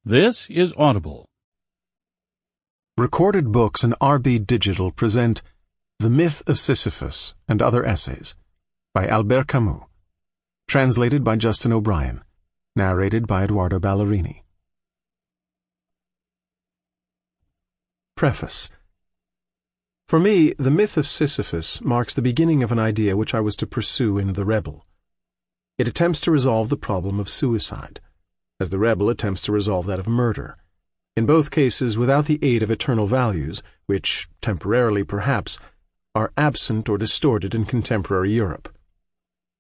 This is Audible. Recorded Books and RB Digital present The Myth of Sisyphus and Other Essays by Albert Camus, translated by Justin O'Brien, narrated by Eduardo Ballerini. Preface. For me, the myth of Sisyphus marks the beginning of an idea which I was to pursue in The Rebel. It attempts to resolve the problem of suicide, as The Rebel attempts to resolve that of murder, in both cases without the aid of eternal values, which, temporarily perhaps, are absent or distorted in contemporary Europe.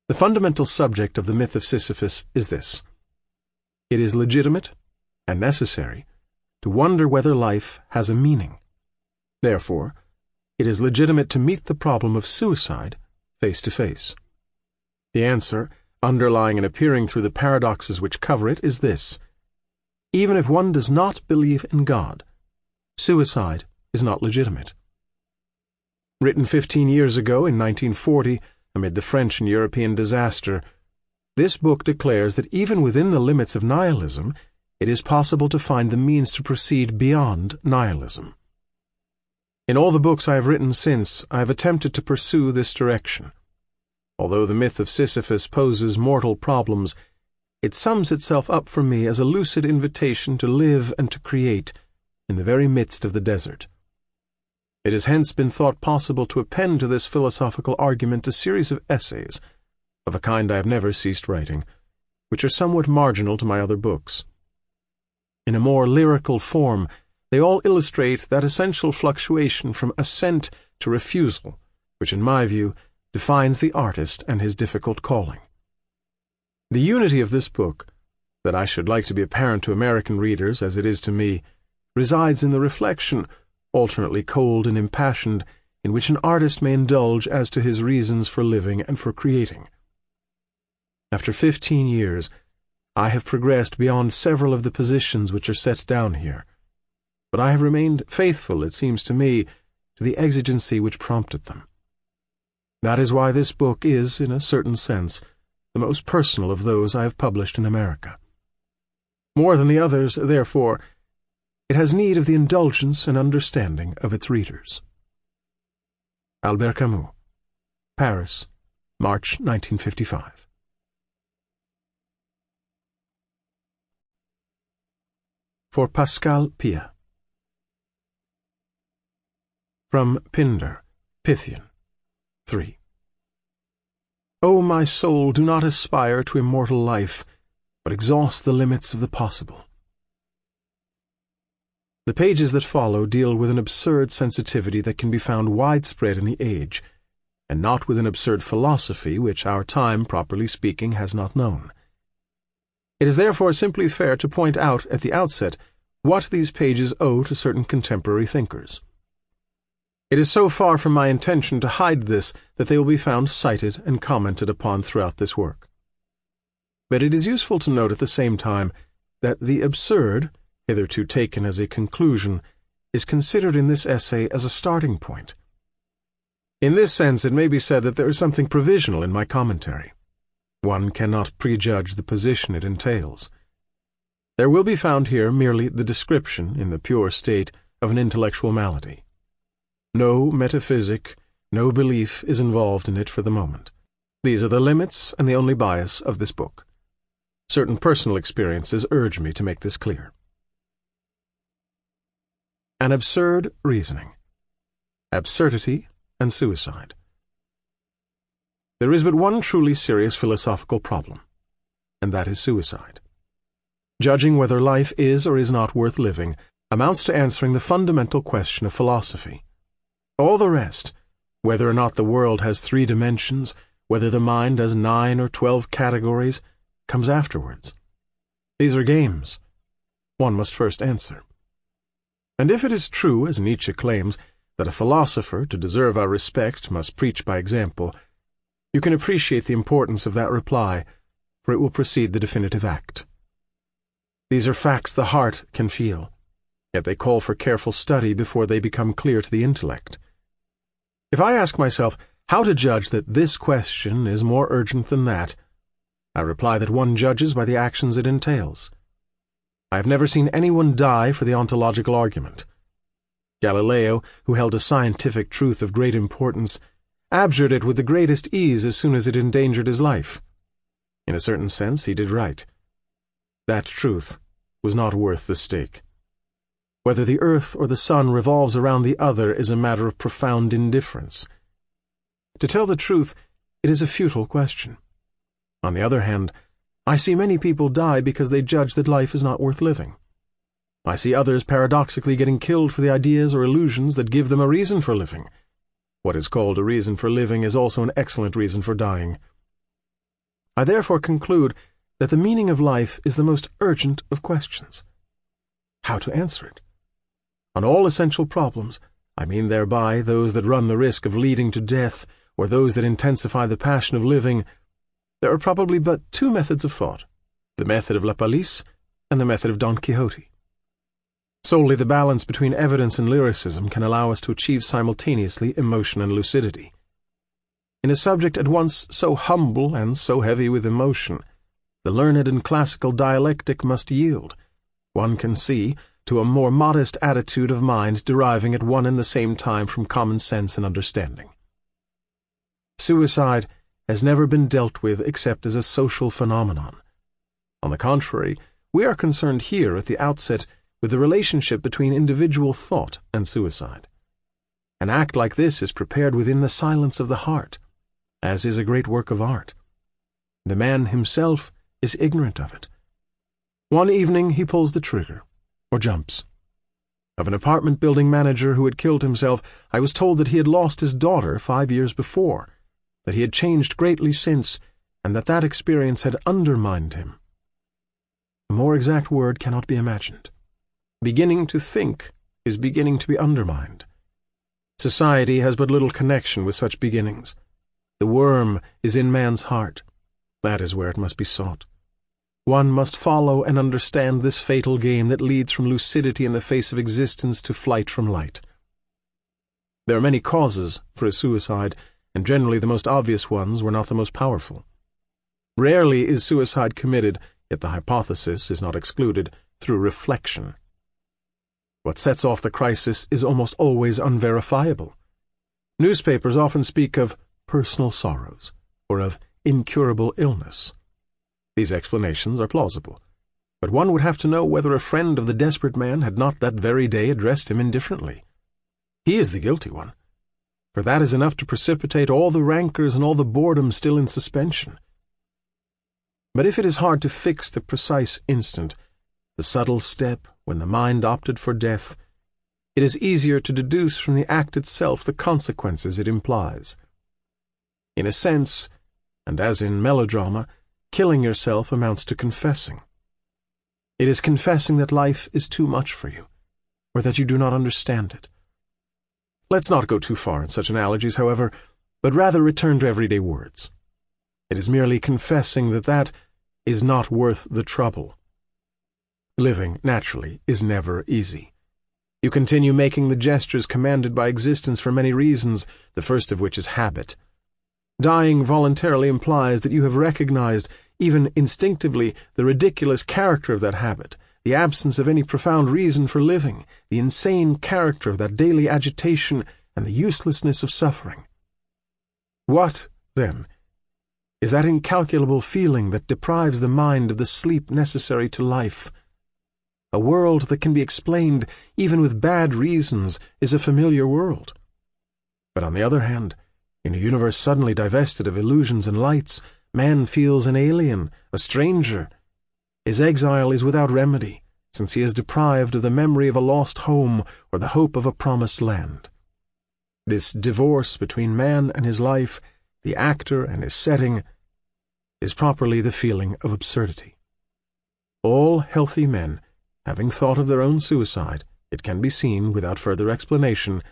The fundamental subject of the myth of Sisyphus is this: it is legitimate and necessary to wonder whether life has a meaning. Therefore, it is legitimate to meet the problem of suicide face to face. The answer, underlying and appearing through the paradoxes which cover it, is this: even if one does not believe in God, suicide is not legitimate. Written 15 years ago, in 1940, amid the French and European disaster, this book declares that even within the limits of nihilism, it is possible to find the means to proceed beyond nihilism. In all the books I have written since, I have attempted to pursue this direction. Although the myth of Sisyphus poses mortal problems, it sums itself up for me as a lucid invitation to live and to create in the very midst of the desert. It has hence been thought possible to append to this philosophical argument a series of essays, of a kind I have never ceased writing, which are somewhat marginal to my other books. In a more lyrical form, they all illustrate that essential fluctuation from assent to refusal, which, in my view, defines the artist and his difficult calling. The unity of this book, that I should like to be apparent to American readers as it is to me, resides in the reflection, alternately cold and impassioned, in which an artist may indulge as to his reasons for living and for creating. After 15 years, I have progressed beyond several of the positions which are set down here, but I have remained faithful, it seems to me, to the exigency which prompted them. That is why this book is, in a certain sense, the most personal of those I have published in America. More than the others, therefore, it has need of the indulgence and understanding of its readers. Albert Camus, Paris, March 1955. For Pascal Pia. From Pindar, Pythian, 3. O my soul, do not aspire to immortal life, but exhaust the limits of the possible. The pages that follow deal with an absurd sensitivity that can be found widespread in the age, and not with an absurd philosophy which our time, properly speaking, has not known. It is therefore simply fair to point out at the outset what these pages owe to certain contemporary thinkers. It is so far from my intention to hide this that they will be found cited and commented upon throughout this work. But it is useful to note at the same time that the absurd, hitherto taken as a conclusion, is considered in this essay as a starting point. In this sense, it may be said that there is something provisional in my commentary. One cannot prejudge the position it entails. There will be found here merely the description, in the pure state, of an intellectual malady. No metaphysic, no belief is involved in it for the moment. These are the limits and the only bias of this book. Certain personal experiences urge me to make this clear. An absurd reasoning. Absurdity and suicide. There is but one truly serious philosophical problem, and that is suicide. Judging whether life is or is not worth living amounts to answering the fundamental question of philosophy. All the rest, whether or not the world has 3 dimensions, whether the mind has 9 or 12 categories, comes afterwards. These are games. One must first answer. And if it is true, as Nietzsche claims, that a philosopher, to deserve our respect, must preach by example, you can appreciate the importance of that reply, for it will precede the definitive act. These are facts the heart can feel, yet they call for careful study before they become clear to the intellect. If I ask myself how to judge that this question is more urgent than that, I reply that one judges by the actions it entails. I have never seen anyone die for the ontological argument. Galileo, who held a scientific truth of great importance, abjured it with the greatest ease as soon as it endangered his life. In a certain sense, he did right. That truth was not worth the stake. Whether the earth or the sun revolves around the other is a matter of profound indifference. To tell the truth, it is a futile question. On the other hand, I see many people die because they judge that life is not worth living. I see others paradoxically getting killed for the ideas or illusions that give them a reason for living. What is called a reason for living is also an excellent reason for dying. I therefore conclude that the meaning of life is the most urgent of questions. How to answer it? On all essential problems, I mean thereby those that run the risk of leading to death, or those that intensify the passion of living, there are probably but two methods of thought, the method of La Palisse and the method of Don Quixote. Solely the balance between evidence and lyricism can allow us to achieve simultaneously emotion and lucidity. In a subject at once so humble and so heavy with emotion, the learned and classical dialectic must yield. One can see, to a more modest attitude of mind deriving at one and the same time from common sense and understanding. Suicide has never been dealt with except as a social phenomenon. On the contrary, we are concerned here at the outset with the relationship between individual thought and suicide. An act like this is prepared within the silence of the heart, as is a great work of art. The man himself is ignorant of it. One evening he pulls the trigger, or jumps. Of an apartment building manager who had killed himself, I was told that he had lost his daughter 5 years before, that he had changed greatly since, and that experience had undermined him. A more exact word cannot be imagined. Beginning to think is beginning to be undermined. Society has but little connection with such beginnings. The worm is in man's heart. That is where it must be sought. One must follow and understand this fatal game that leads from lucidity in the face of existence to flight from light. There are many causes for a suicide, and generally the most obvious ones were not the most powerful. Rarely is suicide committed, yet the hypothesis is not excluded, through reflection. What sets off the crisis is almost always unverifiable. Newspapers often speak of personal sorrows, or of incurable illness. These explanations are plausible, but one would have to know whether a friend of the desperate man had not that very day addressed him indifferently. He is the guilty one, for that is enough to precipitate all the rancors and all the boredom still in suspension. But if it is hard to fix the precise instant, the subtle step when the mind opted for death, it is easier to deduce from the act itself the consequences it implies. In a sense, and as in melodrama, killing yourself amounts to confessing. It is confessing that life is too much for you, or that you do not understand it. Let's not go too far in such analogies, however, but rather return to everyday words. It is merely confessing that is not worth the trouble. Living, naturally, is never easy. You continue making the gestures commanded by existence for many reasons, the first of which is habit. Dying voluntarily implies that you have recognized, even instinctively, the ridiculous character of that habit, the absence of any profound reason for living, the insane character of that daily agitation, and the uselessness of suffering. What, then, is that incalculable feeling that deprives the mind of the sleep necessary to life? A world that can be explained even with bad reasons is a familiar world. But on the other hand, in a universe suddenly divested of illusions and lights, man feels an alien, a stranger. His exile is without remedy, since he is deprived of the memory of a lost home or the hope of a promised land. This divorce between man and his life, the actor and his setting, is properly the feeling of absurdity. All healthy men, having thought of their own suicide, it can be seen, without further explanation,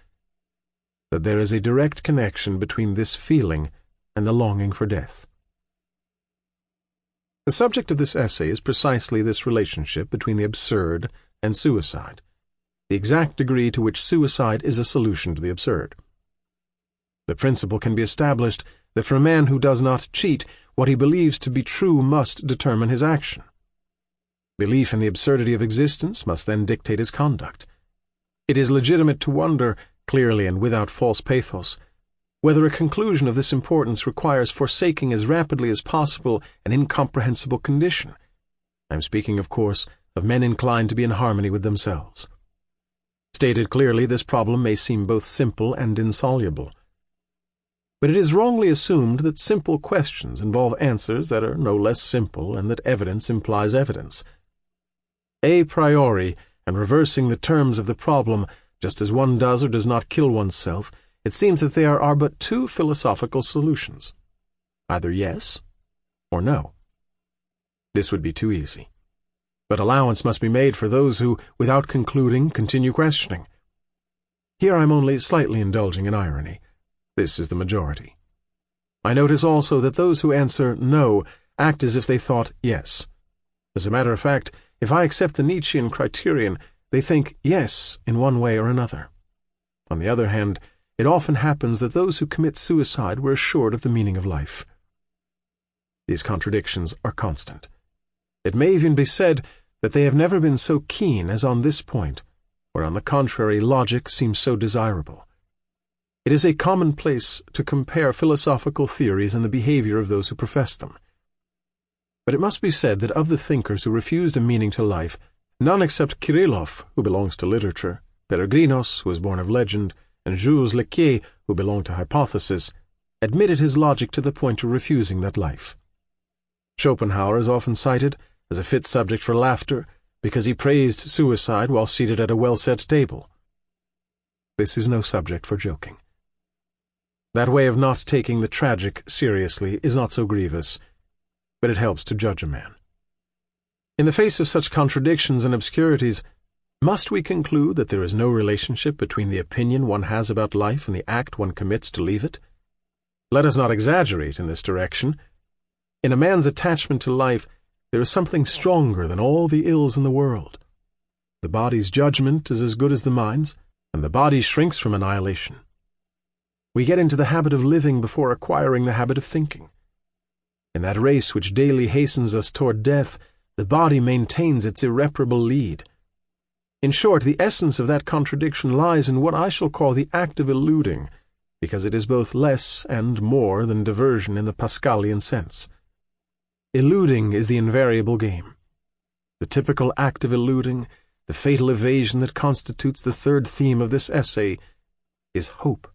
that there is a direct connection between this feeling and the longing for death. The subject of this essay is precisely this relationship between the absurd and suicide, the exact degree to which suicide is a solution to the absurd. The principle can be established that for a man who does not cheat, what he believes to be true must determine his action. Belief in the absurdity of existence must then dictate his conduct. It is legitimate to wonder, clearly and without false pathos, whether a conclusion of this importance requires forsaking as rapidly as possible an incomprehensible condition. I am speaking, of course, of men inclined to be in harmony with themselves. Stated clearly, this problem may seem both simple and insoluble. But it is wrongly assumed that simple questions involve answers that are no less simple and that evidence implies evidence. A priori, and reversing the terms of the problem, just as one does or does not kill oneself, it seems that there are but two philosophical solutions, either yes or no. This would be too easy. But allowance must be made for those who, without concluding, continue questioning. Here I am only slightly indulging in irony. This is the majority. I notice also that those who answer no act as if they thought yes. As a matter of fact, if I accept the Nietzschean criterion, they think yes in one way or another. On the other hand, it often happens that those who commit suicide were assured of the meaning of life. These contradictions are constant. It may even be said that they have never been so keen as on this point, where on the contrary logic seems so desirable. It is a commonplace to compare philosophical theories and the behavior of those who profess them. But it must be said that of the thinkers who refused a meaning to life, none except Kirillov, who belongs to literature, Peregrinos, who was born of legend, and Jules Lequier, who belonged to hypothesis, admitted his logic to the point of refusing that life. Schopenhauer is often cited as a fit subject for laughter because he praised suicide while seated at a well-set table. This is no subject for joking. That way of not taking the tragic seriously is not so grievous, but it helps to judge a man. In the face of such contradictions and obscurities, must we conclude that there is no relationship between the opinion one has about life and the act one commits to leave it? Let us not exaggerate in this direction. In a man's attachment to life, there is something stronger than all the ills in the world. The body's judgment is as good as the mind's, and the body shrinks from annihilation. We get into the habit of living before acquiring the habit of thinking. In that race which daily hastens us toward death, the body maintains its irreparable lead. In short, the essence of that contradiction lies in what I shall call the act of eluding, because it is both less and more than diversion in the Pascalian sense. Eluding is the invariable game. The typical act of eluding, the fatal evasion that constitutes the third theme of this essay, is hope.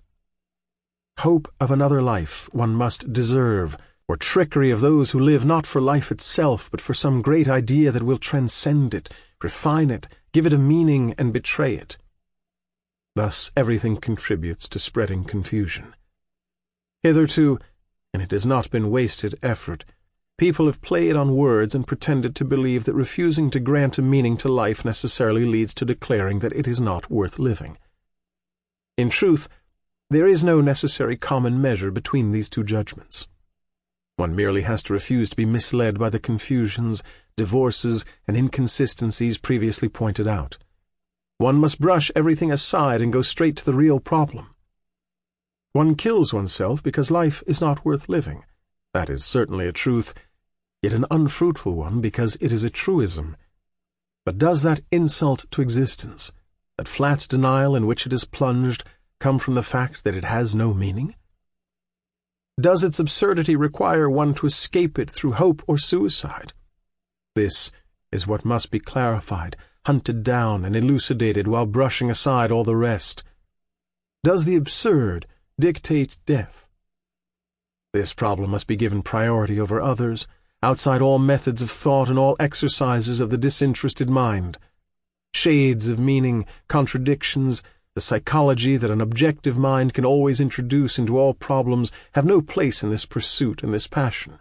Hope of another life one must deserve, or trickery of those who live not for life itself, but for some great idea that will transcend it, refine it, give it a meaning, and betray it. Thus everything contributes to spreading confusion. Hitherto, and it has not been wasted effort, people have played on words and pretended to believe that refusing to grant a meaning to life necessarily leads to declaring that it is not worth living. In truth, there is no necessary common measure between these two judgments. One merely has to refuse to be misled by the confusions, divorces, and inconsistencies previously pointed out. One must brush everything aside and go straight to the real problem. One kills oneself because life is not worth living. That is certainly a truth, yet an unfruitful one because it is a truism. But does that insult to existence, that flat denial in which it is plunged, come from the fact that it has no meaning? Does its absurdity require one to escape it through hope or suicide? This is what must be clarified, hunted down, and elucidated while brushing aside all the rest. Does the absurd dictate death? This problem must be given priority over others, outside all methods of thought and all exercises of the disinterested mind. Shades of meaning, contradictions, the psychology that an objective mind can always introduce into all problems have no place in this pursuit and this passion.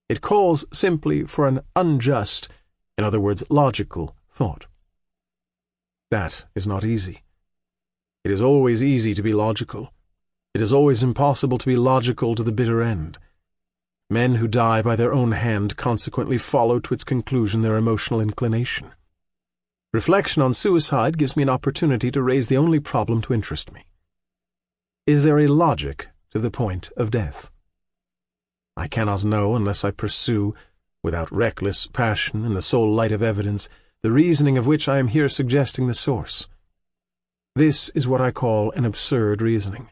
It calls simply for an unjust, in other words, logical, thought. That is not easy. It is always easy to be logical. It is always impossible to be logical to the bitter end. Men who die by their own hand consequently follow to its conclusion their emotional inclination. Reflection on suicide gives me an opportunity to raise the only problem to interest me. Is there a logic to the point of death? I cannot know unless I pursue, without reckless passion in the sole light of evidence, the reasoning of which I am here suggesting the source. This is what I call an absurd reasoning.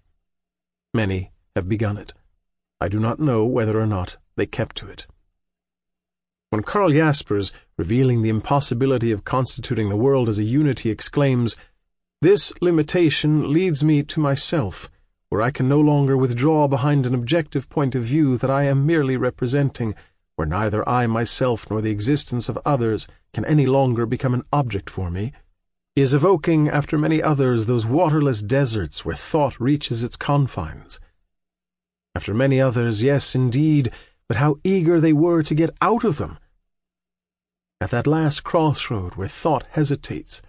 Many have begun it. I do not know whether or not they kept to it. When Karl Jaspers, revealing the impossibility of constituting the world as a unity, exclaims, "This limitation leads me to myself, where I can no longer withdraw behind an objective point of view that I am merely representing, where neither I myself nor the existence of others can any longer become an object for me," is evoking, after many others, those waterless deserts where thought reaches its confines. After many others, yes, indeed, but how eager they were to get out of them! At that last crossroad where thought hesitates,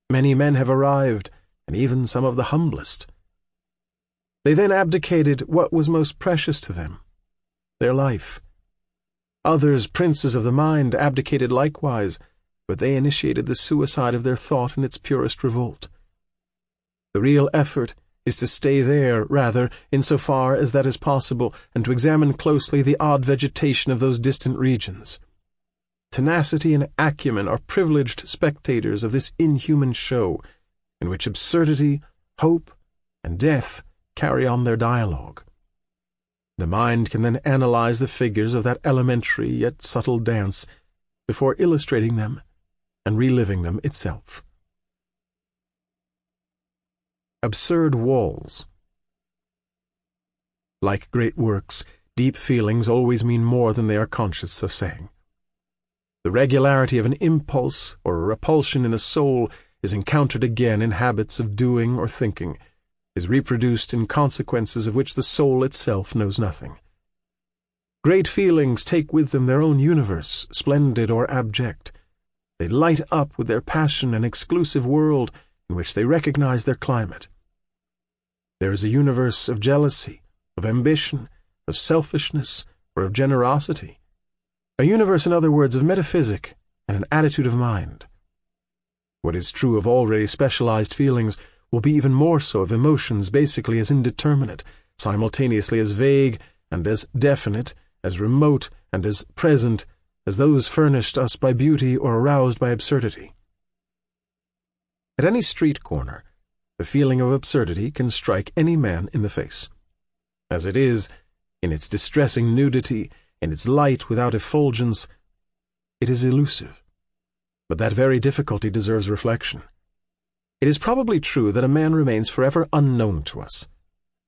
many men have arrived, and even some of the humblest. They then abdicated what was most precious to them, their life. Others, princes of the mind, abdicated likewise, but they initiated the suicide of their thought in its purest revolt. The real effort is to stay there, rather, insofar as that is possible, and to examine closely the odd vegetation of those distant regions. Tenacity and acumen are privileged spectators of this inhuman show, in which absurdity, hope, and death carry on their dialogue. The mind can then analyze the figures of that elementary yet subtle dance before illustrating them and reliving them itself. Absurd walls. Like great works, deep feelings always mean more than they are conscious of saying. The regularity of an impulse or a repulsion in a soul is encountered again in habits of doing or thinking, is reproduced in consequences of which the soul itself knows nothing. Great feelings take with them their own universe, splendid or abject. They light up with their passion an exclusive world in which they recognize their climate. There is a universe of jealousy, of ambition, of selfishness, or of generosity. A universe, in other words, of metaphysic and an attitude of mind. What is true of already specialized feelings will be even more so of emotions basically as indeterminate, simultaneously as vague and as definite, as remote and as present as those furnished us by beauty or aroused by absurdity. At any street corner, the feeling of absurdity can strike any man in the face. As it is, in its distressing nudity, in its light without effulgence, it is elusive. But that very difficulty deserves reflection. It is probably true that a man remains forever unknown to us,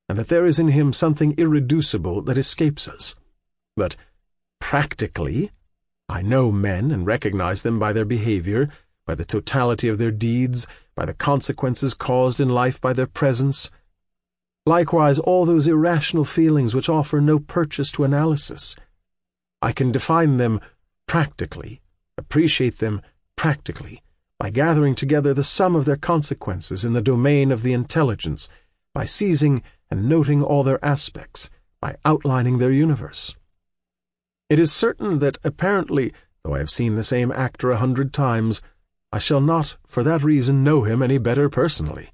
and that there is in him something irreducible that escapes us. But practically, I know men and recognize them by their behavior, by the totality of their deeds, by the consequences caused in life by their presence. Likewise, all those irrational feelings which offer no purchase to analysis. I can define them practically, appreciate them practically, by gathering together the sum of their consequences in the domain of the intelligence, by seizing and noting all their aspects, by outlining their universe. It is certain that, apparently, though I have seen the same actor 100 times, I shall not, for that reason, know him any better personally.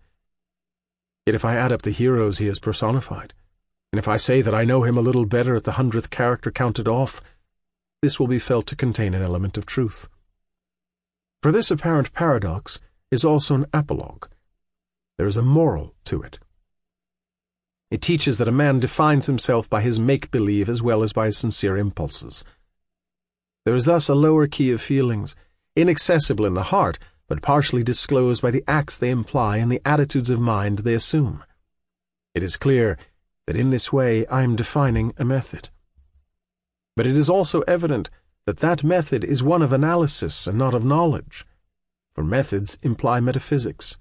Yet if I add up the heroes he has personified, and if I say that I know him a little better at the 100th character counted off, this will be felt to contain an element of truth. For this apparent paradox is also an apologue. There is a moral to it. It teaches that a man defines himself by his make-believe as well as by his sincere impulses. There is thus a lower key of feelings, inaccessible in the heart, but partially disclosed by the acts they imply and the attitudes of mind they assume. It is clear that in this way I am defining a method. But it is also evident that that method is one of analysis and not of knowledge, for methods imply metaphysics.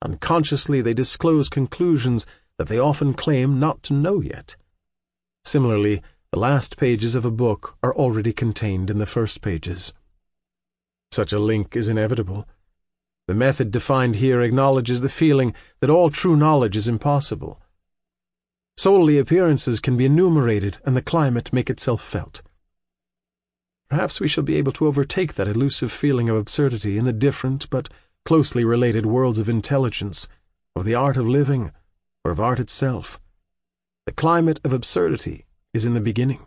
Unconsciously they disclose conclusions that they often claim not to know yet. Similarly, the last pages of a book are already contained in the first pages. Such a link is inevitable. The method defined here acknowledges the feeling that all true knowledge is impossible. Solely appearances can be enumerated and the climate make itself felt. Perhaps we shall be able to overtake that elusive feeling of absurdity in the different but closely related worlds of intelligence, of the art of living, or of art itself. The climate of absurdity is in the beginning.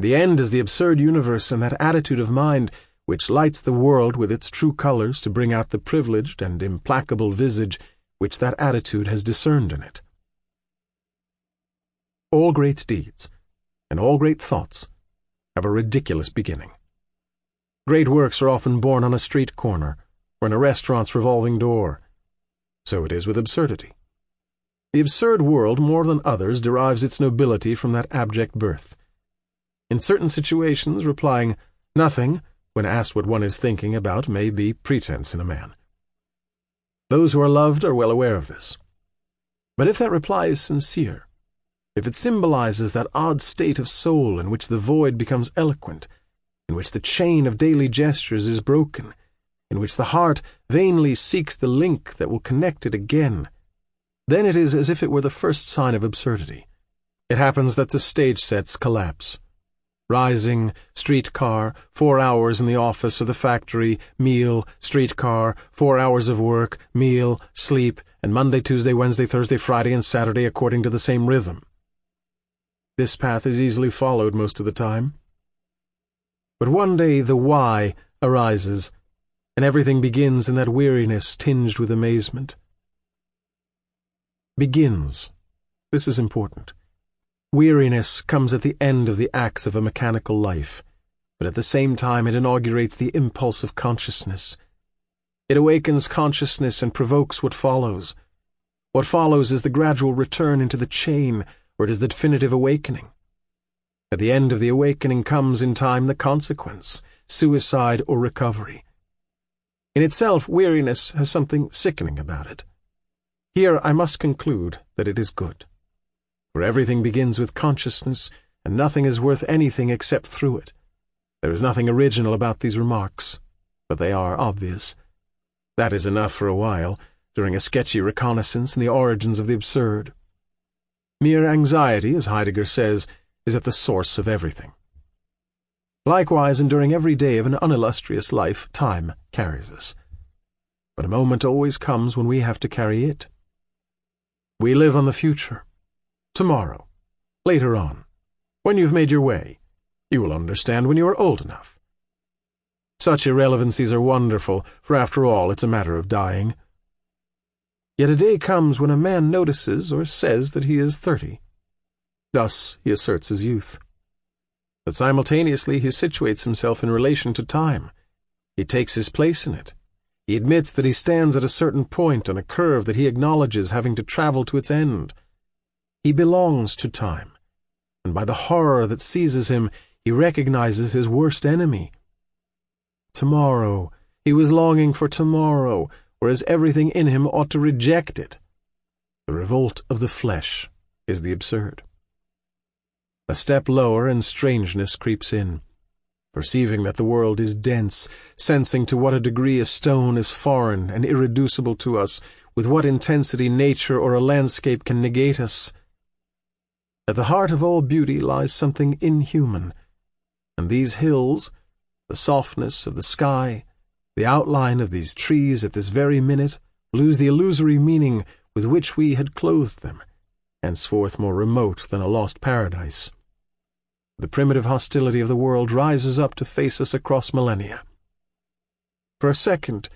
The end is the absurd universe, and that attitude of mind which lights the world with its true colors to bring out the privileged and implacable visage which that attitude has discerned in it. All great deeds, and all great thoughts, have a ridiculous beginning. Great works are often born on a street corner, or in a restaurant's revolving door. So it is with absurdity. The absurd world, more than others, derives its nobility from that abject birth. In certain situations, replying nothing when asked what one is thinking about may be pretense in a man. Those who are loved are well aware of this. But if that reply is sincere, if it symbolizes that odd state of soul in which the void becomes eloquent, in which the chain of daily gestures is broken, in which the heart vainly seeks the link that will connect it again, then it is as if it were the first sign of absurdity. It happens that the stage sets collapse. Rising, streetcar, 4 hours in the office or the factory, meal, streetcar, 4 hours of work, meal, sleep, and Monday, Tuesday, Wednesday, Thursday, Friday, and Saturday according to the same rhythm. This path is easily followed most of the time. But one day the why arises, and everything begins in that weariness tinged with amazement. Begins. This is important. Weariness comes at the end of the acts of a mechanical life, but at the same time it inaugurates the impulse of consciousness. It awakens consciousness and provokes what follows. What follows is the gradual return into the chain, or it is the definitive awakening. At the end of the awakening comes in time the consequence, suicide or recovery. In itself, weariness has something sickening about it. Here I must conclude that it is good. For everything begins with consciousness, and nothing is worth anything except through it. There is nothing original about these remarks, but they are obvious. That is enough for a while, during a sketchy reconnaissance in the origins of the absurd. Mere anxiety, as Heidegger says, is at the source of everything. Likewise, enduring every day of an unillustrious life, time carries us. But a moment always comes when we have to carry it. We live on the future. Tomorrow, later on, when you've made your way, you will understand when you are old enough. Such irrelevancies are wonderful, for after all it's a matter of dying. Yet a day comes when a man notices or says that he is 30. Thus he asserts his youth. But simultaneously he situates himself in relation to time. He takes his place in it. He admits that he stands at a certain point on a curve that he acknowledges having to travel to its end. He belongs to time, and by the horror that seizes him, he recognizes his worst enemy. Tomorrow. He was longing for tomorrow, whereas everything in him ought to reject it. The revolt of the flesh is the absurd. A step lower and strangeness creeps in. Perceiving that the world is dense, sensing to what a degree a stone is foreign and irreducible to us, with what intensity nature or a landscape can negate us. At the heart of all beauty lies something inhuman, and these hills, the softness of the sky, the outline of these trees at this very minute, lose the illusory meaning with which we had clothed them, henceforth more remote than a lost paradise. The primitive hostility of the world rises up to face us across millennia. For a second,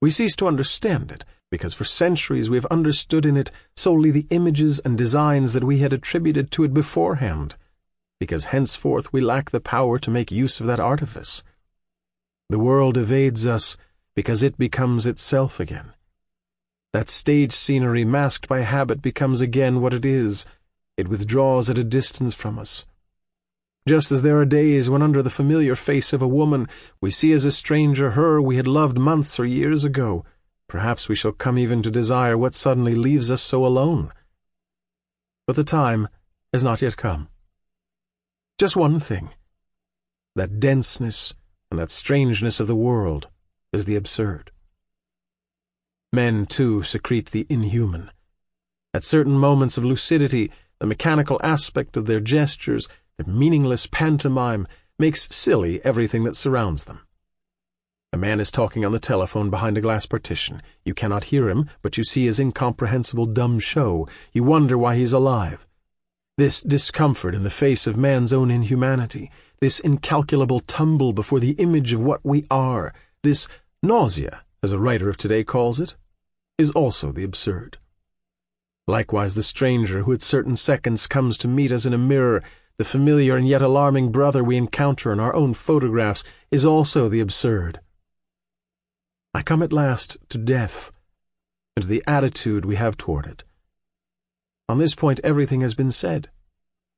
we cease to understand it, because for centuries we have understood in it solely the images and designs that we had attributed to it beforehand, because henceforth we lack the power to make use of that artifice. The world evades us because it becomes itself again. That stage scenery masked by habit becomes again what it is. It withdraws at a distance from us. Just as there are days when under the familiar face of a woman we see as a stranger her we had loved months or years ago, perhaps we shall come even to desire what suddenly leaves us so alone. But the time has not yet come. Just one thing. That denseness and that strangeness of the world is the absurd. Men, too, secrete the inhuman. At certain moments of lucidity, the mechanical aspect of their gestures, their meaningless pantomime, makes silly everything that surrounds them. A man is talking on the telephone behind a glass partition. You cannot hear him, but you see his incomprehensible dumb show. You wonder why he is alive. This discomfort in the face of man's own inhumanity, this incalculable tumble before the image of what we are, this nausea, as a writer of today calls it, is also the absurd. Likewise, the stranger who at certain seconds comes to meet us in a mirror, the familiar and yet alarming brother we encounter in our own photographs, is also the absurd. I come at last to death, and to the attitude we have toward it. On this point everything has been said,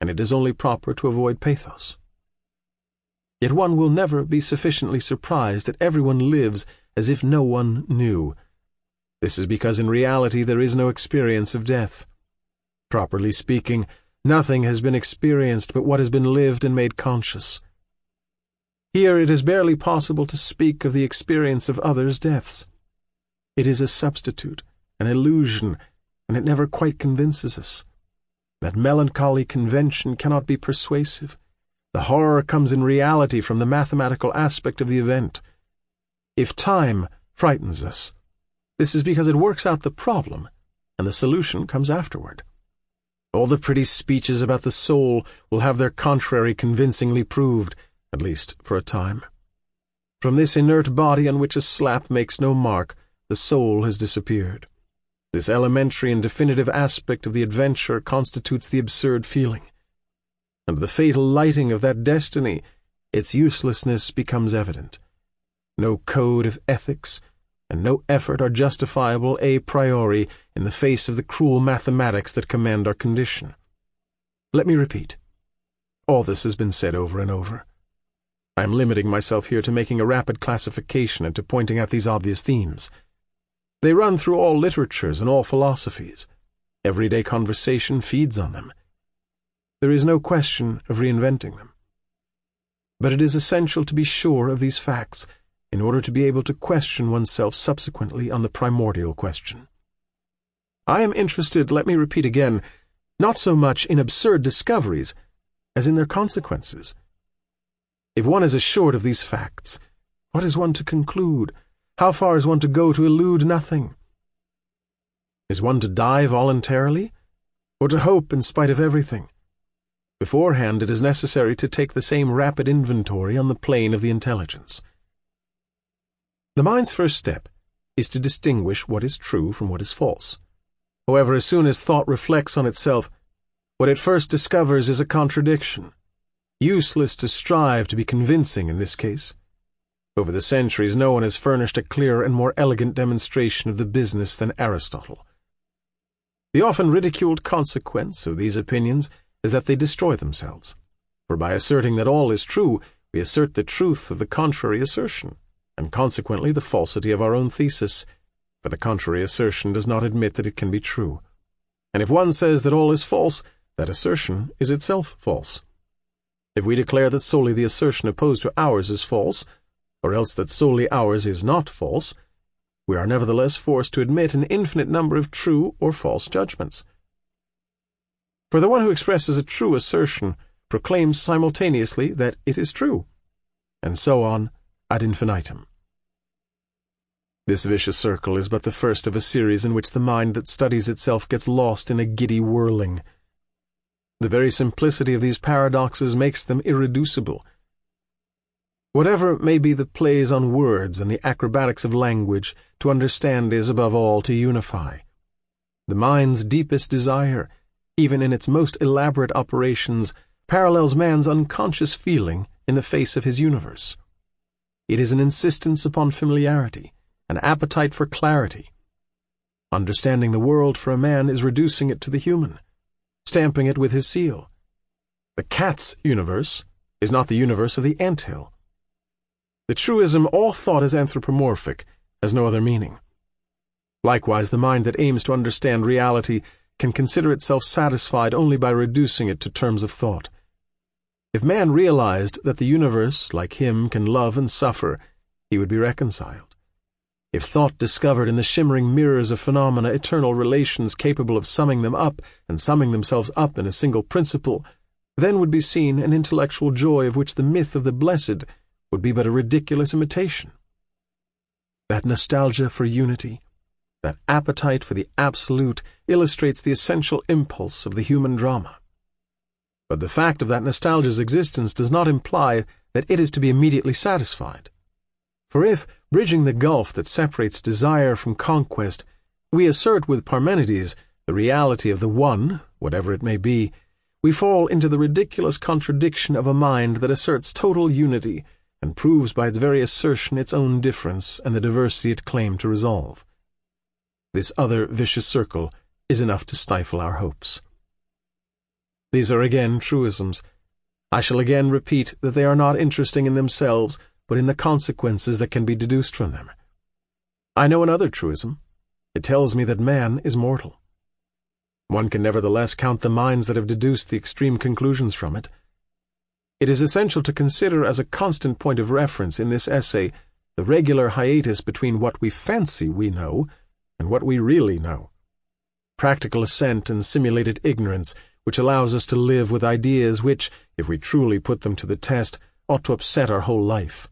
and it is only proper to avoid pathos. Yet one will never be sufficiently surprised that everyone lives as if no one knew. This is because in reality there is no experience of death. Properly speaking, nothing has been experienced but what has been lived and made conscious. Here it is barely possible to speak of the experience of others' deaths. It is a substitute, an illusion, and it never quite convinces us. That melancholy convention cannot be persuasive. The horror comes in reality from the mathematical aspect of the event. If time frightens us, this is because it works out the problem, and the solution comes afterward. All the pretty speeches about the soul will have their contrary convincingly proved, at least for a time. From this inert body on which a slap makes no mark, the soul has disappeared. This elementary and definitive aspect of the adventure constitutes the absurd feeling. Under the fatal lighting of that destiny, its uselessness becomes evident. No code of ethics and no effort are justifiable a priori in the face of the cruel mathematics that command our condition. Let me repeat. All this has been said over and over. I am limiting myself here to making a rapid classification and to pointing out these obvious themes. They run through all literatures and all philosophies. Everyday conversation feeds on them. There is no question of reinventing them. But it is essential to be sure of these facts in order to be able to question oneself subsequently on the primordial question. I am interested, let me repeat again, not so much in absurd discoveries as in their consequences. If one is assured of these facts, what is one to conclude? How far is one to go to elude nothing? Is one to die voluntarily, or to hope in spite of everything? Beforehand, it is necessary to take the same rapid inventory on the plane of the intelligence. The mind's first step is to distinguish what is true from what is false. However, as soon as thought reflects on itself, what it first discovers is a contradiction. Useless to strive to be convincing in this case. Over the centuries, no one has furnished a clearer and more elegant demonstration of the business than Aristotle. The often ridiculed consequence of these opinions is that they destroy themselves, for by asserting that all is true, we assert the truth of the contrary assertion, and consequently the falsity of our own thesis, for the contrary assertion does not admit that it can be true. And if one says that all is false, that assertion is itself false. If we declare that solely the assertion opposed to ours is false, or else that solely ours is not false, we are nevertheless forced to admit an infinite number of true or false judgments. For the one who expresses a true assertion proclaims simultaneously that it is true, and so on ad infinitum. This vicious circle is but the first of a series in which the mind that studies itself gets lost in a giddy whirling. The very simplicity of these paradoxes makes them irreducible. Whatever may be the plays on words and the acrobatics of language, to understand is, above all, to unify. The mind's deepest desire, even in its most elaborate operations, parallels man's unconscious feeling in the face of his universe. It is an insistence upon familiarity, an appetite for clarity. Understanding the world for a man is reducing it to the human, stamping it with his seal. The cat's universe is not the universe of the anthill. The truism, all thought is anthropomorphic, has no other meaning. Likewise, the mind that aims to understand reality can consider itself satisfied only by reducing it to terms of thought. If man realized that the universe, like him, can love and suffer, he would be reconciled. If thought discovered in the shimmering mirrors of phenomena eternal relations capable of summing them up and summing themselves up in a single principle, then would be seen an intellectual joy of which the myth of the blessed would be but a ridiculous imitation. That nostalgia for unity, that appetite for the absolute, illustrates the essential impulse of the human drama. But the fact of that nostalgia's existence does not imply that it is to be immediately satisfied. For if, bridging the gulf that separates desire from conquest, we assert with Parmenides the reality of the one, whatever it may be, we fall into the ridiculous contradiction of a mind that asserts total unity and proves by its very assertion its own difference and the diversity it claimed to resolve. This other vicious circle is enough to stifle our hopes. These are again truisms. I shall again repeat that they are not interesting in themselves, but in the consequences that can be deduced from them. I know another truism. It tells me that man is mortal. One can nevertheless count the minds that have deduced the extreme conclusions from it. It is essential to consider as a constant point of reference in this essay the regular hiatus between what we fancy we know and what we really know. Practical assent and simulated ignorance, which allows us to live with ideas which, if we truly put them to the test, ought to upset our whole life.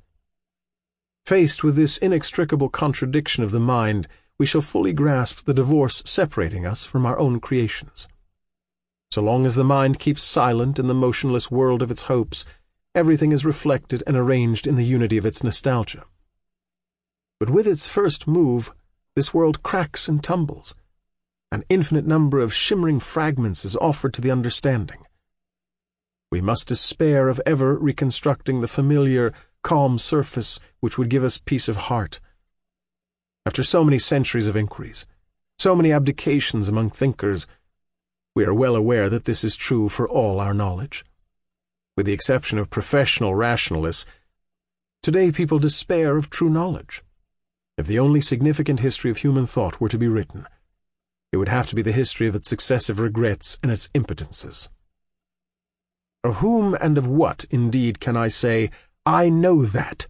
Faced with this inextricable contradiction of the mind, we shall fully grasp the divorce separating us from our own creations. So long as the mind keeps silent in the motionless world of its hopes, everything is reflected and arranged in the unity of its nostalgia. But with its first move, this world cracks and tumbles. An infinite number of shimmering fragments is offered to the understanding. We must despair of ever reconstructing the familiar, calm surface which would give us peace of heart. After so many centuries of inquiries, so many abdications among thinkers, we are well aware that this is true for all our knowledge. With the exception of professional rationalists, today people despair of true knowledge. If the only significant history of human thought were to be written, it would have to be the history of its successive regrets and its impotences. Of whom and of what, indeed, can I say, I know that?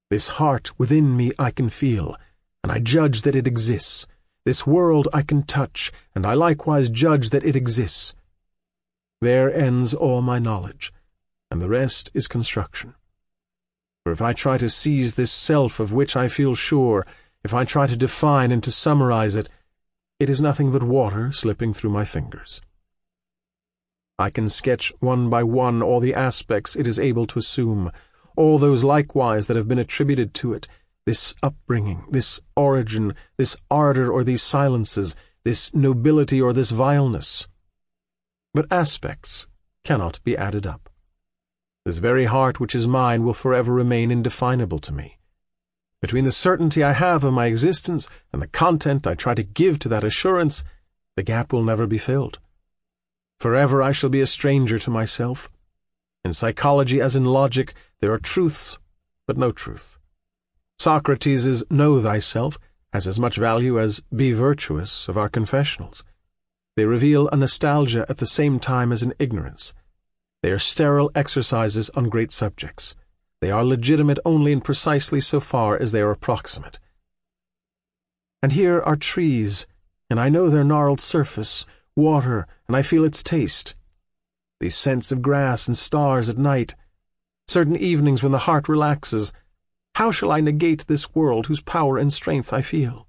This heart within me I can feel, and I judge that it exists. This world I can touch, and I likewise judge that it exists. There ends all my knowledge, and the rest is construction. For if I try to seize this self of which I feel sure, if I try to define and to summarize it, it is nothing but water slipping through my fingers. I can sketch one by one all the aspects it is able to assume, all those likewise that have been attributed to it, this upbringing, this origin, this ardor or these silences, this nobility or this vileness. But aspects cannot be added up. This very heart which is mine will forever remain indefinable to me. Between the certainty I have of my existence and the content I try to give to that assurance, the gap will never be filled. Forever I shall be a stranger to myself. In psychology as in logic, there are truths, but no truth. Socrates' "Know thyself" has as much value as "Be virtuous" of our confessionals. They reveal a nostalgia at the same time as an ignorance. They are sterile exercises on great subjects. They are legitimate only in precisely so far as they are approximate. And here are trees, and I know their gnarled surface, water, and I feel its taste. These scents of grass and stars at night, certain evenings when the heart relaxes, how shall I negate this world whose power and strength I feel?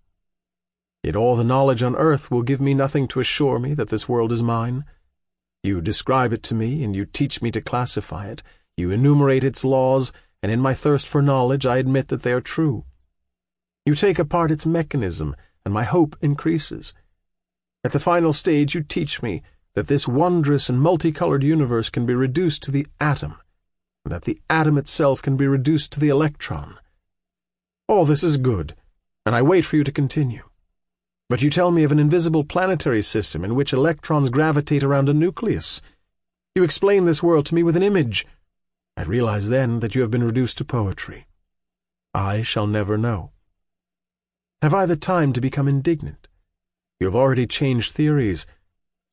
Yet all the knowledge on earth will give me nothing to assure me that this world is mine. You describe it to me, and you teach me to classify it. You enumerate its laws, and in my thirst for knowledge I admit that they are true. You take apart its mechanism, and my hope increases. At the final stage you teach me that this wondrous and multicolored universe can be reduced to the atom, and that the atom itself can be reduced to the electron. All this is good, and I wait for you to continue. But you tell me of an invisible planetary system in which electrons gravitate around a nucleus. You explain this world to me with an image. I realize then that you have been reduced to poetry. I shall never know. Have I the time to become indignant? You have already changed theories,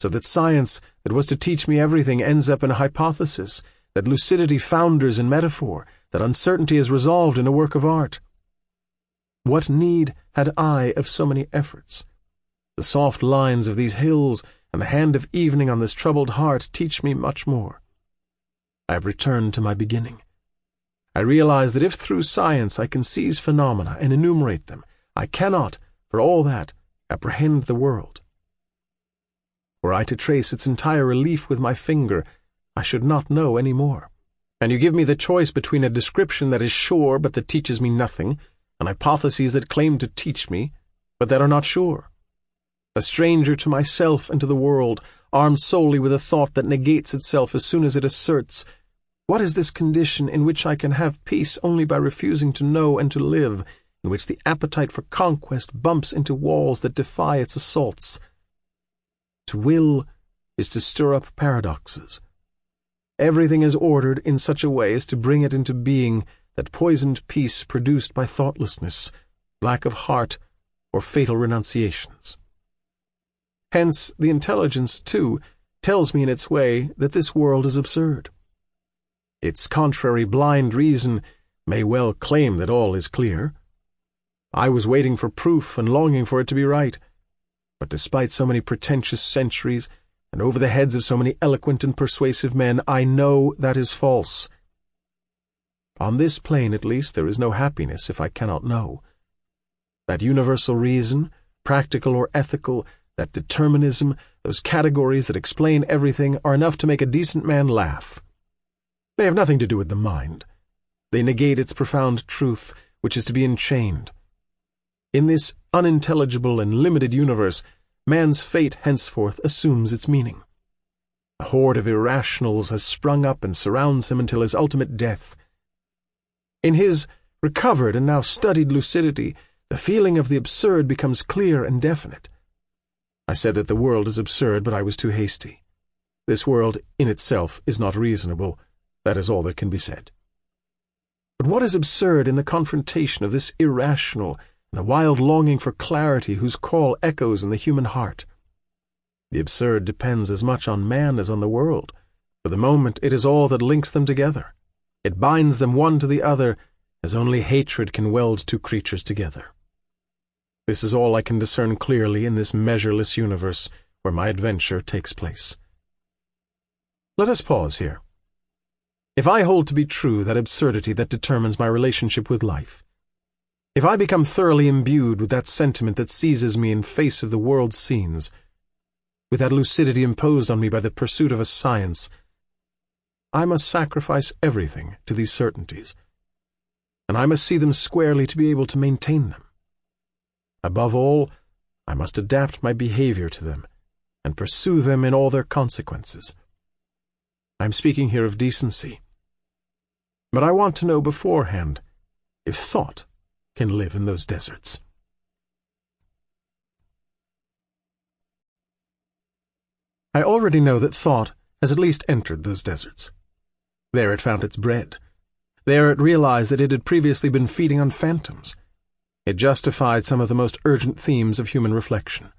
so that science that was to teach me everything ends up in a hypothesis, that lucidity founders in metaphor, that uncertainty is resolved in a work of art. What need had I of so many efforts? The soft lines of these hills and the hand of evening on this troubled heart teach me much more. I have returned to my beginning. I realize that if through science I can seize phenomena and enumerate them, I cannot, for all that, apprehend the world. Were I to trace its entire relief with my finger, I should not know any more. And you give me the choice between a description that is sure but that teaches me nothing, and hypotheses that claim to teach me, but that are not sure. A stranger to myself and to the world, armed solely with a thought that negates itself as soon as it asserts, what is this condition in which I can have peace only by refusing to know and to live, in which the appetite for conquest bumps into walls that defy its assaults? To will is to stir up paradoxes. Everything is ordered in such a way as to bring it into being that poisoned peace produced by thoughtlessness, lack of heart, or fatal renunciations. Hence, the intelligence, too, tells me in its way that this world is absurd. Its contrary blind reason may well claim that all is clear. I was waiting for proof and longing for it to be right, but despite so many pretentious centuries, and over the heads of so many eloquent and persuasive men, I know that is false. On this plane, at least, there is no happiness if I cannot know. That universal reason, practical or ethical, that determinism, those categories that explain everything, are enough to make a decent man laugh. They have nothing to do with the mind. They negate its profound truth, which is to be enchained. In this unintelligible and limited universe, man's fate henceforth assumes its meaning. A horde of irrationals has sprung up and surrounds him until his ultimate death. In his recovered and now studied lucidity, the feeling of the absurd becomes clear and definite. I said that the world is absurd, but I was too hasty. This world in itself is not reasonable. That is all that can be said. But what is absurd in the confrontation of this irrational and the wild longing for clarity whose call echoes in the human heart? The absurd depends as much on man as on the world. For the moment it is all that links them together. It binds them one to the other, as only hatred can weld two creatures together. This is all I can discern clearly in this measureless universe where my adventure takes place. Let us pause here. If I hold to be true that absurdity that determines my relationship with life, if I become thoroughly imbued with that sentiment that seizes me in face of the world's scenes, with that lucidity imposed on me by the pursuit of a science, I must sacrifice everything to these certainties, and I must see them squarely to be able to maintain them. Above all, I must adapt my behavior to them, and pursue them in all their consequences. I am speaking here of decency. But I want to know beforehand if thought can live in those deserts. I already know that thought has at least entered those deserts. There it found its bread. There it realized that it had previously been feeding on phantoms. It justified some of the most urgent themes of human reflection.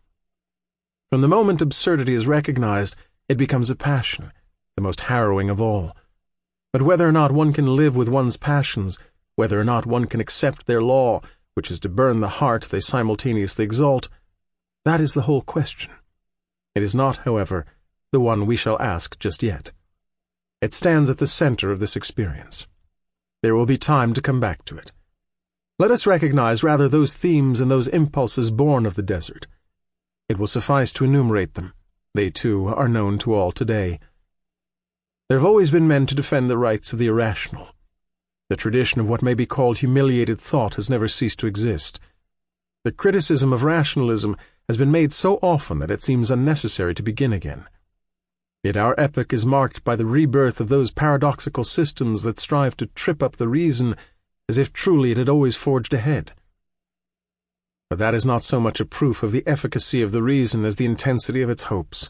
From the moment absurdity is recognized, it becomes a passion, the most harrowing of all. But whether or not one can live with one's passions, whether or not one can accept their law, which is to burn the heart they simultaneously exalt, that is the whole question. It is not, however, the one we shall ask just yet. It stands at the center of this experience. There will be time to come back to it. Let us recognize rather those themes and those impulses born of the desert. It will suffice to enumerate them. They, too, are known to all today. There have always been men to defend the rights of the irrational. The tradition of what may be called humiliated thought has never ceased to exist. The criticism of rationalism has been made so often that it seems unnecessary to begin again. Yet our epoch is marked by the rebirth of those paradoxical systems that strive to trip up the reason as if truly it had always forged ahead. But that is not so much a proof of the efficacy of the reason as the intensity of its hopes.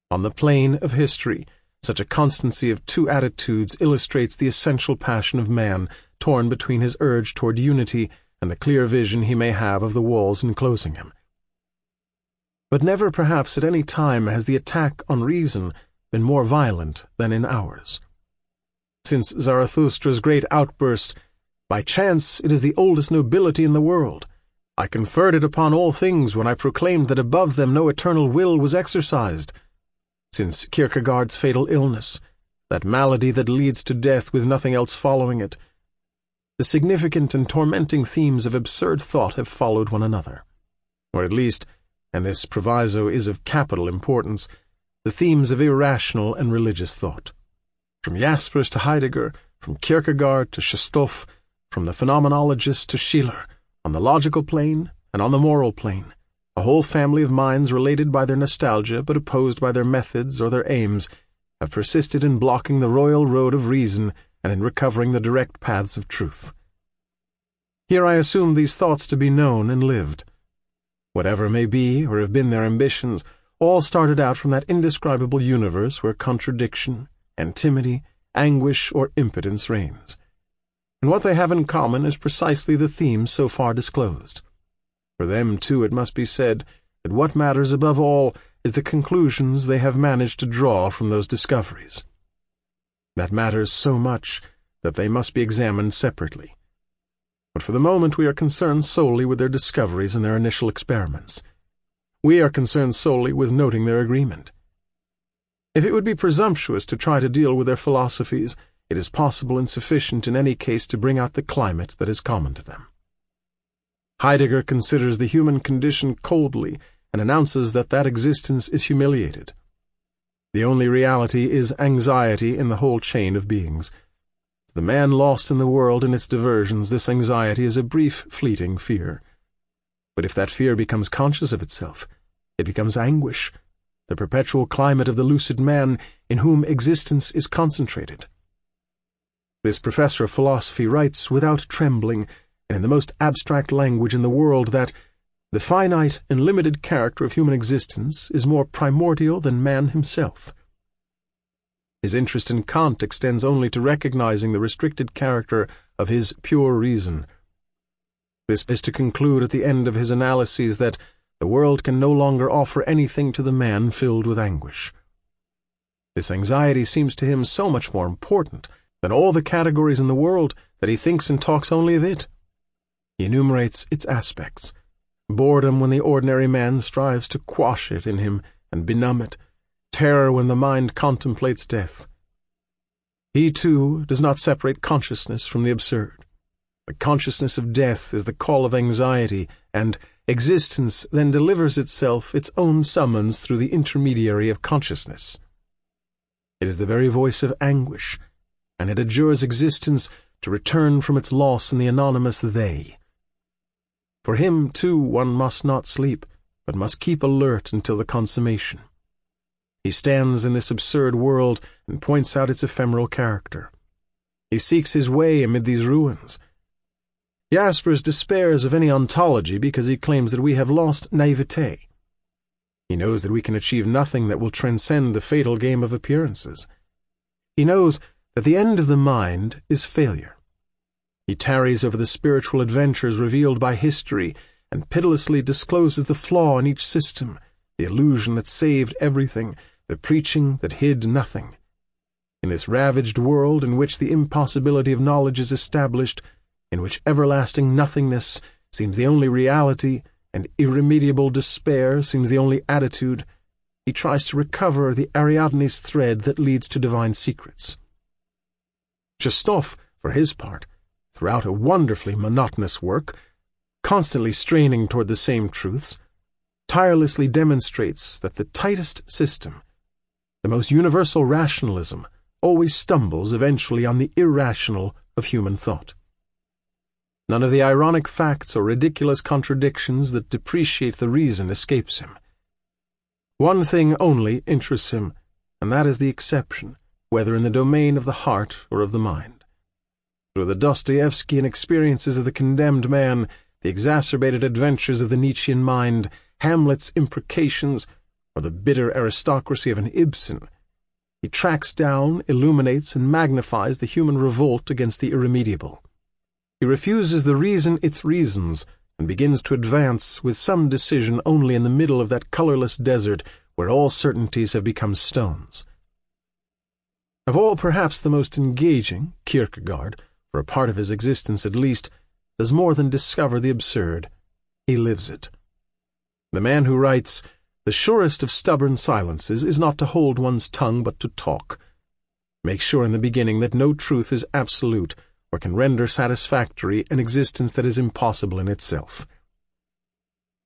On the plane of history, such a constancy of two attitudes illustrates the essential passion of man, torn between his urge toward unity and the clear vision he may have of the walls enclosing him. But never perhaps at any time has the attack on reason been more violent than in ours. Since Zarathustra's great outburst, "By chance it is the oldest nobility in the world. I conferred it upon all things when I proclaimed that above them no eternal will was exercised," since Kierkegaard's fatal illness, that malady that leads to death with nothing else following it, the significant and tormenting themes of absurd thought have followed one another, or at least and this proviso is of capital importance, the themes of irrational and religious thought. From Jaspers to Heidegger, from Kierkegaard to Christoph, from the phenomenologist to Schiller, on the logical plane and on the moral plane, a whole family of minds related by their nostalgia but opposed by their methods or their aims have persisted in blocking the royal road of reason and in recovering the direct paths of truth. Here I assume these thoughts to be known and lived. Whatever may be or have been their ambitions, all started out from that indescribable universe where contradiction, antinomy, anguish, or impotence reigns. And what they have in common is precisely the theme so far disclosed. For them, too, it must be said that what matters above all is the conclusions they have managed to draw from those discoveries. That matters so much that they must be examined separately. But for the moment we are concerned solely with their discoveries and their initial experiments. We are concerned solely with noting their agreement. If it would be presumptuous to try to deal with their philosophies, it is possible and sufficient in any case to bring out the climate that is common to them. Heidegger considers the human condition coldly and announces that existence is humiliated. The only reality is anxiety in the whole chain of beings. The man lost in the world and its diversions, this anxiety is a brief, fleeting fear. But if that fear becomes conscious of itself, it becomes anguish, the perpetual climate of the lucid man in whom existence is concentrated. This professor of philosophy writes without trembling, and in the most abstract language in the world, that the finite and limited character of human existence is more primordial than man himself. His interest in Kant extends only to recognizing the restricted character of his pure reason. This is to conclude at the end of his analyses that the world can no longer offer anything to the man filled with anguish. This anxiety seems to him so much more important than all the categories in the world that he thinks and talks only of it. He enumerates its aspects: boredom when the ordinary man strives to quash it in him and benumb it, terror when the mind contemplates death. He, too, does not separate consciousness from the absurd. The consciousness of death is the call of anxiety, and existence then delivers itself its own summons through the intermediary of consciousness. It is the very voice of anguish, and it adjures existence to return from its loss in the anonymous they. For him, too, one must not sleep, but must keep alert until the consummation. He stands in this absurd world and points out its ephemeral character. He seeks his way amid these ruins. Jaspers despairs of any ontology because he claims that we have lost naivete. He knows that we can achieve nothing that will transcend the fatal game of appearances. He knows that the end of the mind is failure. He tarries over the spiritual adventures revealed by history and pitilessly discloses the flaw in each system, the illusion that saved everything, the preaching that hid nothing. In this ravaged world in which the impossibility of knowledge is established, in which everlasting nothingness seems the only reality and irremediable despair seems the only attitude, he tries to recover the Ariadne's thread that leads to divine secrets. Christoph, for his part, throughout a wonderfully monotonous work, constantly straining toward the same truths, tirelessly demonstrates that the tightest system, the most universal rationalism, always stumbles eventually on the irrational of human thought. None of the ironic facts or ridiculous contradictions that depreciate the reason escapes him. One thing only interests him, and that is the exception, whether in the domain of the heart or of the mind. Through the Dostoevskian experiences of the condemned man, the exacerbated adventures of the Nietzschean mind, Hamlet's imprecations, or the bitter aristocracy of an Ibsen, he tracks down, illuminates, and magnifies the human revolt against the irremediable. He refuses the reason its reasons, and begins to advance with some decision only in the middle of that colorless desert where all certainties have become stones. Of all, perhaps the most engaging, Kierkegaard, for a part of his existence at least, does more than discover the absurd. He lives it. The man who writes, "The surest of stubborn silences is not to hold one's tongue but to talk," makes sure in the beginning that no truth is absolute or can render satisfactory an existence that is impossible in itself.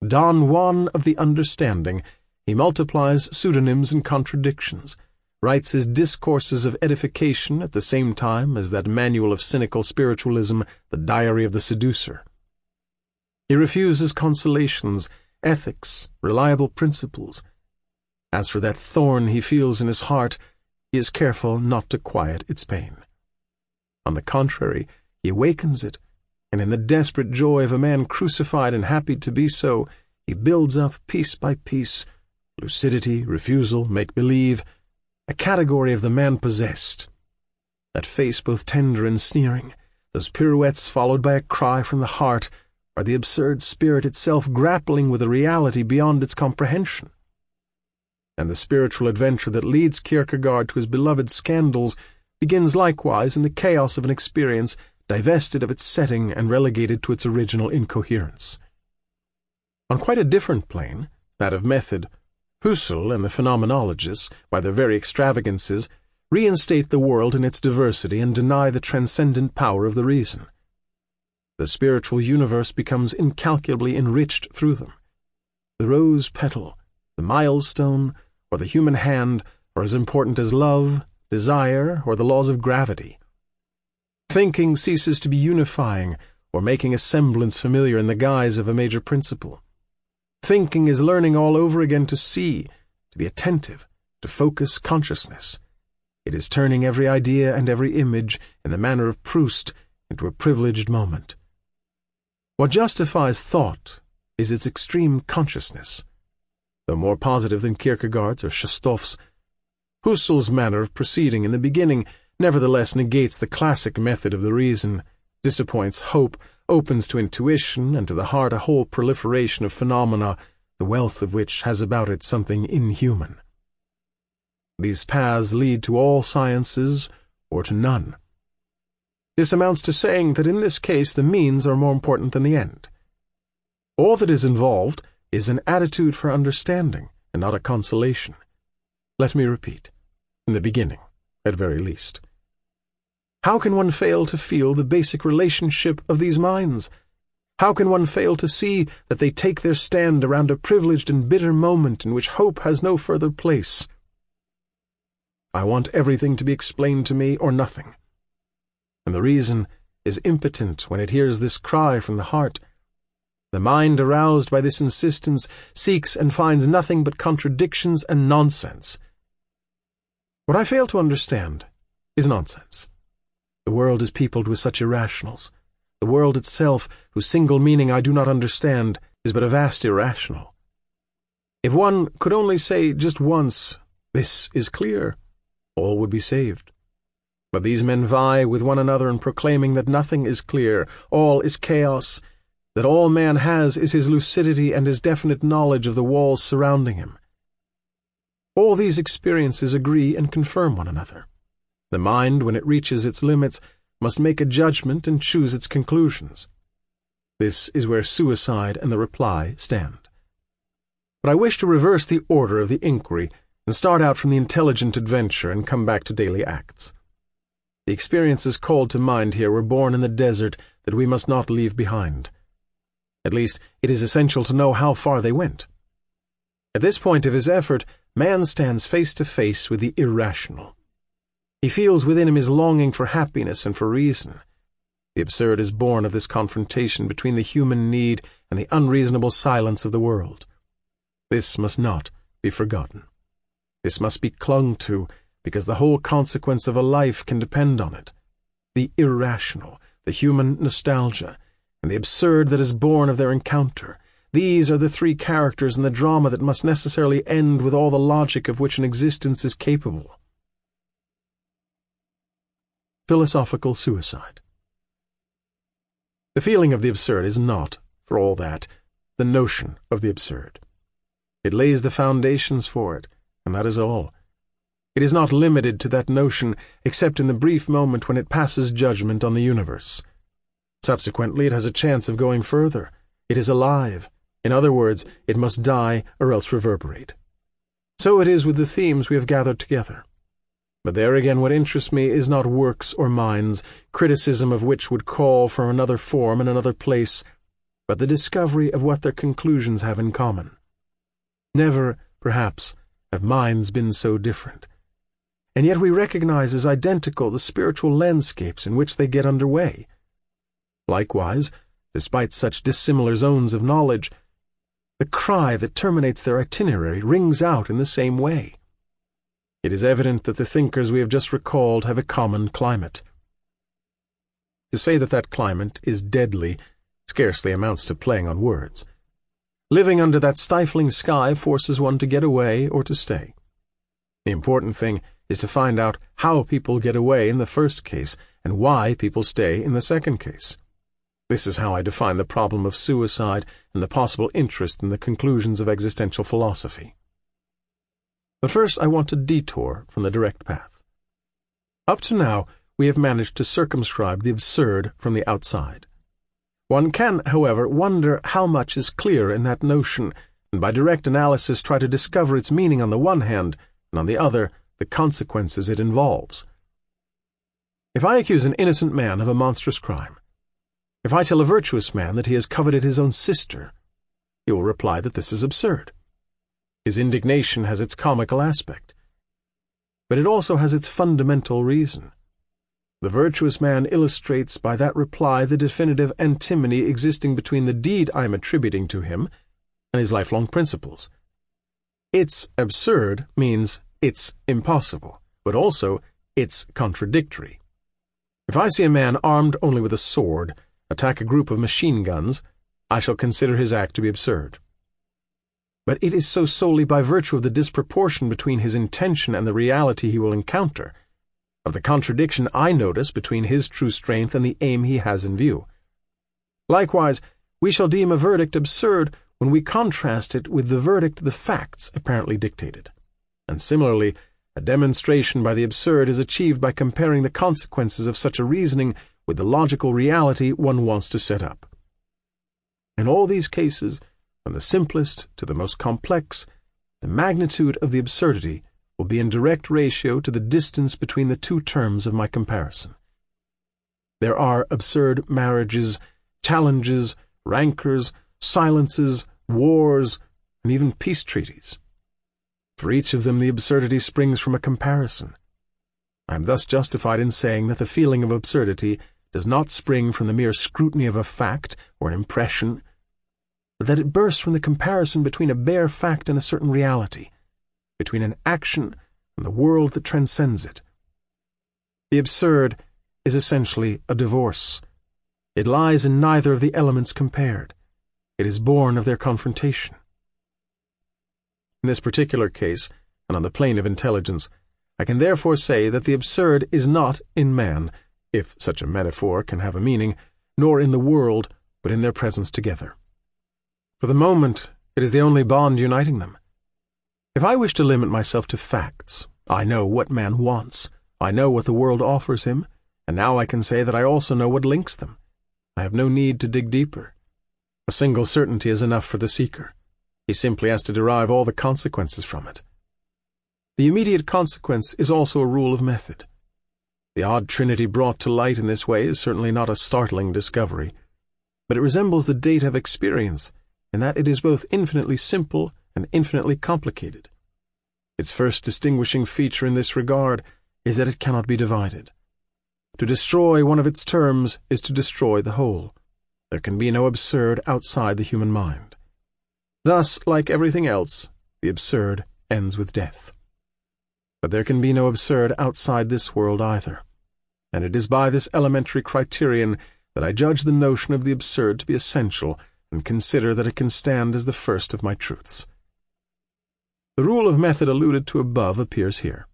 Don Juan of the understanding, he multiplies pseudonyms and contradictions, writes his discourses of edification at the same time as that manual of cynical spiritualism, the Diary of the Seducer. He refuses consolations, ethics, reliable principles. As for that thorn he feels in his heart, he is careful not to quiet its pain. On the contrary, he awakens it, and in the desperate joy of a man crucified and happy to be so, he builds up piece by piece, lucidity, refusal, make-believe, a category of the man possessed. That face both tender and sneering, those pirouettes followed by a cry from the heart, are the absurd spirit itself grappling with a reality beyond its comprehension. And the spiritual adventure that leads Kierkegaard to his beloved scandals begins likewise in the chaos of an experience divested of its setting and relegated to its original incoherence. On quite a different plane, that of method, Husserl and the Phenomenologists, by their very extravagances, reinstate the world in its diversity and deny the transcendent power of the reason. The spiritual universe becomes incalculably enriched through them. The rose petal, the milestone, or the human hand are as important as love, desire, or the laws of gravity. Thinking ceases to be unifying or making a semblance familiar in the guise of a major principle. Thinking is learning all over again to see, to be attentive, to focus consciousness. It is turning every idea and every image, in the manner of Proust, into a privileged moment. What justifies thought is its extreme consciousness. Though more positive than Kierkegaard's or Shostov's, Husserl's manner of proceeding in the beginning nevertheless negates the classic method of the reason, disappoints hope, opens to intuition and to the heart a whole proliferation of phenomena, the wealth of which has about it something inhuman. These paths lead to all sciences or to none. This amounts to saying that in this case the means are more important than the end. All that is involved is an attitude for understanding, and not a consolation. Let me repeat, in the beginning, at very least. How can one fail to feel the basic relationship of these minds? How can one fail to see that they take their stand around a privileged and bitter moment in which hope has no further place? I want everything to be explained to me or nothing. And the reason is impotent when it hears this cry from the heart. The mind aroused by this insistence seeks and finds nothing but contradictions and nonsense. What I fail to understand is nonsense. The world is peopled with such irrationals. The world itself, whose single meaning I do not understand, is but a vast irrational. If one could only say just once, "This is clear," all would be saved. But these men vie with one another in proclaiming that nothing is clear, all is chaos, that all man has is his lucidity and his definite knowledge of the walls surrounding him. All these experiences agree and confirm one another. The mind, when it reaches its limits, must make a judgment and choose its conclusions. This is where suicide and the reply stand. But I wish to reverse the order of the inquiry and start out from the intelligent adventure and come back to daily acts. The experiences called to mind here were born in the desert that we must not leave behind. At least, it is essential to know how far they went. At this point of his effort, man stands face to face with the irrational. He feels within him his longing for happiness and for reason. The absurd is born of this confrontation between the human need and the unreasonable silence of the world. This must not be forgotten. This must be clung to, because the whole consequence of a life can depend on it. The irrational, the human nostalgia, and the absurd that is born of their encounter, these are the three characters in the drama that must necessarily end with all the logic of which an existence is capable. Philosophical suicide. The feeling of the absurd is not, for all that, the notion of the absurd. It lays the foundations for it, and that is all. It is not limited to that notion except in the brief moment when it passes judgment on the universe. Subsequently, it has a chance of going further. It is alive. In other words, it must die or else reverberate. So it is with the themes we have gathered together. But there again, what interests me is not works or minds, criticism of which would call for another form and another place. but the discovery of what their conclusions have in common. Never, perhaps, have minds been so different, and yet we recognize as identical the spiritual landscapes in which they get underway. Likewise, despite such dissimilar zones of knowledge, the cry that terminates their itinerary rings out in the same way. It is evident that the thinkers we have just recalled have a common climate. To say that that climate is deadly scarcely amounts to playing on words. Living under that stifling sky forces one to get away or to stay. The important thing is to find out how people get away in the first case and why people stay in the second case. This is how I define the problem of suicide and the possible interest in the conclusions of existential philosophy. But first I want to detour from the direct path. Up to now, we have managed to circumscribe the absurd from the outside. One can, however, wonder how much is clear in that notion, and by direct analysis try to discover its meaning on the one hand, and on the other, the consequences it involves. If I accuse an innocent man of a monstrous crime, if I tell a virtuous man that he has coveted his own sister, he will reply that this is absurd. His indignation has its comical aspect, but it also has its fundamental reason. The virtuous man illustrates by that reply the definitive antinomy existing between the deed I am attributing to him and his lifelong principles. It's absurd means it's impossible, but also it's contradictory. If I see a man armed only with a sword attack a group of machine guns, I shall consider his act to be absurd. But it is so solely by virtue of the disproportion between his intention and the reality he will encounter, of the contradiction I notice between his true strength and the aim he has in view. Likewise, we shall deem a verdict absurd when we contrast it with the verdict the facts apparently dictated. And similarly, a demonstration by the absurd is achieved by comparing the consequences of such a reasoning with the logical reality one wants to set up. In all these cases, from the simplest to the most complex, the magnitude of the absurdity will be in direct ratio to the distance between the two terms of my comparison. There are absurd marriages, challenges, rancors, silences, wars, and even peace treaties. For each of them the absurdity springs from a comparison. I am thus justified in saying that the feeling of absurdity does not spring from the mere scrutiny of a fact or an impression, but that it bursts from the comparison between a bare fact and a certain reality, between an action and the world that transcends it. The absurd is essentially a divorce. It lies in neither of the elements compared. It is born of their confrontation. In this particular case, and on the plane of intelligence, I can therefore say that the absurd is not in man, if such a metaphor can have a meaning, nor in the world, but in their presence together. For the moment, it is the only bond uniting them. If I wish to limit myself to facts, I know what man wants, I know what the world offers him, and now I can say that I also know what links them. I have no need to dig deeper. A single certainty is enough for the seeker. He simply has to derive all the consequences from it. The immediate consequence is also a rule of method. The odd trinity brought to light in this way is certainly not a startling discovery, but it resembles the data of experience in that it is both infinitely simple and infinitely complicated. Its first distinguishing feature in this regard is that it cannot be divided. To destroy one of its terms is to destroy the whole. There can be no absurd outside the human mind. Thus, like everything else, the absurd ends with death. But there can be no absurd outside this world either, and it is by this elementary criterion that I judge the notion of the absurd to be essential and consider that it can stand as the first of my truths. The rule of method alluded to above appears here.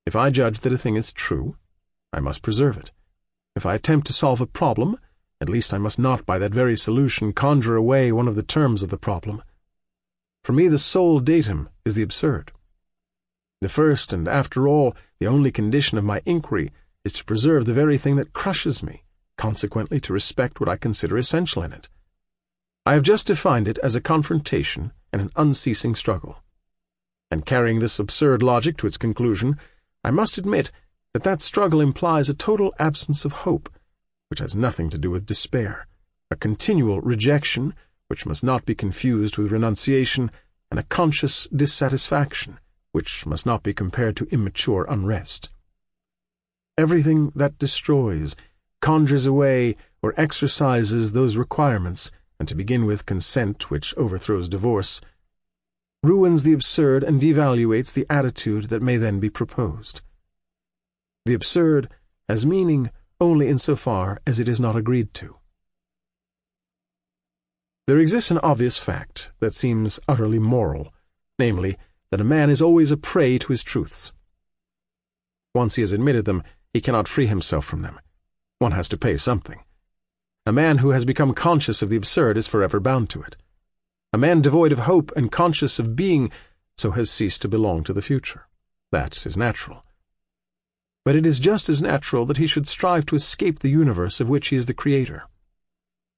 If I judge that a thing is true, I must preserve it. If I attempt to solve a problem, at least I must not by that very solution conjure away one of the terms of the problem. For me the sole datum is the absurd. The first and, after all, the only condition of my inquiry is to preserve the very thing that crushes me, consequently to respect what I consider essential in it. I have just defined it as a confrontation and an unceasing struggle. And carrying this absurd logic to its conclusion, I must admit that that struggle implies a total absence of hope, which has nothing to do with despair, a continual rejection, which must not be confused with renunciation, and a conscious dissatisfaction, which must not be compared to immature unrest. Everything that destroys, conjures away, or exercises those requirements, and to begin with consent which overthrows divorce, ruins the absurd and devaluates the attitude that may then be proposed. The absurd has meaning only insofar as it is not agreed to. There exists an obvious fact that seems utterly moral, namely, that a man is always a prey to his truths. Once he has admitted them, he cannot free himself from them. One has to pay something. A man who has become conscious of the absurd is forever bound to it. A man devoid of hope and conscious of being so has ceased to belong to the future. That is natural. But it is just as natural that he should strive to escape the universe of which he is the creator.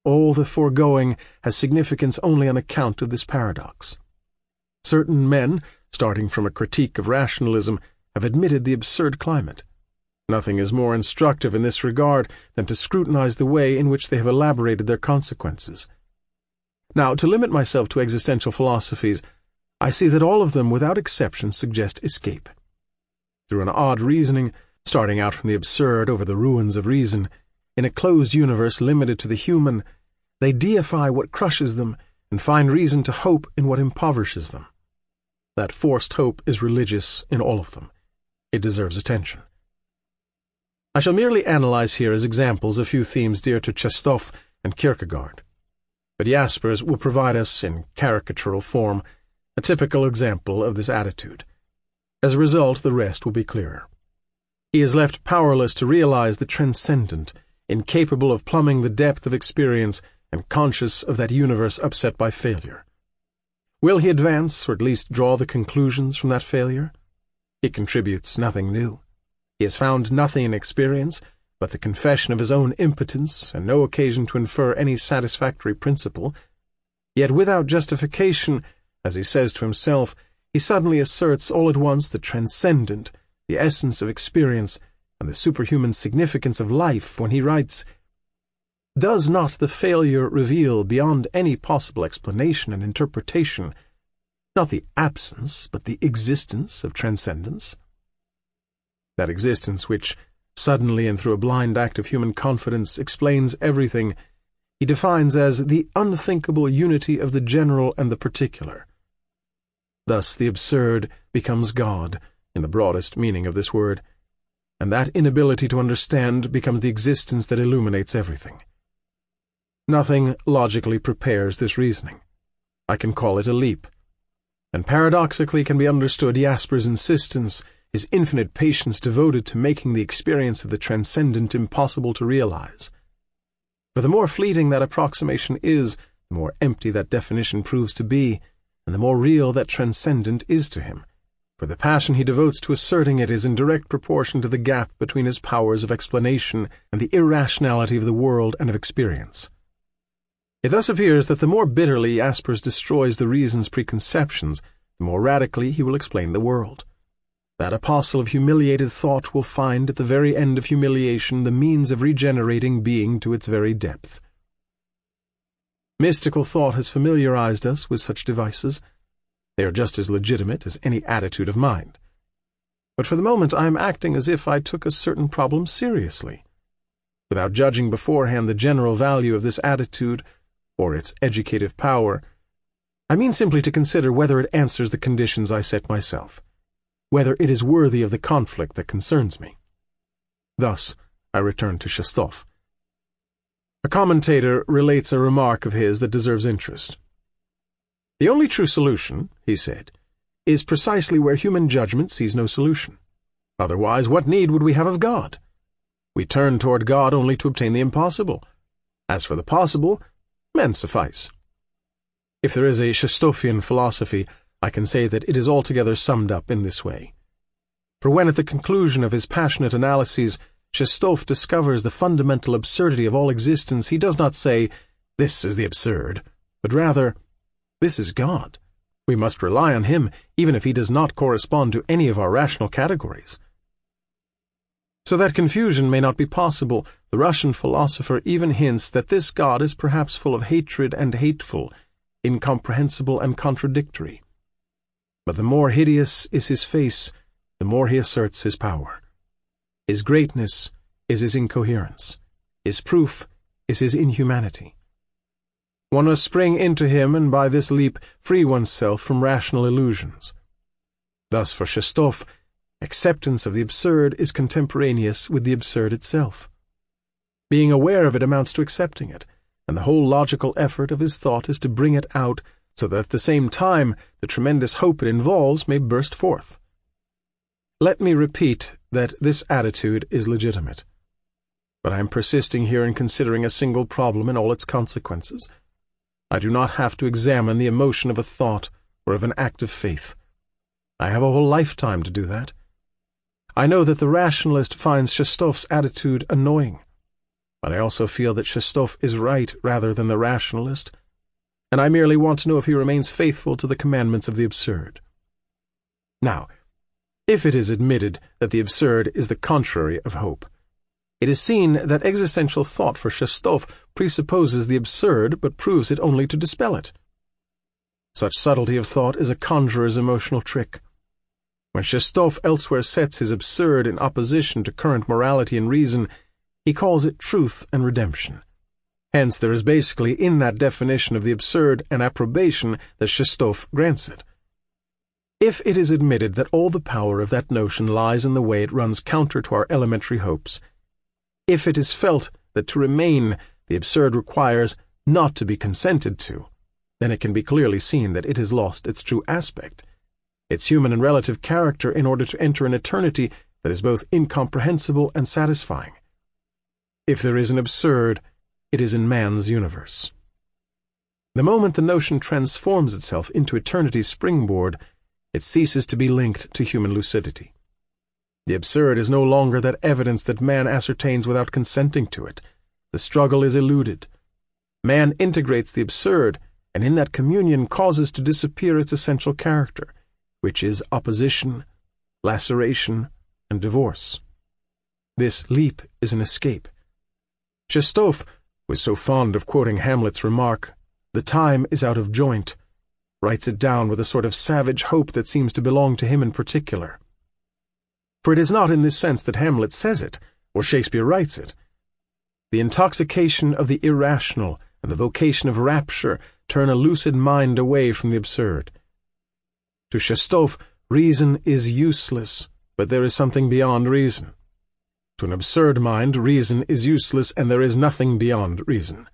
All the foregoing has significance only on account of this paradox. Certain men, starting from a critique of rationalism, have admitted the absurd climate. Nothing is more instructive in this regard than to scrutinize the way in which they have elaborated their consequences. Now, to limit myself to existential philosophies, I see that all of them without exception suggest escape. Through an odd reasoning, starting out from the absurd over the ruins of reason, in a closed universe limited to the human, they deify what crushes them and find reason to hope in what impoverishes them. That forced hope is religious in all of them. It deserves attention. I shall merely analyze here as examples a few themes dear to Chestov and Kierkegaard. But Jaspers will provide us, in caricatural form, a typical example of this attitude. As a result, the rest will be clearer. He is left powerless to realize the transcendent, incapable of plumbing the depth of experience, and conscious of that universe upset by failure. Will he advance, or at least draw the conclusions from that failure? He contributes nothing new. He has found nothing in experience but the confession of his own impotence and no occasion to infer any satisfactory principle. Yet without justification, as he says to himself, he suddenly asserts all at once the transcendent, the essence of experience, and the superhuman significance of life when he writes, "Does not the failure reveal beyond any possible explanation and interpretation not the absence but the existence of transcendence?" That existence which, suddenly and through a blind act of human confidence, explains everything, he defines as the unthinkable unity of the general and the particular. Thus the absurd becomes God, in the broadest meaning of this word, and that inability to understand becomes the existence that illuminates everything. Nothing logically prepares this reasoning. I can call it a leap. And paradoxically can be understood Jasper's insistence, his infinite patience devoted to making the experience of the transcendent impossible to realize. For the more fleeting that approximation is, the more empty that definition proves to be, and the more real that transcendent is to him, for the passion he devotes to asserting it is in direct proportion to the gap between his powers of explanation and the irrationality of the world and of experience. It thus appears that the more bitterly Jaspers destroys the reason's preconceptions, the more radically he will explain the world. That apostle of humiliated thought will find at the very end of humiliation the means of regenerating being to its very depth. Mystical thought has familiarized us with such devices. They are just as legitimate as any attitude of mind. But for the moment I am acting as if I took a certain problem seriously. Without judging beforehand the general value of this attitude, or its educative power, I mean simply to consider whether it answers the conditions I set myself, whether it is worthy of the conflict that concerns me. Thus, I return to Chestov. A commentator relates a remark of his that deserves interest. "The only true solution," he said, "is precisely where human judgment sees no solution. Otherwise, what need would we have of God? We turn toward God only to obtain the impossible. As for the possible, men suffice." If there is a Chestovian philosophy, I can say that it is altogether summed up in this way. For when at the conclusion of his passionate analyses Chestov discovers the fundamental absurdity of all existence, he does not say, "This is the absurd," but rather, "This is God. We must rely on him, even if he does not correspond to any of our rational categories." So that confusion may not be possible, the Russian philosopher even hints that this God is perhaps full of hatred and hateful, incomprehensible and contradictory. But the more hideous is his face, the more he asserts his power. His greatness is his incoherence. His proof is his inhumanity. One must spring into him and by this leap free oneself from rational illusions. Thus for Shestov, acceptance of the absurd is contemporaneous with the absurd itself. Being aware of it amounts to accepting it, and the whole logical effort of his thought is to bring it out so that at the same time the tremendous hope it involves may burst forth. Let me repeat that this attitude is legitimate. But I am persisting here in considering a single problem in all its consequences. I do not have to examine the emotion of a thought or of an act of faith. I have a whole lifetime to do that. I know that the rationalist finds Shestov's attitude annoying, but I also feel that Shestov is right rather than the rationalist, and I merely want to know if he remains faithful to the commandments of the absurd. Now, if it is admitted that the absurd is the contrary of hope, it is seen that existential thought for Shestov presupposes the absurd but proves it only to dispel it. Such subtlety of thought is a conjurer's emotional trick. When Shestov elsewhere sets his absurd in opposition to current morality and reason, he calls it truth and redemption. Hence there is basically in that definition of the absurd an approbation that Shestov grants it. If it is admitted that all the power of that notion lies in the way it runs counter to our elementary hopes, if it is felt that to remain the absurd requires not to be consented to, then it can be clearly seen that it has lost its true aspect, its human and relative character, in order to enter an eternity that is both incomprehensible and satisfying. If there is an absurd, it is in man's universe. The moment the notion transforms itself into eternity's springboard, it ceases to be linked to human lucidity. The absurd is no longer that evidence that man ascertains without consenting to it. The struggle is eluded. Man integrates the absurd, and in that communion causes to disappear its essential character, which is opposition, laceration, and divorce. This leap is an escape. Shestov was so fond of quoting Hamlet's remark, "The time is out of joint," writes it down with a sort of savage hope that seems to belong to him in particular. For it is not in this sense that Hamlet says it, or Shakespeare writes it. The intoxication of the irrational and the vocation of rapture turn a lucid mind away from the absurd. To Shestov, reason is useless, but there is something beyond reason. To an absurd mind, reason is useless, and there is nothing beyond reason.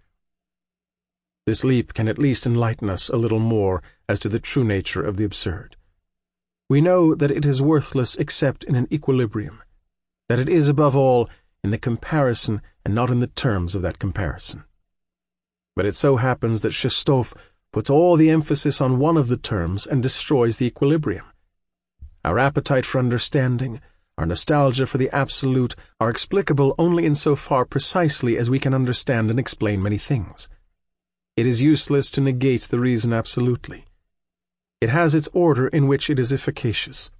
This leap can at least enlighten us a little more as to the true nature of the absurd. We know that it is worthless except in an equilibrium, that it is above all in the comparison and not in the terms of that comparison. But it so happens that Shestov puts all the emphasis on one of the terms and destroys the equilibrium. Our appetite for understanding, our nostalgia for the absolute, are explicable only insofar precisely as we can understand and explain many things. It is useless to negate the reason absolutely. It has its order in which it is efficacious.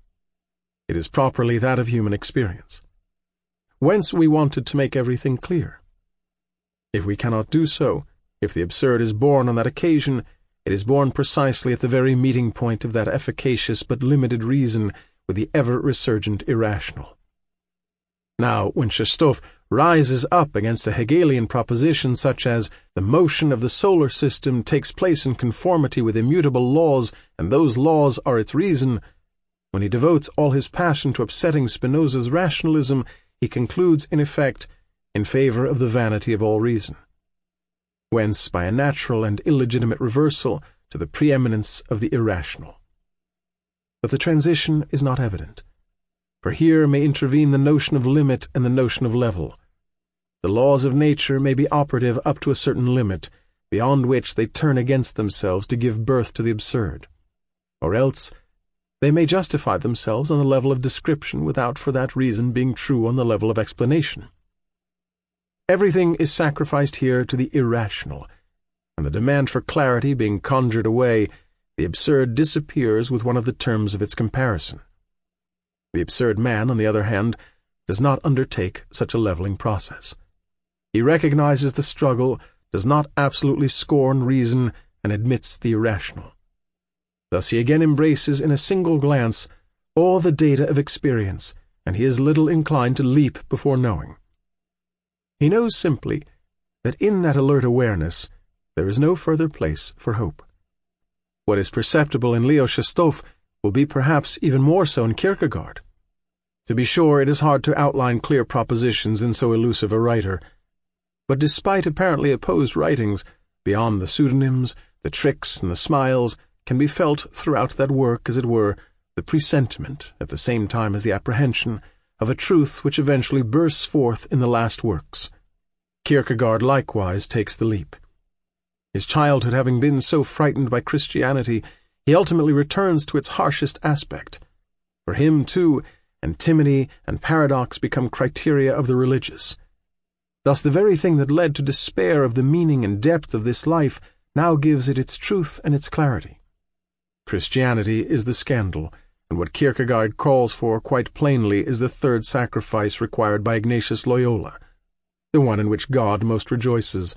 It is properly that of human experience. Whence we wanted to make everything clear. If we cannot do so, if the absurd is born on that occasion, it is born precisely at the very meeting point of that efficacious but limited reason with the ever-resurgent irrational. Now, when Shestov rises up against a Hegelian proposition such as the motion of the solar system takes place in conformity with immutable laws, and those laws are its reason, when he devotes all his passion to upsetting Spinoza's rationalism, he concludes, in effect, in favor of the vanity of all reason. Whence, by a natural and illegitimate reversal, to the preeminence of the irrational. But the transition is not evident, for here may intervene the notion of limit and the notion of level. The laws of nature may be operative up to a certain limit, beyond which they turn against themselves to give birth to the absurd. Or else, they may justify themselves on the level of description without for that reason being true on the level of explanation. Everything is sacrificed here to the irrational, and the demand for clarity being conjured away, the absurd disappears with one of the terms of its comparison. The absurd man, on the other hand, does not undertake such a leveling process. He recognizes the struggle, does not absolutely scorn reason, and admits the irrational. Thus he again embraces in a single glance all the data of experience, and he is little inclined to leap before knowing. He knows simply that in that alert awareness there is no further place for hope. What is perceptible in Leo Shestov will be perhaps even more so in Kierkegaard. To be sure, it is hard to outline clear propositions in so elusive a writer, but despite apparently opposed writings, beyond the pseudonyms, the tricks, and the smiles, can be felt throughout that work, as it were, the presentiment, at the same time as the apprehension, of a truth which eventually bursts forth in the last works. Kierkegaard likewise takes the leap. His childhood having been so frightened by Christianity, he ultimately returns to its harshest aspect. For him, too, antimony and paradox become criteria of the religious. Thus the very thing that led to despair of the meaning and depth of this life now gives it its truth and its clarity. Christianity is the scandal, and what Kierkegaard calls for quite plainly is the third sacrifice required by Ignatius Loyola, the one in which God most rejoices,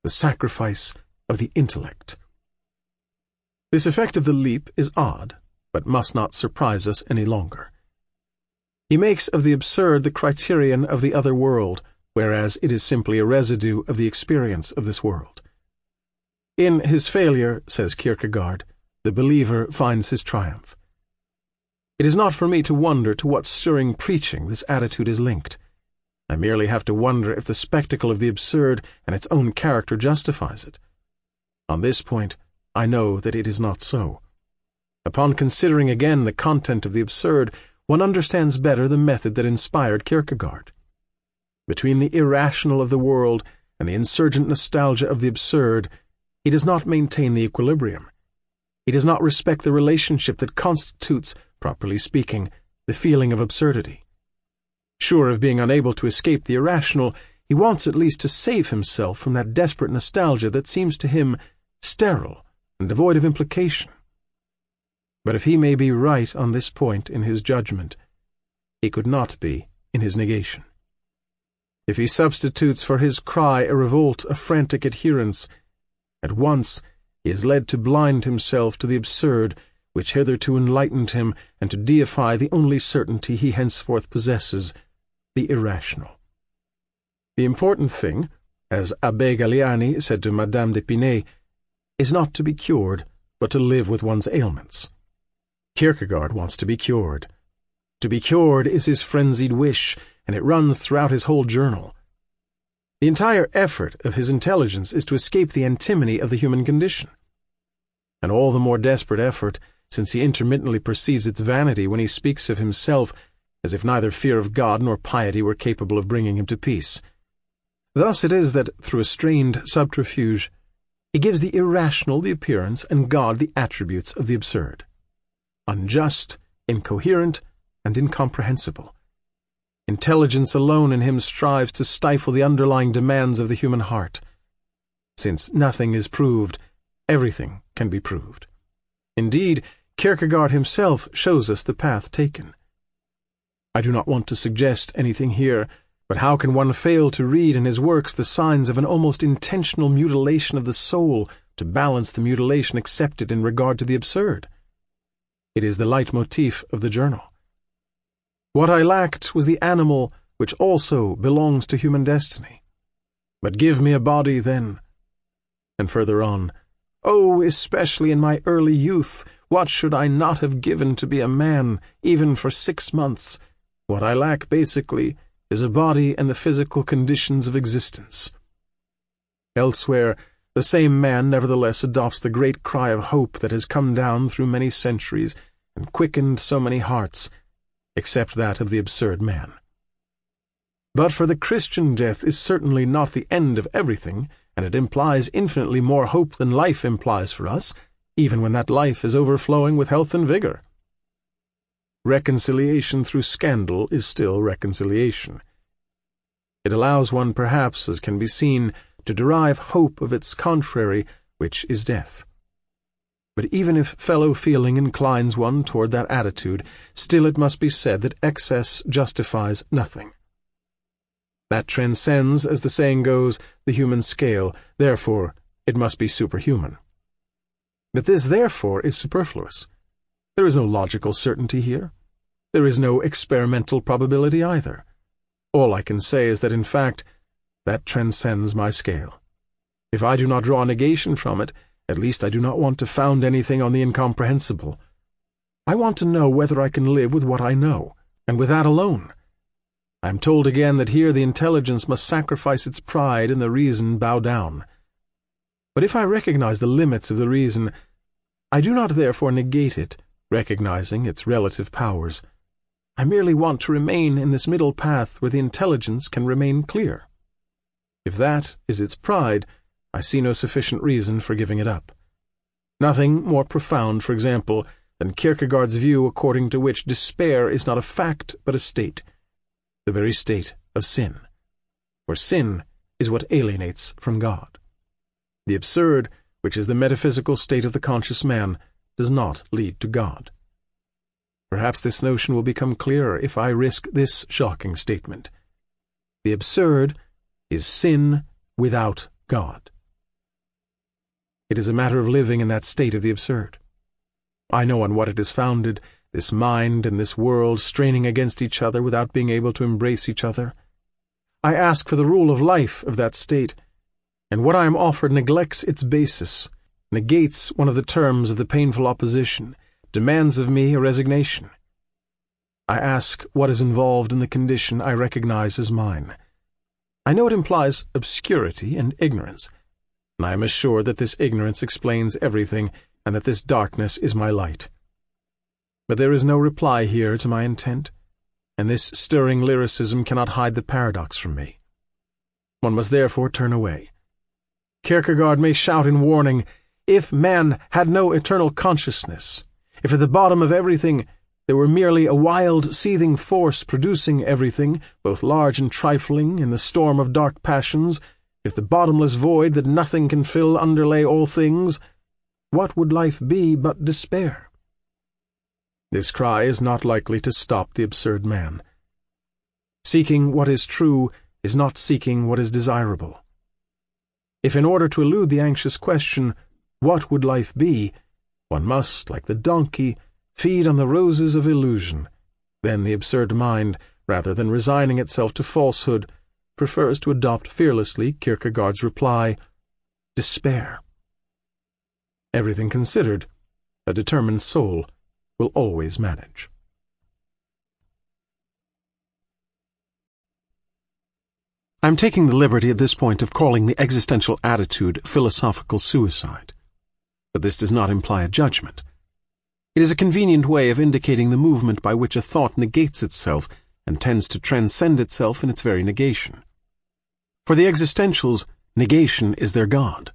the sacrifice of the intellect. This effect of the leap is odd, but must not surprise us any longer. He makes of the absurd the criterion of the other world, whereas it is simply a residue of the experience of this world. In his failure, says Kierkegaard, the believer finds his triumph. It is not for me to wonder to what stirring preaching this attitude is linked. I merely have to wonder if the spectacle of the absurd and its own character justifies it. On this point, I know that it is not so. Upon considering again the content of the absurd, one understands better the method that inspired Kierkegaard. Between the irrational of the world and the insurgent nostalgia of the absurd, he does not maintain the equilibrium. He does not respect the relationship that constitutes, properly speaking, the feeling of absurdity. Sure of being unable to escape the irrational, he wants at least to save himself from that desperate nostalgia that seems to him sterile and devoid of implication. But if he may be right on this point in his judgment, he could not be in his negation. If he substitutes for his cry a revolt of frantic adherence, at once he is led to blind himself to the absurd which hitherto enlightened him and to deify the only certainty he henceforth possesses, the irrational. The important thing, as Abbé Galiani said to Madame d'Épinay, is not to be cured, but to live with one's ailments. Kierkegaard wants to be cured. To be cured is his frenzied wish, and it runs throughout his whole journal. The entire effort of his intelligence is to escape the antimony of the human condition. And all the more desperate effort, since he intermittently perceives its vanity when he speaks of himself as if neither fear of God nor piety were capable of bringing him to peace. Thus it is that, through a strained subterfuge, he gives the irrational the appearance and God the attributes of the absurd. Unjust, incoherent, and incomprehensible. Intelligence alone in him strives to stifle the underlying demands of the human heart. Since nothing is proved, everything can be proved. Indeed, Kierkegaard himself shows us the path taken. I do not want to suggest anything here, but how can one fail to read in his works the signs of an almost intentional mutilation of the soul to balance the mutilation accepted in regard to the absurd? It is the leitmotif of the journal. What I lacked was the animal which also belongs to human destiny. But give me a body then. And further on, oh, especially in my early youth, what should I not have given to be a man, even for 6 months? What I lack, basically, is a body and the physical conditions of existence. Elsewhere, the same man nevertheless adopts the great cry of hope that has come down through many centuries and quickened so many hearts, except that of the absurd man. But for the Christian, death is certainly not the end of everything, and it implies infinitely more hope than life implies for us, even when that life is overflowing with health and vigor. Reconciliation through scandal is still reconciliation. It allows one, perhaps, as can be seen, to derive hope of its contrary, which is death. But even if fellow feeling inclines one toward that attitude, still it must be said that excess justifies nothing. That transcends, as the saying goes, the human scale, therefore it must be superhuman. But this therefore is superfluous. There is no logical certainty here. There is no experimental probability either. All I can say is that, in fact, that transcends my scale. If I do not draw negation from it, at least I do not want to found anything on the incomprehensible. I want to know whether I can live with what I know, and with that alone. I am told again that here the intelligence must sacrifice its pride and the reason bow down. But if I recognize the limits of the reason, I do not therefore negate it, recognizing its relative powers. I merely want to remain in this middle path where the intelligence can remain clear. If that is its pride, I see no sufficient reason for giving it up. Nothing more profound, for example, than Kierkegaard's view according to which despair is not a fact but a state, the very state of sin. For sin is what alienates from God. The absurd, which is the metaphysical state of the conscious man, does not lead to God. Perhaps this notion will become clearer if I risk this shocking statement. The absurd is sin without God. It is a matter of living in that state of the absurd. I know on what it is founded, this mind and this world straining against each other without being able to embrace each other. I ask for the rule of life of that state, and what I am offered neglects its basis, negates one of the terms of the painful opposition, demands of me a resignation. I ask what is involved in the condition I recognize as mine. I know it implies obscurity and ignorance, and I am assured that this ignorance explains everything, and that this darkness is my light. But there is no reply here to my intent, and this stirring lyricism cannot hide the paradox from me. One must therefore turn away. Kierkegaard may shout in warning, if man had no eternal consciousness, if at the bottom of everything there were merely a wild, seething force producing everything, both large and trifling, in the storm of dark passions, if the bottomless void that nothing can fill underlay all things, what would life be but despair? This cry is not likely to stop the absurd man. Seeking what is true is not seeking what is desirable. If in order to elude the anxious question, what would life be, one must, like the donkey, feed on the roses of illusion, then the absurd mind, rather than resigning itself to falsehood, prefers to adopt fearlessly Kierkegaard's reply, despair. Everything considered, a determined soul will always manage. I'm taking the liberty at this point of calling the existential attitude philosophical suicide. But this does not imply a judgment. It is a convenient way of indicating the movement by which a thought negates itself and tends to transcend itself in its very negation. For the existentials, negation is their God.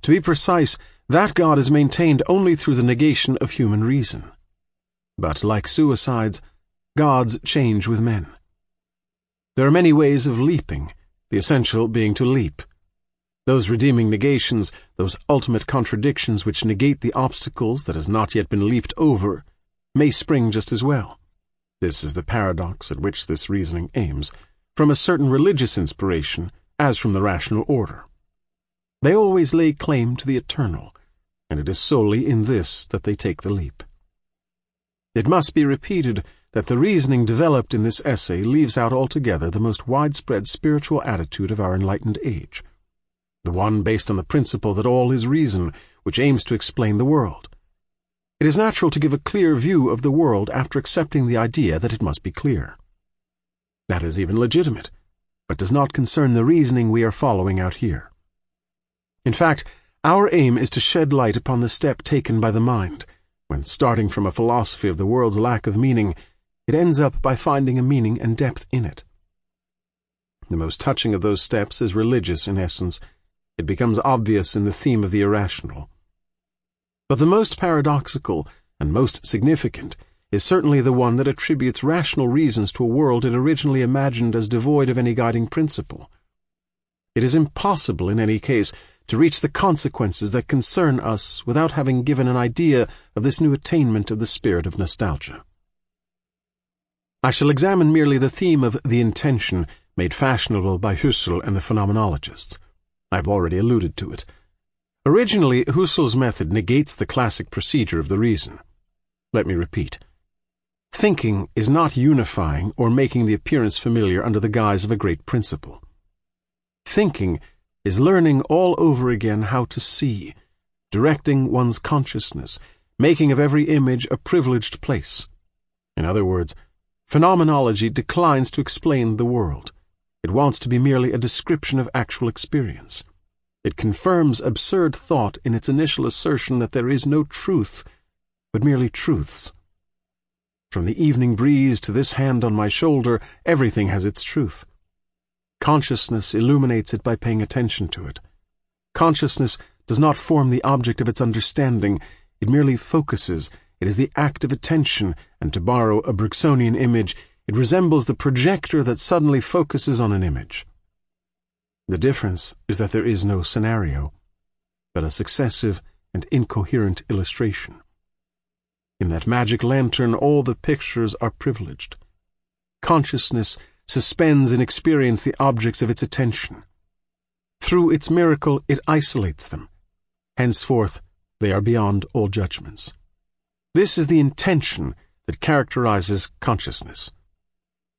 To be precise, that God is maintained only through the negation of human reason. But, like suicides, gods change with men. There are many ways of leaping, the essential being to leap. Those redeeming negations, those ultimate contradictions which negate the obstacles that has not yet been leaped over, may spring just as well. This is the paradox at which this reasoning aims, from a certain religious inspiration, as from the rational order. They always lay claim to the eternal, and it is solely in this that they take the leap. It must be repeated that the reasoning developed in this essay leaves out altogether the most widespread spiritual attitude of our enlightened age, the one based on the principle that all is reason, which aims to explain the world. It is natural to give a clear view of the world after accepting the idea that it must be clear. That is even legitimate, but does not concern the reasoning we are following out here. In fact, our aim is to shed light upon the step taken by the mind, when, starting from a philosophy of the world's lack of meaning, it ends up by finding a meaning and depth in it. The most touching of those steps is religious in essence. It becomes obvious in the theme of the irrational. But the most paradoxical and most significant is certainly the one that attributes rational reasons to a world it originally imagined as devoid of any guiding principle. It is impossible, in any case, to reach the consequences that concern us without having given an idea of this new attainment of the spirit of nostalgia. I shall examine merely the theme of the intention made fashionable by Husserl and the Phenomenologists. I've already alluded to it. Originally, Husserl's method negates the classic procedure of the reason. Let me repeat. Thinking is not unifying or making the appearance familiar under the guise of a great principle. Thinking is learning all over again how to see, directing one's consciousness, making of every image a privileged place. In other words, phenomenology declines to explain the world. It wants to be merely a description of actual experience. It confirms absurd thought in its initial assertion that there is no truth, but merely truths. From the evening breeze to this hand on my shoulder, everything has its truth. Consciousness illuminates it by paying attention to it. Consciousness does not form the object of its understanding, it merely focuses. It is the act of attention, and to borrow a Bergsonian image, it resembles the projector that suddenly focuses on an image. The difference is that there is no scenario, but a successive and incoherent illustration. In that magic lantern, all the pictures are privileged. Consciousness suspends in experience the objects of its attention. Through its miracle, it isolates them. Henceforth, they are beyond all judgments. This is the intention that characterizes consciousness.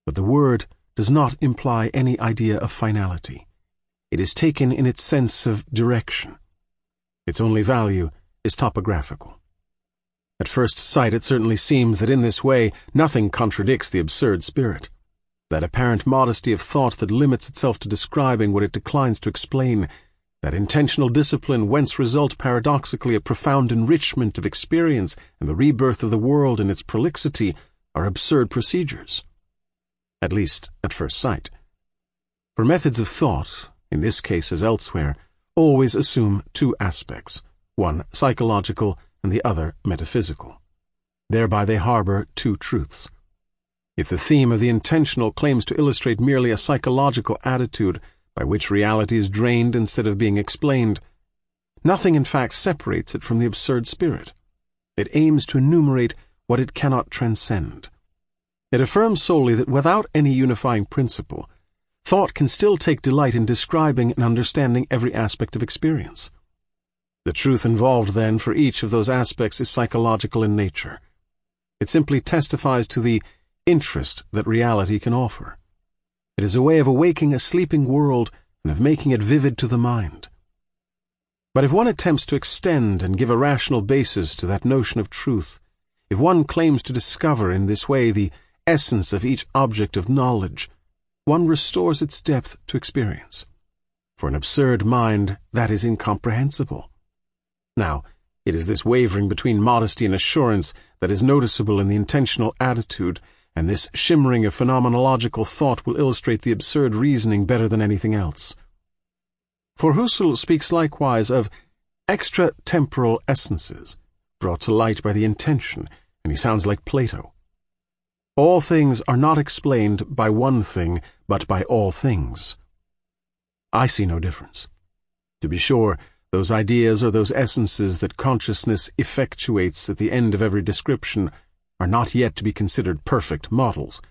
But the word does not imply any idea of finality. It is taken in its sense of direction. Its only value is topographical. At first sight, it certainly seems that in this way nothing contradicts the absurd spirit. That apparent modesty of thought that limits itself to describing what it declines to explain, that intentional discipline whence result paradoxically a profound enrichment of experience and the rebirth of the world in its prolixity, are absurd procedures. At least at first sight. For methods of thought, in this case as elsewhere, always assume two aspects, one psychological and the other metaphysical. Thereby they harbor two truths. If the theme of the intentional claims to illustrate merely a psychological attitude by which reality is drained instead of being explained, nothing in fact separates it from the absurd spirit. It aims to enumerate what it cannot transcend. It affirms solely that without any unifying principle, thought can still take delight in describing and understanding every aspect of experience. The truth involved, then, for each of those aspects is psychological in nature. It simply testifies to the interest that reality can offer. It is a way of awaking a sleeping world and of making it vivid to the mind. But if one attempts to extend and give a rational basis to that notion of truth, if one claims to discover in this way the essence of each object of knowledge, one restores its depth to experience. For an absurd mind, that is incomprehensible. Now, it is this wavering between modesty and assurance that is noticeable in the intentional attitude, and this shimmering of phenomenological thought will illustrate the absurd reasoning better than anything else. For Husserl speaks likewise of extra-temporal essences, brought to light by the intention, and he sounds like Plato. All things are not explained by one thing, but by all things. I see no difference. To be sure, those ideas or those essences that consciousness effectuates at the end of every description are not yet to be considered perfect models.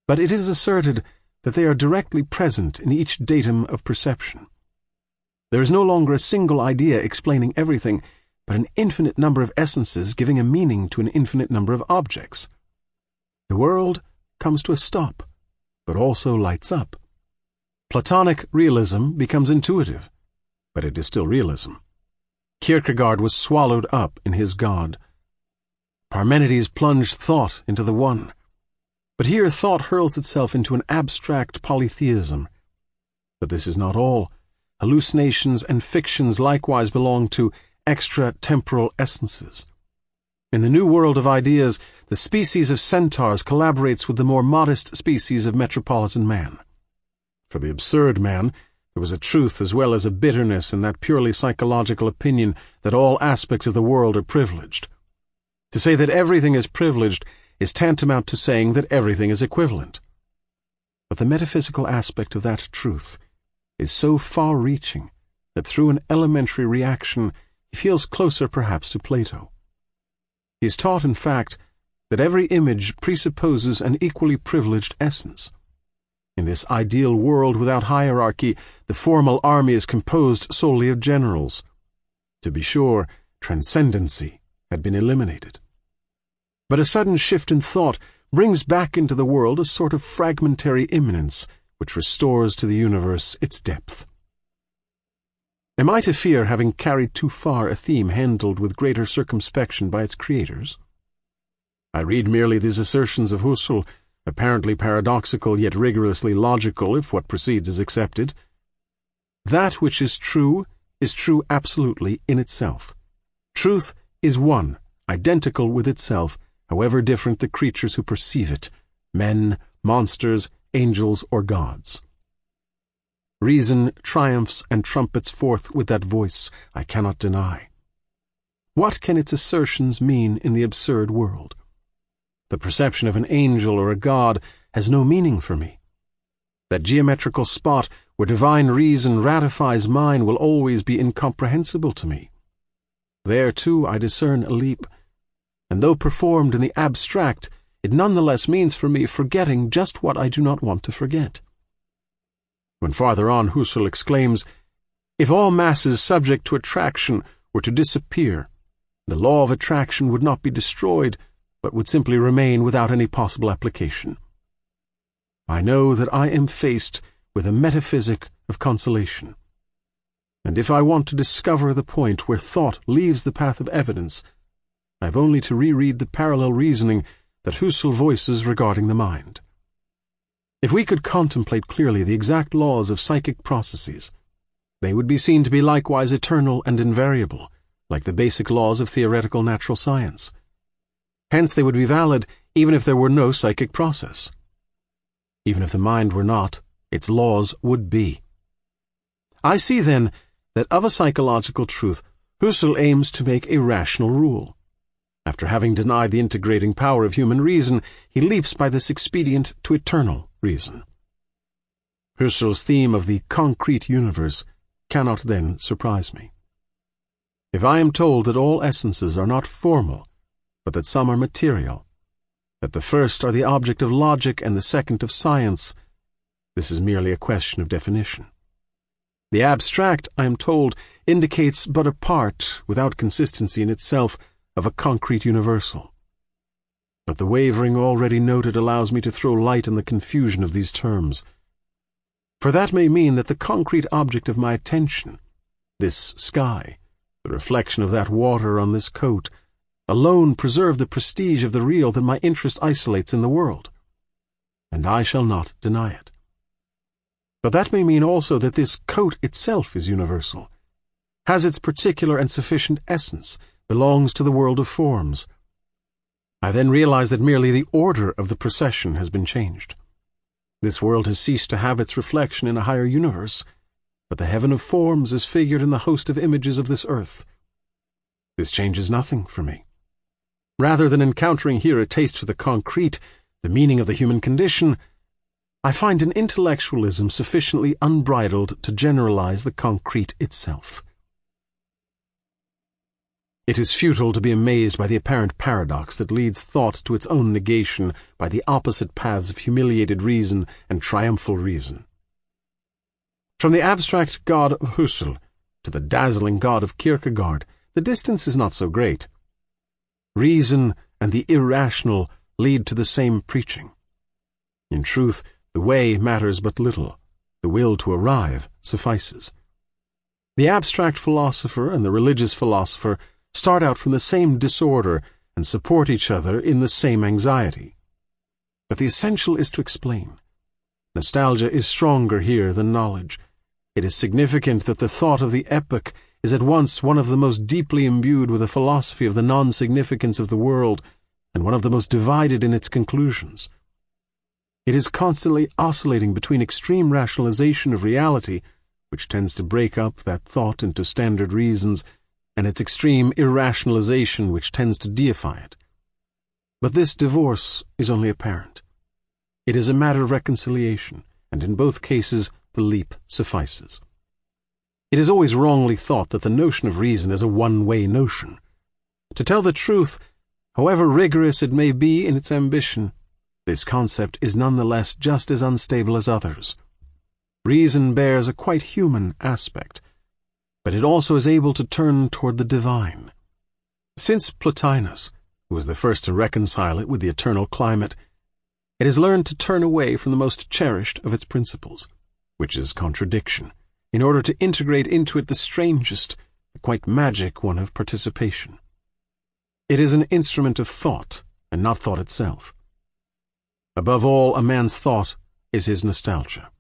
But it is asserted that they are directly present in each datum of perception. There is no longer a single idea explaining everything, but an infinite number of essences giving a meaning to an infinite number of objects. The world comes to a stop, but also lights up. Platonic realism becomes intuitive, but it is still realism. Kierkegaard was swallowed up in his God. Parmenides plunged thought into the One. But here thought hurls itself into an abstract polytheism. But this is not all. Hallucinations and fictions likewise belong to extra-temporal essences. In the new world of ideas, the species of centaurs collaborates with the more modest species of metropolitan man. For the absurd man, there was a truth as well as a bitterness in that purely psychological opinion that all aspects of the world are privileged. To say that everything is privileged is tantamount to saying that everything is equivalent. But the metaphysical aspect of that truth is so far-reaching that through an elementary reaction he feels closer perhaps to Plato. He is taught, in fact, that every image presupposes an equally privileged essence. In this ideal world without hierarchy, the formal army is composed solely of generals. To be sure, transcendency had been eliminated. But a sudden shift in thought brings back into the world a sort of fragmentary immanence which restores to the universe its depth. Am I to fear having carried too far a theme handled with greater circumspection by its creators? I read merely these assertions of Husserl, apparently paradoxical yet rigorously logical if what precedes is accepted. That which is true absolutely in itself. Truth is one, identical with itself, however different the creatures who perceive it, men, monsters, angels, or gods. Reason triumphs and trumpets forth with that voice I cannot deny. What can its assertions mean in the absurd world? The perception of an angel or a god has no meaning for me. That geometrical spot where divine reason ratifies mine will always be incomprehensible to me. There, too, I discern a leap, and though performed in the abstract, it nonetheless means for me forgetting just what I do not want to forget. When farther on Husserl exclaims, "If all masses subject to attraction were to disappear, the law of attraction would not be destroyed, but would simply remain without any possible application," I know that I am faced with a metaphysic of consolation. And if I want to discover the point where thought leaves the path of evidence, I have only to reread the parallel reasoning that Husserl voices regarding the mind. If we could contemplate clearly the exact laws of psychic processes, they would be seen to be likewise eternal and invariable, like the basic laws of theoretical natural science. Hence they would be valid even if there were no psychic process. Even if the mind were not, its laws would be. I see, then, that of a psychological truth, Husserl aims to make a rational rule. After having denied the integrating power of human reason, he leaps by this expedient to eternal reason. Husserl's theme of the concrete universe cannot then surprise me. If I am told that all essences are not formal, but that some are material, that the first are the object of logic and the second of science, this is merely a question of definition. The abstract, I am told, indicates but a part, without consistency in itself, of a concrete universal. But the wavering already noted allows me to throw light on the confusion of these terms. For that may mean that the concrete object of my attention, this sky, the reflection of that water on this coat, alone preserve the prestige of the real that my interest isolates in the world. And I shall not deny it. But that may mean also that this coat itself is universal, has its particular and sufficient essence, belongs to the world of forms. I then realize that merely the order of the procession has been changed. This world has ceased to have its reflection in a higher universe, but the heaven of forms is figured in the host of images of this earth. This changes nothing for me. Rather than encountering here a taste for the concrete, the meaning of the human condition, I find an intellectualism sufficiently unbridled to generalize the concrete itself. It is futile to be amazed by the apparent paradox that leads thought to its own negation by the opposite paths of humiliated reason and triumphal reason. From the abstract God of Husserl to the dazzling God of Kierkegaard, the distance is not so great. Reason and the irrational lead to the same preaching. In truth, the way matters but little. The will to arrive suffices. The abstract philosopher and the religious philosopher start out from the same disorder and support each other in the same anxiety. But the essential is to explain. Nostalgia is stronger here than knowledge. It is significant that the thought of the epoch is at once one of the most deeply imbued with a philosophy of the non-significance of the world and one of the most divided in its conclusions. It is constantly oscillating between extreme rationalization of reality, which tends to break up that thought into standard reasons, and its extreme irrationalization, which tends to deify it. But this divorce is only apparent. It is a matter of reconciliation, and in both cases the leap suffices. It is always wrongly thought that the notion of reason is a one-way notion. To tell the truth, however rigorous it may be in its ambition, This concept is nonetheless just as unstable as others. Reason bears a quite human aspect, but it also is able to turn toward the divine. Since Plotinus, who was the first to reconcile it with the eternal climate, it has learned to turn away from the most cherished of its principles, which is contradiction, in order to integrate into it the strangest, the quite magic one of participation. It is an instrument of thought, and not thought itself. Above all, a man's thought is his nostalgia.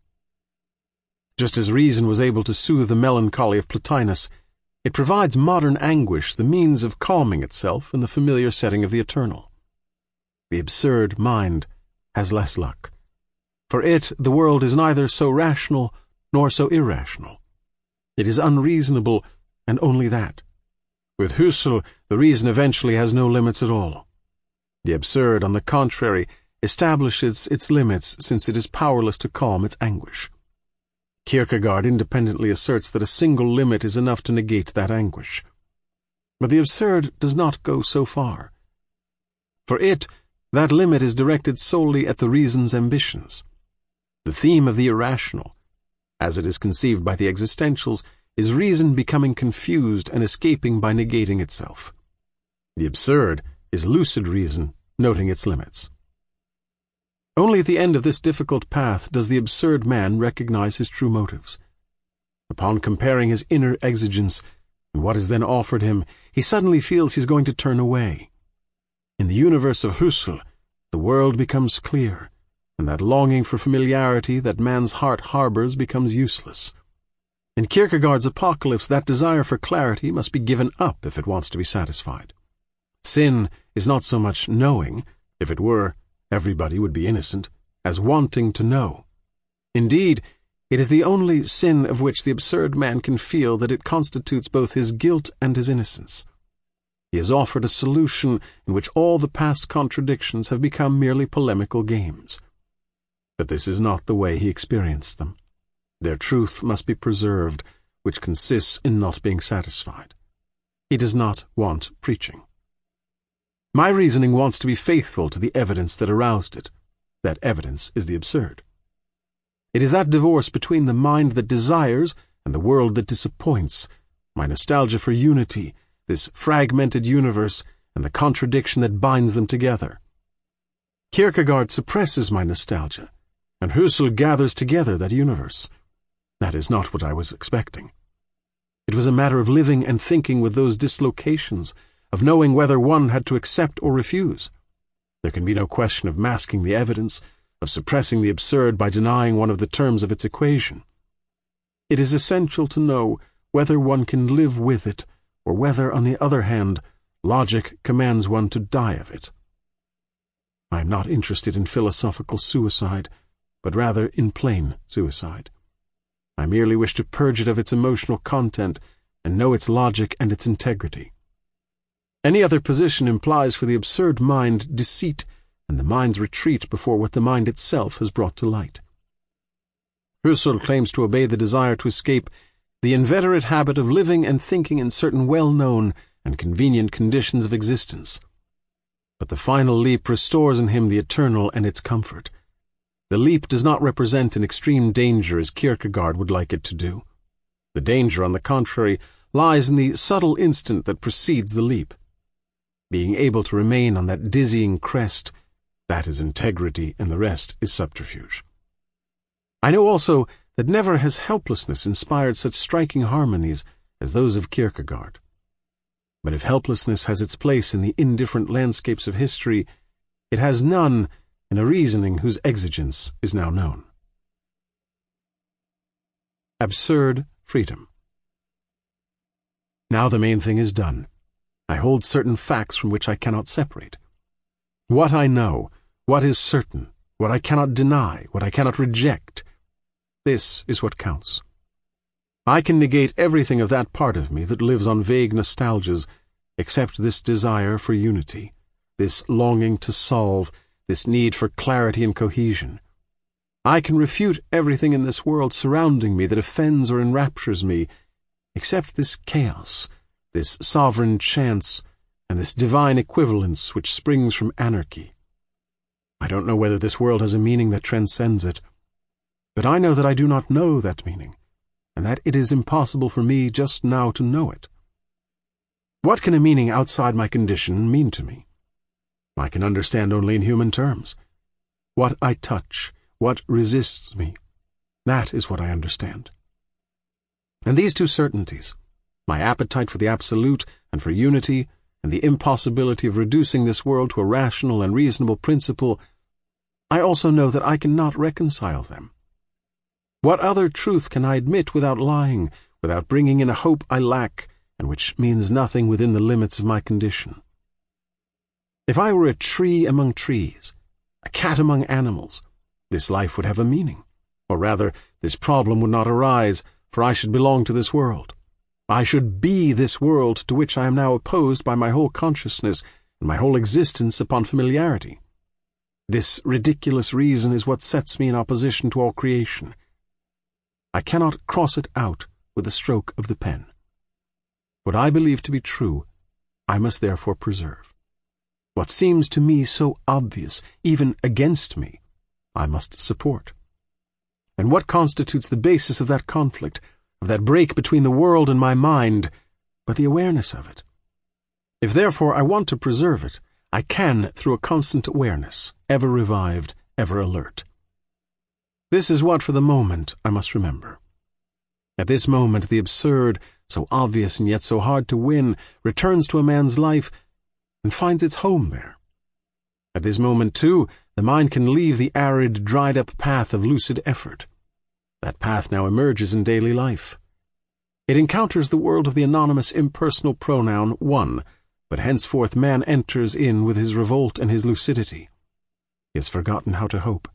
Just as reason was able to soothe the melancholy of Plotinus, it provides modern anguish the means of calming itself in the familiar setting of the eternal. The absurd mind has less luck. For it, the world is neither so rational nor so irrational. It is unreasonable, and only that. With Husserl, the reason eventually has no limits at all. The absurd, on the contrary, establishes its limits since it is powerless to calm its anguish. Kierkegaard independently asserts that a single limit is enough to negate that anguish. But the absurd does not go so far. For it, that limit is directed solely at the reason's ambitions. The theme of the irrational, as it is conceived by the existentials, is reason becoming confused and escaping by negating itself. The absurd is lucid reason noting its limits. Only at the end of this difficult path does the absurd man recognize his true motives. Upon comparing his inner exigence and what is then offered him, he suddenly feels he is going to turn away. In the universe of Husserl, the world becomes clear, and that longing for familiarity that man's heart harbors becomes useless. In Kierkegaard's apocalypse, that desire for clarity must be given up if it wants to be satisfied. Sin is not so much knowing. If it were, everybody would be innocent, as wanting to know. Indeed, it is the only sin of which the absurd man can feel that it constitutes both his guilt and his innocence. He has offered a solution in which all the past contradictions have become merely polemical games. But this is not the way he experienced them. Their truth must be preserved, which consists in not being satisfied. He does not want preaching. My reasoning wants to be faithful to the evidence that aroused it. That evidence is the absurd. It is that divorce between the mind that desires and the world that disappoints, my nostalgia for unity, this fragmented universe, and the contradiction that binds them together. Kierkegaard suppresses my nostalgia, and Husserl gathers together that universe. That is not what I was expecting. It was a matter of living and thinking with those dislocations, of knowing whether one had to accept or refuse. There can be no question of masking the evidence, of suppressing the absurd by denying one of the terms of its equation. It is essential to know whether one can live with it, or whether, on the other hand, logic commands one to die of it. I am not interested in philosophical suicide, but rather in plain suicide. I merely wish to purge it of its emotional content and know its logic and its integrity. Any other position implies for the absurd mind deceit and the mind's retreat before what the mind itself has brought to light. Husserl claims to obey the desire to escape the inveterate habit of living and thinking in certain well-known and convenient conditions of existence. But the final leap restores in him the eternal and its comfort. The leap does not represent an extreme danger as Kierkegaard would like it to do. The danger, on the contrary, lies in the subtle instant that precedes the leap. Being able to remain on that dizzying crest, that is integrity, and the rest is subterfuge. I know also that never has helplessness inspired such striking harmonies as those of Kierkegaard. But if helplessness has its place in the indifferent landscapes of history, it has none in a reasoning whose exigence is now known. Absurd freedom. Now the main thing is done. I hold certain facts from which I cannot separate. What I know, what is certain, what I cannot deny, what I cannot reject, this is what counts. I can negate everything of that part of me that lives on vague nostalgias, except this desire for unity, this longing to solve, this need for clarity and cohesion. I can refute everything in this world surrounding me that offends or enraptures me, except this chaos, this sovereign chance, and this divine equivalence which springs from anarchy. I don't know whether this world has a meaning that transcends it, but I know that I do not know that meaning, and that it is impossible for me just now to know it. What can a meaning outside my condition mean to me? I can understand only in human terms. What I touch, what resists me, that is what I understand. And these two certainties, my appetite for the absolute and for unity, and the impossibility of reducing this world to a rational and reasonable principle, I also know that I cannot reconcile them. What other truth can I admit without lying, without bringing in a hope I lack, and which means nothing within the limits of my condition? If I were a tree among trees, a cat among animals, this life would have a meaning, or rather, this problem would not arise, for I should belong to this world. I should be this world to which I am now opposed by my whole consciousness and my whole existence upon familiarity. This ridiculous reason is what sets me in opposition to all creation. I cannot cross it out with a stroke of the pen. What I believe to be true, I must therefore preserve. What seems to me so obvious, even against me, I must support. And what constitutes the basis of that conflict, of that break between the world and my mind, but the awareness of it? If therefore I want to preserve it, I can through a constant awareness, ever revived, ever alert. This is what for the moment I must remember. At this moment the absurd, so obvious and yet so hard to win, returns to a man's life and finds its home there. At this moment, too, the mind can leave the arid, dried-up path of lucid effort. That path now emerges in daily life. It encounters the world of the anonymous impersonal pronoun one, but henceforth man enters in with his revolt and his lucidity. He has forgotten how to hope.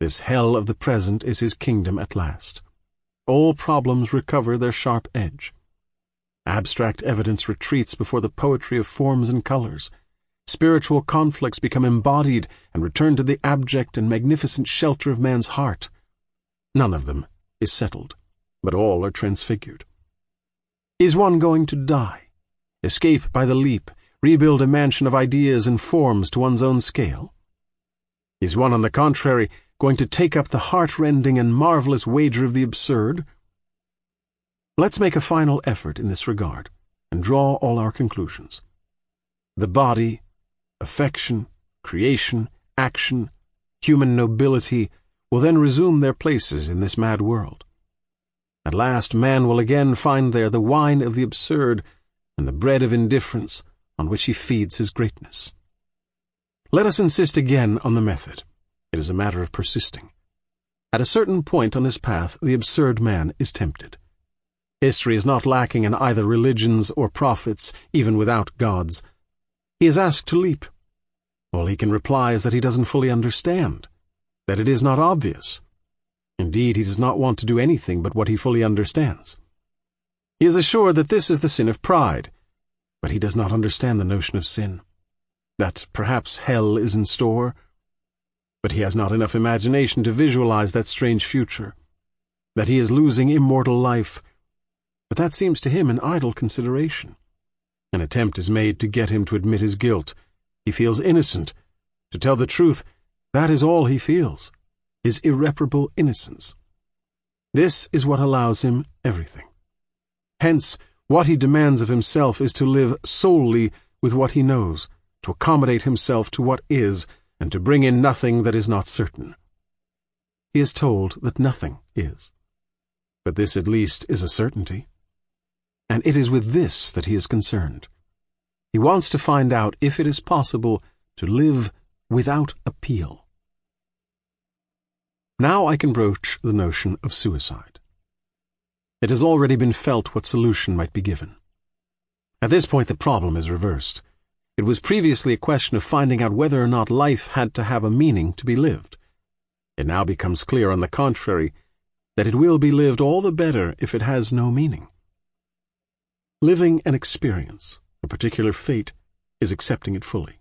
This hell of the present is his kingdom at last. All problems recover their sharp edge. Abstract evidence retreats before the poetry of forms and colors. Spiritual conflicts become embodied and return to the abject and magnificent shelter of man's heart. None of them is settled, but all are transfigured. Is one going to die, escape by the leap, rebuild a mansion of ideas and forms to one's own scale? Is one, on the contrary, going to take up the heart-rending and marvelous wager of the absurd? Let's make a final effort in this regard, and draw all our conclusions. The body, affection, creation, action, human nobility will then resume their places in this mad world. At last man will again find there the wine of the absurd and the bread of indifference on which he feeds his greatness. Let us insist again on the method. It is a matter of persisting. At a certain point on his path, the absurd man is tempted. History is not lacking in either religions or prophets, even without gods. He is asked to leap. All he can reply is that he doesn't fully understand, that it is not obvious. Indeed, he does not want to do anything but what he fully understands. He is assured that this is the sin of pride, but he does not understand the notion of sin, that perhaps hell is in store, but he has not enough imagination to visualize that strange future, that he is losing immortal life, but that seems to him an idle consideration. An attempt is made to get him to admit his guilt. He feels innocent. To tell the truth, that is all he feels, his irreparable innocence. This is what allows him everything. Hence, what he demands of himself is to live solely with what he knows, to accommodate himself to what is, and to bring in nothing that is not certain. He is told that nothing is. But this at least is a certainty. And it is with this that he is concerned. He wants to find out if it is possible to live without appeal. Now I can broach the notion of suicide. It has already been felt what solution might be given. At this point the problem is reversed. It was previously a question of finding out whether or not life had to have a meaning to be lived. It now becomes clear, on the contrary, that it will be lived all the better if it has no meaning. Living an experience, a particular fate, is accepting it fully.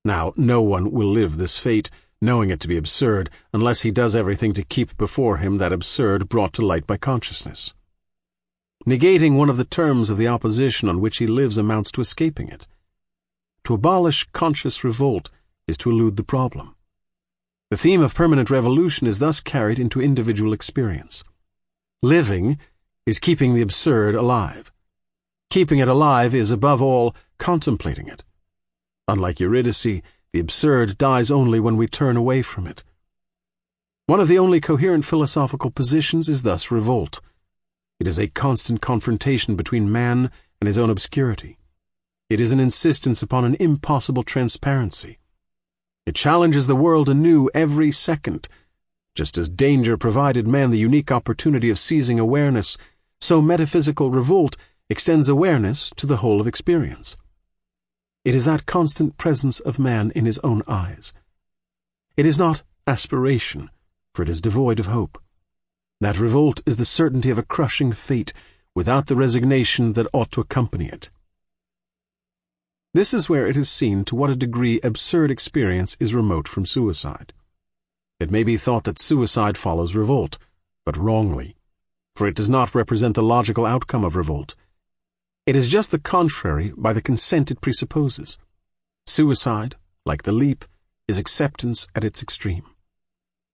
Now, no one will live this fate, knowing it to be absurd, unless he does everything to keep before him that absurd brought to light by consciousness. Negating one of the terms of the opposition on which he lives amounts to escaping it. To abolish conscious revolt is to elude the problem. The theme of permanent revolution is thus carried into individual experience. Living is keeping the absurd alive. Keeping it alive is, above all, contemplating it. Unlike Eurydice, the absurd dies only when we turn away from it. One of the only coherent philosophical positions is thus revolt. It is a constant confrontation between man and his own obscurity. It is an insistence upon an impossible transparency. It challenges the world anew every second. Just as danger provided man the unique opportunity of seizing awareness, so metaphysical revolt extends awareness to the whole of experience. It is that constant presence of man in his own eyes. It is not aspiration, for it is devoid of hope. That revolt is the certainty of a crushing fate, without the resignation that ought to accompany it. This is where it is seen to what a degree absurd experience is remote from suicide. It may be thought that suicide follows revolt, but wrongly, for it does not represent the logical outcome of revolt. It is just the contrary by the consent it presupposes. Suicide, like the leap, is acceptance at its extreme.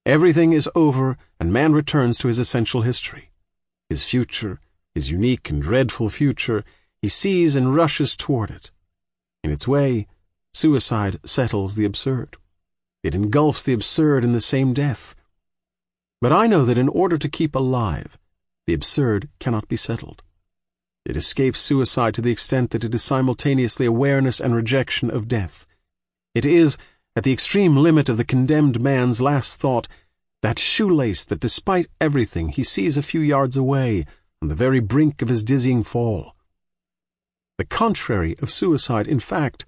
Everything is over, and man returns to his essential history. His future, his unique and dreadful future, he sees and rushes toward it. In its way, suicide settles the absurd. It engulfs the absurd in the same death. But I know that in order to keep alive, the absurd cannot be settled. It escapes suicide to the extent that it is simultaneously awareness and rejection of death. It is, at the extreme limit of the condemned man's last thought, that shoelace that despite everything he sees a few yards away, on the very brink of his dizzying fall. The contrary of suicide, in fact,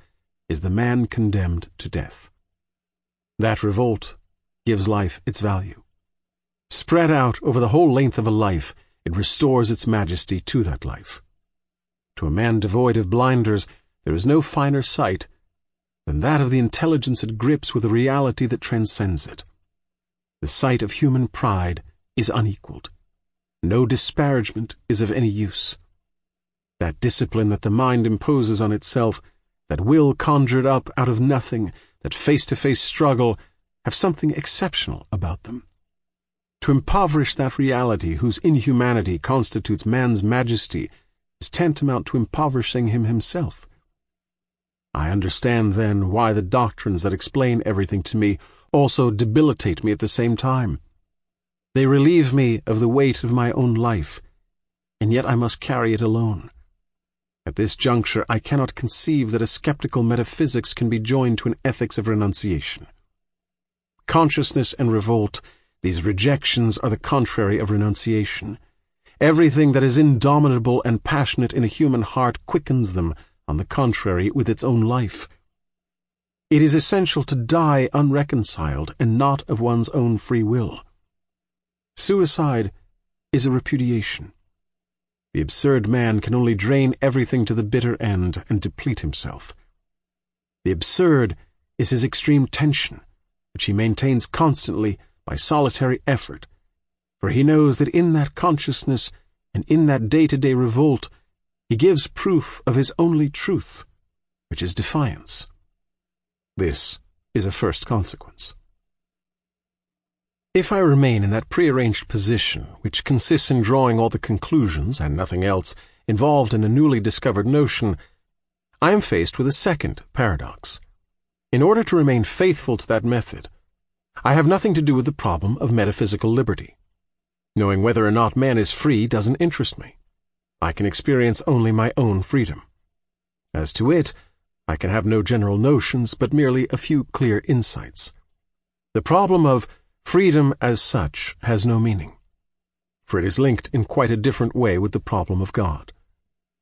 is the man condemned to death. That revolt gives life its value. Spread out over the whole length of a life, it restores its majesty to that life. To a man devoid of blinders, there is no finer sight than that of the intelligence at grips with a reality that transcends it. The sight of human pride is unequaled. No disparagement is of any use. That discipline that the mind imposes on itself, that will conjured up out of nothing, that face-to-face struggle, have something exceptional about them. To impoverish that reality whose inhumanity constitutes man's majesty is tantamount to impoverishing him himself. I understand, then, why the doctrines that explain everything to me also debilitate me at the same time. They relieve me of the weight of my own life, and yet I must carry it alone. At this juncture, I cannot conceive that a skeptical metaphysics can be joined to an ethics of renunciation. Consciousness and revolt, these rejections, are the contrary of renunciation. Everything that is indomitable and passionate in a human heart quickens them, on the contrary, with its own life. It is essential to die unreconciled and not of one's own free will. Suicide is a repudiation. The absurd man can only drain everything to the bitter end and deplete himself. The absurd is his extreme tension, which he maintains constantly by solitary effort, for he knows that in that consciousness and in that day-to-day revolt he gives proof of his only truth, which is defiance. This is a first consequence. If I remain in that prearranged position, which consists in drawing all the conclusions, and nothing else, involved in a newly discovered notion, I am faced with a second paradox. In order to remain faithful to that method, I have nothing to do with the problem of metaphysical liberty. Knowing whether or not man is free doesn't interest me. I can experience only my own freedom. As to it, I can have no general notions, but merely a few clear insights. The problem of freedom as such has no meaning, for it is linked in quite a different way with the problem of God.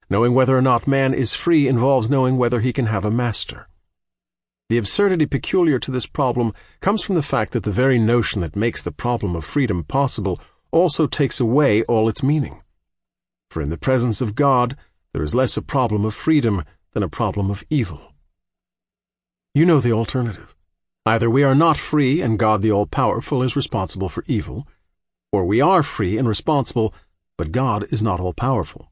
Knowing whether or not man is free involves knowing whether he can have a master. The absurdity peculiar to this problem comes from the fact that the very notion that makes the problem of freedom possible also takes away all its meaning. For in the presence of God, there is less a problem of freedom than a problem of evil. You know the alternative. Either we are not free and God the all-powerful is responsible for evil, or we are free and responsible, but God is not all-powerful.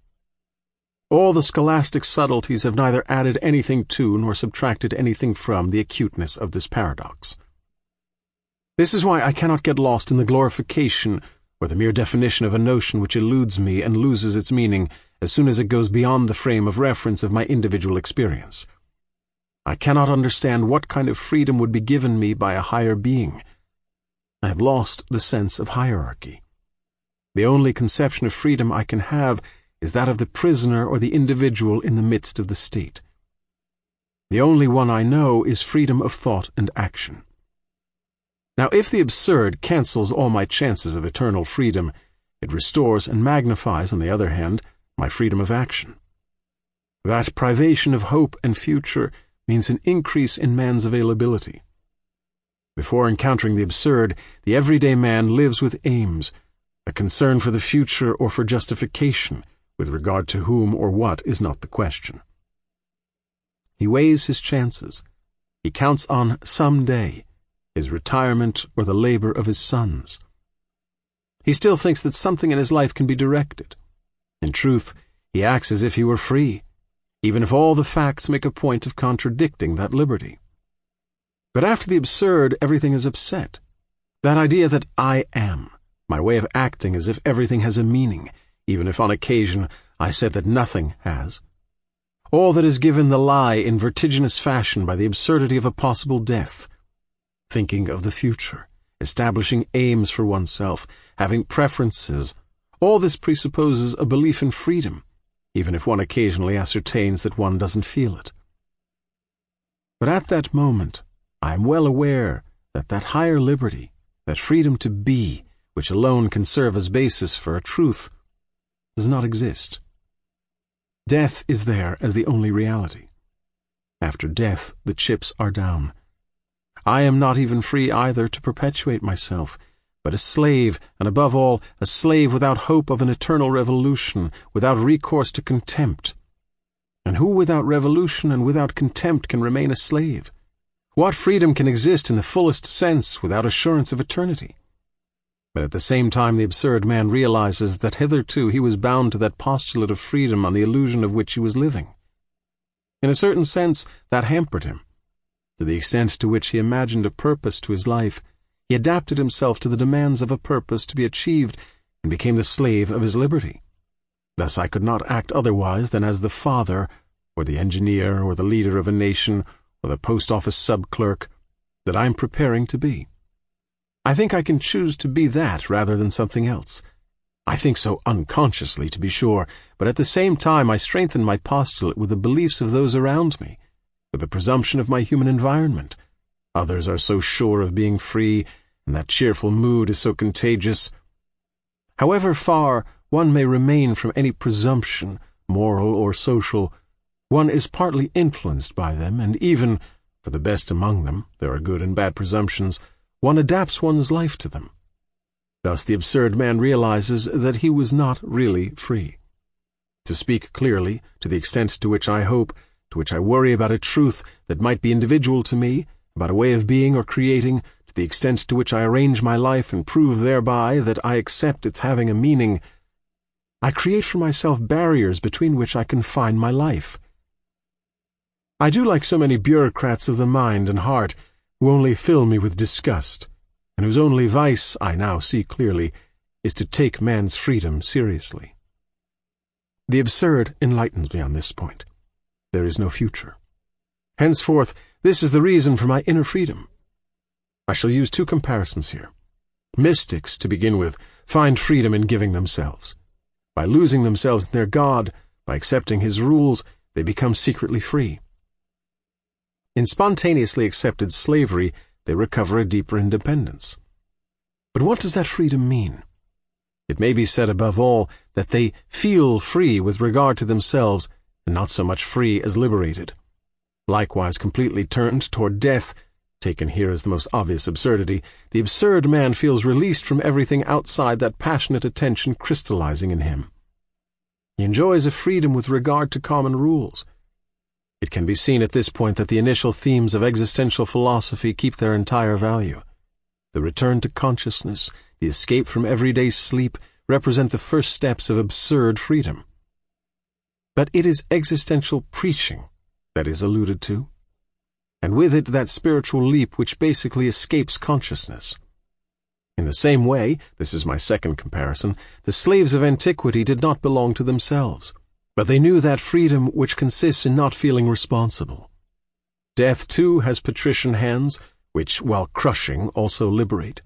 All the scholastic subtleties have neither added anything to nor subtracted anything from the acuteness of this paradox. This is why I cannot get lost in the glorification or the mere definition of a notion which eludes me and loses its meaning as soon as it goes beyond the frame of reference of my individual experience. I cannot understand what kind of freedom would be given me by a higher being. I have lost the sense of hierarchy. The only conception of freedom I can have is that of the prisoner or the individual in the midst of the state. The only one I know is freedom of thought and action. Now, if the absurd cancels all my chances of eternal freedom, it restores and magnifies, on the other hand, my freedom of action. That privation of hope and future means an increase in man's availability. Before encountering the absurd, the everyday man lives with aims, a concern for the future or for justification, with regard to whom or what is not the question. He weighs his chances. He counts on some day, his retirement or the labor of his sons. He still thinks that something in his life can be directed. In truth, he acts as if he were free, even if all the facts make a point of contradicting that liberty. But after the absurd, everything is upset. That idea that I am, my way of acting as if everything has a meaning, even if on occasion I said that nothing has. All that is given the lie in vertiginous fashion by the absurdity of a possible death. Thinking of the future, establishing aims for oneself, having preferences, all this presupposes a belief in freedom, even if one occasionally ascertains that one doesn't feel it. But at that moment, I am well aware that that higher liberty, that freedom to be, which alone can serve as basis for a truth, does not exist. Death is there as the only reality. After death, the chips are down. I am not even free either to perpetuate myself, but a slave, and above all, a slave without hope of an eternal revolution, without recourse to contempt. And who without revolution and without contempt can remain a slave? What freedom can exist in the fullest sense without assurance of eternity? But at the same time the absurd man realizes that hitherto he was bound to that postulate of freedom on the illusion of which he was living. In a certain sense, that hampered him. To the extent to which he imagined a purpose to his life, he adapted himself to the demands of a purpose to be achieved and became the slave of his liberty. Thus I could not act otherwise than as the father, or the engineer, or the leader of a nation, or the post office sub-clerk, that I am preparing to be. I think I can choose to be that rather than something else. I think so unconsciously, to be sure, but at the same time I strengthen my postulate with the beliefs of those around me, with the presumption of my human environment. Others are so sure of being free, and that cheerful mood is so contagious. However far one may remain from any presumption, moral or social, one is partly influenced by them, and even, for the best among them, there are good and bad presumptions, one adapts one's life to them. Thus the absurd man realizes that he was not really free. To speak clearly, to the extent to which I hope, to which I worry about a truth that might be individual to me, about a way of being or creating, to the extent to which I arrange my life and prove thereby that I accept its having a meaning, I create for myself barriers between which I confine my life. I do like so many bureaucrats of the mind and heart who only fill me with disgust, and whose only vice, I now see clearly, is to take man's freedom seriously. The absurd enlightens me on this point. There is no future. Henceforth, this is the reason for my inner freedom. I shall use two comparisons here. Mystics, to begin with, find freedom in giving themselves. By losing themselves in their God, by accepting his rules, they become secretly free. In spontaneously accepted slavery, they recover a deeper independence. But what does that freedom mean? It may be said above all that they feel free with regard to themselves, and not so much free as liberated. Likewise, completely turned toward death, taken here as the most obvious absurdity, the absurd man feels released from everything outside that passionate attention crystallizing in him. He enjoys a freedom with regard to common rules. It can be seen at this point that the initial themes of existential philosophy keep their entire value. The return to consciousness, the escape from everyday sleep, represent the first steps of absurd freedom. but it is existential preaching that is alluded to, and with it that spiritual leap which basically escapes consciousness. In the same way, this is my second comparison, the slaves of antiquity did not belong to themselves, but they knew that freedom which consists in not feeling responsible. Death, too, has patrician hands, which, while crushing, also liberate.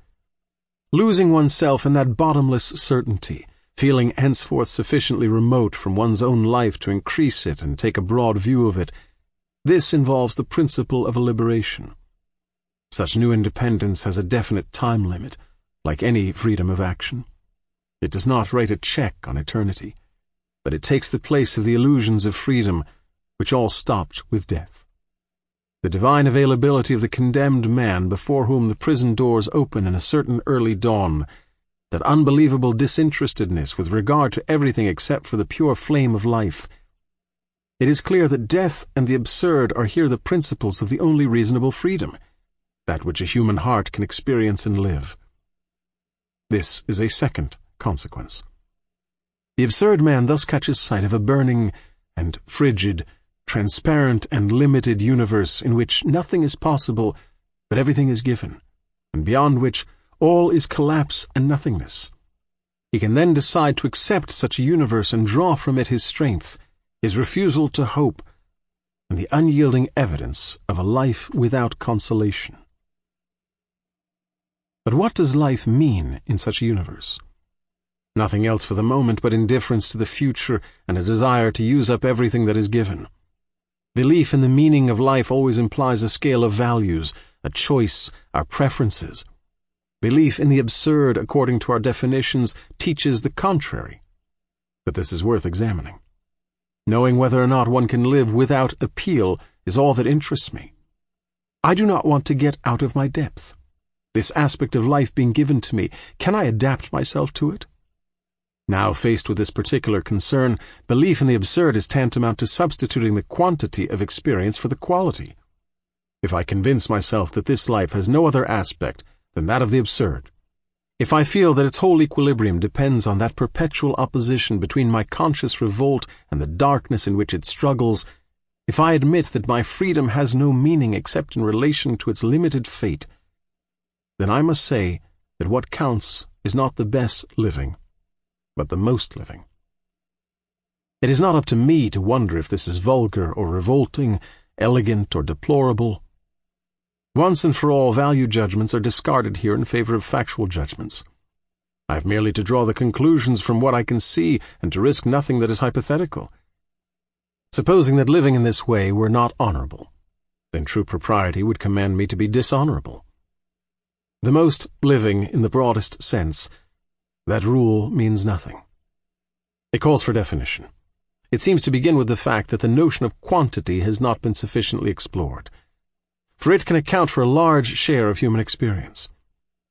Losing oneself in that bottomless certainty, feeling henceforth sufficiently remote from one's own life to increase it and take a broad view of it, this involves the principle of a liberation. Such new independence has a definite time limit, like any freedom of action. It does not write a check on eternity, but it takes the place of the illusions of freedom, which all stopped with death. The divine availability of the condemned man before whom the prison doors open in a certain early dawn, that unbelievable disinterestedness with regard to everything except for the pure flame of life. It is clear that death and the absurd are here the principles of the only reasonable freedom, that which a human heart can experience and live. This is a second consequence. The absurd man thus catches sight of a burning and frigid, transparent and limited universe in which nothing is possible, but everything is given, and beyond which all is collapse and nothingness. He can then decide to accept such a universe and draw from it his strength, his refusal to hope, and the unyielding evidence of a life without consolation. But what does life mean in such a universe? Nothing else for the moment but indifference to the future and a desire to use up everything that is given. Belief in the meaning of life always implies a scale of values, a choice, our preferences. Belief in the absurd, according to our definitions, teaches the contrary. But this is worth examining. Knowing whether or not one can live without appeal is all that interests me. I do not want to get out of my depth. This aspect of life being given to me, can I adapt myself to it? Now faced with this particular concern, belief in the absurd is tantamount to substituting the quantity of experience for the quality. If I convince myself that this life has no other aspect than that of the absurd, if I feel that its whole equilibrium depends on that perpetual opposition between my conscious revolt and the darkness in which it struggles, if I admit that my freedom has no meaning except in relation to its limited fate, then I must say that what counts is not the best living, but the most living. It is not up to me to wonder if this is vulgar or revolting, elegant or deplorable. Once and for all, value judgments are discarded here in favor of factual judgments. I have merely to draw the conclusions from what I can see and to risk nothing that is hypothetical. Supposing that living in this way were not honorable, then true propriety would command me to be dishonorable. The most living in the broadest sense, that rule means nothing. It calls for definition. It seems to begin with the fact that the notion of quantity has not been sufficiently explored, for it can account for a large share of human experience.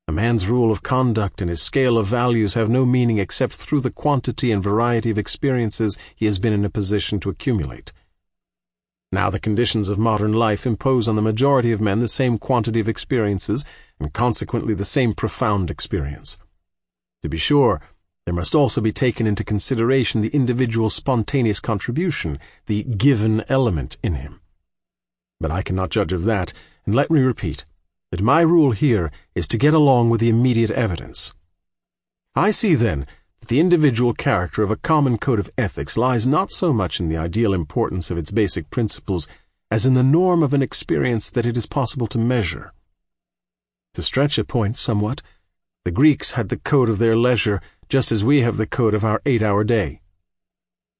A man's rule of conduct and his scale of values have no meaning except through the quantity and variety of experiences he has been in a position to accumulate. Now the conditions of modern life impose on the majority of men the same quantity of experiences, and consequently the same profound experience. To be sure, there must also be taken into consideration the individual's spontaneous contribution, the given element in him. But I cannot judge of that, and let me repeat that my rule here is to get along with the immediate evidence. I see, then, that the individual character of a common code of ethics lies not so much in the ideal importance of its basic principles as in the norm of an experience that it is possible to measure. To stretch a point somewhat, the Greeks had the code of their leisure just as we have the code of our 8-hour day.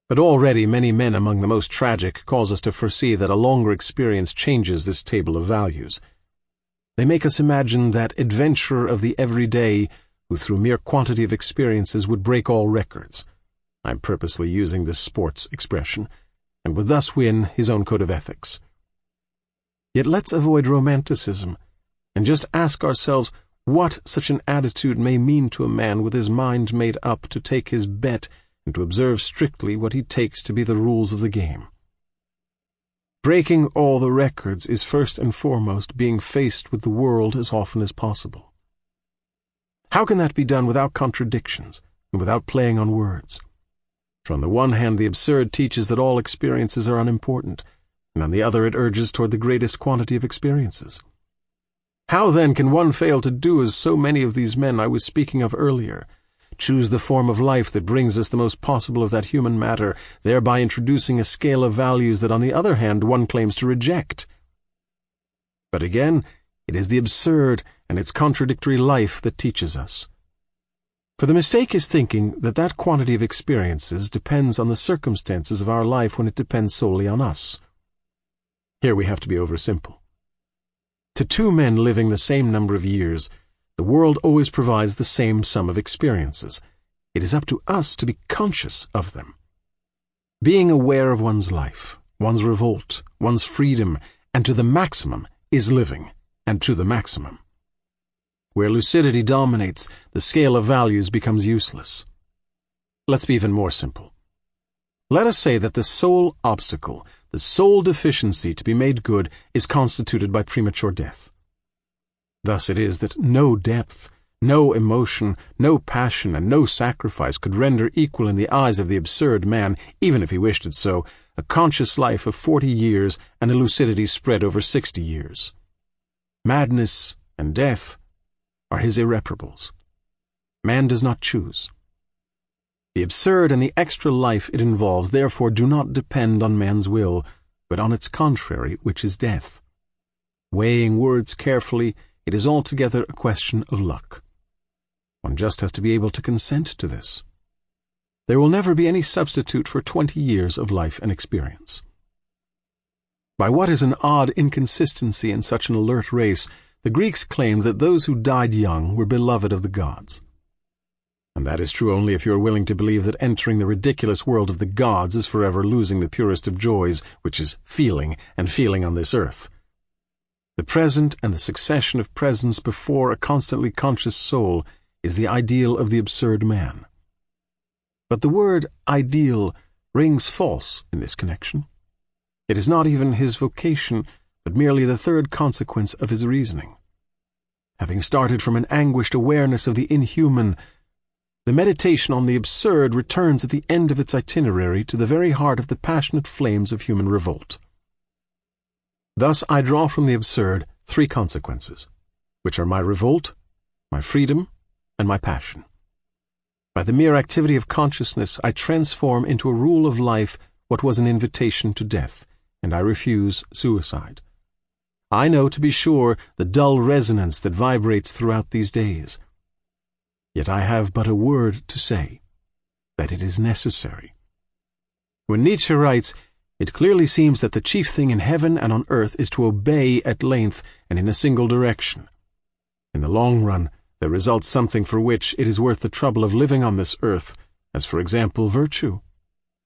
But already many men among the most tragic cause us to foresee that a longer experience changes this table of values. They make us imagine that adventurer of the everyday who through mere quantity of experiences would break all records. I am purposely using this sports expression, and would thus win his own code of ethics. Yet let's avoid romanticism, and just ask ourselves what such an attitude may mean to a man with his mind made up to take his bet and to observe strictly what he takes to be the rules of the game. Breaking all the records is first and foremost being faced with the world as often as possible. How can that be done without contradictions and without playing on words? For on the one hand, the absurd teaches that all experiences are unimportant, and on the other it urges toward the greatest quantity of experiences. How then can one fail to do as so many of these men I was speaking of earlier, choose the form of life that brings us the most possible of that human matter, thereby introducing a scale of values that on the other hand one claims to reject? But again, it is the absurd and its contradictory life that teaches us. For the mistake is thinking that that quantity of experiences depends on the circumstances of our life when it depends solely on us. Here we have to be oversimple. To two men living the same number of years, the world always provides the same sum of experiences. It is up to us to be conscious of them. Being aware of one's life, one's revolt, one's freedom, and to the maximum is living, and to the maximum. Where lucidity dominates, the scale of values becomes useless. Let's be even more simple. Let us say that the sole obstacle, the sole deficiency to be made good is constituted by premature death. Thus it is that no depth, no emotion, no passion, and no sacrifice could render equal in the eyes of the absurd man, even if he wished it so, a conscious life of 40 years and a lucidity spread over 60 years. Madness and death are his irreparables. Man does not choose. The absurd and the extra life it involves therefore do not depend on man's will, but on its contrary, which is death. Weighing words carefully, it is altogether a question of luck. One just has to be able to consent to this. There will never be any substitute for 20 years of life and experience. By what is an odd inconsistency in such an alert race, the Greeks claimed that those who died young were beloved of the gods. And that is true only if you are willing to believe that entering the ridiculous world of the gods is forever losing the purest of joys, which is feeling, and feeling on this earth. The present and the succession of presents before a constantly conscious soul is the ideal of the absurd man. But the word ideal rings false in this connection. It is not even his vocation, but merely the third consequence of his reasoning. Having started from an anguished awareness of the inhuman, the meditation on the absurd returns at the end of its itinerary to the very heart of the passionate flames of human revolt. Thus I draw from the absurd 3 consequences, which are my revolt, my freedom, and my passion. By the mere activity of consciousness, I transform into a rule of life what was an invitation to death, and I refuse suicide. I know, to be sure, the dull resonance that vibrates throughout these days. Yet I have but a word to say, that it is necessary. When Nietzsche writes, it clearly seems that the chief thing in heaven and on earth is to obey at length and in a single direction. In the long run, there results something for which it is worth the trouble of living on this earth, as for example virtue,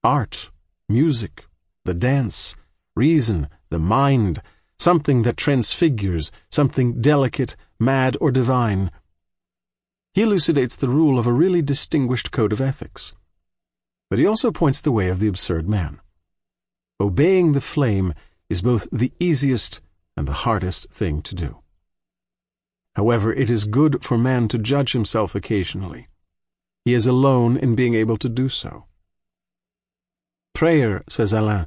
art, music, the dance, reason, the mind, something that transfigures, something delicate, mad, or divine. He elucidates the rule of a really distinguished code of ethics. But he also points the way of the absurd man. Obeying the flame is both the easiest and the hardest thing to do. However, it is good for man to judge himself occasionally. He is alone in being able to do so. Prayer, says Alain,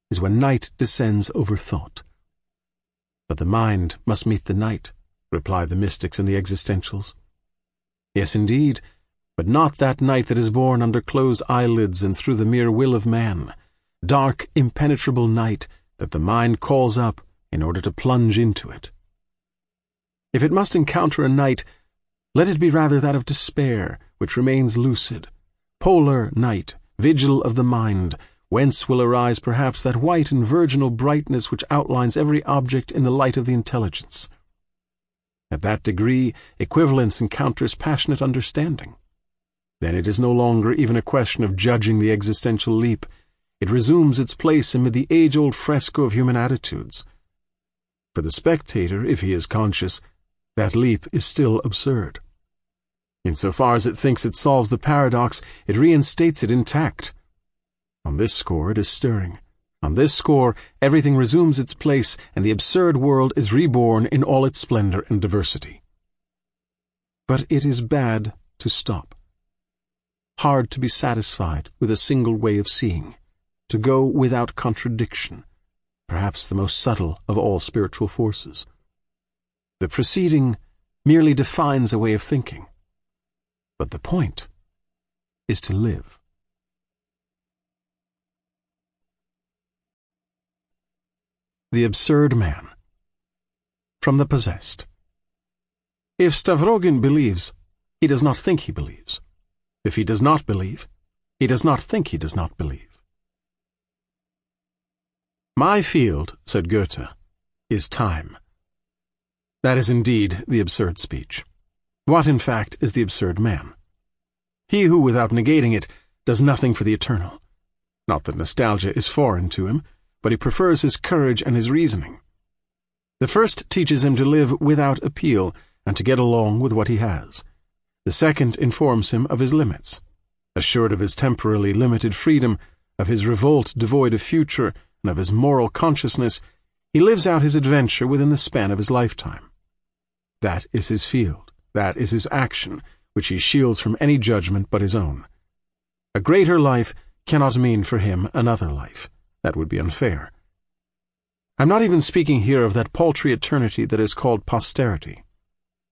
is when night descends over thought. But the mind must meet the night, reply the mystics and the existentials. Yes, indeed, but not that night that is born under closed eyelids and through the mere will of man, dark, impenetrable night that the mind calls up in order to plunge into it. If it must encounter a night, let it be rather that of despair, which remains lucid, polar night, vigil of the mind, whence will arise perhaps that white and virginal brightness which outlines every object in the light of the intelligence. At that degree, equivalence encounters passionate understanding. Then it is no longer even a question of judging the existential leap. It resumes its place amid the age-old fresco of human attitudes. For the spectator, if he is conscious, that leap is still absurd. Insofar as it thinks it solves the paradox, it reinstates it intact. On this score it is stirring. On this score, everything resumes its place, and the absurd world is reborn in all its splendor and diversity. But it is bad to stop. hard to be satisfied with a single way of seeing, to go without contradiction, perhaps the most subtle of all spiritual forces. The preceding merely defines a way of thinking, but the point is to live. The absurd man. From The Possessed. If Stavrogin believes, he does not think he believes. If he does not believe, he does not think he does not believe. My field, said Goethe, is time. That is indeed the absurd speech. What, in fact, is the absurd man? He who, without negating it, does nothing for the eternal. Not that nostalgia is foreign to him, but he prefers his courage and his reasoning. The first teaches him to live without appeal and to get along with what he has. The second informs him of his limits. Assured of his temporarily limited freedom, of his revolt devoid of future, and of his moral consciousness, he lives out his adventure within the span of his lifetime. That is his field, that is his action, which he shields from any judgment but his own. A greater life cannot mean for him another life. That would be unfair. I'm not even speaking here of that paltry eternity that is called posterity.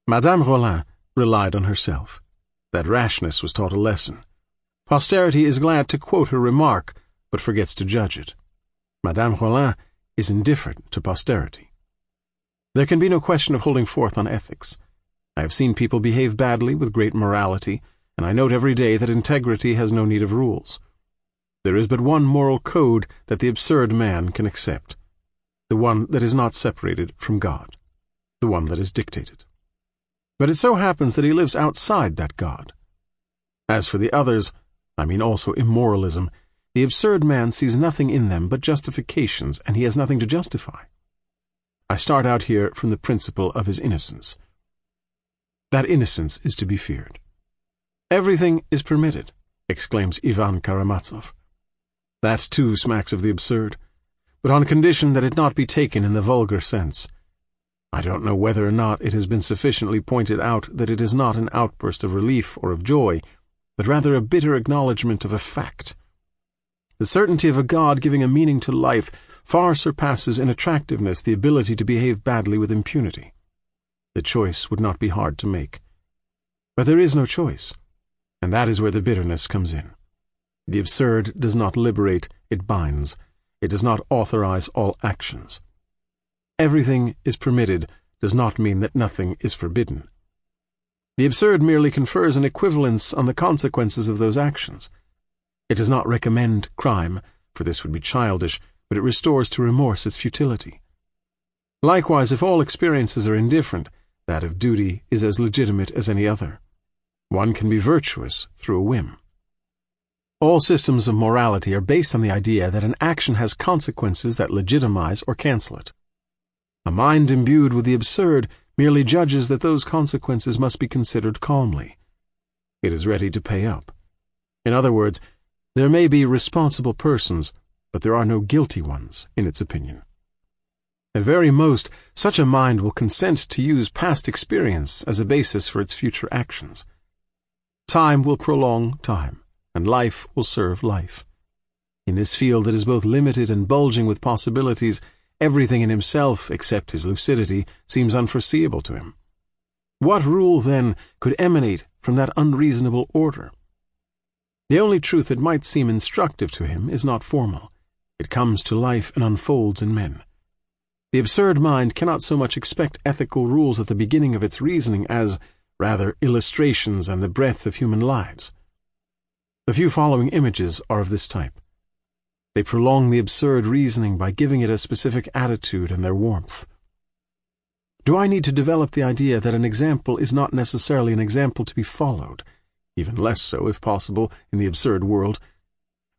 Madame Rollin relied on herself. That rashness was taught a lesson. Posterity is glad to quote her remark, but forgets to judge it. Madame Rollin is indifferent to posterity. There can be no question of holding forth on ethics. I have seen people behave badly with great morality, and I note every day that integrity has no need of rules. There is but one moral code that the absurd man can accept, the one that is not separated from God, the one that is dictated. But it so happens that he lives outside that God. As for the others, I mean also immoralism, the absurd man sees nothing in them but justifications, and he has nothing to justify. I start out here from the principle of his innocence. That innocence is to be feared. Everything is permitted, exclaims Ivan Karamazov. That too smacks of the absurd, but on condition that it not be taken in the vulgar sense. I don't know whether or not it has been sufficiently pointed out that it is not an outburst of relief or of joy, but rather a bitter acknowledgment of a fact. The certainty of a God giving a meaning to life far surpasses in attractiveness the ability to behave badly with impunity. The choice would not be hard to make. But there is no choice, and that is where the bitterness comes in. The absurd does not liberate, it binds. It does not authorize all actions. Everything is permitted does not mean that nothing is forbidden. The absurd merely confers an equivalence on the consequences of those actions. It does not recommend crime, for this would be childish, but it restores to remorse its futility. Likewise, if all experiences are indifferent, that of duty is as legitimate as any other. One can be virtuous through a whim. All systems of morality are based on the idea that an action has consequences that legitimize or cancel it. A mind imbued with the absurd merely judges that those consequences must be considered calmly. It is ready to pay up. In other words, there may be responsible persons, but there are no guilty ones, in its opinion. At very most, such a mind will consent to use past experience as a basis for its future actions. Time will prolong time, and life will serve life. In this field that is both limited and bulging with possibilities, everything in himself, except his lucidity, seems unforeseeable to him. What rule, then, could emanate from that unreasonable order? The only truth that might seem instructive to him is not formal. It comes to life and unfolds in men. The absurd mind cannot so much expect ethical rules at the beginning of its reasoning as, rather, illustrations and the breadth of human lives. The few following images are of this type. They prolong the absurd reasoning by giving it a specific attitude and their warmth. Do I need to develop the idea that an example is not necessarily an example to be followed, even less so, if possible, in the absurd world,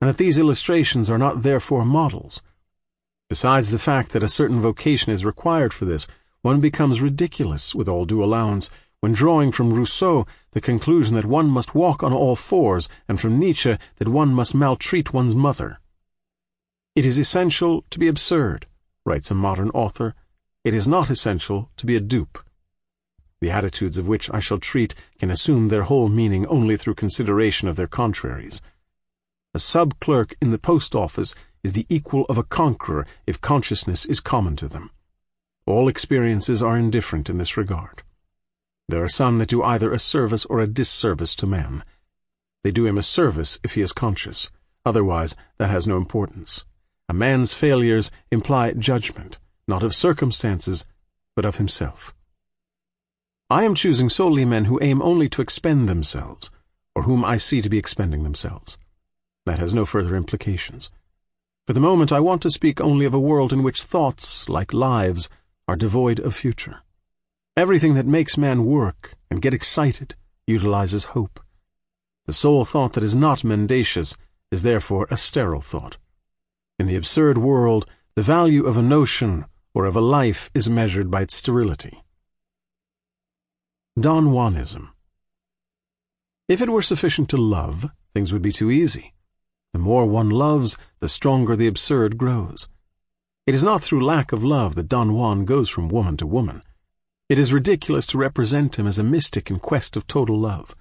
and that these illustrations are not therefore models? Besides the fact that a certain vocation is required for this, one becomes ridiculous, with all due allowance, when drawing from Rousseau the conclusion that one must walk on all fours, and from Nietzsche that one must maltreat one's mother. It is essential to be absurd, writes a modern author. It is not essential to be a dupe. the attitudes of which I shall treat can assume their whole meaning only through consideration of their contraries. A sub-clerk in the post office is the equal of a conqueror if consciousness is common to them. All experiences are indifferent in this regard. There are some that do either a service or a disservice to man. They do him a service if he is conscious. Otherwise, that has no importance. A man's failures imply judgment, not of circumstances, but of himself. I am choosing solely men who aim only to expend themselves, or whom I see to be expending themselves. That has no further implications. For the moment I want to speak only of a world in which thoughts, like lives, are devoid of future. Everything that makes man work and get excited utilizes hope. The sole thought that is not mendacious is therefore a sterile thought. In the absurd world, the value of a notion or of a life is measured by its sterility. Don Juanism. If it were sufficient to love, things would be too easy. The more one loves, the stronger the absurd grows. It is not through lack of love that Don Juan goes from woman to woman. It is ridiculous to represent him as a mystic in quest of total love.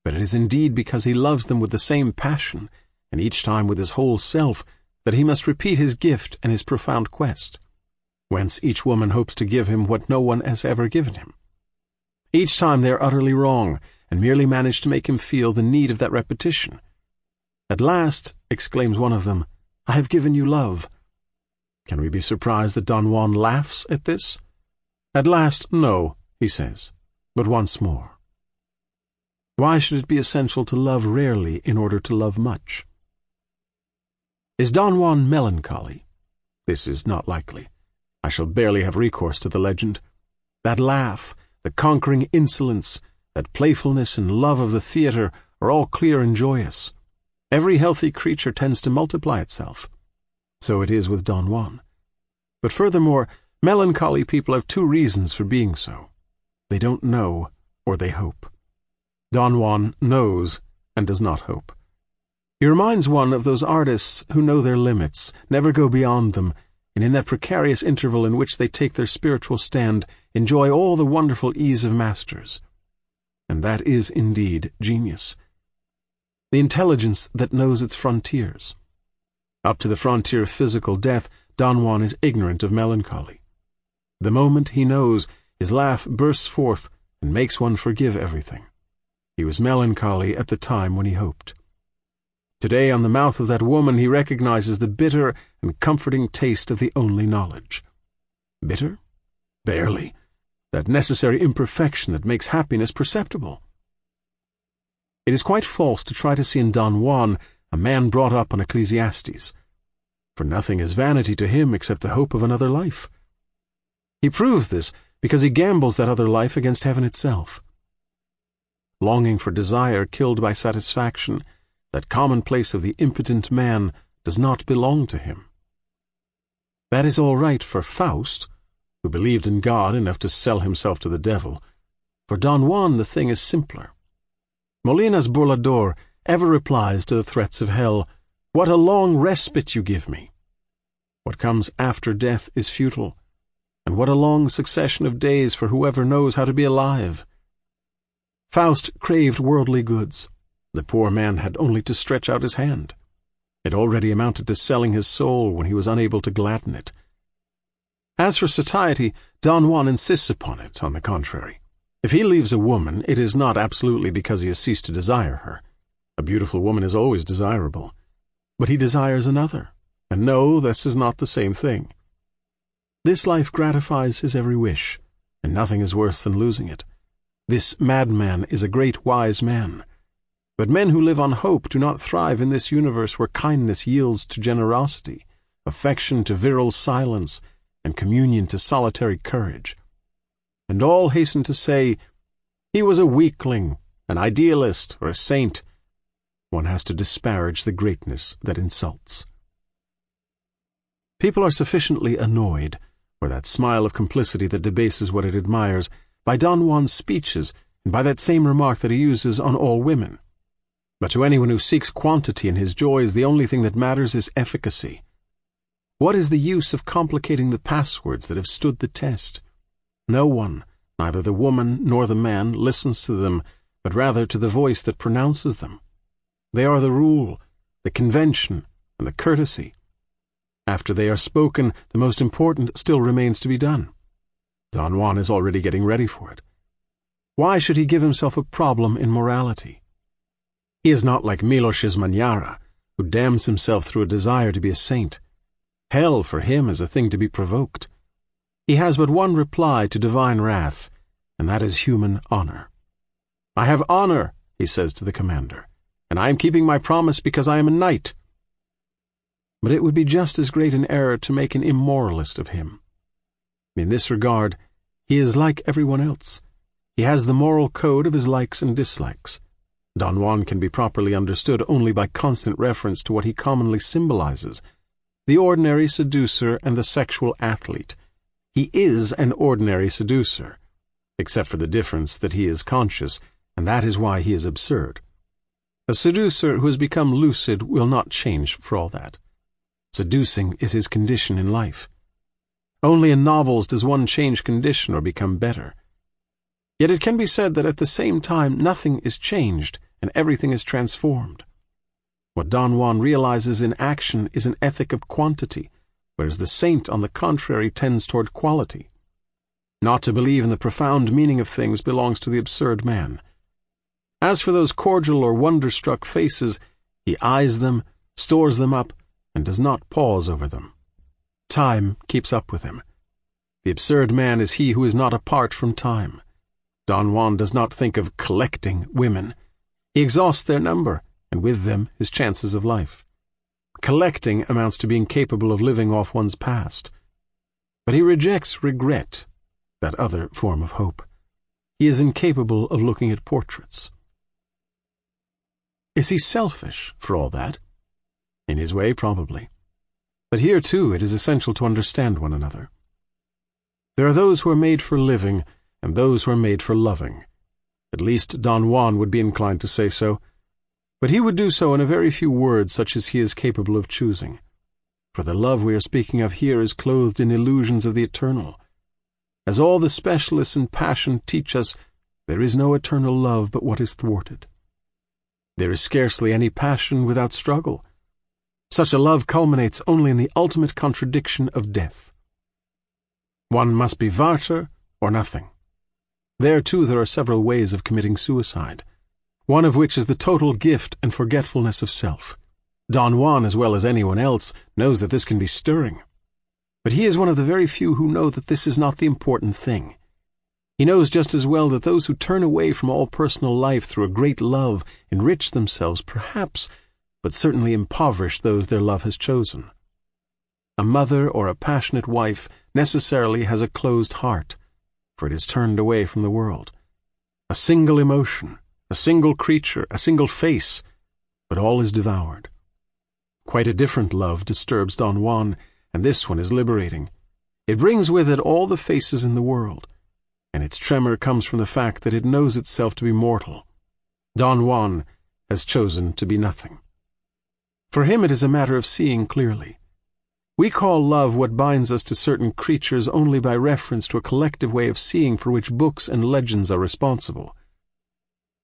But it is indeed because he loves them with the same passion, and each time with his whole self, that he must repeat his gift and his profound quest, whence each woman hopes to give him what no one has ever given him. Each time they are utterly wrong, and merely manage to make him feel the need of that repetition. At last, exclaims one of them, I have given you love. Can we be surprised that Don Juan laughs at this? At last, no, he says, but once more. Why should it be essential to love rarely in order to love much? Is Don Juan melancholy? This is not likely. I shall barely have recourse to the legend. That laugh, the conquering insolence, that playfulness and love of the theatre are all clear and joyous. Every healthy creature tends to multiply itself. So it is with Don Juan. But furthermore, melancholy people have two reasons for being so. They don't know, or they hope. Don Juan knows and does not hope. He reminds one of those artists who know their limits, never go beyond them, and in that precarious interval in which they take their spiritual stand, enjoy all the wonderful ease of masters. And that is indeed genius. The intelligence that knows its frontiers. Up to the frontier of physical death, Don Juan is ignorant of melancholy. The moment he knows, his laugh bursts forth and makes one forgive everything. He was melancholy at the time when he hoped. Today, on the mouth of that woman, he recognizes the bitter and comforting taste of the only knowledge. Bitter? Barely. That necessary imperfection that makes happiness perceptible. It is quite false to try to see in Don Juan a man brought up on Ecclesiastes, for nothing is vanity to him except the hope of another life. He proves this because he gambles that other life against heaven itself. Longing for desire killed by satisfaction, that commonplace of the impotent man, does not belong to him. That is all right for Faust, who believed in God enough to sell himself to the devil. For Don Juan the thing is simpler. Molina's burlador ever replies to the threats of hell, "What a long respite you give me!" What comes after death is futile, and what a long succession of days for whoever knows how to be alive. Faust craved worldly goods. The poor man had only to stretch out his hand. It already amounted to selling his soul when he was unable to gladden it. As for satiety, Don Juan insists upon it, on the contrary. If he leaves a woman, it is not absolutely because he has ceased to desire her. A beautiful woman is always desirable. But he desires another, and no, this is not the same thing. This life gratifies his every wish, and nothing is worse than losing it. This madman is a great wise man. But men who live on hope do not thrive in this universe where kindness yields to generosity, affection to virile silence, and communion to solitary courage. And all hasten to say, he was a weakling, an idealist, or a saint. One has to disparage the greatness that insults. People are sufficiently annoyed, or that smile of complicity that debases what it admires, by Don Juan's speeches, and by that same remark that he uses on all women. But to anyone who seeks quantity in his joys, the only thing that matters is efficacy. What is the use of complicating the passwords that have stood the test? No one, Neither the woman nor the man listens to them, but rather to the voice that pronounces them. They are the rule, the convention, and the courtesy. After they are spoken, the most important still remains to be done. Don Juan is already getting ready for it. Why should he give himself a problem in morality? He is not like Milos's Manyara, who damns himself through a desire to be a saint. Hell for him is a thing to be provoked. He has but one reply to divine wrath, and that is human honor. "I have honor," he says to the commander, "and I am keeping my promise because I am a knight." But it would be just as great an error to make an immoralist of him. In this regard, he is like everyone else. He has the moral code of his likes and dislikes. Don Juan can be properly understood only by constant reference to what he commonly symbolizes: the ordinary seducer and the sexual athlete. He is an ordinary seducer, except for the difference that he is conscious, and that is why he is absurd. A seducer who has become lucid will not change for all that. Seducing is his condition in life. Only in novels does one change condition or become better. Yet it can be said that at the same time nothing is changed and everything is transformed. What Don Juan realizes in action is an ethic of quantity, whereas the saint, on the contrary, tends toward quality. Not to believe in the profound meaning of things belongs to the absurd man. As for those cordial or wonder-struck faces, he eyes them, stores them up, and does not pause over them. Time keeps up with him. The absurd man is he who is not apart from time. Don Juan does not think of collecting women. He exhausts their number, and with them his chances of life. Collecting amounts to being capable of living off one's past. But he rejects regret, that other form of hope. He is incapable of looking at portraits. Is he selfish for all that? In his way, probably. But here, too, it is essential to understand one another. There are those who are made for living, and those who are made for loving. At least Don Juan would be inclined to say so, but he would do so in a very few words such as he is capable of choosing. For the love we are speaking of here is clothed in illusions of the eternal. As all the specialists in passion teach us, there is no eternal love but what is thwarted. There is scarcely any passion without struggle. Such a love culminates only in the ultimate contradiction of death. One must be Vater or nothing. There, too, there are several ways of committing suicide, one of which is the total gift and forgetfulness of self. Don Juan, as well as anyone else, knows that this can be stirring. But he is one of the very few who know that this is not the important thing. He knows just as well that those who turn away from all personal life through a great love enrich themselves, perhaps, but certainly impoverish those their love has chosen. A mother or a passionate wife necessarily has a closed heart, for it is turned away from the world. A single emotion, a single creature, a single face, but all is devoured. Quite a different love disturbs Don Juan, and this one is liberating. It brings with it all the faces in the world, and its tremor comes from the fact that it knows itself to be mortal. Don Juan has chosen to be nothing. For him it is a matter of seeing clearly. We call love what binds us to certain creatures only by reference to a collective way of seeing for which books and legends are responsible.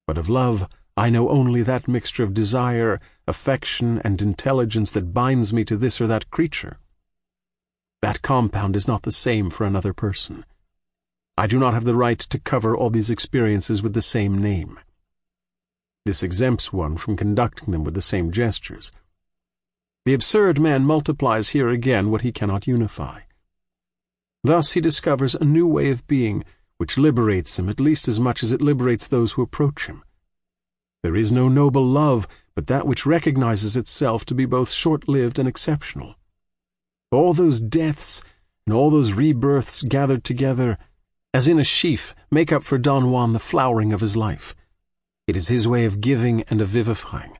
But of love, I know only that mixture of desire, affection, and intelligence that binds me to this or that creature. That compound is not the same for another person. I do not have the right to cover all these experiences with the same name. This exempts one from conducting them with the same gestures. The absurd man multiplies here again what he cannot unify. Thus he discovers a new way of being, which liberates him at least as much as it liberates those who approach him. There is no noble love but that which recognizes itself to be both short-lived and exceptional. All those deaths and all those rebirths gathered together, as in a sheaf, make up for Don Juan the flowering of his life. It is his way of giving and of vivifying.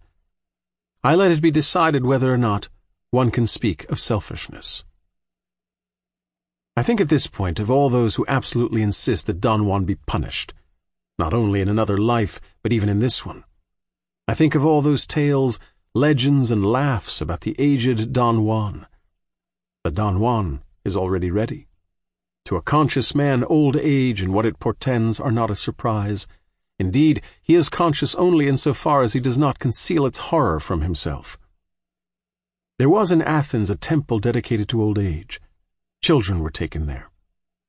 I let it be decided whether or not one can speak of selfishness. I think at this point of all those who absolutely insist that Don Juan be punished, not only in another life, but even in this one. I think of all those tales, legends, and laughs about the aged Don Juan. But Don Juan is already ready. To a conscious man, old age and what it portends are not a surprise. Indeed, he is conscious only insofar as he does not conceal its horror from himself. There was in Athens a temple dedicated to old age. Children were taken there.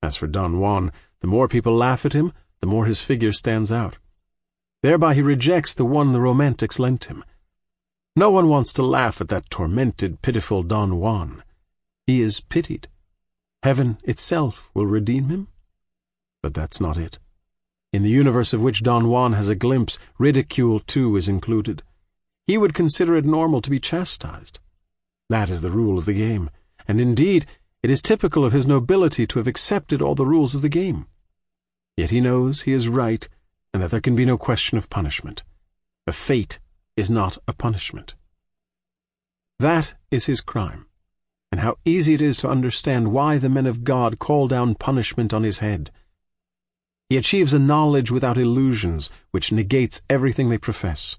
As for Don Juan, the more people laugh at him, the more his figure stands out. Thereby he rejects the one the Romantics lent him. No one wants to laugh at that tormented, pitiful Don Juan. He is pitied. Heaven itself will redeem him? But that's not it. In the universe of which Don Juan has a glimpse, ridicule too is included. He would consider it normal to be chastised. That is the rule of the game, and indeed it is typical of his nobility to have accepted all the rules of the game. Yet he knows he is right, and that there can be no question of punishment. A fate is not a punishment. That is his crime, and how easy it is to understand why the men of God call down punishment on his head. He achieves a knowledge without illusions, which negates everything they profess.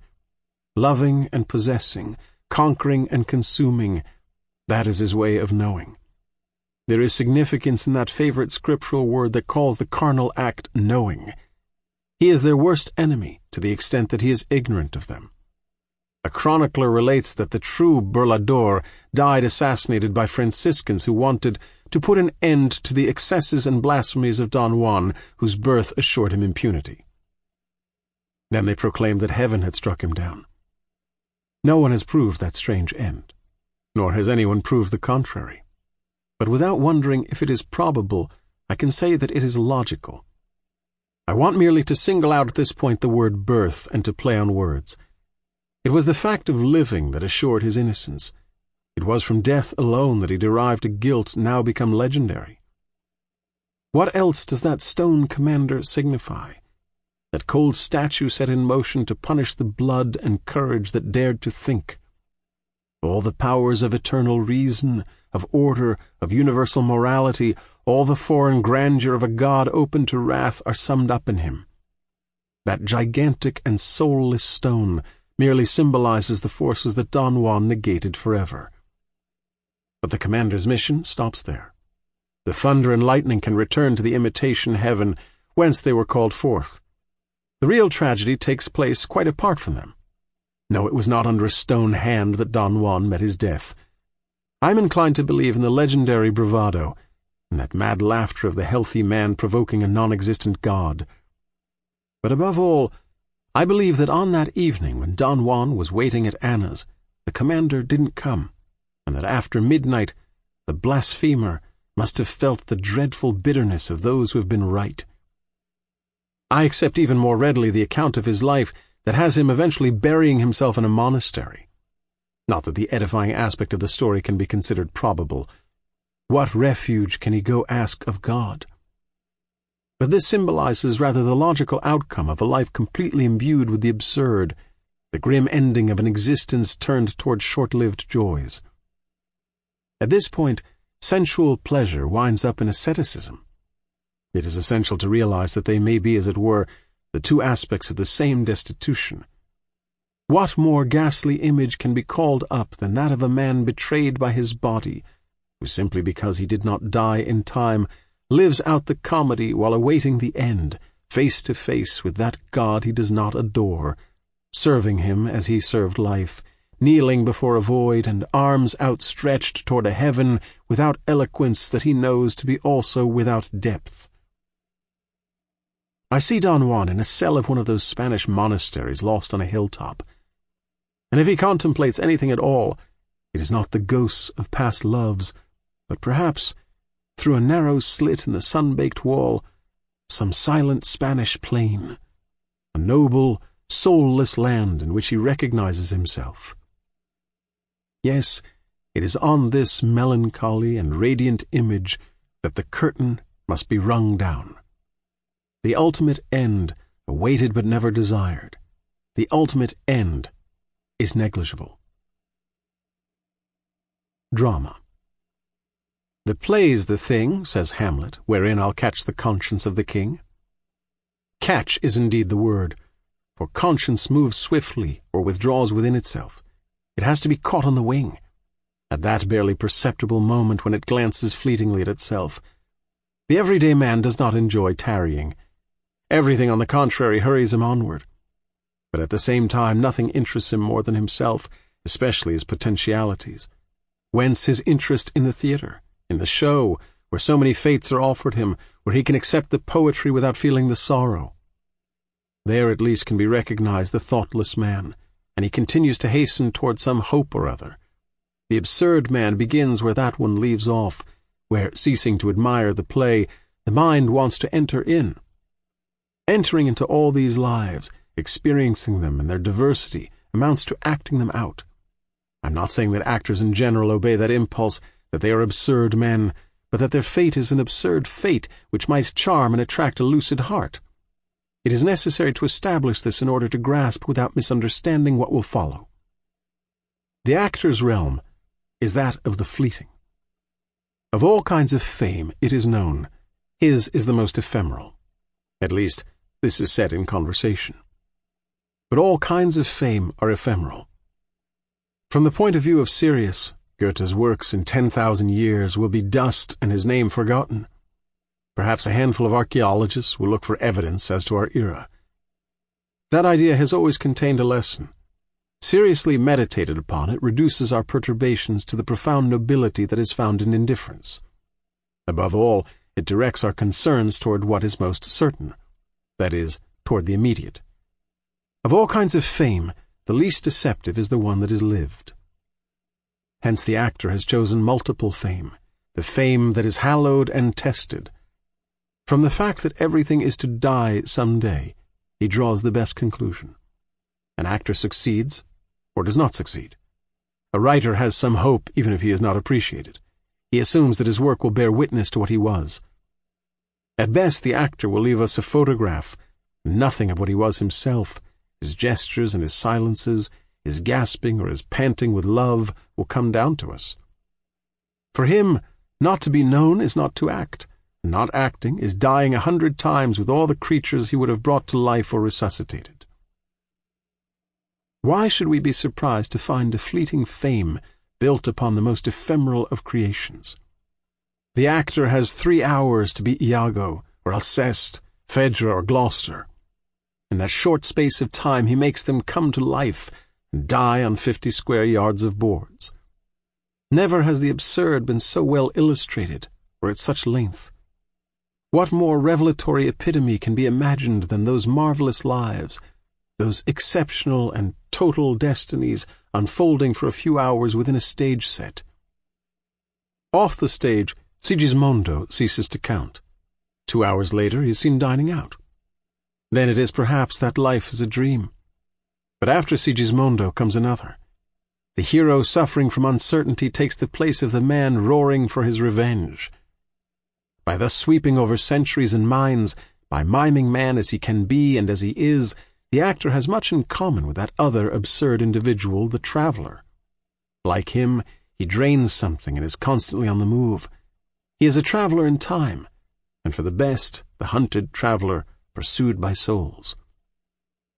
Loving and possessing, conquering and consuming, that is his way of knowing. There is significance in that favorite scriptural word that calls the carnal act knowing. He is their worst enemy to the extent that he is ignorant of them. A chronicler relates that the true burlador died assassinated by Franciscans who wanted to put an end to the excesses and blasphemies of Don Juan, whose birth assured him impunity. Then they proclaimed that heaven had struck him down. No one has proved that strange end, nor has anyone proved the contrary. But without wondering if it is probable, I can say that it is logical. I want merely to single out at this point the word birth and to play on words. It was the fact of living that assured his innocence. It was from death alone that he derived a guilt now become legendary. What else does that stone commander signify? That cold statue set in motion to punish the blood and courage that dared to think. All the powers of eternal reason, of order, of universal morality, all the foreign grandeur of a God open to wrath are summed up in him. That gigantic and soulless stone merely symbolizes the forces that Don Juan negated forever. But the commander's mission stops there. The thunder and lightning can return to the imitation heaven whence they were called forth. The real tragedy takes place quite apart from them. No, it was not under a stone hand that Don Juan met his death. I am inclined to believe in the legendary bravado, in that mad laughter of the healthy man provoking a non-existent god. But above all, I believe that on that evening when Don Juan was waiting at Anna's, the commander didn't come, and that after midnight the blasphemer must have felt the dreadful bitterness of those who have been right. I accept even more readily the account of his life that has him eventually burying himself in a monastery. Not that the edifying aspect of the story can be considered probable. What refuge can he go ask of God? But this symbolizes rather the logical outcome of a life completely imbued with the absurd, the grim ending of an existence turned toward short-lived joys. At this point, sensual pleasure winds up in asceticism. It is essential to realize that they may be, as it were, the two aspects of the same destitution. What more ghastly image can be called up than that of a man betrayed by his body, who simply because he did not die in time lives out the comedy while awaiting the end, face to face with that God he does not adore, serving him as he served life, kneeling before a void and arms outstretched toward a heaven without eloquence that he knows to be also without depth. I see Don Juan in a cell of one of those Spanish monasteries lost on a hilltop, and if he contemplates anything at all, it is not the ghosts of past loves, but perhaps, through a narrow slit in the sun-baked wall, some silent Spanish plain, a noble, soulless land in which he recognizes himself. Yes, it is on this melancholy and radiant image that the curtain must be rung down. The ultimate end, awaited but never desired, the ultimate end is negligible. Drama. The play's the thing, says Hamlet, wherein I'll catch the conscience of the king. Catch is indeed the word, for conscience moves swiftly or withdraws within itself. It has to be caught on the wing, at that barely perceptible moment when it glances fleetingly at itself. The everyday man does not enjoy tarrying. Everything, on the contrary, hurries him onward. But at the same time, nothing interests him more than himself, especially his potentialities. Whence his interest in the theatre, in the show, where so many fates are offered him, where he can accept the poetry without feeling the sorrow. There at least can be recognized the thoughtless man, and he continues to hasten toward some hope or other. The absurd man begins where that one leaves off, where, ceasing to admire the play, the mind wants to enter in. Entering into all these lives, experiencing them and their diversity, amounts to acting them out. I'm not saying that actors in general obey that impulse, that they are absurd men, but that their fate is an absurd fate which might charm and attract a lucid heart. It is necessary to establish this in order to grasp without misunderstanding what will follow. The actor's realm is that of the fleeting. Of all kinds of fame, it is known, his is the most ephemeral. At least, this is said in conversation. But all kinds of fame are ephemeral. From the point of view of Sirius, Goethe's works in 10,000 years will be dust and his name forgotten. Perhaps a handful of archaeologists will look for evidence as to our era. That idea has always contained a lesson. Seriously meditated upon, it reduces our perturbations to the profound nobility that is found in indifference. Above all, it directs our concerns toward what is most certain, that is, toward the immediate. Of all kinds of fame, the least deceptive is the one that is lived. Hence the actor has chosen multiple fame, the fame that is hallowed and tested. From the fact that everything is to die some day, he draws the best conclusion. An actor succeeds or does not succeed. A writer has some hope even if he is not appreciated. He assumes that his work will bear witness to what he was. At best, the actor will leave us a photograph, nothing of what he was himself. His gestures and his silences, his gasping or his panting with love will come down to us. For him, not to be known is not to act. Not acting is dying 100 times with all the creatures he would have brought to life or resuscitated. Why should we be surprised to find a fleeting fame built upon the most ephemeral of creations? The actor has 3 hours to be Iago, or Alceste, Phaedra, or Gloucester. In that short space of time he makes them come to life and die on 50 square yards of boards. Never has the absurd been so well illustrated, or at such length. What more revelatory epitome can be imagined than those marvelous lives, those exceptional and total destinies unfolding for a few hours within a stage set? Off the stage, Sigismondo ceases to count. 2 hours later, he is seen dining out. Then it is perhaps that life is a dream. But after Sigismondo comes another. The hero suffering from uncertainty takes the place of the man roaring for his revenge. By thus sweeping over centuries and minds, by miming man as he can be and as he is, the actor has much in common with that other absurd individual, the traveler. Like him, he drains something and is constantly on the move. He is a traveler in time, and for the best, the hunted traveler pursued by souls.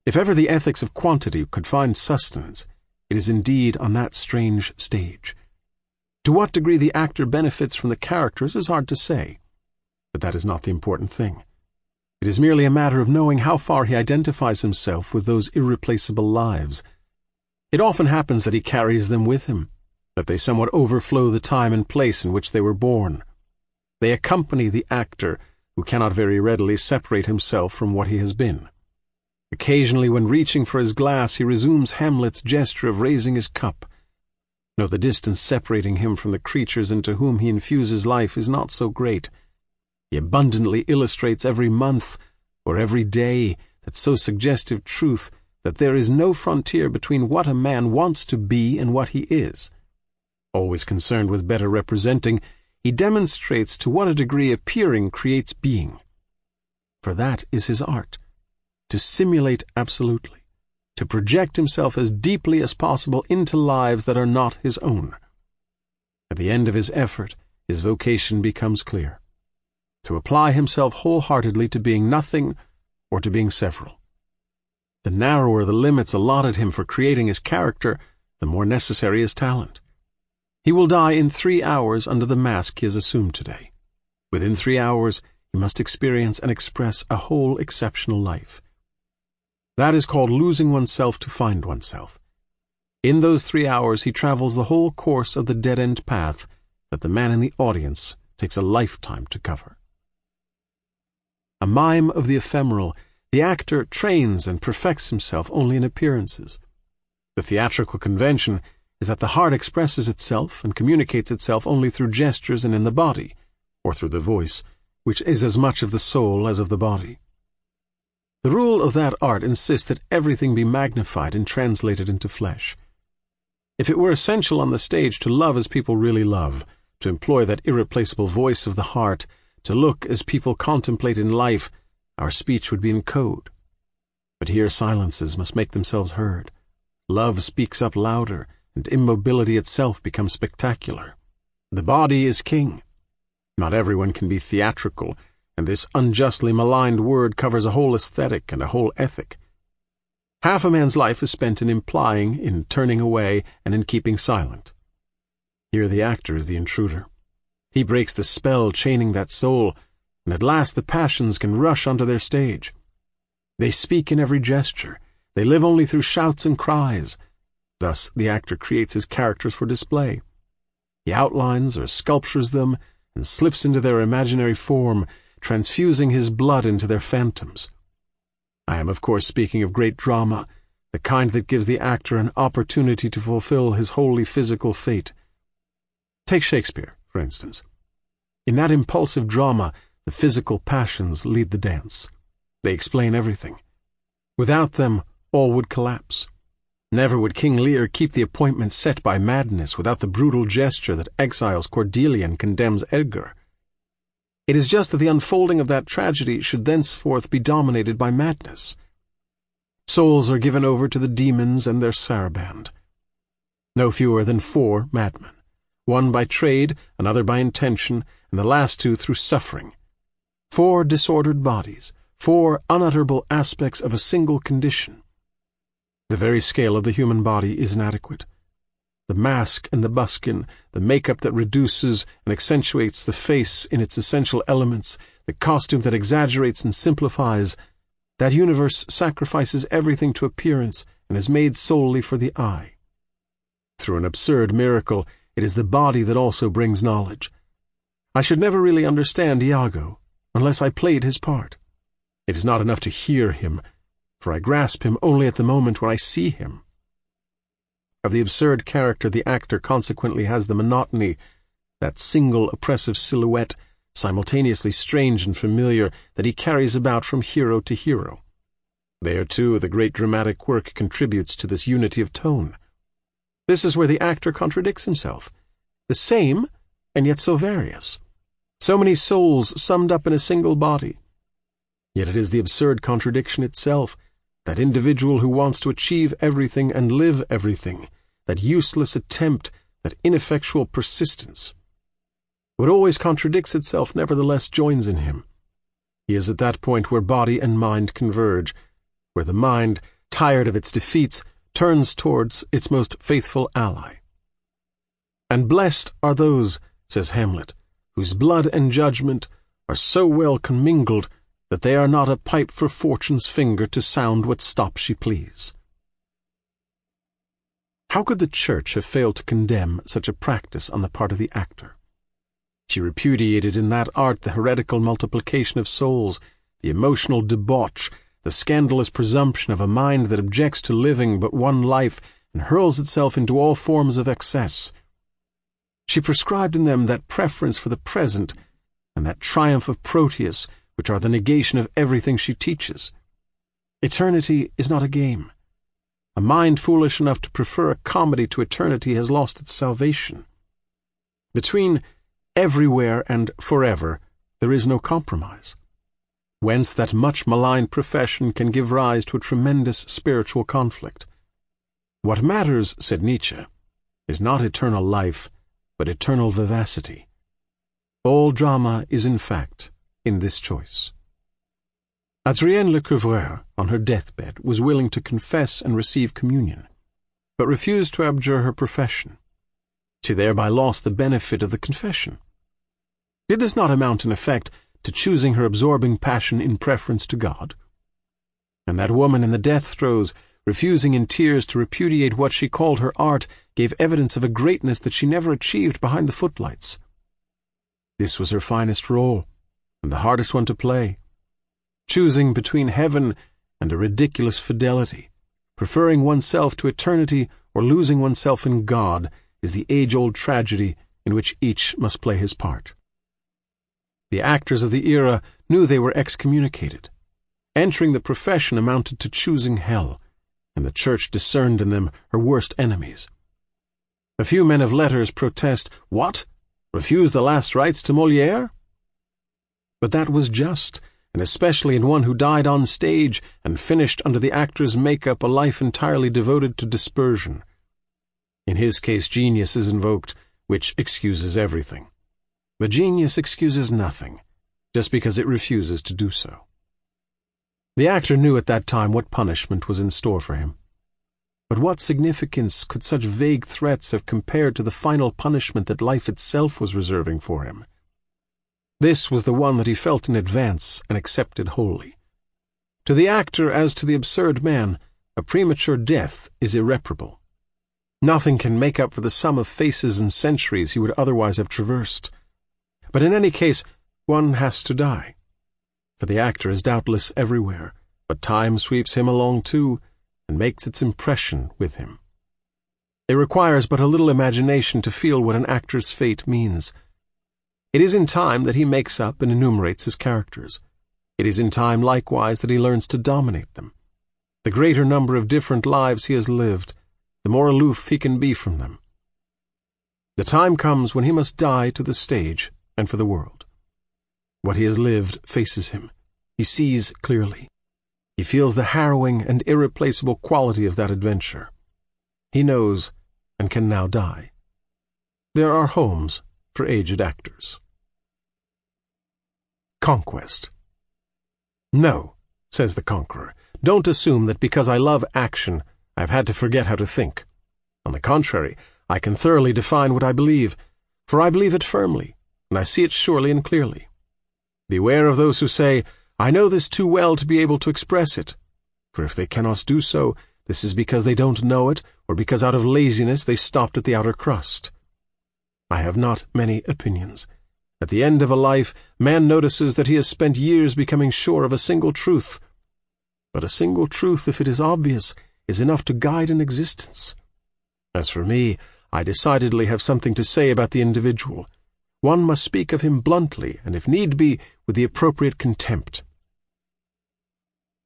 If ever the ethics of quantity could find sustenance, it is indeed on that strange stage. To what degree the actor benefits from the characters is hard to say, but that is not the important thing. It is merely a matter of knowing how far he identifies himself with those irreplaceable lives. It often happens that he carries them with him, that they somewhat overflow the time and place in which they were born. They accompany the actor, who cannot very readily separate himself from what he has been. Occasionally, when reaching for his glass, he resumes Hamlet's gesture of raising his cup. No, the distance separating him from the creatures into whom he infuses life is not so great. He abundantly illustrates every month or every day that so suggestive truth that there is no frontier between what a man wants to be and what he is. Always concerned with better representing, he demonstrates to what a degree appearing creates being. For that is his art, to simulate absolutely, to project himself as deeply as possible into lives that are not his own. At the end of his effort, his vocation becomes clear: to apply himself wholeheartedly to being nothing or to being several. The narrower the limits allotted him for creating his character, the more necessary his talent. He will die in 3 hours under the mask he has assumed today. Within 3 hours, he must experience and express a whole exceptional life. That is called losing oneself to find oneself. In those 3 hours, he travels the whole course of the dead-end path that the man in the audience takes a lifetime to cover. A mime of the ephemeral, the actor trains and perfects himself only in appearances. The theatrical convention is that the heart expresses itself and communicates itself only through gestures and in the body, or through the voice, which is as much of the soul as of the body. The rule of that art insists that everything be magnified and translated into flesh. If it were essential on the stage to love as people really love, to employ that irreplaceable voice of the heart, to look as people contemplate in life, our speech would be in code. But here silences must make themselves heard. Love speaks up louder, and immobility itself becomes spectacular. The body is king. Not everyone can be theatrical, and this unjustly maligned word covers a whole aesthetic and a whole ethic. Half a man's life is spent in implying, in turning away, and in keeping silent. Here the actor is the intruder. He breaks the spell chaining that soul, and at last the passions can rush onto their stage. They speak in every gesture. They live only through shouts and cries. Thus the actor creates his characters for display. He outlines or sculptures them, and slips into their imaginary form, transfusing his blood into their phantoms. I am, of course, speaking of great drama, the kind that gives the actor an opportunity to fulfill his wholly physical fate. Take Shakespeare, for instance. In that impulsive drama, the physical passions lead the dance. They explain everything. Without them, all would collapse. Never would King Lear keep the appointment set by madness without the brutal gesture that exiles Cordelia and condemns Edgar. It is just that the unfolding of that tragedy should thenceforth be dominated by madness. Souls are given over to the demons and their saraband. No fewer than 4 madmen, one by trade, another by intention, and the last 2 through suffering. 4 disordered bodies, 4 unutterable aspects of a single condition. The very scale of the human body is inadequate. The mask and the buskin, the makeup that reduces and accentuates the face in its essential elements, the costume that exaggerates and simplifies, that universe sacrifices everything to appearance and is made solely for the eye. Through an absurd miracle, it is the body that also brings knowledge. I should never really understand Iago unless I played his part. It is not enough to hear him, for I grasp him only at the moment when I see him. Of the absurd character, the actor consequently has the monotony, that single oppressive silhouette, simultaneously strange and familiar, that he carries about from hero to hero. There, too, the great dramatic work contributes to this unity of tone. This is where the actor contradicts himself. The same, and yet so various. So many souls summed up in a single body. Yet it is the absurd contradiction itself, that individual who wants to achieve everything and live everything, that useless attempt, that ineffectual persistence. What always contradicts itself nevertheless joins in him. He is at that point where body and mind converge, where the mind, tired of its defeats, turns towards its most faithful ally. And blessed are those, says Hamlet, whose blood and judgment are so well commingled that they are not a pipe for fortune's finger to sound what stop she please. How could the Church have failed to condemn such a practice on the part of the actor? She repudiated in that art the heretical multiplication of souls, the emotional debauch, the scandalous presumption of a mind that objects to living but one life and hurls itself into all forms of excess. She prescribed in them that preference for the present and that triumph of Proteus, which are the negation of everything she teaches. Eternity is not a game. A mind foolish enough to prefer a comedy to eternity has lost its salvation. Between everywhere and forever there is no compromise. Whence that much maligned profession can give rise to a tremendous spiritual conflict. What matters, said Nietzsche, is not eternal life, but eternal vivacity. All drama is, in fact, in this choice. Adrienne Lecouvreur, on her deathbed, was willing to confess and receive communion, but refused to abjure her profession. She thereby lost the benefit of the confession. Did this not amount in effect to choosing her absorbing passion in preference to God? And that woman in the death throes, refusing in tears to repudiate what she called her art, gave evidence of a greatness that she never achieved behind the footlights. This was her finest role, and the hardest one to play. Choosing between heaven and a ridiculous fidelity, preferring oneself to eternity or losing oneself in God, is the age-old tragedy in which each must play his part. The actors of the era knew they were excommunicated. Entering the profession amounted to choosing hell, and the Church discerned in them her worst enemies. A few men of letters protest, "What? Refuse the last rites to Molière?" But that was just, and especially in one who died on stage and finished under the actor's makeup a life entirely devoted to dispersion. In his case, genius is invoked, which excuses everything. But genius excuses nothing, just because it refuses to do so. The actor knew at that time what punishment was in store for him. But what significance could such vague threats have compared to the final punishment that life itself was reserving for him? This was the one that he felt in advance and accepted wholly. To the actor, as to the absurd man, a premature death is irreparable. Nothing can make up for the sum of faces and centuries he would otherwise have traversed. But in any case, one has to die. For the actor is doubtless everywhere, but time sweeps him along too, and makes its impression with him. It requires but a little imagination to feel what an actor's fate means. It is in time that he makes up and enumerates his characters. It is in time, likewise, that he learns to dominate them. The greater number of different lives he has lived, the more aloof he can be from them. The time comes when he must die to the stage and for the world. What he has lived faces him. He sees clearly. He feels the harrowing and irreplaceable quality of that adventure. He knows and can now die. There are homes for aged actors. Conquest. "No," says the conqueror, "don't assume that because I love action, I've had to forget how to think. On the contrary, I can thoroughly define what I believe, for I believe it firmly, and I see it surely and clearly. Beware of those who say, 'I know this too well to be able to express it,' for if they cannot do so, this is because they don't know it, or because out of laziness they stopped at the outer crust. I have not many opinions. At the end of a life, man notices that he has spent years becoming sure of a single truth. But a single truth, if it is obvious, is enough to guide an existence. As for me, I decidedly have something to say about the individual. One must speak of him bluntly, and if need be, with the appropriate contempt.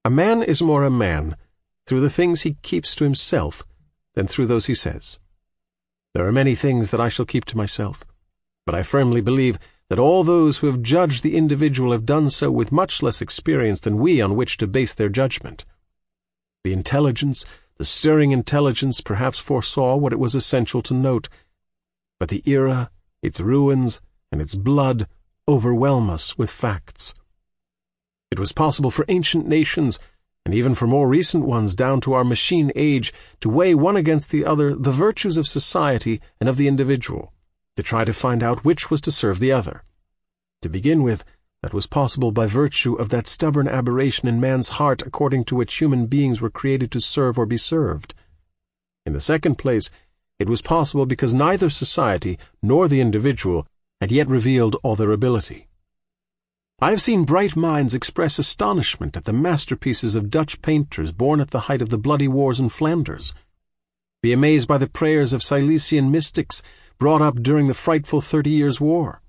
A man is more a man through the things he keeps to himself than through those he says. There are many things that I shall keep to myself, but I firmly believe that all those who have judged the individual have done so with much less experience than we on which to base their judgment. The intelligence, the stirring intelligence, perhaps foresaw what it was essential to note, but the era, its ruins, and its blood overwhelm us with facts. It was possible for ancient nations, and even for more recent ones down to our machine age, to weigh one against the other the virtues of society and of the individual, to try to find out which was to serve the other. To begin with, that was possible by virtue of that stubborn aberration in man's heart according to which human beings were created to serve or be served. In the second place, it was possible because neither society nor the individual had yet revealed all their ability. I have seen bright minds express astonishment at the masterpieces of Dutch painters born at the height of the bloody wars in Flanders, be amazed by the prayers of Silesian mystics brought up during the frightful 30 Years' War.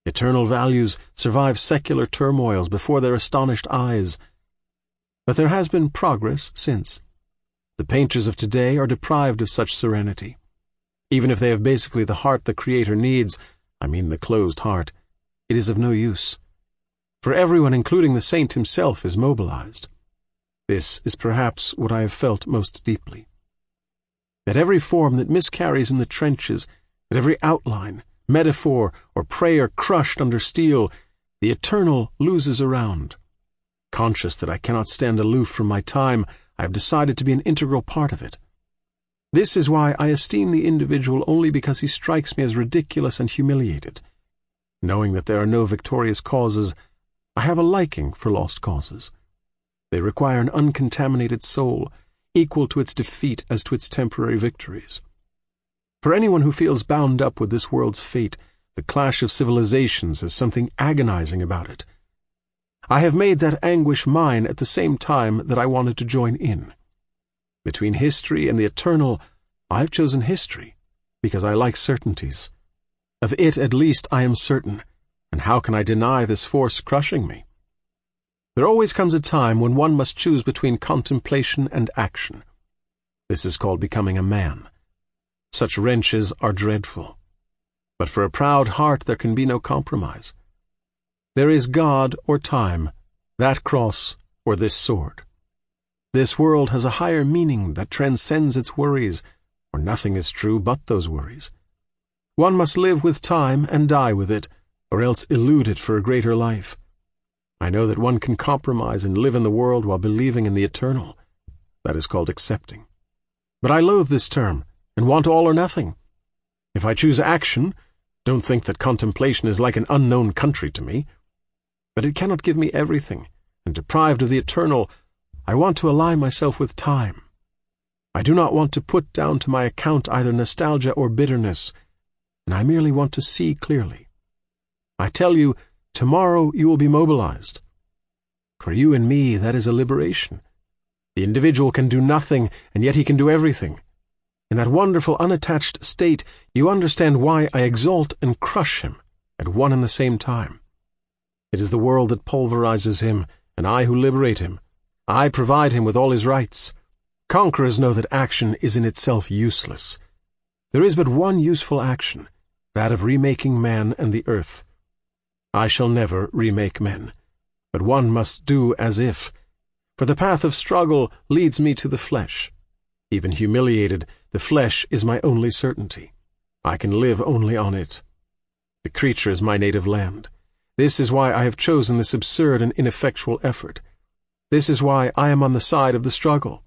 Eternal values survive secular turmoils before their astonished eyes. But there has been progress since. The painters of today are deprived of such serenity. Even if they have basically the heart the Creator needs, I mean the closed heart, it is of no use. For everyone, including the saint himself, is mobilized. This is perhaps what I have felt most deeply. At every form that miscarries in the trenches, at every outline, metaphor, or prayer crushed under steel, the eternal loses around. Conscious that I cannot stand aloof from my time, I have decided to be an integral part of it. This is why I esteem the individual only because he strikes me as ridiculous and humiliated. Knowing that there are no victorious causes, I have a liking for lost causes. They require an uncontaminated soul, equal to its defeat as to its temporary victories. For anyone who feels bound up with this world's fate, the clash of civilizations has something agonizing about it. I have made that anguish mine at the same time that I wanted to join in. Between history and the eternal, I have chosen history, because I like certainties. Of it at least I am certain, and how can I deny this force crushing me? There always comes a time when one must choose between contemplation and action. This is called becoming a man. Such wrenches are dreadful. But for a proud heart there can be no compromise. There is God or time, that cross or this sword. This world has a higher meaning that transcends its worries, for nothing is true but those worries. One must live with time and die with it, or else elude it for a greater life. I know that one can compromise and live in the world while believing in the eternal. That is called accepting. But I loathe this term, and want all or nothing. If I choose action, don't think that contemplation is like an unknown country to me. But it cannot give me everything, and deprived of the eternal, I want to ally myself with time. I do not want to put down to my account either nostalgia or bitterness, and I merely want to see clearly. I tell you, tomorrow you will be mobilized. For you and me, that is a liberation. The individual can do nothing, and yet he can do everything. In that wonderful unattached state, you understand why I exalt and crush him at one and the same time. It is the world that pulverizes him, and I who liberate him. I provide him with all his rights. Conquerors know that action is in itself useless. There is but one useful action, that of remaking man and the earth. I shall never remake men, but one must do as if, for the path of struggle leads me to the flesh. Even humiliated, the flesh is my only certainty. I can live only on it. The creature is my native land. This is why I have chosen this absurd and ineffectual effort. This is why I am on the side of the struggle.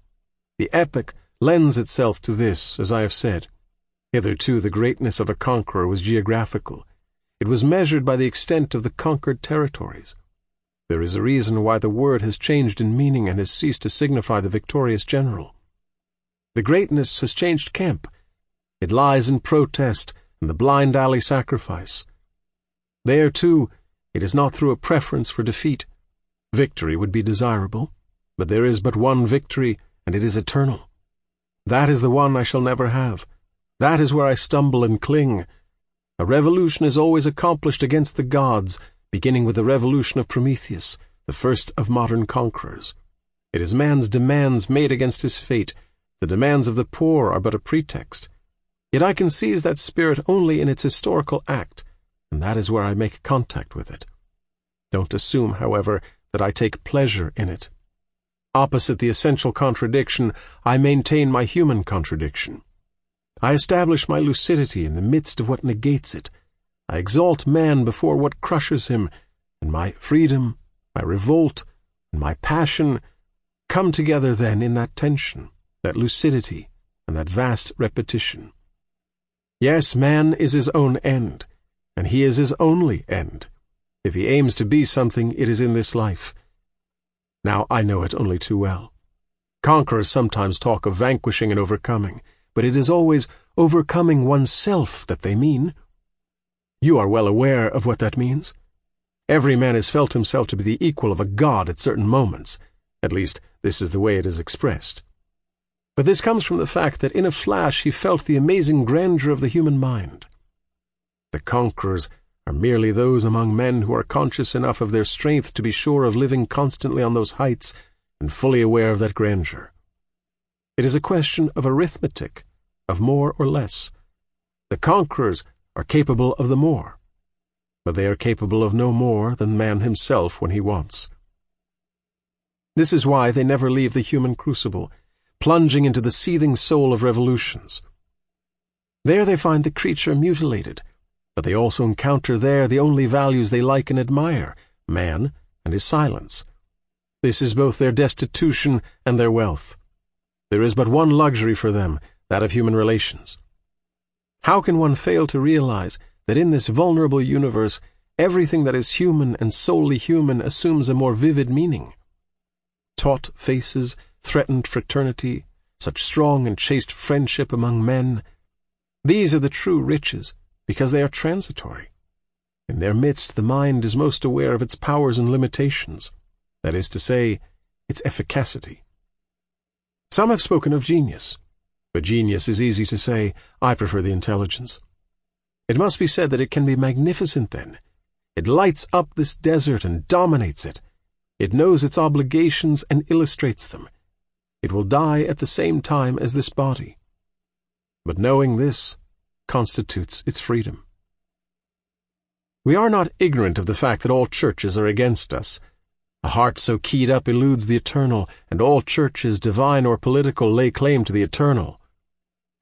The epic lends itself to this, as I have said. Hitherto the greatness of a conqueror was geographical. It was measured by the extent of the conquered territories. There is a reason why the word has changed in meaning and has ceased to signify the victorious general. The greatness has changed camp. It lies in protest and the blind alley sacrifice. There, too, it is not through a preference for defeat. Victory would be desirable, but there is but one victory, and it is eternal. That is the one I shall never have. That is where I stumble and cling. A revolution is always accomplished against the gods, beginning with the revolution of Prometheus, the first of modern conquerors. It is man's demands made against his fate. The demands of the poor are but a pretext. Yet I can seize that spirit only in its historical act, and that is where I make contact with it. Don't assume, however, that I take pleasure in it. Opposite the essential contradiction, I maintain my human contradiction. I establish my lucidity in the midst of what negates it. I exalt man before what crushes him, and my freedom, my revolt, and my passion come together then in that tension, that lucidity, and that vast repetition. Yes, man is his own end, and he is his only end. If he aims to be something, it is in this life. Now I know it only too well. Conquerors sometimes talk of vanquishing and overcoming, but it is always overcoming oneself that they mean. You are well aware of what that means. Every man has felt himself to be the equal of a god at certain moments. At least, this is the way it is expressed. But this comes from the fact that in a flash he felt the amazing grandeur of the human mind. The conquerors are merely those among men who are conscious enough of their strength to be sure of living constantly on those heights and fully aware of that grandeur. It is a question of arithmetic, of more or less. The conquerors are capable of the more, but they are capable of no more than man himself when he wants. This is why they never leave the human crucible, plunging into the seething soul of revolutions. There they find the creature mutilated, but they also encounter there the only values they like and admire, man and his silence. This is both their destitution and their wealth. There is but one luxury for them, that of human relations. How can one fail to realize that in this vulnerable universe everything that is human and solely human assumes a more vivid meaning. Taut faces, threatened fraternity, such strong and chaste friendship among men, these are the true riches, because they are transitory. In their midst the mind is most aware of its powers and limitations, that is to say, its efficacity. Some have spoken of genius, but genius is easy to say. I prefer the intelligence. It must be said that it can be magnificent then. It lights up this desert and dominates it. It knows its obligations and illustrates them. It will die at the same time as this body. But knowing this constitutes its freedom. We are not ignorant of the fact that all churches are against us. A heart so keyed up eludes the eternal, and all churches, divine or political, lay claim to the eternal.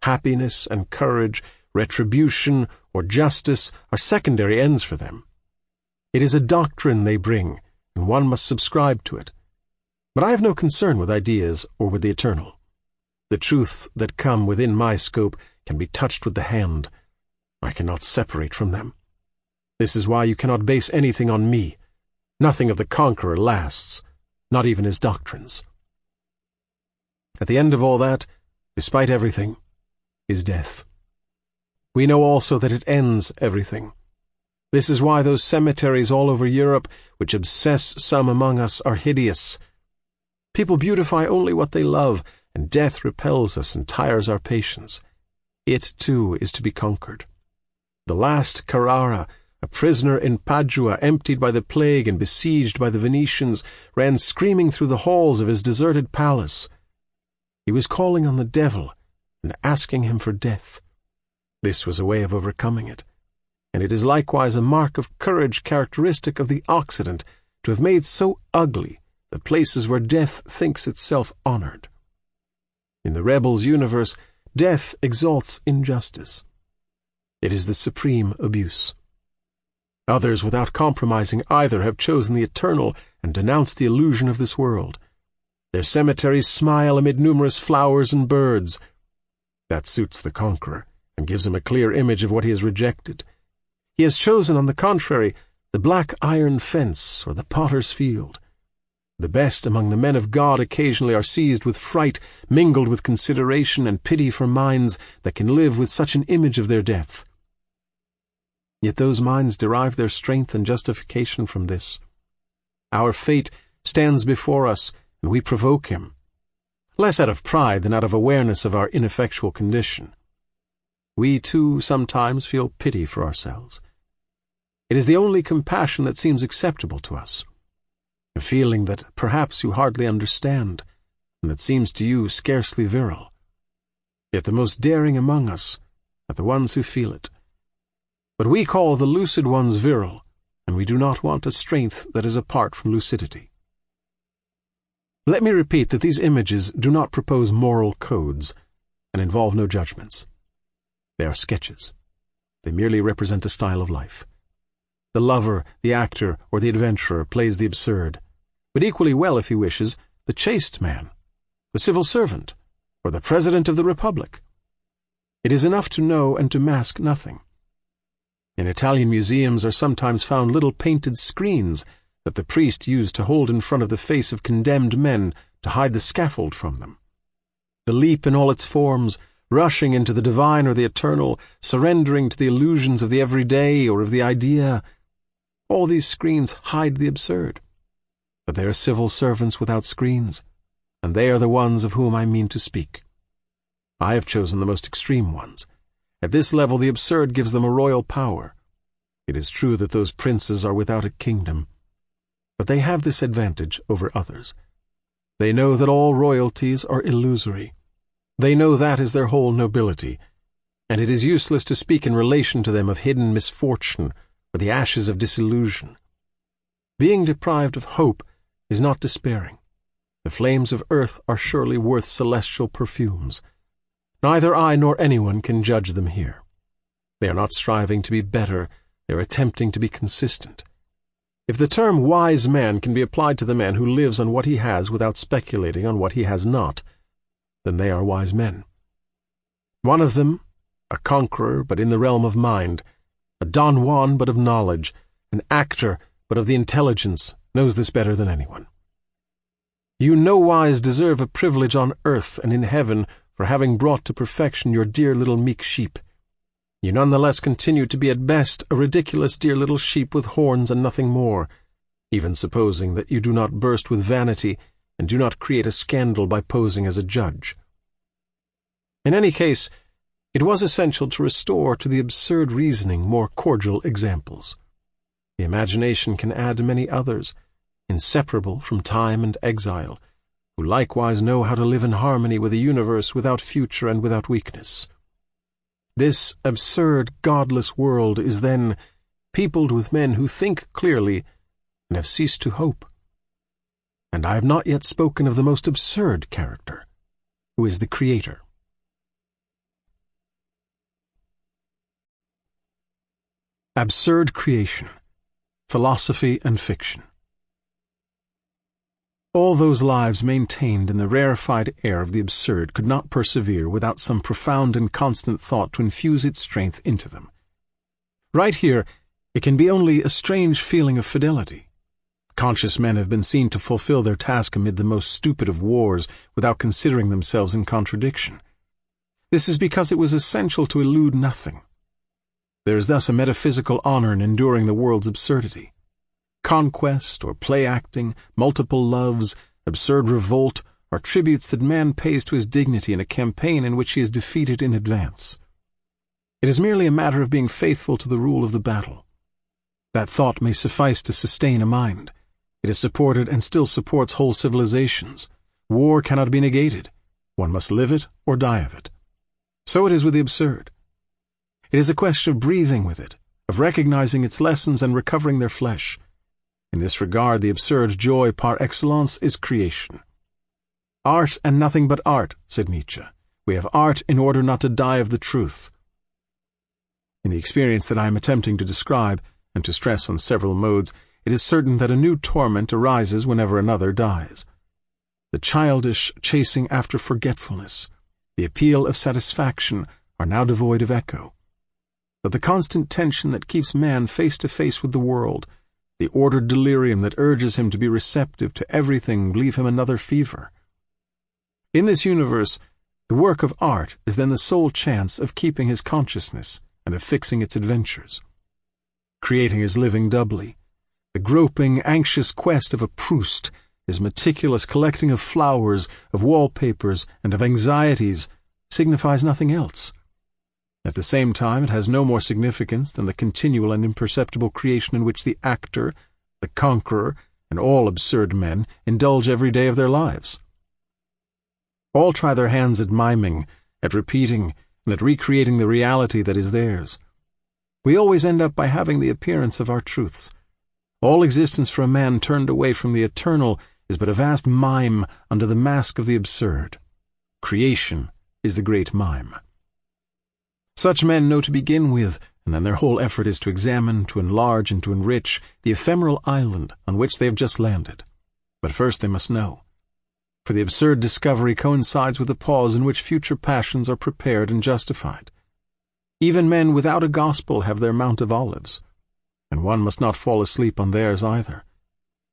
Happiness and courage, retribution or justice are secondary ends for them. It is a doctrine they bring, and one must subscribe to it. But I have no concern with ideas or with the eternal. The truths that come within my scope can be touched with the hand. I cannot separate from them. This is why you cannot base anything on me. Nothing of the conqueror lasts, not even his doctrines. At the end of all that, despite everything, is death. We know also that it ends everything. This is why those cemeteries all over Europe, which obsess some among us, are hideous. People beautify only what they love, and death repels us and tires our patience. It, too, is to be conquered. The last Carrara, a prisoner in Padua, emptied by the plague and besieged by the Venetians, ran screaming through the halls of his deserted palace. He was calling on the devil and asking him for death. This was a way of overcoming it, and it is likewise a mark of courage characteristic of the Occident to have made so ugly the places where death thinks itself honored. In the rebel's universe, death exalts injustice. It is the supreme abuse. Others, without compromising either, have chosen the eternal and denounced the illusion of this world. Their cemeteries smile amid numerous flowers and birds. That suits the conqueror, and gives him a clear image of what he has rejected. He has chosen, on the contrary, the black iron fence or the potter's field. The best among the men of God occasionally are seized with fright, mingled with consideration and pity for minds that can live with such an image of their death. Yet those minds derive their strength and justification from this. Our fate stands before us, and we provoke him, less out of pride than out of awareness of our ineffectual condition. We, too, sometimes feel pity for ourselves. It is the only compassion that seems acceptable to us, a feeling that perhaps you hardly understand, and that seems to you scarcely virile. Yet the most daring among us are the ones who feel it. But we call the lucid ones virile, and we do not want a strength that is apart from lucidity. Let me repeat that these images do not propose moral codes, and involve no judgments. They are sketches. They merely represent a style of life. The lover, the actor, or the adventurer plays the absurd, but equally well, if he wishes, the chaste man, the civil servant, or the president of the republic. It is enough to know and to mask nothing. In Italian museums are sometimes found little painted screens that the priest used to hold in front of the face of condemned men to hide the scaffold from them. The leap in all its forms, rushing into the divine or the eternal, surrendering to the illusions of the everyday or of the idea, all these screens hide the absurd. But they are civil servants without screens, and they are the ones of whom I mean to speak. I have chosen the most extreme ones. At this level the absurd gives them a royal power. It is true that those princes are without a kingdom, but they have this advantage over others. They know that all royalties are illusory. They know that is their whole nobility, and it is useless to speak in relation to them of hidden misfortune or the ashes of disillusion. Being deprived of hope is not despairing. The flames of earth are surely worth celestial perfumes. Neither I nor anyone can judge them here. They are not striving to be better, they are attempting to be consistent. If the term wise man can be applied to the man who lives on what he has without speculating on what he has not, then they are wise men. One of them, a conqueror but in the realm of mind, a Don Juan but of knowledge, an actor, but of the intelligence, knows this better than anyone. You nowise deserve a privilege on earth and in heaven for having brought to perfection your dear little meek sheep. You nonetheless continue to be at best a ridiculous dear little sheep with horns and nothing more, even supposing that you do not burst with vanity and do not create a scandal by posing as a judge. In any case, it was essential to restore to the absurd reasoning more cordial examples. The imagination can add many others, inseparable from time and exile, who likewise know how to live in harmony with a universe without future and without weakness. This absurd, godless world is then peopled with men who think clearly and have ceased to hope. And I have not yet spoken of the most absurd character, who is the Creator. Absurd creation, philosophy and fiction. All those lives maintained in the rarefied air of the absurd could not persevere without some profound and constant thought to infuse its strength into them. Right here, it can be only a strange feeling of fidelity. Conscious men have been seen to fulfill their task amid the most stupid of wars without considering themselves in contradiction. This is because it was essential to elude nothing. There is thus a metaphysical honor in enduring the world's absurdity. Conquest or play-acting, multiple loves, absurd revolt are tributes that man pays to his dignity in a campaign in which he is defeated in advance. It is merely a matter of being faithful to the rule of the battle. That thought may suffice to sustain a mind. It has supported and still supports whole civilizations. War cannot be negated. One must live it or die of it. So it is with the absurd. It is a question of breathing with it, of recognizing its lessons and recovering their flesh. In this regard, the absurd joy par excellence is creation. Art and nothing but art, said Nietzsche. We have art in order not to die of the truth. In the experience that I am attempting to describe, and to stress on several modes, it is certain that a new torment arises whenever another dies. The childish chasing after forgetfulness, the appeal of satisfaction, are now devoid of echo. But the constant tension that keeps man face to face with the world, the ordered delirium that urges him to be receptive to everything, leave him another fever. In this universe, the work of art is then the sole chance of keeping his consciousness and of fixing its adventures. Creating is living doubly. The groping, anxious quest of a Proust, his meticulous collecting of flowers, of wallpapers, and of anxieties, signifies nothing else. At the same time, it has no more significance than the continual and imperceptible creation in which the actor, the conqueror, and all absurd men indulge every day of their lives. All try their hands at miming, at repeating, and at recreating the reality that is theirs. We always end up by having the appearance of our truths. All existence for a man turned away from the eternal is but a vast mime under the mask of the absurd. Creation is the great mime. Such men know to begin with, and then their whole effort is to examine, to enlarge, and to enrich the ephemeral island on which they have just landed. But first they must know. For the absurd discovery coincides with the pause in which future passions are prepared and justified. Even men without a gospel have their Mount of Olives, and one must not fall asleep on theirs either.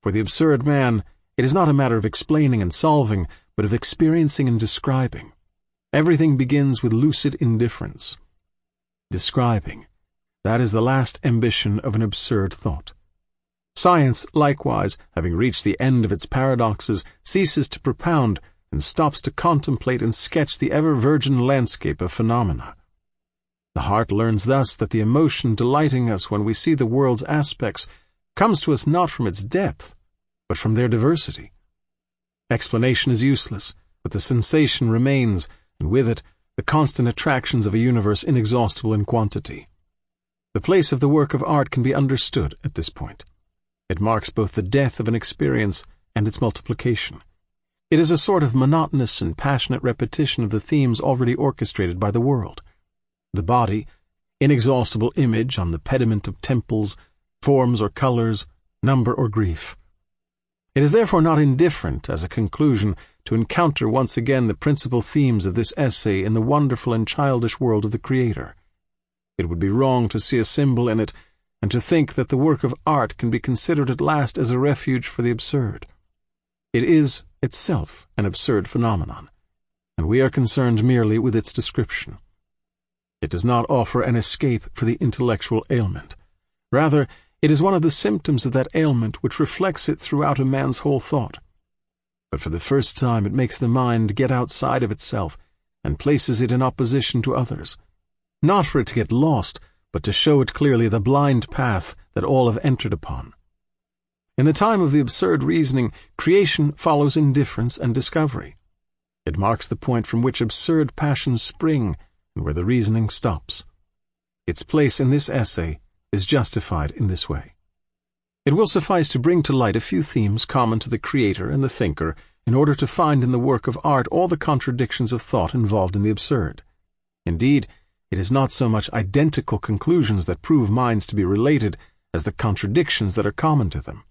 For the absurd man, it is not a matter of explaining and solving, but of experiencing and describing. Everything begins with lucid indifference. Describing, that is the last ambition of an absurd thought. Science, likewise, having reached the end of its paradoxes, ceases to propound and stops to contemplate and sketch the ever-virgin landscape of phenomena. The heart learns thus that the emotion delighting us when we see the world's aspects comes to us not from its depth, but from their diversity. Explanation is useless, but the sensation remains, and with it, the constant attractions of a universe inexhaustible in quantity. The place of the work of art can be understood at this point. It marks both the death of an experience and its multiplication. It is a sort of monotonous and passionate repetition of the themes already orchestrated by the world. The body, inexhaustible image on the pediment of temples, forms or colors, number or grief. It is therefore not indifferent, as a conclusion, to encounter once again the principal themes of this essay in the wonderful and childish world of the Creator. It would be wrong to see a symbol in it and to think that the work of art can be considered at last as a refuge for the absurd. It is itself an absurd phenomenon, and we are concerned merely with its description. It does not offer an escape for the intellectual ailment. Rather, it is one of the symptoms of that ailment which reflects it throughout a man's whole thought. But for the first time it makes the mind get outside of itself and places it in opposition to others, not for it to get lost, but to show it clearly the blind path that all have entered upon. In the time of the absurd reasoning, creation follows indifference and discovery. It marks the point from which absurd passions spring and where the reasoning stops. Its place in this essay is justified in this way. It will suffice to bring to light a few themes common to the creator and the thinker in order to find in the work of art all the contradictions of thought involved in the absurd. Indeed, it is not so much identical conclusions that prove minds to be related as the contradictions that are common to them.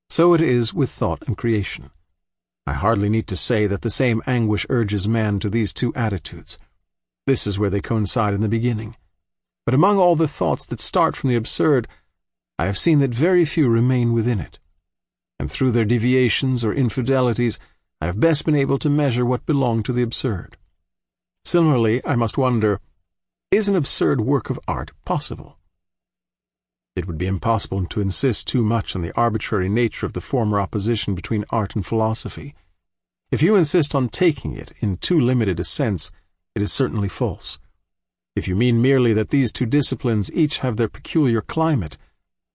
So it is with thought and creation. I hardly need to say that the same anguish urges man to these two attitudes. This is where they coincide in the beginning. But among all the thoughts that start from the absurd, I have seen that very few remain within it. And through their deviations or infidelities, I have best been able to measure what belonged to the absurd. Similarly, I must wonder, is an absurd work of art possible? It would be impossible to insist too much on the arbitrary nature of the former opposition between art and philosophy. If you insist on taking it in too limited a sense, it is certainly false. If you mean merely that these two disciplines each have their peculiar climate,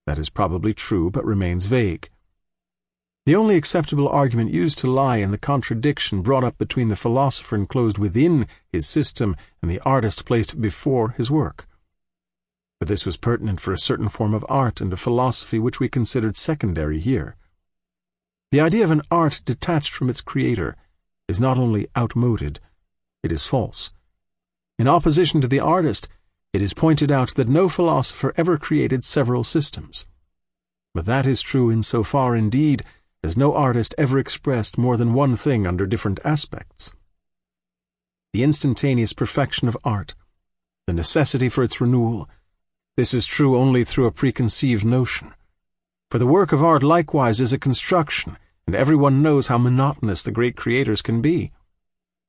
that is probably true but remains vague. The only acceptable argument used to lie in the contradiction brought up between the philosopher enclosed within his system and the artist placed before his work. But this was pertinent for a certain form of art and a philosophy which we considered secondary here. The idea of an art detached from its creator is not only outmoded, it is false. In opposition to the artist, it is pointed out that no philosopher ever created several systems. But that is true in so far, indeed, as no artist ever expressed more than one thing under different aspects. The instantaneous perfection of art, the necessity for its renewal, this is true only through a preconceived notion. For the work of art likewise is a construction, and everyone knows how monotonous the great creators can be.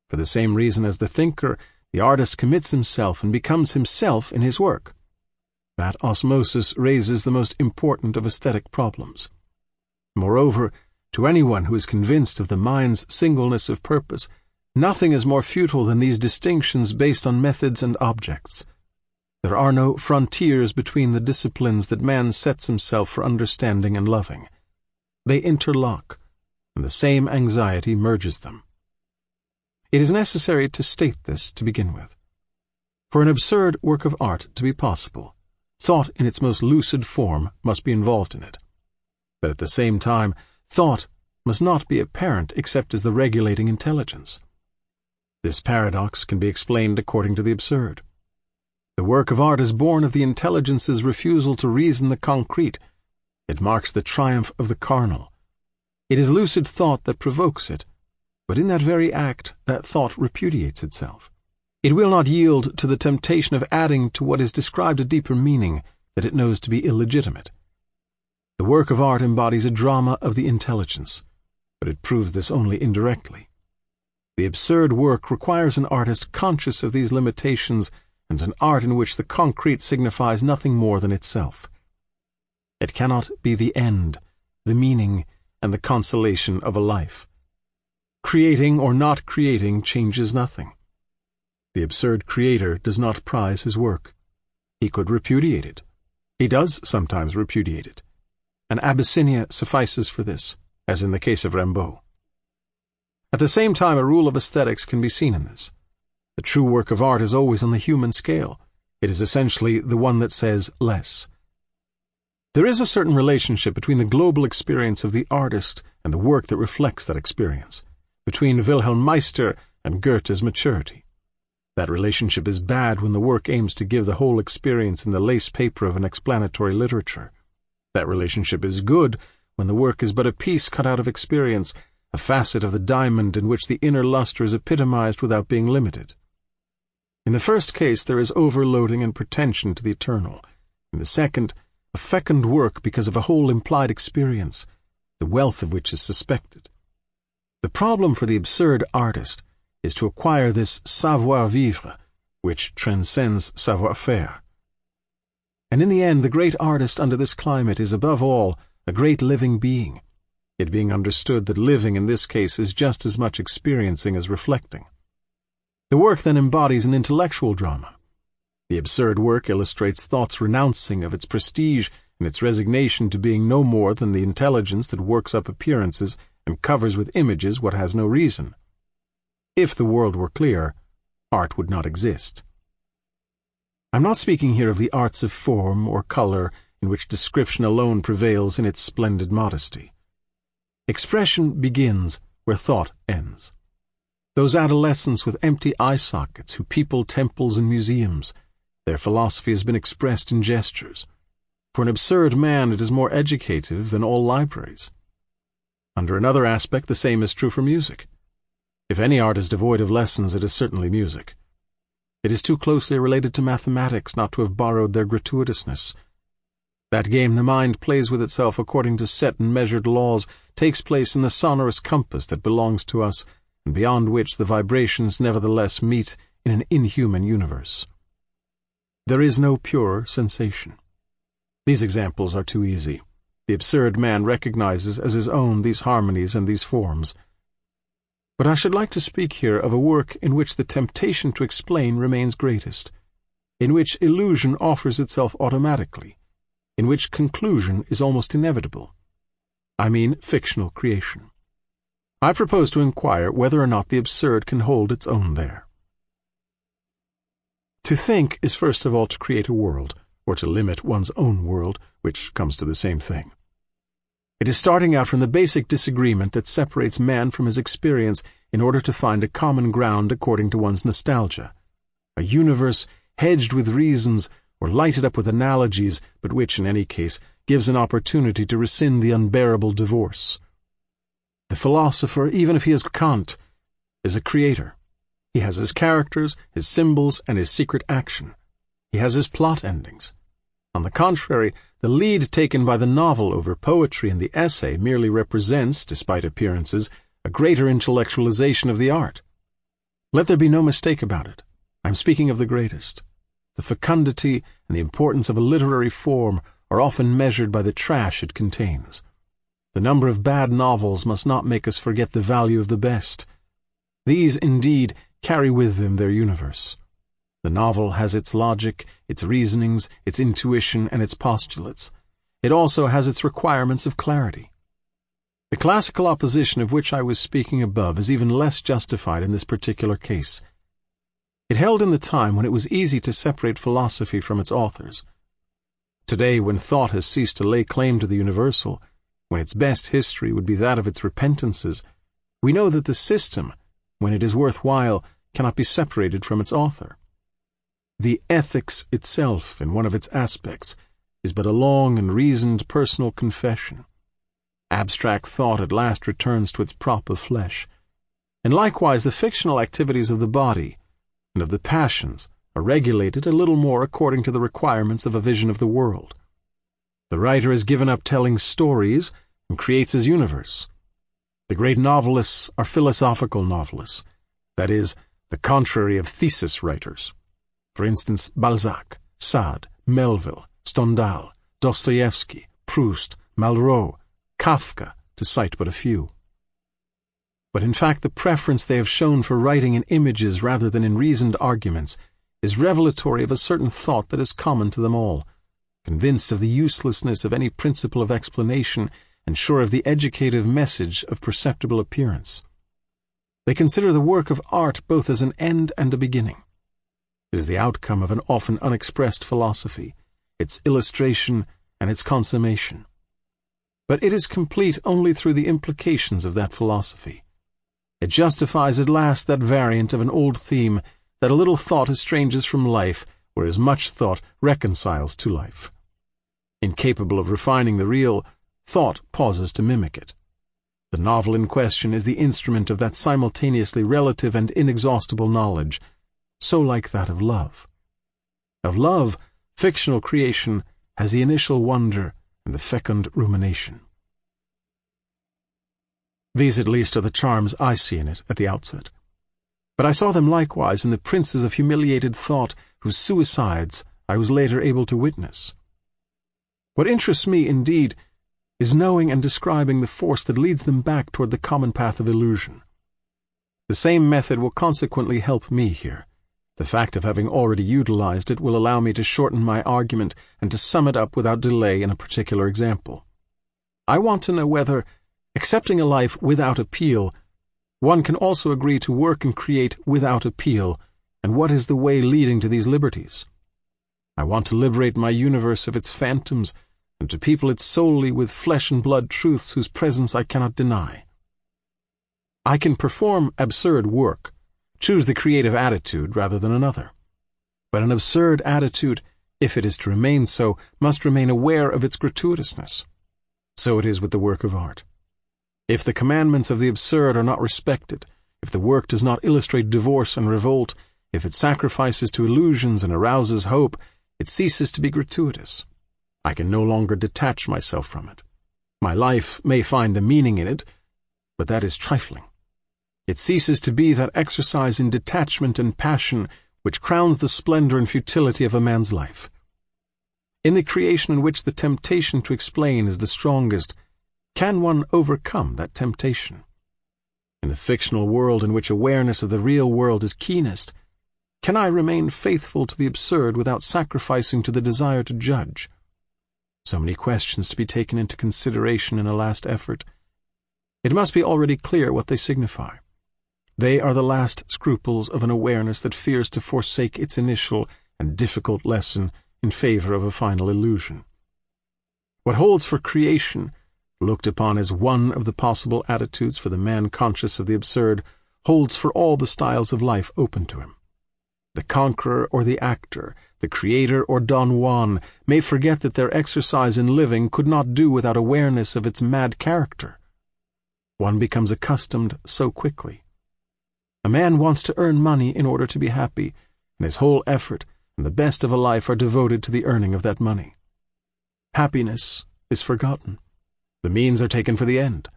For the same reason as the thinker, the artist commits himself and becomes himself in his work. That osmosis raises the most important of aesthetic problems. Moreover, to anyone who is convinced of the mind's singleness of purpose, nothing is more futile than these distinctions based on methods and objects. There are no frontiers between the disciplines that man sets himself for understanding and loving. They interlock, and the same anxiety merges them. It is necessary to state this to begin with. For an absurd work of art to be possible, thought in its most lucid form must be involved in it. But at the same time, thought must not be apparent except as the regulating intelligence. This paradox can be explained according to the absurd. The work of art is born of the intelligence's refusal to reason the concrete. It marks the triumph of the carnal. It is lucid thought that provokes it, but in that very act, that thought repudiates itself. It will not yield to the temptation of adding to what is described a deeper meaning that it knows to be illegitimate. The work of art embodies a drama of the intelligence, but it proves this only indirectly. The absurd work requires an artist conscious of these limitations and an art in which the concrete signifies nothing more than itself. It cannot be the end, the meaning, and the consolation of a life. Creating or not creating changes nothing. The absurd creator does not prize his work. He could repudiate it. He does sometimes repudiate it. And Abyssinia suffices for this, as in the case of Rimbaud. At the same time, a rule of aesthetics can be seen in this. The true work of art is always on the human scale. It is essentially the one that says less. There is a certain relationship between the global experience of the artist and the work that reflects that experience, between Wilhelm Meister and Goethe's maturity. That relationship is bad when the work aims to give the whole experience in the lace paper of an explanatory literature. That relationship is good when the work is but a piece cut out of experience, a facet of the diamond in which the inner luster is epitomized without being limited. In the first case there is overloading and pretension to the eternal. In the second, a fecund work because of a whole implied experience, the wealth of which is suspected. The problem for the absurd artist is to acquire this savoir-vivre, which transcends savoir-faire. And in the end, the great artist under this climate is above all a great living being, it being understood that living in this case is just as much experiencing as reflecting. The work then embodies an intellectual drama. The absurd work illustrates thought's renouncing of its prestige and its resignation to being no more than the intelligence that works up appearances and covers with images what has no reason. If the world were clear, art would not exist. I'm not speaking here of the arts of form or color in which description alone prevails in its splendid modesty. Expression begins where thought ends. Those adolescents with empty eye sockets who people temples and museums, their philosophy has been expressed in gestures. For an absurd man it is more educative than all libraries. Under another aspect, the same is true for music. If any art is devoid of lessons, it is certainly music. It is too closely related to mathematics not to have borrowed their gratuitousness. That game the mind plays with itself according to set and measured laws takes place in the sonorous compass that belongs to us, and beyond which the vibrations nevertheless meet in an inhuman universe. There is no pure sensation. These examples are too easy. The absurd man recognizes as his own these harmonies and these forms. But I should like to speak here of a work in which the temptation to explain remains greatest, in which illusion offers itself automatically, in which conclusion is almost inevitable. I mean fictional creation. I propose to inquire whether or not the absurd can hold its own there. To think is first of all to create a world, or to limit one's own world, which comes to the same thing. It is starting out from the basic disagreement that separates man from his experience in order to find a common ground according to one's nostalgia, a universe hedged with reasons or lighted up with analogies, but which, in any case, gives an opportunity to rescind the unbearable divorce. The philosopher, even if he is Kant, is a creator. He has his characters, his symbols, and his secret action. He has his plot endings. On the contrary, the lead taken by the novel over poetry and the essay merely represents, despite appearances, a greater intellectualization of the art. Let there be no mistake about it. I am speaking of the greatest. The fecundity and the importance of a literary form are often measured by the trash it contains. The number of bad novels must not make us forget the value of the best. These, indeed, carry with them their universe. The novel has its logic, its reasonings, its intuition, and its postulates. It also has its requirements of clarity. The classical opposition of which I was speaking above is even less justified in this particular case. It held in the time when it was easy to separate philosophy from its authors. Today, when thought has ceased to lay claim to the universal, when its best history would be that of its repentances, we know that the system, when it is worthwhile, cannot be separated from its author. The ethics itself, in one of its aspects, is but a long and reasoned personal confession. Abstract thought at last returns to its prop of flesh. And likewise the fictional activities of the body and of the passions are regulated a little more according to the requirements of a vision of the world. The writer has given up telling stories and creates his universe. The great novelists are philosophical novelists, that is, the contrary of thesis writers. For instance, Balzac, Sade, Melville, Stendhal, Dostoevsky, Proust, Malraux, Kafka, to cite but a few. But in fact the preference they have shown for writing in images rather than in reasoned arguments is revelatory of a certain thought that is common to them all, convinced of the uselessness of any principle of explanation and sure of the educative message of perceptible appearance. They consider the work of art both as an end and a beginning. It is the outcome of an often unexpressed philosophy, its illustration and its consummation. But it is complete only through the implications of that philosophy. It justifies at last that variant of an old theme that a little thought estranges from life, whereas much thought reconciles to life. Incapable of refining the real, thought pauses to mimic it. The novel in question is the instrument of that simultaneously relative and inexhaustible knowledge, so like that of love. Of love, fictional creation has the initial wonder and the fecund rumination. These at least are the charms I see in it at the outset. But I saw them likewise in the princes of humiliated thought whose suicides I was later able to witness. What interests me, indeed, is knowing and describing the force that leads them back toward the common path of illusion. The same method will consequently help me here. The fact of having already utilized it will allow me to shorten my argument and to sum it up without delay in a particular example. I want to know whether, accepting a life without appeal, one can also agree to work and create without appeal, and what is the way leading to these liberties. I want to liberate my universe of its phantoms, and to people it solely with flesh and blood truths whose presence I cannot deny. I can perform absurd work, choose the creative attitude rather than another. But an absurd attitude, if it is to remain so, must remain aware of its gratuitousness. So it is with the work of art. If the commandments of the absurd are not respected, if the work does not illustrate divorce and revolt, if it sacrifices to illusions and arouses hope, it ceases to be gratuitous. I can no longer detach myself from it. My life may find a meaning in it, but that is trifling. It ceases to be that exercise in detachment and passion which crowns the splendor and futility of a man's life. In the creation in which the temptation to explain is the strongest, can one overcome that temptation? In the fictional world in which awareness of the real world is keenest, can I remain faithful to the absurd without sacrificing to the desire to judge? So many questions to be taken into consideration in a last effort. It must be already clear what they signify. They are the last scruples of an awareness that fears to forsake its initial and difficult lesson in favor of a final illusion. What holds for creation, looked upon as one of the possible attitudes for the man conscious of the absurd, holds for all the styles of life open to him. The conqueror or the actor, the creator or Don Juan, may forget that their exercise in living could not do without awareness of its mad character. One becomes accustomed so quickly. A man wants to earn money in order to be happy, and his whole effort and the best of a life are devoted to the earning of that money. Happiness is forgotten. The means are taken for the end.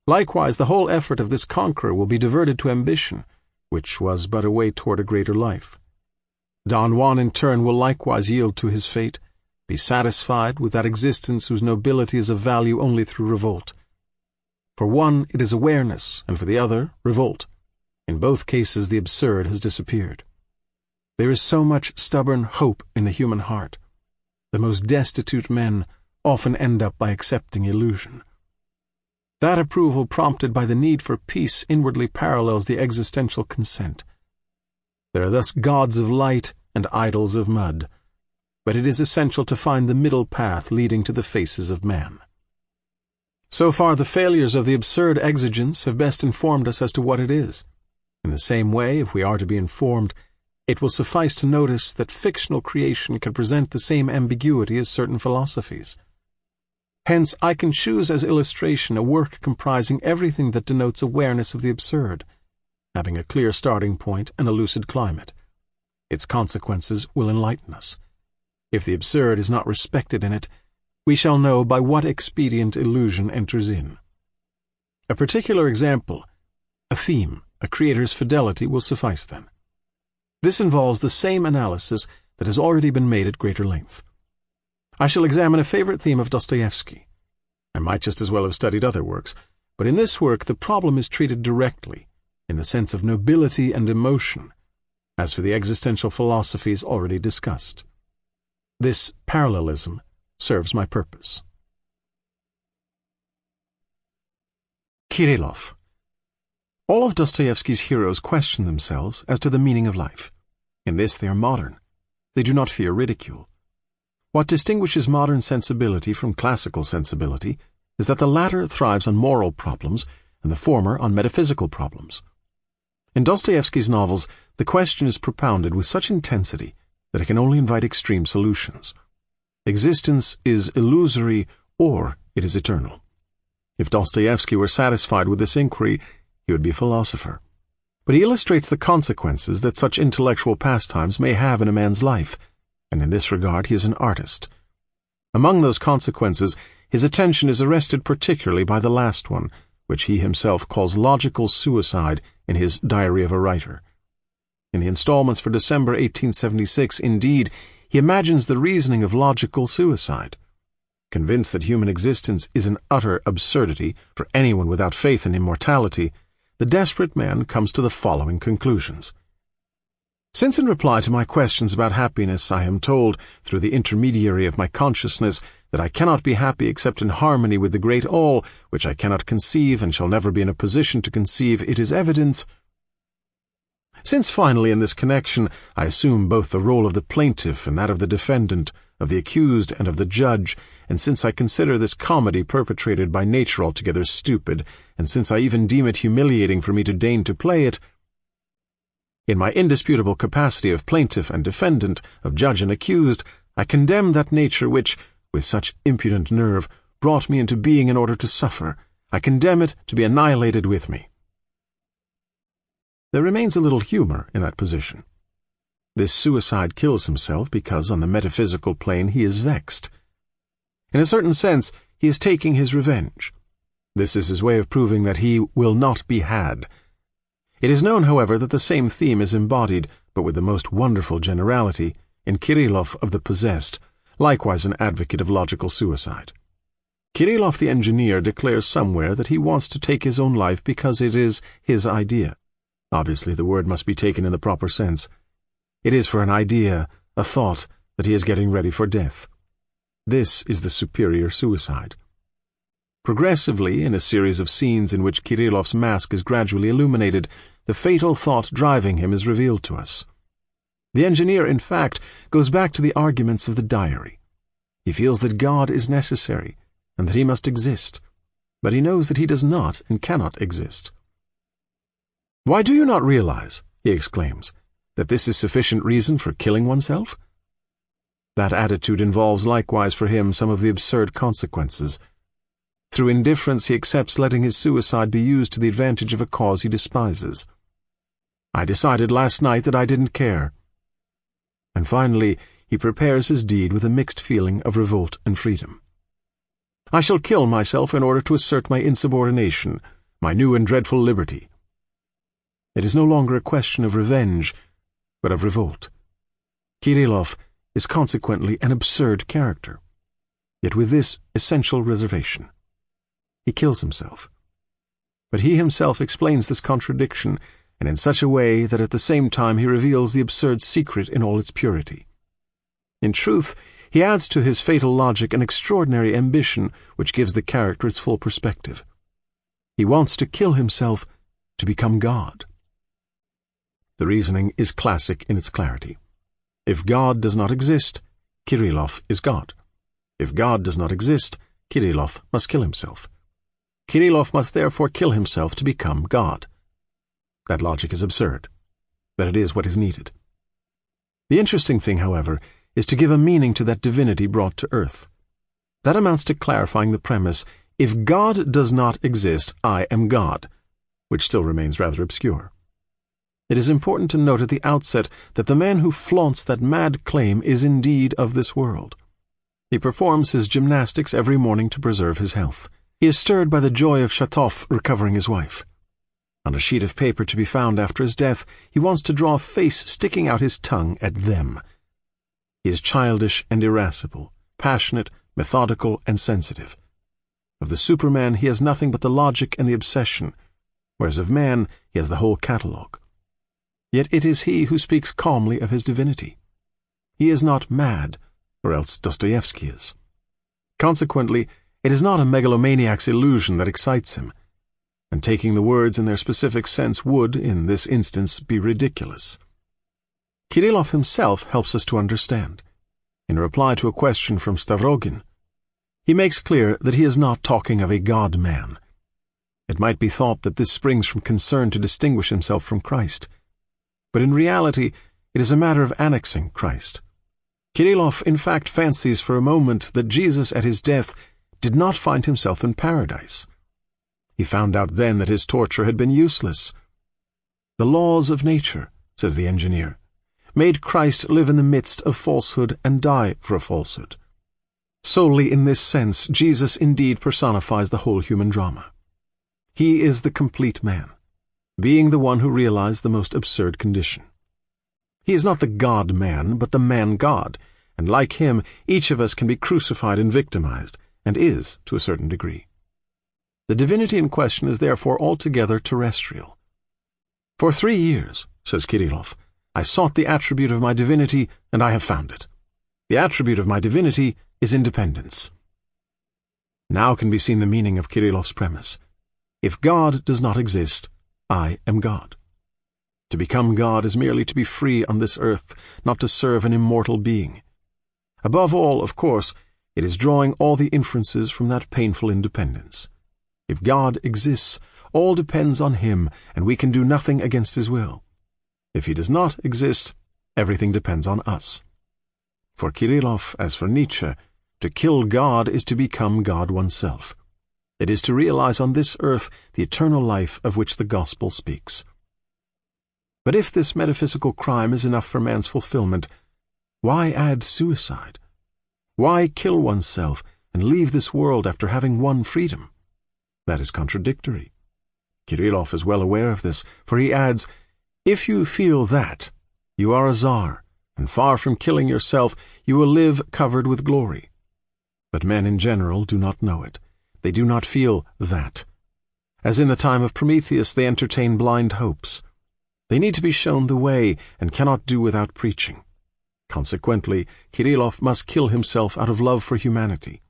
Likewise, the whole effort of this conqueror will be diverted to ambition, which was but a way toward a greater life. Don Juan in turn will likewise yield to his fate, be satisfied with that existence whose nobility is of value only through revolt. For one it is awareness, and for the other revolt. In both cases the absurd has disappeared. There is so much stubborn hope in the human heart. The most destitute men often end up by accepting illusion. That approval prompted by the need for peace inwardly parallels the existential consent. There are thus gods of light and idols of mud, but it is essential to find the middle path leading to the faces of man. So far the failures of the absurd exigence have best informed us as to what it is. In the same way, if we are to be informed, it will suffice to notice that fictional creation can present the same ambiguity as certain philosophies. Hence, I can choose as illustration a work comprising everything that denotes awareness of the absurd, having a clear starting point and a lucid climate. Its consequences will enlighten us. If the absurd is not respected in it, we shall know by what expedient illusion enters in. A particular example, a theme, a creator's fidelity will suffice then. This involves the same analysis that has already been made at greater length. I shall examine a favorite theme of Dostoevsky. I might just as well have studied other works, but in this work the problem is treated directly, in the sense of nobility and emotion, as for the existential philosophies already discussed. This parallelism serves my purpose. Kirillov. All of Dostoevsky's heroes question themselves as to the meaning of life. In this they are modern. They do not fear ridicule. What distinguishes modern sensibility from classical sensibility is that the latter thrives on moral problems and the former on metaphysical problems. In Dostoevsky's novels, the question is propounded with such intensity that it can only invite extreme solutions. Existence is illusory or it is eternal. If Dostoevsky were satisfied with this inquiry, he would be a philosopher. But he illustrates the consequences that such intellectual pastimes may have in a man's life, and in this regard he is an artist. Among those consequences, his attention is arrested particularly by the last one, which he himself calls logical suicide in his Diary of a Writer. In the installments for December 1876, indeed, he imagines the reasoning of logical suicide. Convinced that human existence is an utter absurdity for anyone without faith in immortality, the desperate man comes to the following conclusions. Since in reply to my questions about happiness I am told, through the intermediary of my consciousness, that I cannot be happy except in harmony with the great all, which I cannot conceive and shall never be in a position to conceive, it is evident. Since finally in this connection I assume both the role of the plaintiff and that of the defendant, of the accused and of the judge, and since I consider this comedy perpetrated by nature altogether stupid, and since I even deem it humiliating for me to deign to play it, in my indisputable capacity of plaintiff and defendant, of judge and accused, I condemn that nature which, with such impudent nerve, brought me into being in order to suffer. I condemn it to be annihilated with me. There remains a little humor in that position. This suicide kills himself because on the metaphysical plane he is vexed. In a certain sense, he is taking his revenge. This is his way of proving that he will not be had. It is known, however, that the same theme is embodied, but with the most wonderful generality, in Kirillov of the Possessed, likewise an advocate of logical suicide. Kirillov the engineer declares somewhere that he wants to take his own life because it is his idea. Obviously, the word must be taken in the proper sense. It is for an idea, a thought, that he is getting ready for death. This is the superior suicide. Progressively, in a series of scenes in which Kirillov's mask is gradually illuminated, the fatal thought driving him is revealed to us. The engineer, in fact, goes back to the arguments of the diary. He feels that God is necessary, and that he must exist, but he knows that he does not and cannot exist. "Why do you not realize," he exclaims, "that this is sufficient reason for killing oneself?" That attitude involves likewise for him some of the absurd consequences. Through indifference he accepts letting his suicide be used to the advantage of a cause he despises. "I decided last night that I didn't care." And finally, he prepares his deed with a mixed feeling of revolt and freedom. "I shall kill myself in order to assert my insubordination, my new and dreadful liberty." It is no longer a question of revenge, but of revolt. Kirillov is consequently an absurd character, yet with this essential reservation. He kills himself. But he himself explains this contradiction, and in such a way that at the same time he reveals the absurd secret in all its purity. In truth, he adds to his fatal logic an extraordinary ambition which gives the character its full perspective. He wants to kill himself to become God. The reasoning is classic in its clarity. If God does not exist, Kirillov is God. If God does not exist, Kirillov must kill himself. Kirillov must therefore kill himself to become God. That logic is absurd, but it is what is needed. The interesting thing, however, is to give a meaning to that divinity brought to earth. That amounts to clarifying the premise, if God does not exist, I am God, which still remains rather obscure. It is important to note at the outset that the man who flaunts that mad claim is indeed of this world. He performs his gymnastics every morning to preserve his health. He is stirred by the joy of Shatov recovering his wife. On a sheet of paper to be found after his death, he wants to draw a face sticking out his tongue at them. He is childish and irascible, passionate, methodical, and sensitive. Of the Superman he has nothing but the logic and the obsession, whereas of man he has the whole catalogue. Yet it is he who speaks calmly of his divinity. He is not mad, or else Dostoevsky is. Consequently, it is not a megalomaniac's illusion that excites him, and taking the words in their specific sense would, in this instance, be ridiculous. Kirillov himself helps us to understand. In reply to a question from Stavrogin, he makes clear that he is not talking of a God-man. It might be thought that this springs from concern to distinguish himself from Christ, but in reality it is a matter of annexing Christ. Kirillov in fact fancies for a moment that Jesus at his death did not find himself in paradise. He found out then that his torture had been useless. The laws of nature, says the engineer, made Christ live in the midst of falsehood and die for a falsehood. Solely in this sense, Jesus indeed personifies the whole human drama. He is the complete man, being the one who realized the most absurd condition. He is not the God-man, but the man-God, and like him, each of us can be crucified and victimized, and is, to a certain degree. The divinity in question is therefore altogether terrestrial. For 3 years, says Kirillov, I sought the attribute of my divinity, and I have found it. The attribute of my divinity is independence. Now can be seen the meaning of Kirillov's premise. If God does not exist, I am God. To become God is merely to be free on this earth, not to serve an immortal being. Above all, of course, it is drawing all the inferences from that painful independence. If God exists, all depends on him, and we can do nothing against his will. If he does not exist, everything depends on us. For Kirillov, as for Nietzsche, to kill God is to become God oneself. It is to realize on this earth the eternal life of which the Gospel speaks. But if this metaphysical crime is enough for man's fulfillment, why add suicide? Why kill oneself and leave this world after having won freedom? That is contradictory. Kirillov is well aware of this, for he adds, if you feel that, you are a czar, and far from killing yourself, you will live covered with glory. But men in general do not know it. They do not feel that. As in the time of Prometheus, they entertain blind hopes. They need to be shown the way, and cannot do without preaching. Consequently, Kirillov must kill himself out of love for humanity.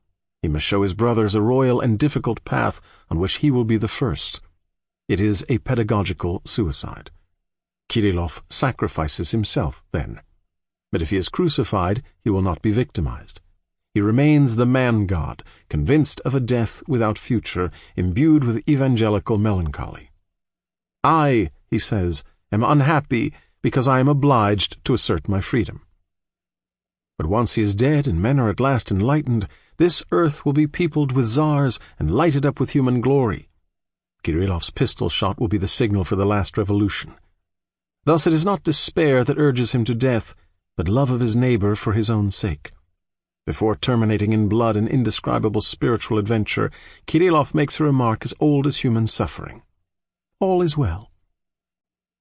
He must show his brothers a royal and difficult path on which he will be the first. It is a pedagogical suicide. Kirillov sacrifices himself, then. But if he is crucified, he will not be victimized. He remains the man-God, convinced of a death without future, imbued with evangelical melancholy. I, he says, am unhappy because I am obliged to assert my freedom. But once he is dead and men are at last enlightened, this earth will be peopled with czars and lighted up with human glory. Kirillov's pistol shot will be the signal for the last revolution. Thus it is not despair that urges him to death, but love of his neighbor for his own sake. Before terminating in blood an indescribable spiritual adventure, Kirillov makes a remark as old as human suffering. All is well.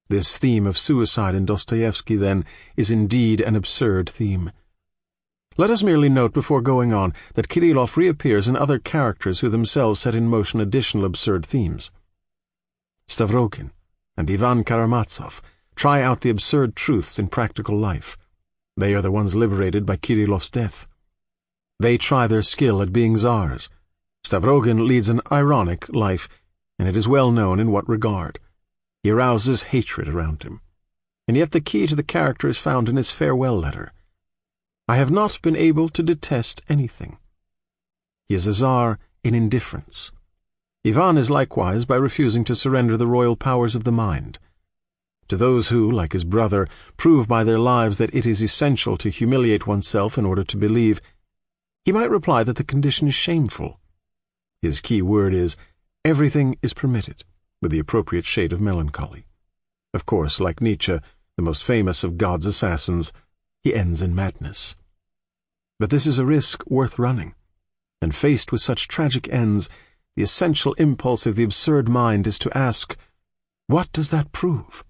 This theme of suicide in Dostoevsky, then, is indeed an absurd theme. Let us merely note before going on that Kirillov reappears in other characters who themselves set in motion additional absurd themes. Stavrogin and Ivan Karamazov try out the absurd truths in practical life. They are the ones liberated by Kirillov's death. They try their skill at being czars. Stavrogin leads an ironic life, and it is well known in what regard. He arouses hatred around him. And yet the key to the character is found in his farewell letter. I have not been able to detest anything. He is a czar in indifference. Ivan is likewise by refusing to surrender the royal powers of the mind. To those who, like his brother, prove by their lives that it is essential to humiliate oneself in order to believe, he might reply that the condition is shameful. His key word is, everything is permitted, with the appropriate shade of melancholy. Of course, like Nietzsche, the most famous of God's assassins, he ends in madness. But this is a risk worth running, and faced with such tragic ends, the essential impulse of the absurd mind is to ask, what does that prove?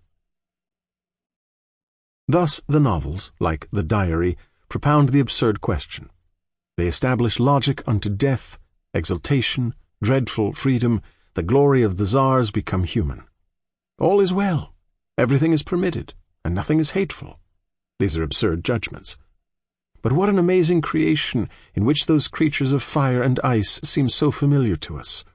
Thus the novels, like the diary, propound the absurd question. They establish logic unto death, exaltation, dreadful freedom, the glory of the czars become human. All is well, everything is permitted, and nothing is hateful. These are absurd judgments. But what an amazing creation in which those creatures of fire and ice seem so familiar to us.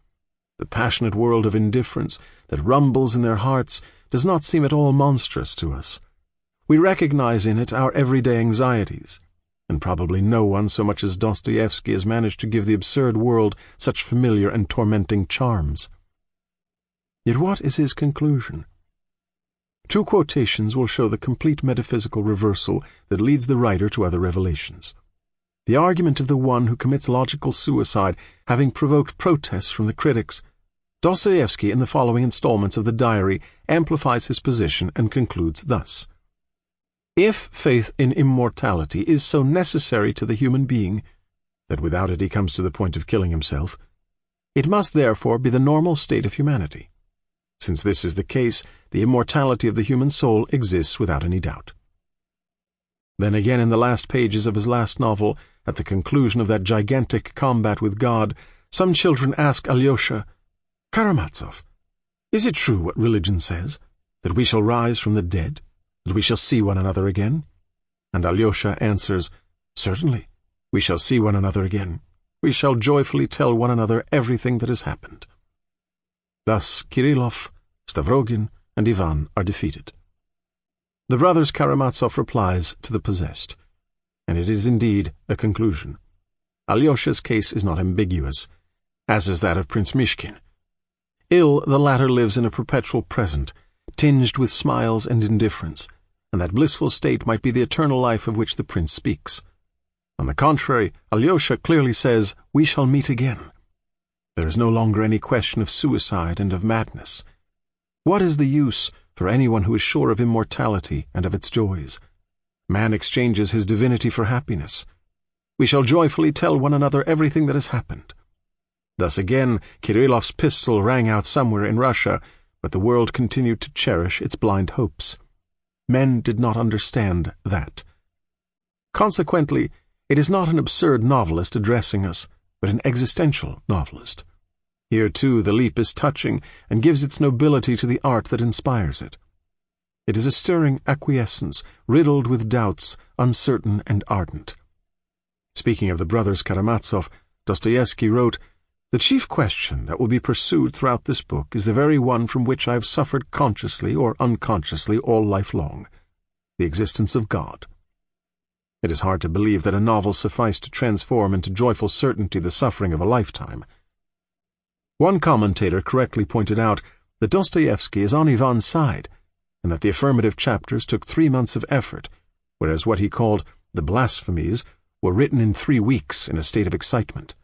The passionate world of indifference that rumbles in their hearts does not seem at all monstrous to us. We recognize in it our everyday anxieties, and probably no one so much as Dostoevsky has managed to give the absurd world such familiar and tormenting charms. Yet what is his conclusion? 2 quotations will show the complete metaphysical reversal that leads the writer to other revelations. The argument of the one who commits logical suicide having provoked protests from the critics, Dostoevsky in the following installments of the diary amplifies his position and concludes thus. If faith in immortality is so necessary to the human being, that without it he comes to the point of killing himself. It must therefore be the normal state of humanity. Since this is the case, the immortality of the human soul exists without any doubt. Then again, in the last pages of his last novel, at the conclusion of that gigantic combat with God, some children ask Alyosha, "Karamazov, is it true what religion says, that we shall rise from the dead, that we shall see one another again?" And Alyosha answers, "Certainly, we shall see one another again. We shall joyfully tell one another everything that has happened." Thus Kirillov, Stavrogin, and Ivan are defeated. The brothers Karamazov replies to the possessed, and it is indeed a conclusion. Alyosha's case is not ambiguous, as is that of Prince Mishkin. Ill, the latter lives in a perpetual present, tinged with smiles and indifference, and that blissful state might be the eternal life of which the prince speaks. On the contrary, Alyosha clearly says, "We shall meet again." There is no longer any question of suicide and of madness. What is the use for anyone who is sure of immortality and of its joys? Man exchanges his divinity for happiness. We shall joyfully tell one another everything that has happened. Thus again, Kirillov's pistol rang out somewhere in Russia, but the world continued to cherish its blind hopes. Men did not understand that. Consequently, it is not an absurd novelist addressing us, but an existential novelist. Here, too, the leap is touching and gives its nobility to the art that inspires it. It is a stirring acquiescence, riddled with doubts, uncertain and ardent. Speaking of the brothers Karamazov, Dostoevsky wrote, "The chief question that will be pursued throughout this book is the very one from which I have suffered consciously or unconsciously all life long, the existence of God." It is hard to believe that a novel sufficed to transform into joyful certainty the suffering of a lifetime. One commentator correctly pointed out that Dostoevsky is on Ivan's side, and that the affirmative chapters took 3 months of effort, whereas what he called the blasphemies were written in 3 weeks in a state of excitement.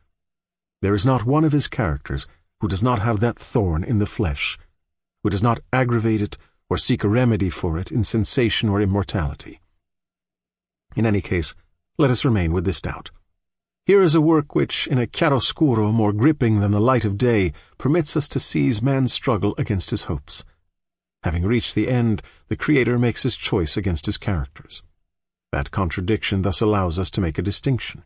There is not one of his characters who does not have that thorn in the flesh, who does not aggravate it or seek a remedy for it in sensation or immortality. In any case, let us remain with this doubt. Here is a work which, in a chiaroscuro more gripping than the light of day, permits us to seize man's struggle against his hopes. Having reached the end, the creator makes his choice against his characters. That contradiction thus allows us to make a distinction.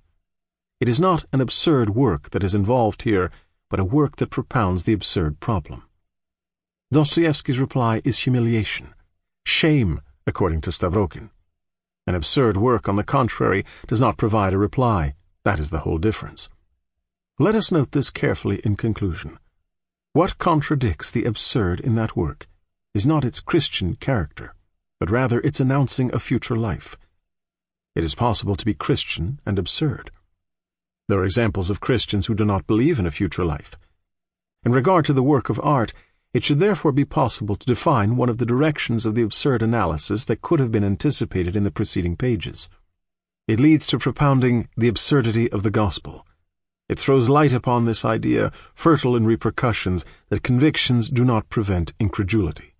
It is not an absurd work that is involved here, but a work that propounds the absurd problem. Dostoevsky's reply is humiliation, shame, according to Stavrogin. An absurd work, on the contrary, does not provide a reply. That is the whole difference. Let us note this carefully in conclusion. What contradicts the absurd in that work is not its Christian character, but rather its announcing a future life. It is possible to be Christian and absurd. There are examples of Christians who do not believe in a future life. In regard to the work of art, it should therefore be possible to define one of the directions of the absurd analysis that could have been anticipated in the preceding pages. It leads to propounding the absurdity of the gospel. It throws light upon this idea, fertile in repercussions, that convictions do not prevent incredulity.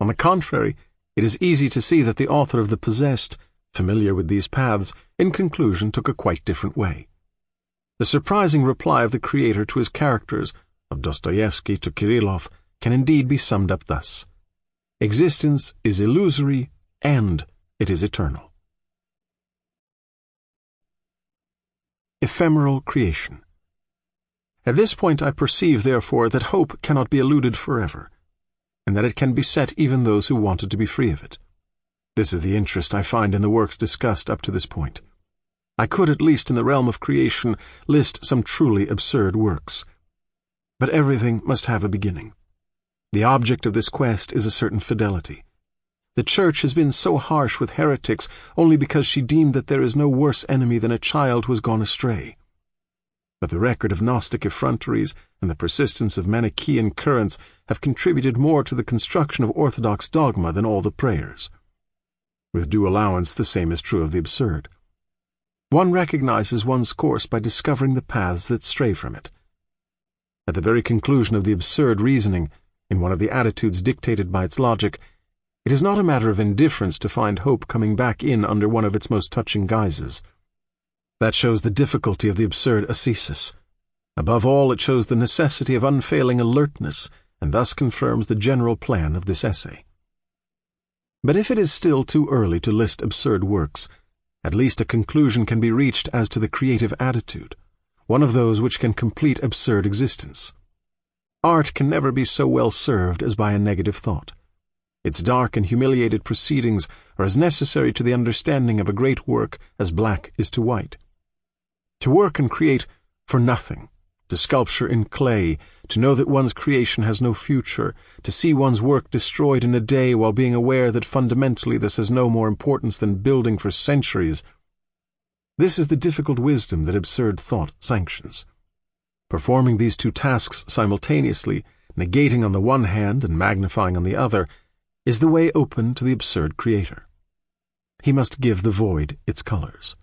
On the contrary, it is easy to see that the author of The Possessed, familiar with these paths, in conclusion took a quite different way. The surprising reply of the creator to his characters, of Dostoevsky to Kirillov, can indeed be summed up thus: existence is illusory and it is eternal. Ephemeral creation. At this point I perceive, therefore, that hope cannot be eluded forever, and that it can beset even those who wanted to be free of it. This is the interest I find in the works discussed up to this point. I could, at least in the realm of creation, list some truly absurd works. But everything must have a beginning. The object of this quest is a certain fidelity. The Church has been so harsh with heretics only because she deemed that there is no worse enemy than a child who has gone astray. But the record of Gnostic effronteries and the persistence of Manichaean currents have contributed more to the construction of orthodox dogma than all the prayers. With due allowance, the same is true of the absurd. One recognizes one's course by discovering the paths that stray from it. At the very conclusion of the absurd reasoning, in one of the attitudes dictated by its logic, it is not a matter of indifference to find hope coming back in under one of its most touching guises. That shows the difficulty of the absurd ascesis. Above all, it shows the necessity of unfailing alertness, and thus confirms the general plan of this essay. But if it is still too early to list absurd works, at least a conclusion can be reached as to the creative attitude, one of those which can complete absurd existence. Art can never be so well served as by a negative thought. Its dark and humiliated proceedings are as necessary to the understanding of a great work as black is to white. To work and create for nothing, to sculpture in clay, to know that one's creation has no future, to see one's work destroyed in a day while being aware that fundamentally this has no more importance than building for centuries. This is the difficult wisdom that absurd thought sanctions. Performing these two tasks simultaneously, negating on the one hand and magnifying on the other, is the way open to the absurd creator. He must give the void its colors.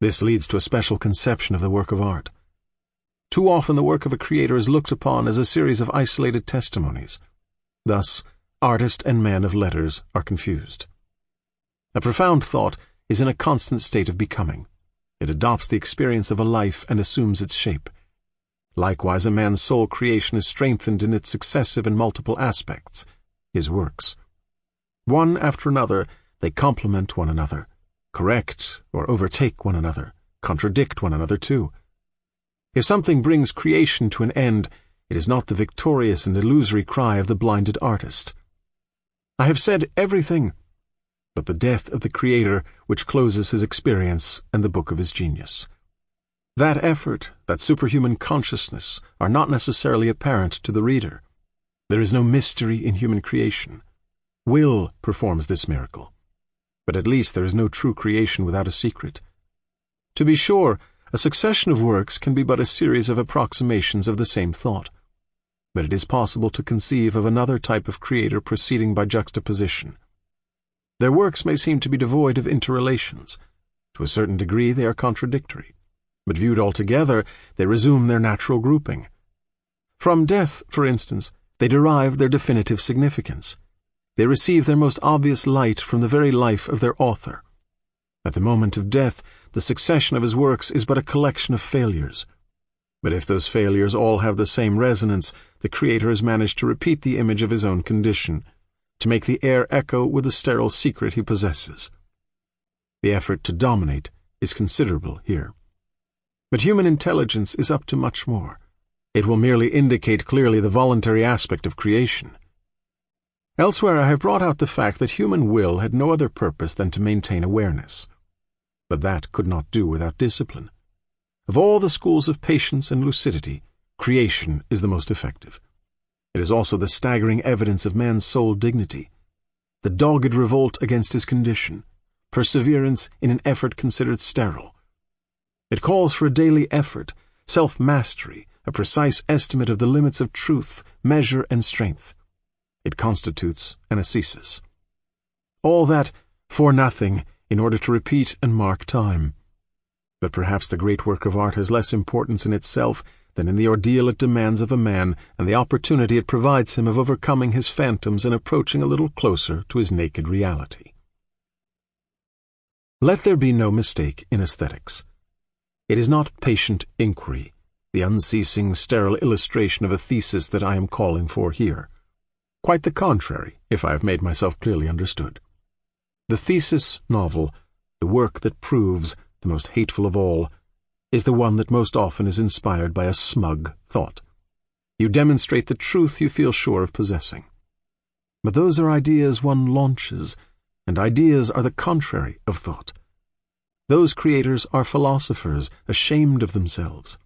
This leads to a special conception of the work of art. Too often the work of a creator is looked upon as a series of isolated testimonies. Thus, artist and man of letters are confused. A profound thought is in a constant state of becoming. It adopts the experience of a life and assumes its shape. Likewise, a man's soul creation is strengthened in its successive and multiple aspects, his works. One after another, they complement one another, correct or overtake one another, contradict one another too. If something brings creation to an end, it is not the victorious and illusory cry of the blinded artist. I have said everything, but the death of the creator which closes his experience and the book of his genius. That effort, that superhuman consciousness, are not necessarily apparent to the reader. There is no mystery in human creation. Will performs this miracle. But at least there is no true creation without a secret. To be sure, a succession of works can be but a series of approximations of the same thought. But it is possible to conceive of another type of creator proceeding by juxtaposition. Their works may seem to be devoid of interrelations. To a certain degree they are contradictory. But viewed altogether, they resume their natural grouping. From death, for instance, they derive their definitive significance. They receive their most obvious light from the very life of their author. At the moment of death, the succession of his works is but a collection of failures. But if those failures all have the same resonance, the creator has managed to repeat the image of his own condition, to make the air echo with the sterile secret he possesses. The effort to dominate is considerable here. But human intelligence is up to much more. It will merely indicate clearly the voluntary aspect of creation. Elsewhere I have brought out the fact that human will had no other purpose than to maintain awareness. But that could not do without discipline. Of all the schools of patience and lucidity, creation is the most effective. It is also the staggering evidence of man's soul dignity, the dogged revolt against his condition, perseverance in an effort considered sterile. It calls for a daily effort, self-mastery, a precise estimate of the limits of truth, measure, and strength. It constitutes an ascesis. All that for nothing, in order to repeat and mark time. But perhaps the great work of art has less importance in itself than in the ordeal it demands of a man and the opportunity it provides him of overcoming his phantoms and approaching a little closer to his naked reality. Let there be no mistake in aesthetics. It is not patient inquiry, the unceasing sterile illustration of a thesis that I am calling for here. Quite the contrary, if I have made myself clearly understood. The thesis novel, the work that proves, the most hateful of all, is the one that most often is inspired by a smug thought. You demonstrate the truth you feel sure of possessing. But those are ideas one launches, and ideas are the contrary of thought. Those creators are philosophers, ashamed of themselves.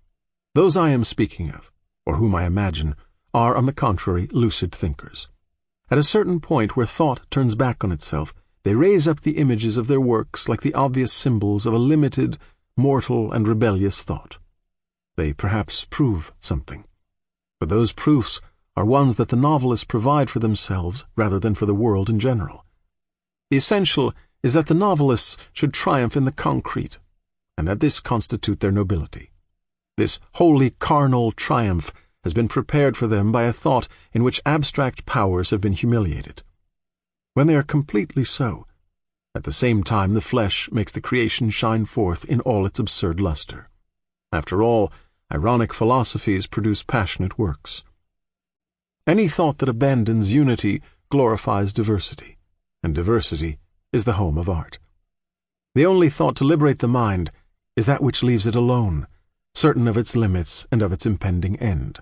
Those I am speaking of, or whom I imagine, are, on the contrary, lucid thinkers. At a certain point where thought turns back on itself, they raise up the images of their works like the obvious symbols of a limited, mortal, and rebellious thought. They perhaps prove something. But those proofs are ones that the novelists provide for themselves rather than for the world in general. The essential is that the novelists should triumph in the concrete, and that this constitute their nobility. This wholly carnal triumph has been prepared for them by a thought in which abstract powers have been humiliated. When they are completely so, At the same time, the flesh makes the creation shine forth in all its absurd luster. After all, ironic philosophies produce passionate works. Any thought that abandons unity glorifies diversity, and diversity is the home of art. The only thought to liberate the mind is that which leaves it alone, certain of its limits and of its impending end.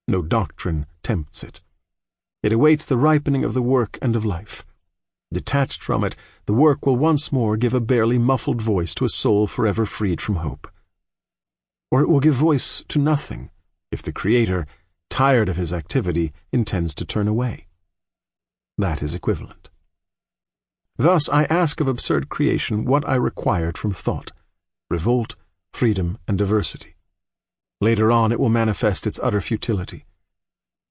No doctrine tempts it. It awaits the ripening of the work and of life. Detached from it, the work will once more give a barely muffled voice to a soul forever freed from hope. Or it will give voice to nothing, if the Creator, tired of his activity, intends to turn away. That is equivalent. Thus I ask of absurd creation what I required from thought: revolt, freedom, and diversity. Later on it will manifest its utter futility.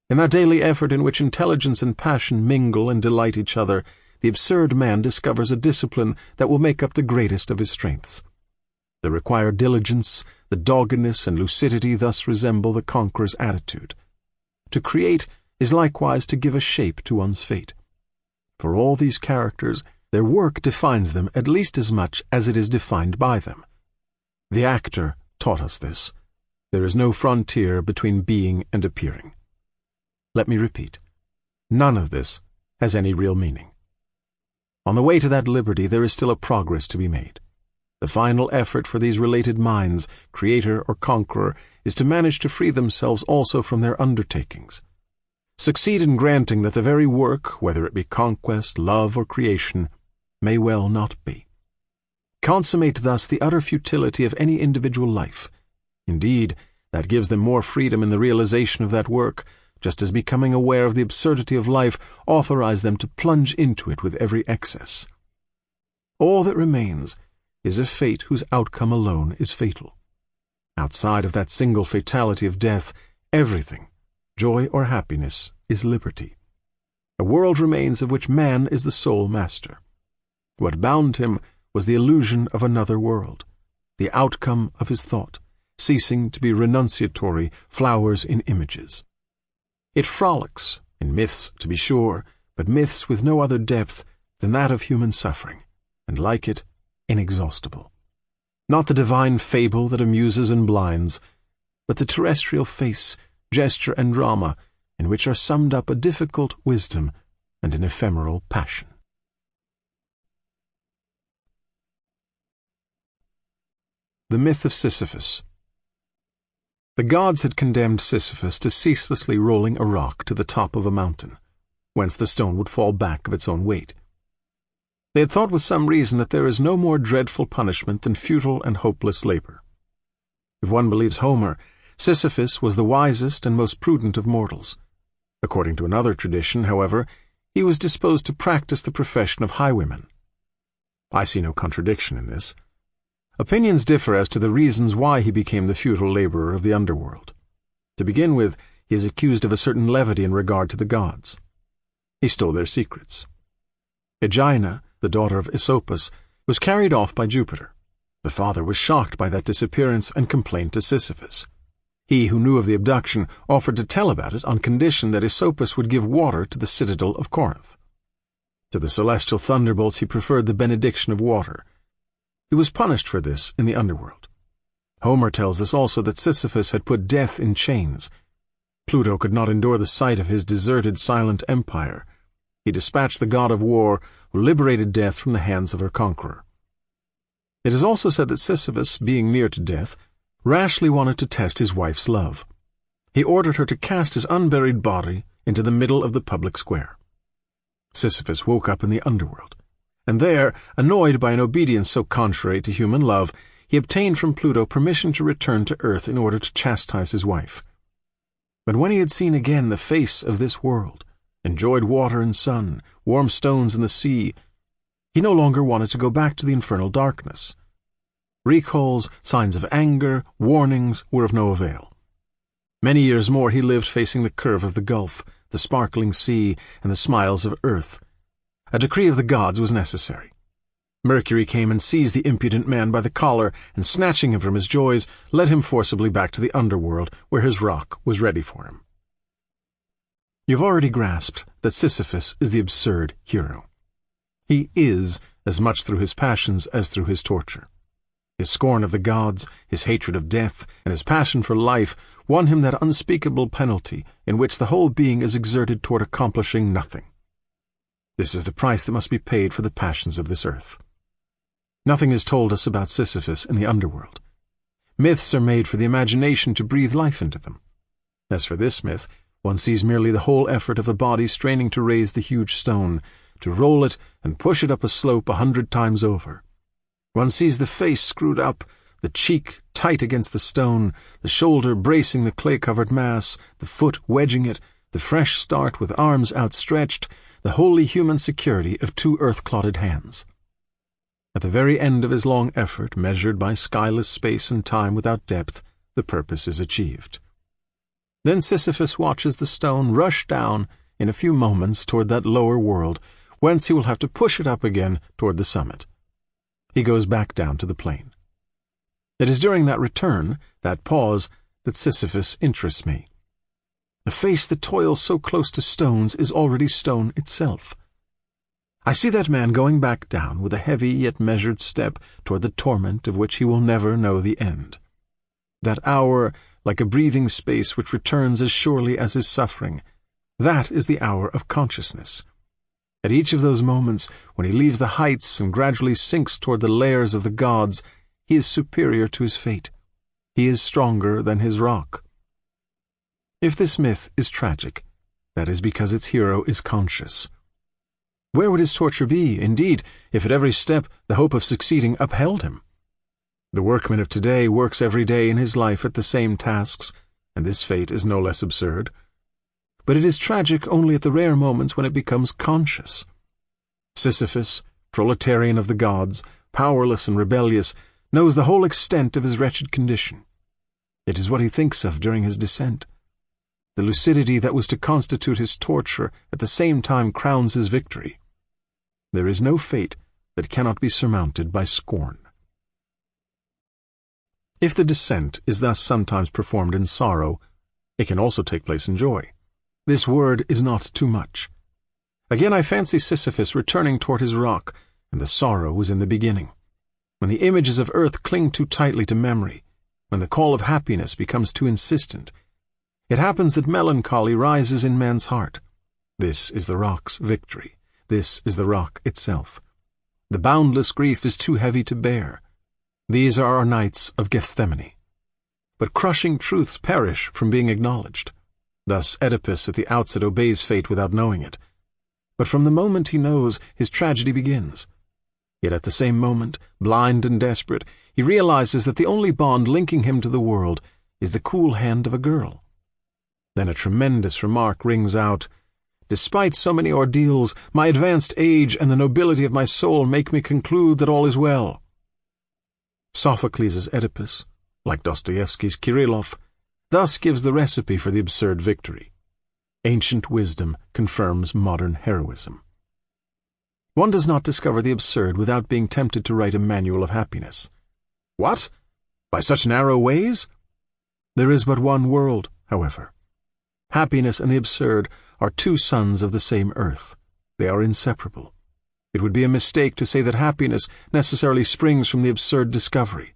In that daily effort in which intelligence and passion mingle and delight each other, the absurd man discovers a discipline that will make up the greatest of his strengths. The required diligence, the doggedness, and lucidity thus resemble the conqueror's attitude. To create is likewise to give a shape to one's fate. For all these characters, their work defines them at least as much as it is defined by them. The actor taught us this. There is no frontier between being and appearing. Let me repeat. None of this has any real meaning. On the way to that liberty there is still a progress to be made. The final effort for these related minds, creator or conqueror, is to manage to free themselves also from their undertakings. Succeed in granting that the very work, whether it be conquest, love, or creation, may well not be. Consummate thus the utter futility of any individual life. Indeed, that gives them more freedom in the realization of that work, just as becoming aware of the absurdity of life authorize them to plunge into it with every excess. All that remains is a fate whose outcome alone is fatal. Outside of that single fatality of death, everything, joy or happiness, is liberty. A world remains of which man is the sole master. What bound him was the illusion of another world, the outcome of his thought, ceasing to be renunciatory flowers in images. It frolics, in myths to be sure, but myths with no other depth than that of human suffering, and like it, inexhaustible. Not the divine fable that amuses and blinds, but the terrestrial face, gesture, and drama in which are summed up a difficult wisdom and an ephemeral passion. The myth of Sisyphus. The gods had condemned Sisyphus to ceaselessly rolling a rock to the top of a mountain, whence the stone would fall back of its own weight. They had thought with some reason that there is no more dreadful punishment than futile and hopeless labor. If one believes Homer, Sisyphus was the wisest and most prudent of mortals. According to another tradition, however, he was disposed to practice the profession of highwayman. I see no contradiction in this. Opinions differ as to the reasons why he became the futile laborer of the underworld. To begin with, he is accused of a certain levity in regard to the gods. He stole their secrets. Aegina, the daughter of Aesopus, was carried off by Jupiter. The father was shocked by that disappearance and complained to Sisyphus. He, who knew of the abduction, offered to tell about it on condition that Aesopus would give water to the citadel of Corinth. To the celestial thunderbolts he preferred the benediction of water. He was punished for this in the underworld. Homer tells us also that Sisyphus had put death in chains. Pluto could not endure the sight of his deserted, silent empire. He dispatched the god of war, who liberated death from the hands of her conqueror. It is also said that Sisyphus, being near to death, rashly wanted to test his wife's love. He ordered her to cast his unburied body into the middle of the public square. Sisyphus woke up in the underworld, and there, annoyed by an obedience so contrary to human love, he obtained from Pluto permission to return to earth in order to chastise his wife. But when he had seen again the face of this world, enjoyed water and sun, warm stones and the sea, he no longer wanted to go back to the infernal darkness. Recalls, signs of anger, warnings were of no avail. Many years more he lived facing the curve of the gulf, the sparkling sea, and the smiles of earth. A decree of the gods was necessary. Mercury came and seized the impudent man by the collar, and snatching him from his joys, led him forcibly back to the underworld, where his rock was ready for him. You've already grasped that Sisyphus is the absurd hero. He is as much through his passions as through his torture. His scorn of the gods, his hatred of death, and his passion for life won him that unspeakable penalty in which the whole being is exerted toward accomplishing nothing. This is the price that must be paid for the passions of this earth. Nothing is told us about Sisyphus in the underworld. Myths are made for the imagination to breathe life into them. As for this myth, one sees merely the whole effort of a body straining to raise the huge stone, to roll it and push it up a slope 100 times over. One sees the face screwed up, the cheek tight against the stone, the shoulder bracing the clay-covered mass, the foot wedging it, the fresh start with arms outstretched, the wholly human security of 2 earth-clotted hands. At the very end of his long effort, measured by skyless space and time without depth, the purpose is achieved. Then Sisyphus watches the stone rush down in a few moments toward that lower world, whence he will have to push it up again toward the summit. He goes back down to the plain. It is during that return, that pause, that Sisyphus interests me. A face that toils so close to stones is already stone itself. I see that man going back down with a heavy yet measured step toward the torment of which he will never know the end. That hour, like a breathing space which returns as surely as his suffering, that is the hour of consciousness. At each of those moments, when he leaves the heights and gradually sinks toward the lairs of the gods, he is superior to his fate. He is stronger than his rock. If this myth is tragic, that is because its hero is conscious. Where would his torture be, indeed, if at every step the hope of succeeding upheld him? The workman of today works every day in his life at the same tasks, and this fate is no less absurd. But it is tragic only at the rare moments when it becomes conscious. Sisyphus, proletarian of the gods, powerless and rebellious, knows the whole extent of his wretched condition. It is what he thinks of during his descent. The lucidity that was to constitute his torture at the same time crowns his victory. There is no fate that cannot be surmounted by scorn. If the descent is thus sometimes performed in sorrow, it can also take place in joy. This word is not too much. Again I fancy Sisyphus returning toward his rock, and the sorrow was in the beginning. When the images of earth cling too tightly to memory, when the call of happiness becomes too insistent, it happens that melancholy rises in man's heart. This is the rock's victory. This is the rock itself. The boundless grief is too heavy to bear. These are our nights of Gethsemane. But crushing truths perish from being acknowledged. Thus Oedipus at the outset obeys fate without knowing it. But from the moment he knows, his tragedy begins. Yet at the same moment, blind and desperate, he realizes that the only bond linking him to the world is the cool hand of a girl. Then a tremendous remark rings out, "Despite so many ordeals, my advanced age and the nobility of my soul make me conclude that all is well." Sophocles' Oedipus, like Dostoevsky's Kirillov, thus gives the recipe for the absurd victory. Ancient wisdom confirms modern heroism. One does not discover the absurd without being tempted to write a manual of happiness. What? By such narrow ways? There is but one world, however. Happiness and the absurd are 2 sons of the same earth. They are inseparable. It would be a mistake to say that happiness necessarily springs from the absurd discovery.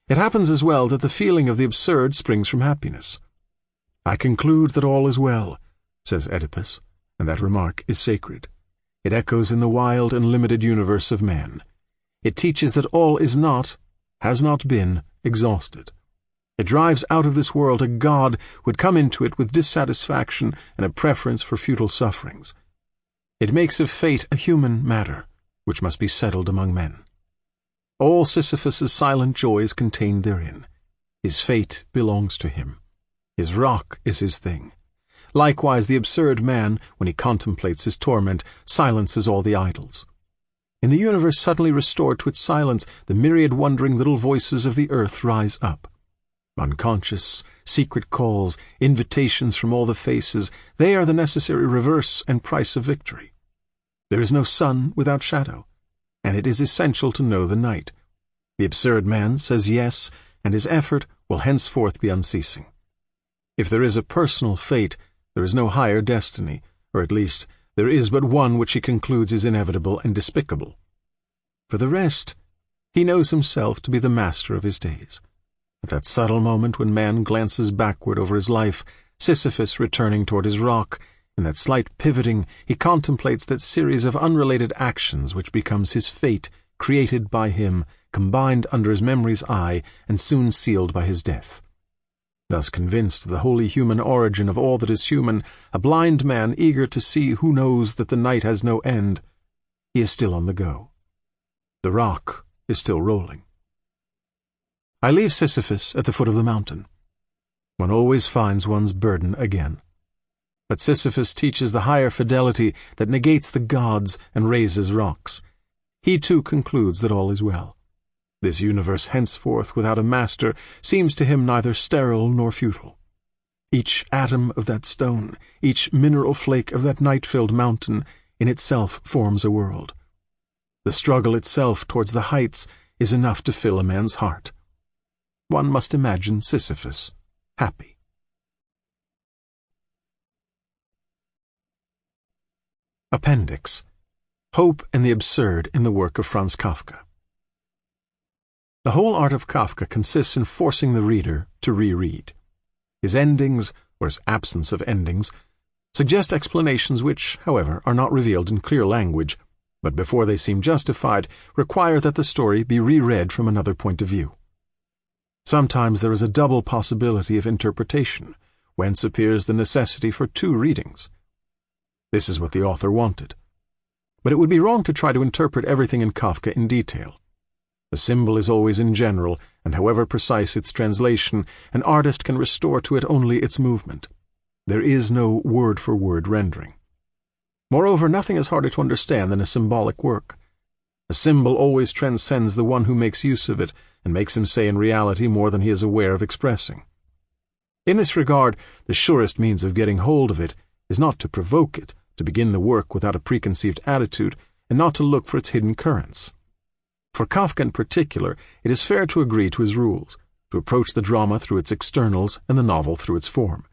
It happens as well that the feeling of the absurd springs from happiness. "I conclude that all is well," says Oedipus, and that remark is sacred. It echoes in the wild and limited universe of man. It teaches that all is not, has not been, exhausted. It drives out of this world a god who would come into it with dissatisfaction and a preference for futile sufferings. It makes of fate a human matter, which must be settled among men. All Sisyphus's silent joy is contained therein. His fate belongs to him. His rock is his thing. Likewise, the absurd man, when he contemplates his torment, silences all the idols. In the universe suddenly restored to its silence, the myriad wondering little voices of the earth rise up. Unconscious, secret calls, invitations from all the faces, they are the necessary reverse and price of victory. There is no sun without shadow, and it is essential to know the night. The absurd man says yes, and his effort will henceforth be unceasing. If there is a personal fate, there is no higher destiny, or at least there is but one which he concludes is inevitable and despicable. For the rest, he knows himself to be the master of his days. At that subtle moment when man glances backward over his life, Sisyphus returning toward his rock, in that slight pivoting, he contemplates that series of unrelated actions which becomes his fate, created by him, combined under his memory's eye, and soon sealed by his death. Thus convinced of the wholly human origin of all that is human, a blind man eager to see who knows that the night has no end, he is still on the go. The rock is still rolling. I leave Sisyphus at the foot of the mountain. One always finds one's burden again. But Sisyphus teaches the higher fidelity that negates the gods and raises rocks. He too concludes that all is well. This universe henceforth without a master seems to him neither sterile nor futile. Each atom of that stone, each mineral flake of that night-filled mountain, in itself forms a world. The struggle itself towards the heights is enough to fill a man's heart. One must imagine Sisyphus happy. Appendix: Hope and the Absurd in the Work of Franz Kafka. The whole art of Kafka consists in forcing the reader to reread. His endings, or his absence of endings, suggest explanations which, however, are not revealed in clear language, but before they seem justified, require that the story be reread from another point of view. Sometimes there is a double possibility of interpretation, whence appears the necessity for two readings. This is what the author wanted. But it would be wrong to try to interpret everything in Kafka in detail. The symbol is always in general, and however precise its translation, an artist can restore to it only its movement. There is no word-for-word rendering. Moreover, nothing is harder to understand than a symbolic work. A symbol always transcends the one who makes use of it, and makes him say in reality more than he is aware of expressing. In this regard, the surest means of getting hold of it is not to provoke it, to begin the work without a preconceived attitude, and not to look for its hidden currents. For Kafka in particular, it is fair to agree to his rules, to approach the drama through its externals and the novel through its form.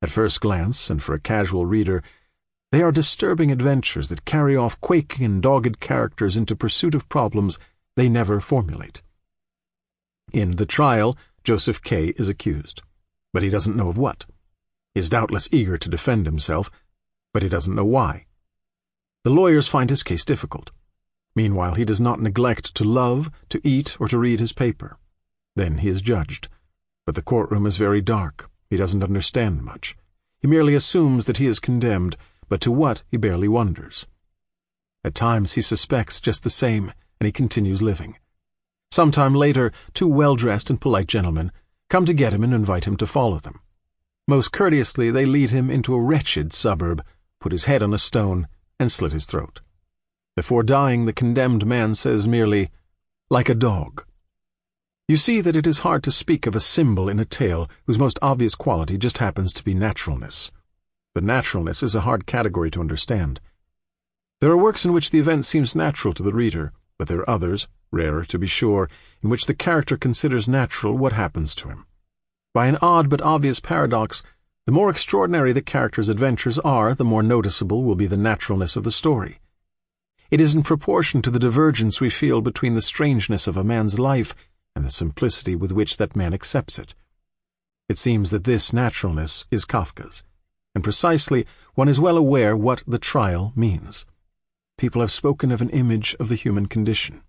At first glance, and for a casual reader, they are disturbing adventures that carry off quaking and dogged characters into pursuit of problems they never formulate. In The Trial, Joseph K. is accused, but he doesn't know of what. He is doubtless eager to defend himself, but he doesn't know why. The lawyers find his case difficult. Meanwhile, he does not neglect to love, to eat, or to read his paper. Then he is judged. But the courtroom is very dark. He doesn't understand much. He merely assumes that he is condemned, but to what he barely wonders. At times he suspects just the same, and he continues living. Some time later, two well-dressed and polite gentlemen come to get him and invite him to follow them. Most courteously they lead him into a wretched suburb, put his head on a stone, and slit his throat. Before dying, the condemned man says merely, "Like a dog." You see that it is hard to speak of a symbol in a tale whose most obvious quality just happens to be naturalness. But naturalness is a hard category to understand. There are works in which the event seems natural to the reader, but there are others, rarer to be sure, in which the character considers natural what happens to him. By an odd but obvious paradox, the more extraordinary the character's adventures are, the more noticeable will be the naturalness of the story. It is in proportion to the divergence we feel between the strangeness of a man's life and the simplicity with which that man accepts it. It seems that this naturalness is Kafka's, and precisely one is well aware what The Trial means. People have spoken of an image of the human condition,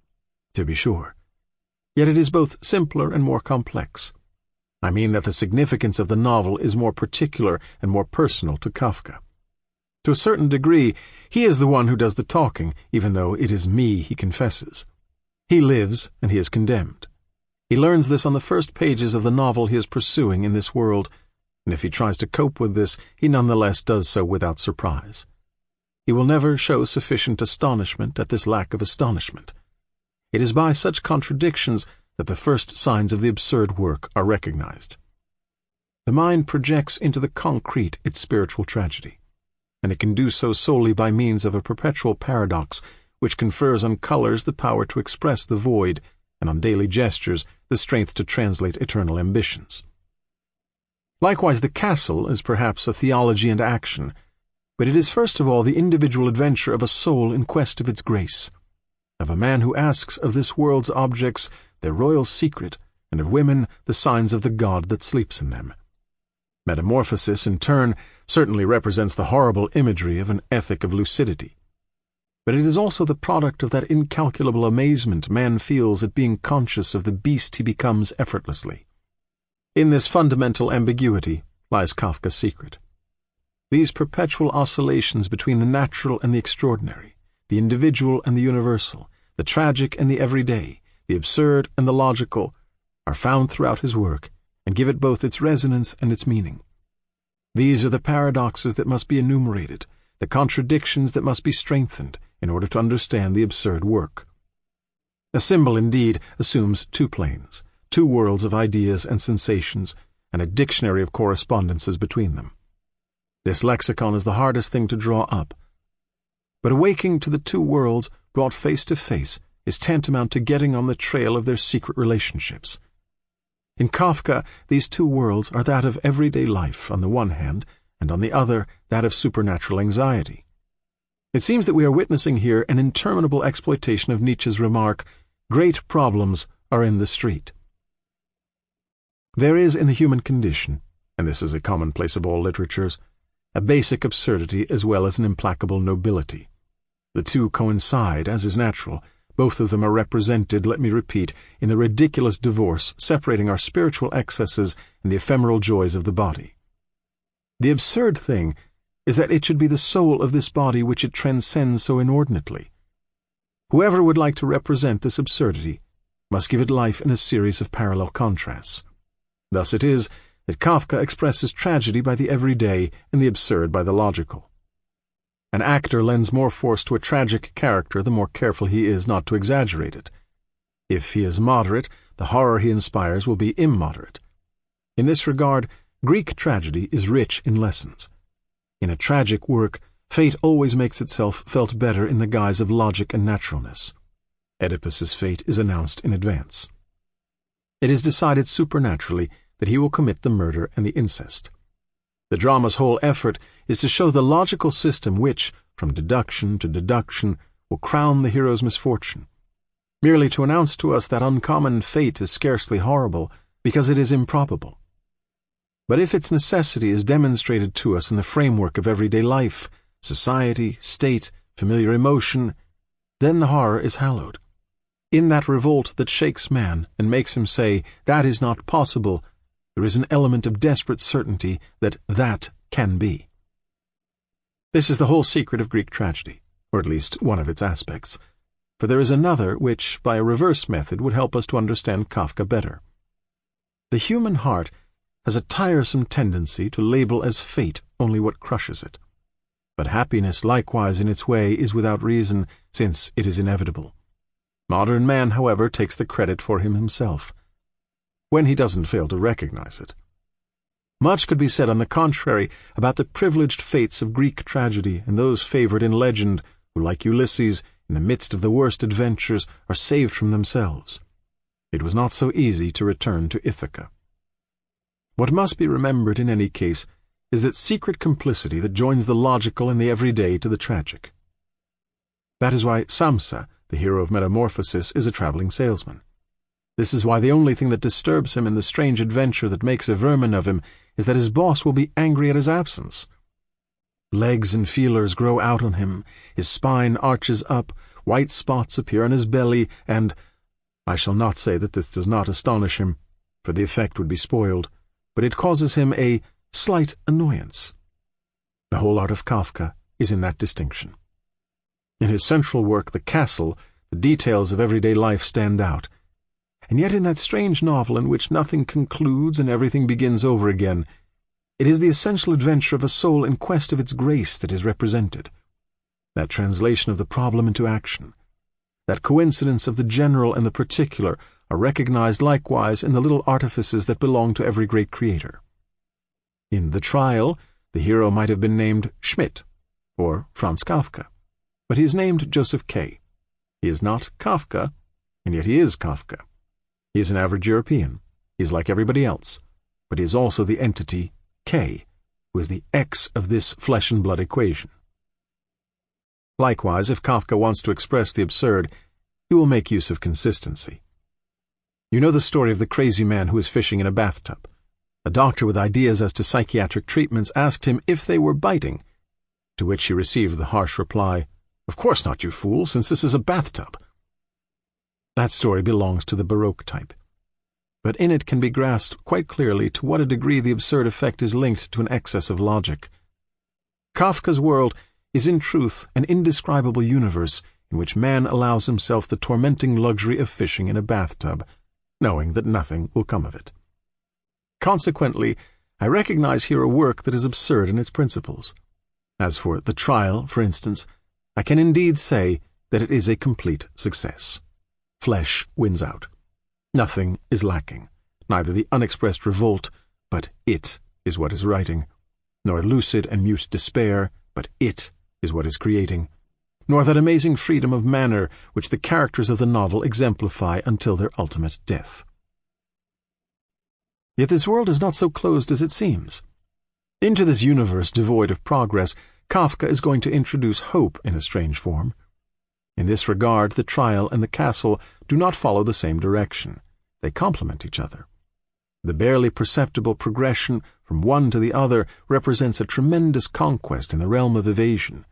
to be sure. Yet it is both simpler and more complex. I mean that the significance of the novel is more particular and more personal to Kafka. To a certain degree, he is the one who does the talking, even though it is me he confesses. He lives, and he is condemned. He learns this on the first pages of the novel he is pursuing in this world, and if he tries to cope with this, he nonetheless does so without surprise. He will never show sufficient astonishment at this lack of astonishment. It is by such contradictions that the first signs of the absurd work are recognized. The mind projects into the concrete its spiritual tragedy, and it can do so solely by means of a perpetual paradox which confers on colors the power to express the void, and on daily gestures the strength to translate eternal ambitions. Likewise, the castle is perhaps a theology and action, But it is first of all the individual adventure of a soul in quest of its grace, of a man who asks of this world's objects their royal secret, and of women the signs of the god that sleeps in them. Metamorphosis, in turn, certainly represents the horrible imagery of an ethic of lucidity. But it is also the product of that incalculable amazement man feels at being conscious of the beast he becomes effortlessly. In this fundamental ambiguity lies Kafka's secret. These perpetual oscillations between the natural and the extraordinary, the individual and the universal, the tragic and the everyday, the absurd and the logical, are found throughout his work and give it both its resonance and its meaning. These are the paradoxes that must be enumerated, the contradictions that must be strengthened in order to understand the absurd work. A symbol, indeed, assumes two planes, two worlds of ideas and sensations, and a dictionary of correspondences between them. This lexicon is the hardest thing to draw up. But awaking to the two worlds brought face to face is tantamount to getting on the trail of their secret relationships. In Kafka, these two worlds are that of everyday life on the one hand, and on the other that of supernatural anxiety. It seems that we are witnessing here an interminable exploitation of Nietzsche's remark, "Great problems are in the street." There is in the human condition, and this is a commonplace of all literatures, a basic absurdity as well as an implacable nobility. The two coincide, as is natural. Both of them are represented, let me repeat, in the ridiculous divorce separating our spiritual excesses and the ephemeral joys of the body. The absurd thing is that it should be the soul of this body which it transcends so inordinately. Whoever would like to represent this absurdity must give it life in a series of parallel contrasts. Thus it is that Kafka expresses tragedy by the everyday and the absurd by the logical. An actor lends more force to a tragic character the more careful he is not to exaggerate it. If he is moderate, the horror he inspires will be immoderate. In this regard, Greek tragedy is rich in lessons. In a tragic work, fate always makes itself felt better in the guise of logic and naturalness. Oedipus's fate is announced in advance. It is decided supernaturally that he will commit the murder and the incest. The drama's whole effort is to show the logical system which, from deduction to deduction, will crown the hero's misfortune, merely to announce to us that uncommon fate is scarcely horrible, because it is improbable. But if its necessity is demonstrated to us in the framework of everyday life, society, state, familiar emotion, then the horror is hallowed. In that revolt that shakes man and makes him say, "That is not possible," there is an element of desperate certainty that that can be. This is the whole secret of Greek tragedy, or at least one of its aspects, for there is another which, by a reverse method, would help us to understand Kafka better. The human heart has a tiresome tendency to label as fate only what crushes it. But happiness, likewise, in its way, is without reason, since it is inevitable. Modern man, however, takes the credit for him himself, when he doesn't fail to recognize it. Much could be said, on the contrary, about the privileged fates of Greek tragedy and those favored in legend who, like Ulysses, in the midst of the worst adventures, are saved from themselves. It was not so easy to return to Ithaca. What must be remembered in any case is that secret complicity that joins the logical and the everyday to the tragic. That is why Samsa, the hero of Metamorphosis, is a traveling salesman. This is why the only thing that disturbs him in the strange adventure that makes a vermin of him is that his boss will be angry at his absence. Legs and feelers grow out on him, his spine arches up, white spots appear on his belly, and I shall not say that this does not astonish him, for the effect would be spoiled, but it causes him a slight annoyance. The whole art of Kafka is in that distinction. In his central work, The Castle, the details of everyday life stand out, and yet in that strange novel in which nothing concludes and everything begins over again, it is the essential adventure of a soul in quest of its grace that is represented. That translation of the problem into action, that coincidence of the general and the particular, are recognized likewise in the little artifices that belong to every great creator. In The Trial, the hero might have been named Schmidt, or Franz Kafka, but he is named Joseph K. He is not Kafka, and yet he is Kafka. He is an average European. He is like everybody else, but he is also the entity K, who is the X of this flesh and blood equation. Likewise, if Kafka wants to express the absurd, he will make use of consistency. You know the story of the crazy man who was fishing in a bathtub. A doctor with ideas as to psychiatric treatments asked him if they were biting, to which he received the harsh reply, "Of course not, you fool, since this is a bathtub." That story belongs to the Baroque type, but in it can be grasped quite clearly to what a degree the absurd effect is linked to an excess of logic. Kafka's world is in truth an indescribable universe in which man allows himself the tormenting luxury of fishing in a bathtub, knowing that nothing will come of it. Consequently, I recognize here a work that is absurd in its principles. As for The Trial, for instance, I can indeed say that it is a complete success. Flesh wins out. Nothing is lacking, neither the unexpressed revolt, but it is what is writing, nor lucid and mute despair, but it is what is creating, nor that amazing freedom of manner which the characters of the novel exemplify until their ultimate death. Yet this world is not so closed as it seems. Into this universe devoid of progress, Kafka is going to introduce hope in a strange form. In this regard, The Trial and The Castle do not follow the same direction. They complement each other. The barely perceptible progression from one to the other represents a tremendous conquest in the realm of evasion.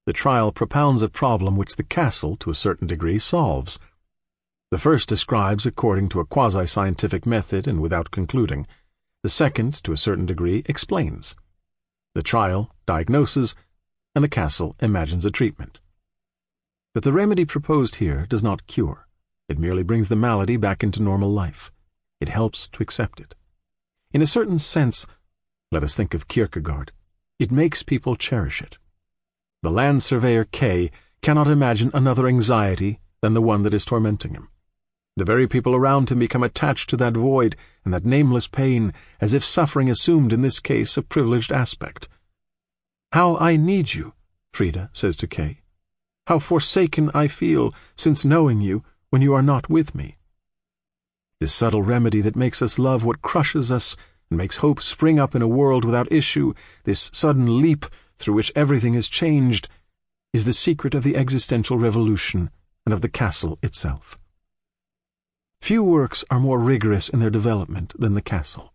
The Trial propounds a problem which The Castle, to a certain degree, solves. The first describes according to a quasi-scientific method and without concluding. The second, to a certain degree, explains. The Trial diagnoses, and The Castle imagines a treatment. But the remedy proposed here does not cure. It merely brings the malady back into normal life. It helps to accept it. In a certain sense, let us think of Kierkegaard, it makes people cherish it. The land surveyor K cannot imagine another anxiety than the one that is tormenting him. The very people around him become attached to that void and that nameless pain, as if suffering assumed in this case a privileged aspect. "How I need you," Frida says to K. "How forsaken I feel, since knowing you, when you are not with me." This subtle remedy that makes us love what crushes us and makes hope spring up in a world without issue, this sudden leap through which everything is changed, is the secret of the existential revolution and of The Castle itself. Few works are more rigorous in their development than The Castle.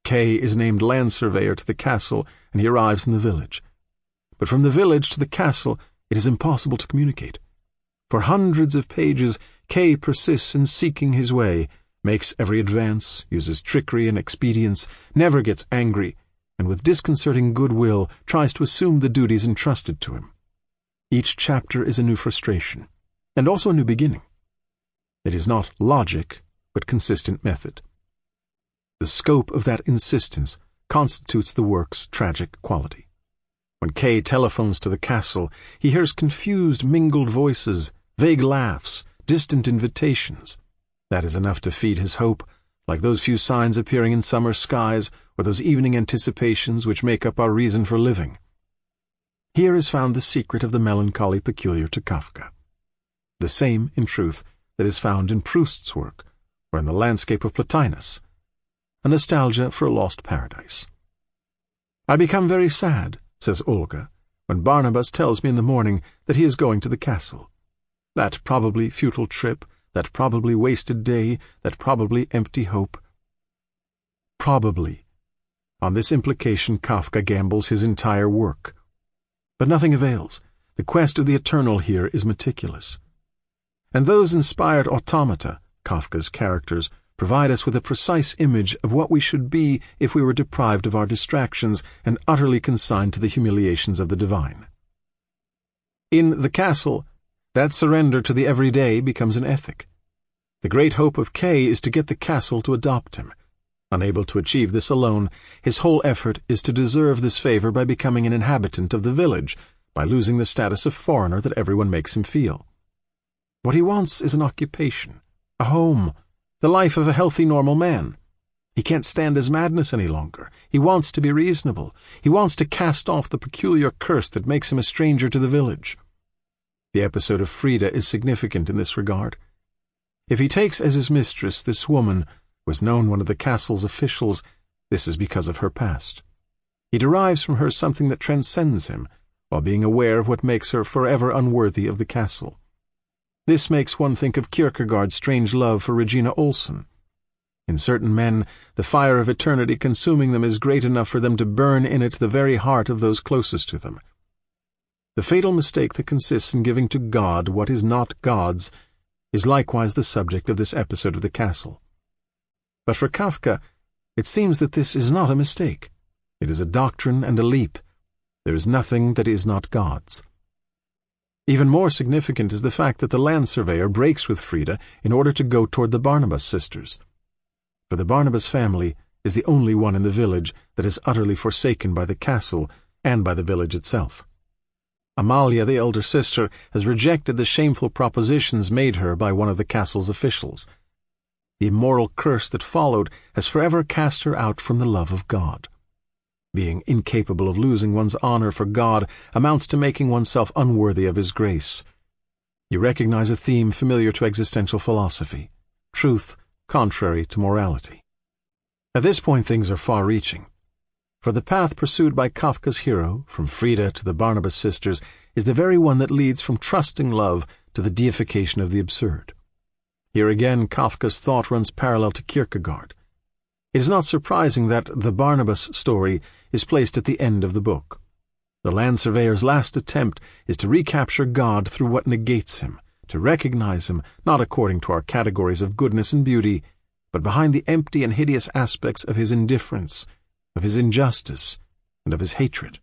K is named land surveyor to The Castle, and he arrives in the village. But from the village to The Castle, it is impossible to communicate. For hundreds of pages, K persists in seeking his way, makes every advance, uses trickery and expedients, never gets angry, and with disconcerting goodwill tries to assume the duties entrusted to him. Each chapter is a new frustration, and also a new beginning. It is not logic, but consistent method. The scope of that insistence constitutes the work's tragic quality. When K telephones to The Castle, he hears confused, mingled voices, vague laughs, distant invitations. That is enough to feed his hope, like those few signs appearing in summer skies or those evening anticipations which make up our reason for living. Here is found the secret of the melancholy peculiar to Kafka. The same, in truth, that is found in Proust's work, or in the landscape of Plotinus, a nostalgia for a lost paradise. "I become very sad," says Olga, "when Barnabas tells me in the morning that he is going to The Castle. That probably futile trip, that probably wasted day, that probably empty hope." Probably. On this implication Kafka gambles his entire work. But nothing avails. The quest of the eternal here is meticulous. And those inspired automata, Kafka's characters, provide us with a precise image of what we should be if we were deprived of our distractions and utterly consigned to the humiliations of the divine. In The Castle, that surrender to the everyday becomes an ethic. The great hope of K is to get The Castle to adopt him. Unable to achieve this alone, his whole effort is to deserve this favor by becoming an inhabitant of the village, by losing the status of foreigner that everyone makes him feel. What he wants is an occupation, a home, the life of a healthy, normal man. He can't stand his madness any longer. He wants to be reasonable. He wants to cast off the peculiar curse that makes him a stranger to the village. The episode of Frida is significant in this regard. If he takes as his mistress this woman who was known one of the castle's officials, this is because of her past. He derives from her something that transcends him, while being aware of what makes her forever unworthy of the castle. This makes one think of Kierkegaard's strange love for Regina Olsen. In certain men, the fire of eternity consuming them is great enough for them to burn in it the very heart of those closest to them. The fatal mistake that consists in giving to God what is not God's is likewise the subject of this episode of the castle. But for Kafka, it seems that this is not a mistake. It is a doctrine and a leap. There is nothing that is not God's. Even more significant is the fact that the land surveyor breaks with Frida in order to go toward the Barnabas sisters. For the Barnabas family is the only one in the village that is utterly forsaken by the castle and by the village itself. Amalia, the elder sister, has rejected the shameful propositions made her by one of the castle's officials. The immoral curse that followed has forever cast her out from the love of God. Being incapable of losing one's honor for God amounts to making oneself unworthy of His grace. You recognize a theme familiar to existential philosophy: truth contrary to morality. At this point things are far-reaching. For the path pursued by Kafka's hero, from Frida to the Barnabas sisters, is the very one that leads from trusting love to the deification of the absurd. Here again Kafka's thought runs parallel to Kierkegaard. It is not surprising that the Barnabas story is placed at the end of the book. The land surveyor's last attempt is to recapture God through what negates Him, to recognize Him not according to our categories of goodness and beauty, but behind the empty and hideous aspects of His indifference, of His injustice, and of His hatred.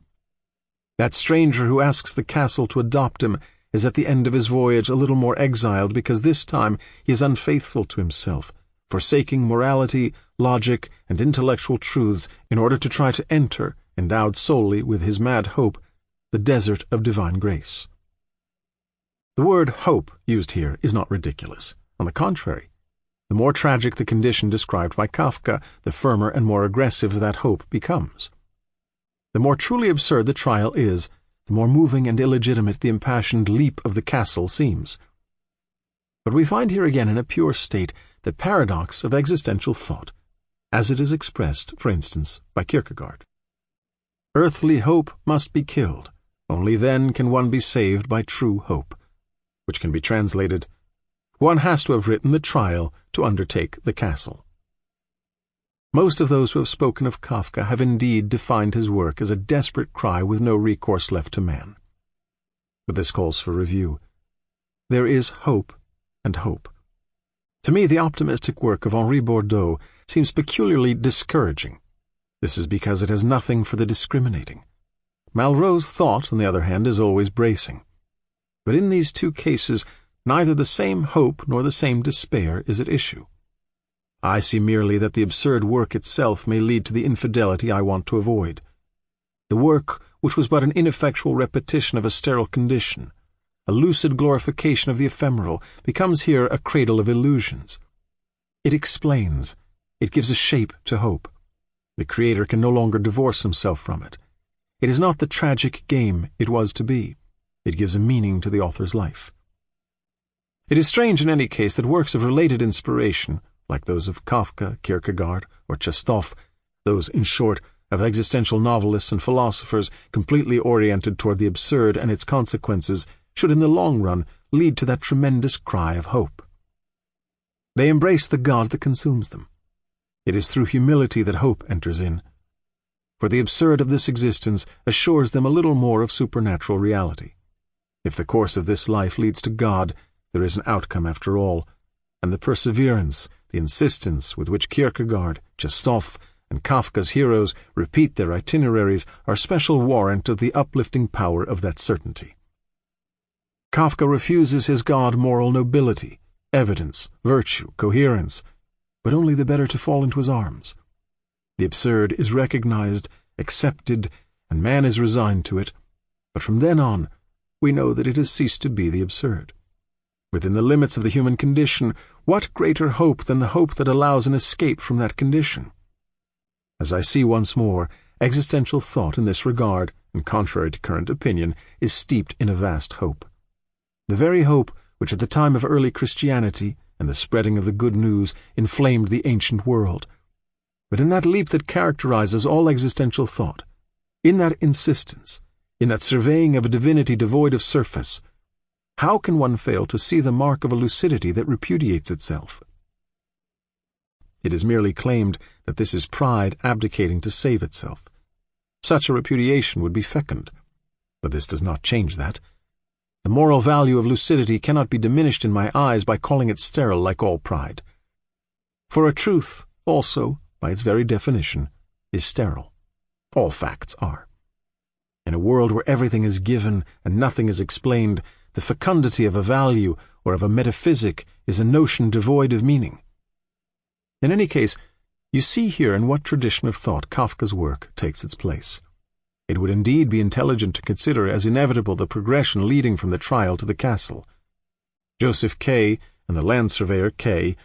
That stranger who asks the castle to adopt him is at the end of his voyage a little more exiled because this time he is unfaithful to himself, forsaking morality, logic, and intellectual truths in order to try to enter, endowed solely with his mad hope, the desert of divine grace. The word hope used here is not ridiculous. On the contrary, the more tragic the condition described by Kafka, the firmer and more aggressive that hope becomes. The more truly absurd the trial is, the more moving and illegitimate the impassioned leap of the castle seems. But we find here again in a pure state the paradox of existential thought, as it is expressed, for instance, by Kierkegaard. Earthly hope must be killed. Only then can one be saved by true hope, which can be translated, one has to have written the trial to undertake the castle. Most of those who have spoken of Kafka have indeed defined his work as a desperate cry with no recourse left to man. But this calls for review. There is hope and hope. To me, the optimistic work of Henri Bordeaux seems peculiarly discouraging. This is because it has nothing for the discriminating. Malraux's thought, on the other hand, is always bracing. But in these two cases, neither the same hope nor the same despair is at issue. I see merely that the absurd work itself may lead to the infidelity I want to avoid. The work, which was but an ineffectual repetition of a sterile condition, a lucid glorification of the ephemeral, becomes here a cradle of illusions. It explains, it gives a shape to hope. The creator can no longer divorce himself from it. It is not the tragic game it was to be. It gives a meaning to the author's life. It is strange in any case that works of related inspiration, like those of Kafka, Kierkegaard, or Chestov, those, in short, of existential novelists and philosophers completely oriented toward the absurd and its consequences, should in the long run lead to that tremendous cry of hope. They embrace the God that consumes them. It is through humility that hope enters in. For the absurd of this existence assures them a little more of supernatural reality. If the course of this life leads to God, there is an outcome after all, and the perseverance, the insistence with which Kierkegaard, Chestov, and Kafka's heroes repeat their itineraries are special warrant of the uplifting power of that certainty. Kafka refuses his God moral nobility, evidence, virtue, coherence, but only the better to fall into his arms. The absurd is recognized, accepted, and man is resigned to it, but from then on, we know that it has ceased to be the absurd. Within the limits of the human condition, what greater hope than the hope that allows an escape from that condition? As I see once more, existential thought in this regard, and contrary to current opinion, is steeped in a vast hope. The very hope which at the time of early Christianity and the spreading of the good news inflamed the ancient world. But in that leap that characterizes all existential thought, In that insistence, in that surveying of a divinity devoid of surface, how can one fail to see the mark of a lucidity that repudiates itself? It is merely claimed that this is pride abdicating to save itself. Such a repudiation would be fecund, but this does not change that. The moral value of lucidity cannot be diminished in my eyes by calling it sterile like all pride. For a truth, also, by its very definition, is sterile. All facts are. In a world where everything is given and nothing is explained, the fecundity of a value or of a metaphysic is a notion devoid of meaning. In any case, you see here in what tradition of thought Kafka's work takes its place. It would indeed be intelligent to consider as inevitable the progression leading from the trial to the castle. Joseph K. and the land surveyor K.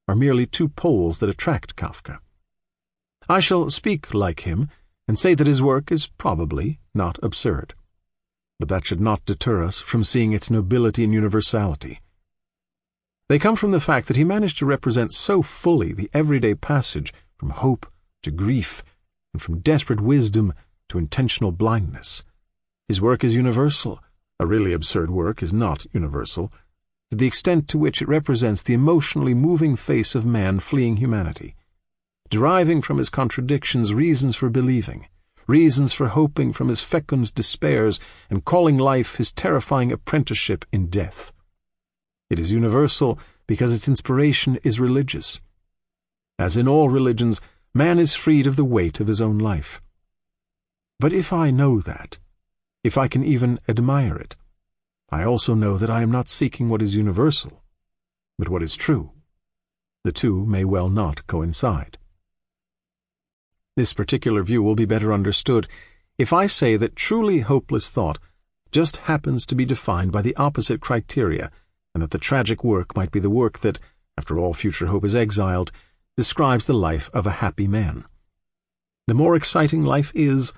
are merely two poles that attract Kafka. I shall speak like him and say that his work is probably not absurd. But that should not deter us from seeing its nobility and universality. They come from the fact that he managed to represent so fully the everyday passage from hope to grief and from desperate wisdom to intentional blindness. His work is universal. A really absurd work is not universal, to the extent to which it represents the emotionally moving face of man fleeing humanity, deriving from his contradictions reasons for believing, reasons for hoping from his fecund despairs, and calling life his terrifying apprenticeship in death. It is universal because its inspiration is religious. As in all religions, man is freed of the weight of his own life. But if I know that, if I can even admire it, I also know that I am not seeking what is universal, but what is true. The two may well not coincide. This particular view will be better understood if I say that truly hopeless thought just happens to be defined by the opposite criteria, and that the tragic work might be the work that, after all future hope is exiled, describes the life of a happy man. The more exciting life is,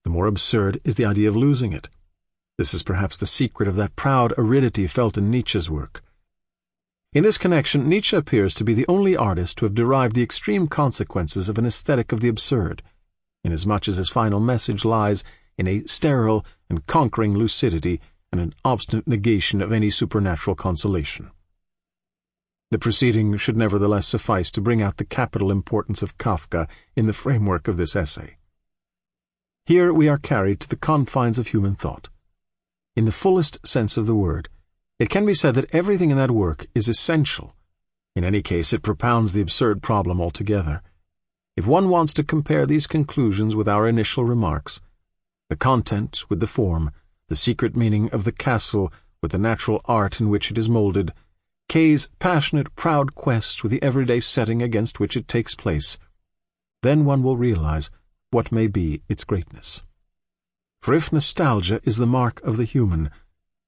the more absurd is the idea of losing it. This is perhaps the secret of that proud aridity felt in Nietzsche's work. In this connection, Nietzsche appears to be the only artist to have derived the extreme consequences of an aesthetic of the absurd, inasmuch as his final message lies in a sterile and conquering lucidity and an obstinate negation of any supernatural consolation. The preceding should nevertheless suffice to bring out the capital importance of Kafka in the framework of this essay. Here we are carried to the confines of human thought. In the fullest sense of the word, it can be said that everything in that work is essential. In any case, it propounds the absurd problem altogether. If one wants to compare these conclusions with our initial remarks, the content with the form, the secret meaning of the castle with the natural art in which it is molded, K's passionate, proud quest with the everyday setting against which it takes place, then one will realize what may be its greatness. For if nostalgia is the mark of the human,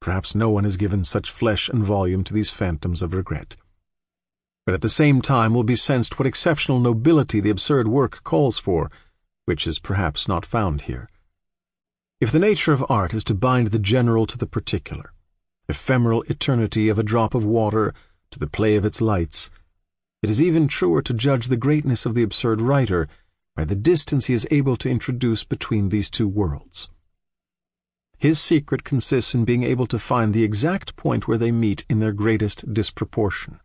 perhaps no one has given such flesh and volume to these phantoms of regret. But at the same time will be sensed what exceptional nobility the absurd work calls for, which is perhaps not found here. If the nature of art is to bind the general to the particular, ephemeral eternity of a drop of water to the play of its lights, it is even truer to judge the greatness of the absurd writer by the distance he is able to introduce between these two worlds. His secret consists in being able to find the exact point where they meet in their greatest disproportion.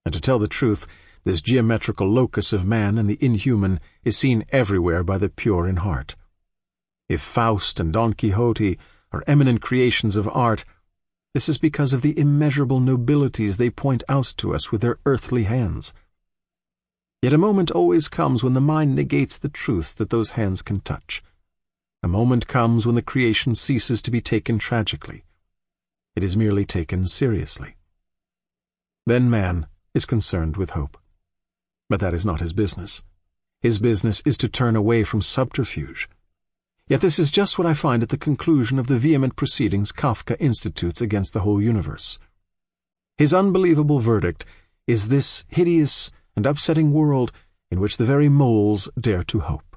And to tell the truth, this geometrical locus of man and the inhuman is seen everywhere by the pure in heart. If Faust and Don Quixote are eminent creations of art, this is because of the immeasurable nobilities they point out to us with their earthly hands. Yet a moment always comes when the mind negates the truths that those hands can touch. A moment comes when the creation ceases to be taken tragically. It is merely taken seriously. Then man is concerned with hope. But that is not his business. His business is to turn away from subterfuge. Yet this is just what I find at the conclusion of the vehement proceedings Kafka institutes against the whole universe. His unbelievable verdict is this hideous and upsetting world in which the very moles dare to hope.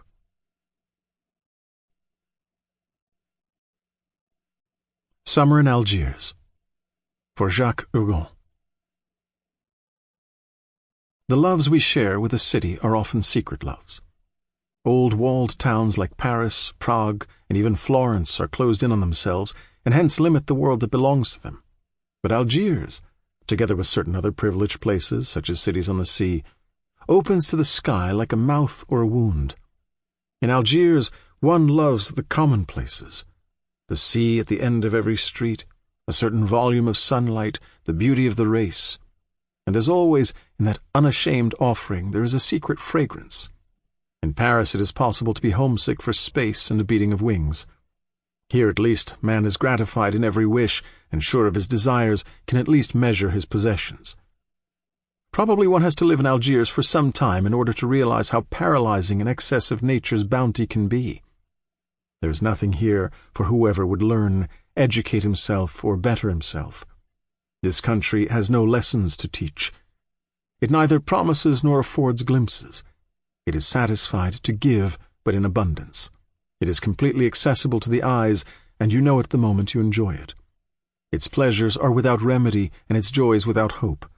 Summer in Algiers. For Jacques Hugon. The loves we share with a city are often secret loves. Old walled towns like Paris, Prague, and even Florence are closed in on themselves, and hence limit the world that belongs to them. But Algiers, together with certain other privileged places, such as cities on the sea, opens to the sky like a mouth or a wound. In Algiers, one loves the commonplaces, the sea at the end of every street, a certain volume of sunlight, the beauty of the race. And as always, in that unashamed offering, there is a secret fragrance. In Paris it is possible to be homesick for space and a beating of wings. Here at least man is gratified in every wish, and sure of his desires, can at least measure his possessions. Probably one has to live in Algiers for some time in order to realize how paralyzing an excess of nature's bounty can be. There is nothing here for whoever would learn, educate himself, or better himself. This country has no lessons to teach. It neither promises nor affords glimpses. It is satisfied to give, but in abundance. It is completely accessible to the eyes, and you know it the moment you enjoy it. Its pleasures are without remedy, and its joys without hope.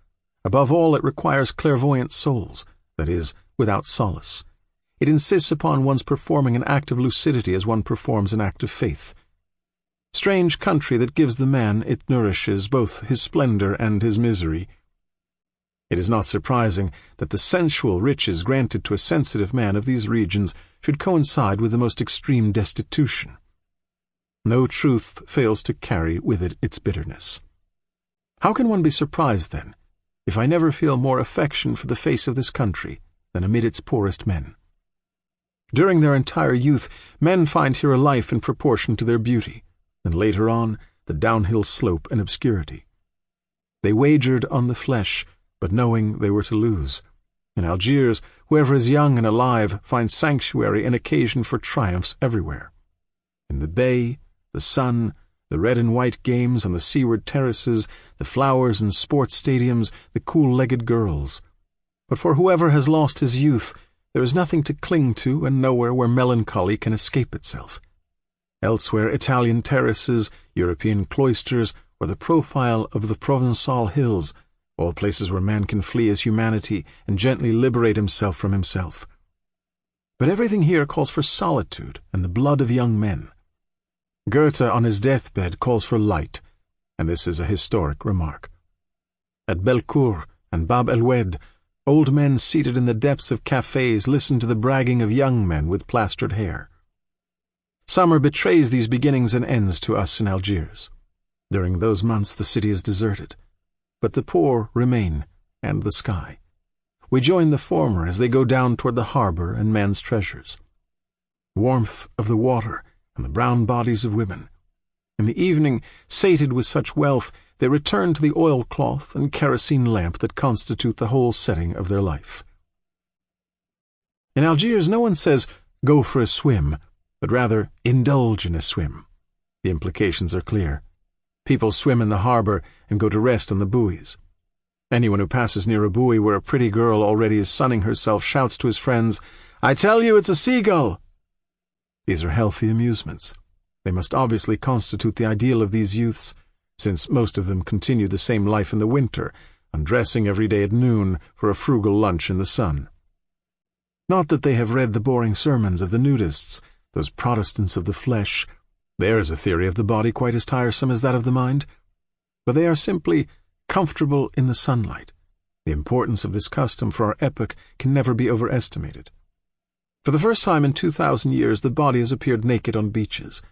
Above all, it requires clairvoyant souls, that is, without solace. It insists upon one's performing an act of lucidity as one performs an act of faith. Strange country that gives the man it nourishes both his splendor and his misery. It is not surprising that the sensual riches granted to a sensitive man of these regions should coincide with the most extreme destitution. No truth fails to carry with it its bitterness. How can one be surprised, then, if I never feel more affection for the face of this country than amid its poorest men? During their entire youth, men find here a life in proportion to their beauty, and later on, the downhill slope and obscurity. They wagered on the flesh, but knowing they were to lose. In Algiers, whoever is young and alive finds sanctuary and occasion for triumphs everywhere. In the bay, the sun, the red and white games on the seaward terraces, the flowers and sports stadiums, the cool-legged girls. But for whoever has lost his youth, there is nothing to cling to and nowhere where melancholy can escape itself. Elsewhere, Italian terraces, European cloisters, or the profile of the Provençal hills, all places where man can flee his humanity and gently liberate himself from himself. But everything here calls for solitude and the blood of young men. Goethe on his deathbed calls for light, and this is a historic remark. At Belcourt and Bab el Oued, old men seated in the depths of cafes listen to the bragging of young men with plastered hair. Summer betrays these beginnings and ends to us in Algiers. During those months the city is deserted. But the poor remain, and the sky. We join the former as they go down toward the harbor and man's treasures. Warmth of the water and the brown bodies of women. In the evening, sated with such wealth, they return to the oilcloth and kerosene lamp that constitute the whole setting of their life. In Algiers, no one says, "Go for a swim," but rather, "Indulge in a swim." The implications are clear. People swim in the harbor and go to rest on the buoys. Anyone who passes near a buoy where a pretty girl already is sunning herself shouts to his friends, "I tell you it's a seagull!" These are healthy amusements. They must obviously constitute the ideal of these youths, since most of them continue the same life in the winter, undressing every day at noon for a frugal lunch in the sun. Not that they have read the boring sermons of the nudists, those Protestants of the flesh. Theirs a theory of the body quite as tiresome as that of the mind. But they are simply comfortable in the sunlight. The importance of this custom for our epoch can never be overestimated. For the first time in 2,000 years, the body has appeared naked on beaches.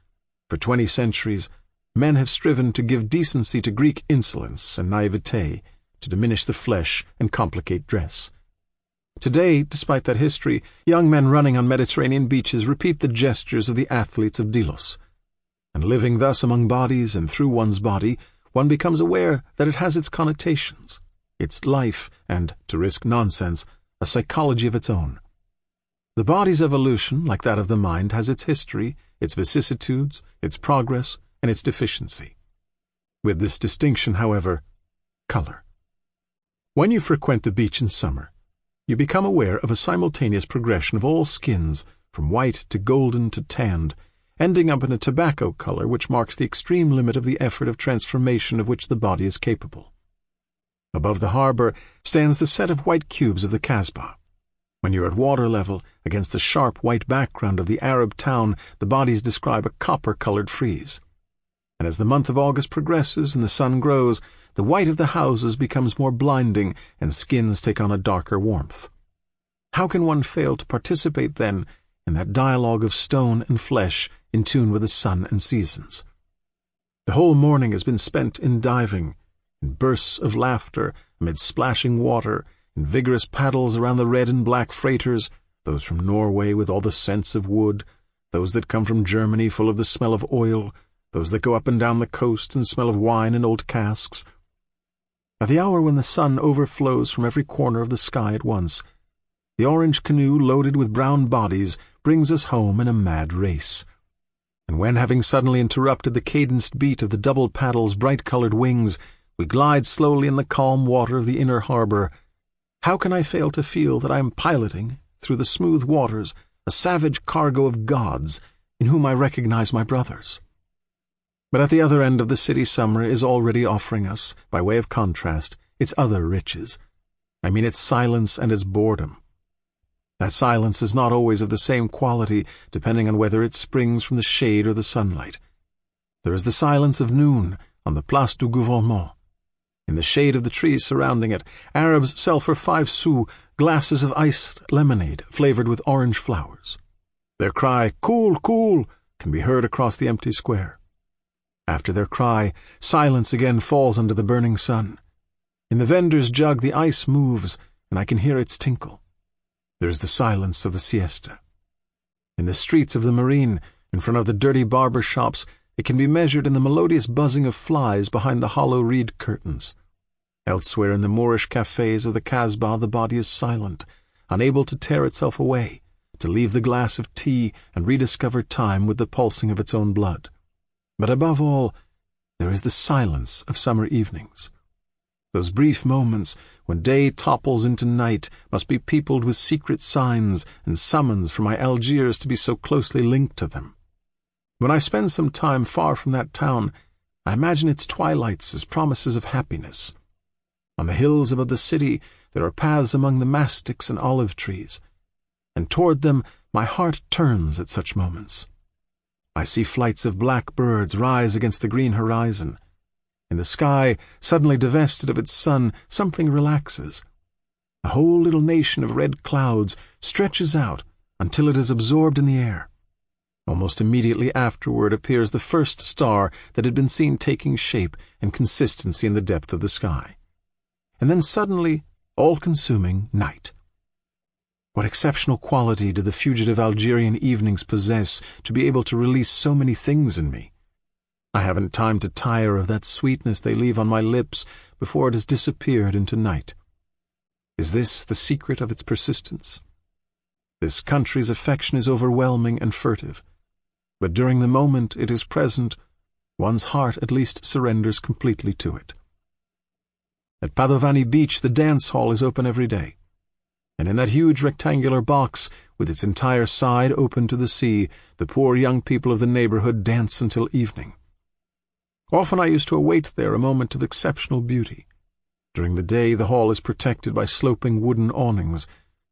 For 20 centuries, men have striven to give decency to Greek insolence and naivete, to diminish the flesh and complicate dress. Today, despite that history, young men running on Mediterranean beaches repeat the gestures of the athletes of Delos. And living thus among bodies and through one's body, one becomes aware that it has its connotations, its life, and, to risk nonsense, a psychology of its own. The body's evolution, like that of the mind, has its history, its vicissitudes, its progress, and its deficiency. With this distinction, however, color. When you frequent the beach in summer, you become aware of a simultaneous progression of all skins, from white to golden to tanned, ending up in a tobacco color which marks the extreme limit of the effort of transformation of which the body is capable. Above the harbor stands the set of white cubes of the Kasbah. When you're at water level, against the sharp white background of the Arab town, the bodies describe a copper-colored frieze. And as the month of August progresses and the sun grows, the white of the houses becomes more blinding and skins take on a darker warmth. How can one fail to participate, then, in that dialogue of stone and flesh in tune with the sun and seasons? The whole morning has been spent in diving, in bursts of laughter amid splashing water, in vigorous paddles around the red and black freighters, those from Norway with all the scents of wood, those that come from Germany full of the smell of oil, those that go up and down the coast and smell of wine in old casks. At the hour when the sun overflows from every corner of the sky at once, the orange canoe loaded with brown bodies brings us home in a mad race. And when, having suddenly interrupted the cadenced beat of the double paddle's bright-colored wings, we glide slowly in the calm water of the inner harbor, how can I fail to feel that I am piloting, through the smooth waters, a savage cargo of gods in whom I recognize my brothers? But at the other end of the city summer is already offering us, by way of contrast, its other riches. I mean its silence and its boredom. That silence is not always of the same quality, depending on whether it springs from the shade or the sunlight. There is the silence of noon on the Place du Gouvernement. In the shade of the trees surrounding it, Arabs sell for 5 sous glasses of iced lemonade flavored with orange flowers. Their cry, "Cool, cool," can be heard across the empty square. After their cry, silence again falls under the burning sun. In the vendor's jug the ice moves, and I can hear its tinkle. There is the silence of the siesta. In the streets of the Marine, in front of the dirty barber shops, it can be measured in the melodious buzzing of flies behind the hollow reed curtains. Elsewhere in the Moorish cafes of the Kasbah the body is silent, unable to tear itself away, to leave the glass of tea and rediscover time with the pulsing of its own blood. But above all, there is the silence of summer evenings. Those brief moments when day topples into night must be peopled with secret signs and summons for my Algiers to be so closely linked to them. When I spend some time far from that town, I imagine its twilights as promises of happiness. On the hills above the city there are paths among the mastics and olive trees, and toward them my heart turns at such moments. I see flights of black birds rise against the green horizon. In the sky, suddenly divested of its sun, something relaxes. A whole little nation of red clouds stretches out until it is absorbed in the air. Almost immediately afterward appears the first star that had been seen taking shape and consistency in the depth of the sky. And then suddenly, all-consuming night. What exceptional quality do the fugitive Algerian evenings possess to be able to release so many things in me? I haven't time to tire of that sweetness they leave on my lips before it has disappeared into night. Is this the secret of its persistence? This country's affection is overwhelming and furtive, but during the moment it is present, one's heart at least surrenders completely to it. At Padovani Beach the dance hall is open every day, and in that huge rectangular box, with its entire side open to the sea, the poor young people of the neighborhood dance until evening. Often I used to await there a moment of exceptional beauty. During the day the hall is protected by sloping wooden awnings.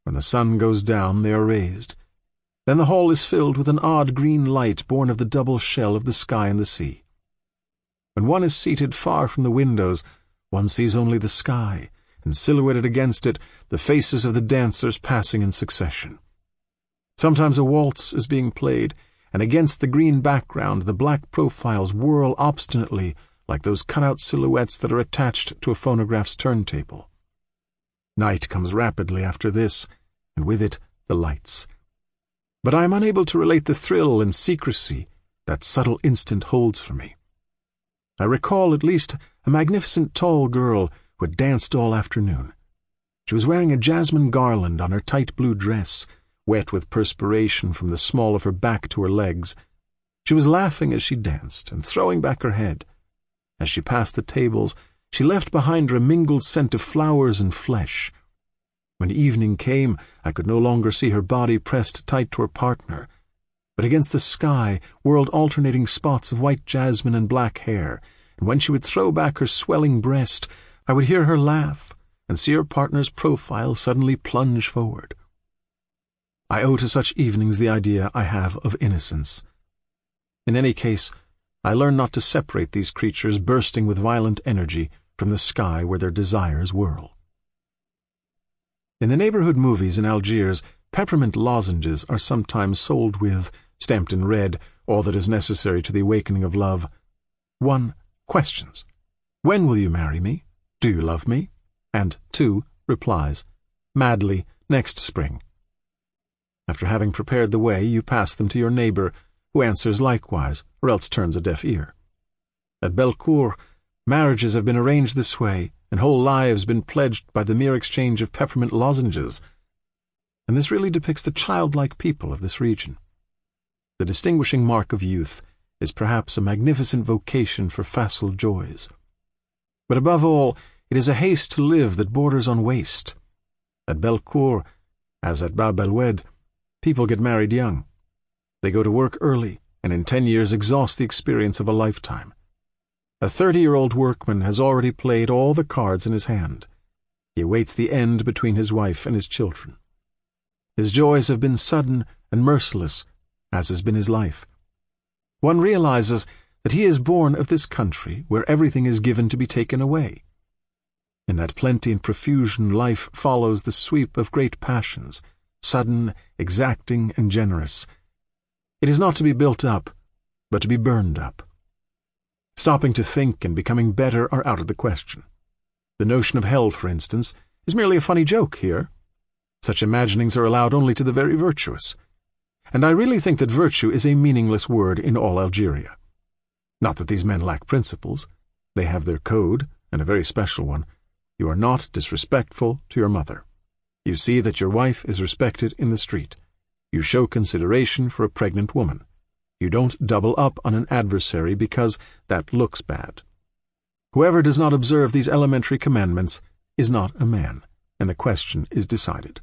When the sun goes down they are raised. Then the hall is filled with an odd green light born of the double shell of the sky and the sea. When one is seated far from the windows, one sees only the sky, and silhouetted against it, the faces of the dancers passing in succession. Sometimes a waltz is being played, and against the green background the black profiles whirl obstinately like those cut-out silhouettes that are attached to a phonograph's turntable. Night comes rapidly after this, and with it the lights. But I am unable to relate the thrill and secrecy that subtle instant holds for me. I recall at least a magnificent tall girl who had danced all afternoon. She was wearing a jasmine garland on her tight blue dress, wet with perspiration from the small of her back to her legs. She was laughing as she danced and throwing back her head. As she passed the tables, she left behind her a mingled scent of flowers and flesh. When evening came, I could no longer see her body pressed tight to her partner, but against the sky whirled alternating spots of white jasmine and black hair, and when she would throw back her swelling breast, I would hear her laugh and see her partner's profile suddenly plunge forward. I owe to such evenings the idea I have of innocence. In any case, I learn not to separate these creatures bursting with violent energy from the sky where their desires whirl. In the neighborhood movies in Algiers, peppermint lozenges are sometimes sold with, stamped in red, all that is necessary to the awakening of love. 1. Questions. When will you marry me? Do you love me? And 2. Replies. Madly, next spring. After having prepared the way, you pass them to your neighbor, who answers likewise, or else turns a deaf ear. At Bellecour, marriages have been arranged this way, and whole lives been pledged by the mere exchange of peppermint lozenges. And this really depicts the childlike people of this region. The distinguishing mark of youth is perhaps a magnificent vocation for facile joys. But above all, it is a haste to live that borders on waste. At Bellecour, as at Bab el-Oued, people get married young. They go to work early, and in 10 years exhaust the experience of a lifetime. A 30-year-old workman has already played all the cards in his hand. He awaits the end between his wife and his children. His joys have been sudden and merciless, as has been his life. One realizes that he is born of this country where everything is given to be taken away. In that plenty and profusion, life follows the sweep of great passions, sudden, exacting, and generous. It is not to be built up, but to be burned up. Stopping to think and becoming better are out of the question. The notion of hell, for instance, is merely a funny joke here. Such imaginings are allowed only to the very virtuous. And I really think that virtue is a meaningless word in all Algeria. Not that these men lack principles. They have their code, and a very special one. You are not disrespectful to your mother. You see that your wife is respected in the street. You show consideration for a pregnant woman. You don't double up on an adversary because that looks bad. Whoever does not observe these elementary commandments is not a man, and the question is decided.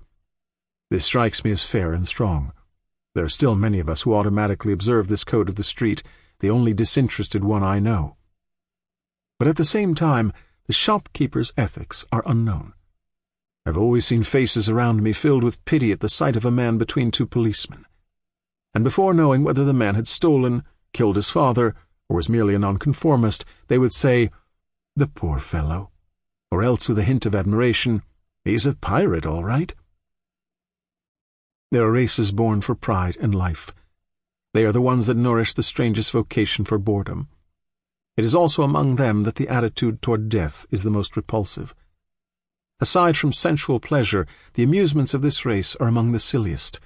This strikes me as fair and strong. There are still many of us who automatically observe this code of the street, the only disinterested one I know. But at the same time, the shopkeeper's ethics are unknown. I've always seen faces around me filled with pity at the sight of a man between two policemen. And before knowing whether the man had stolen, killed his father, or was merely a nonconformist, they would say, "The poor fellow," or else with a hint of admiration, "He's a pirate, all right." There are races born for pride and life. They are the ones that nourish the strangest vocation for boredom. It is also among them that the attitude toward death is the most repulsive. Aside from sensual pleasure, the amusements of this race are among the silliest.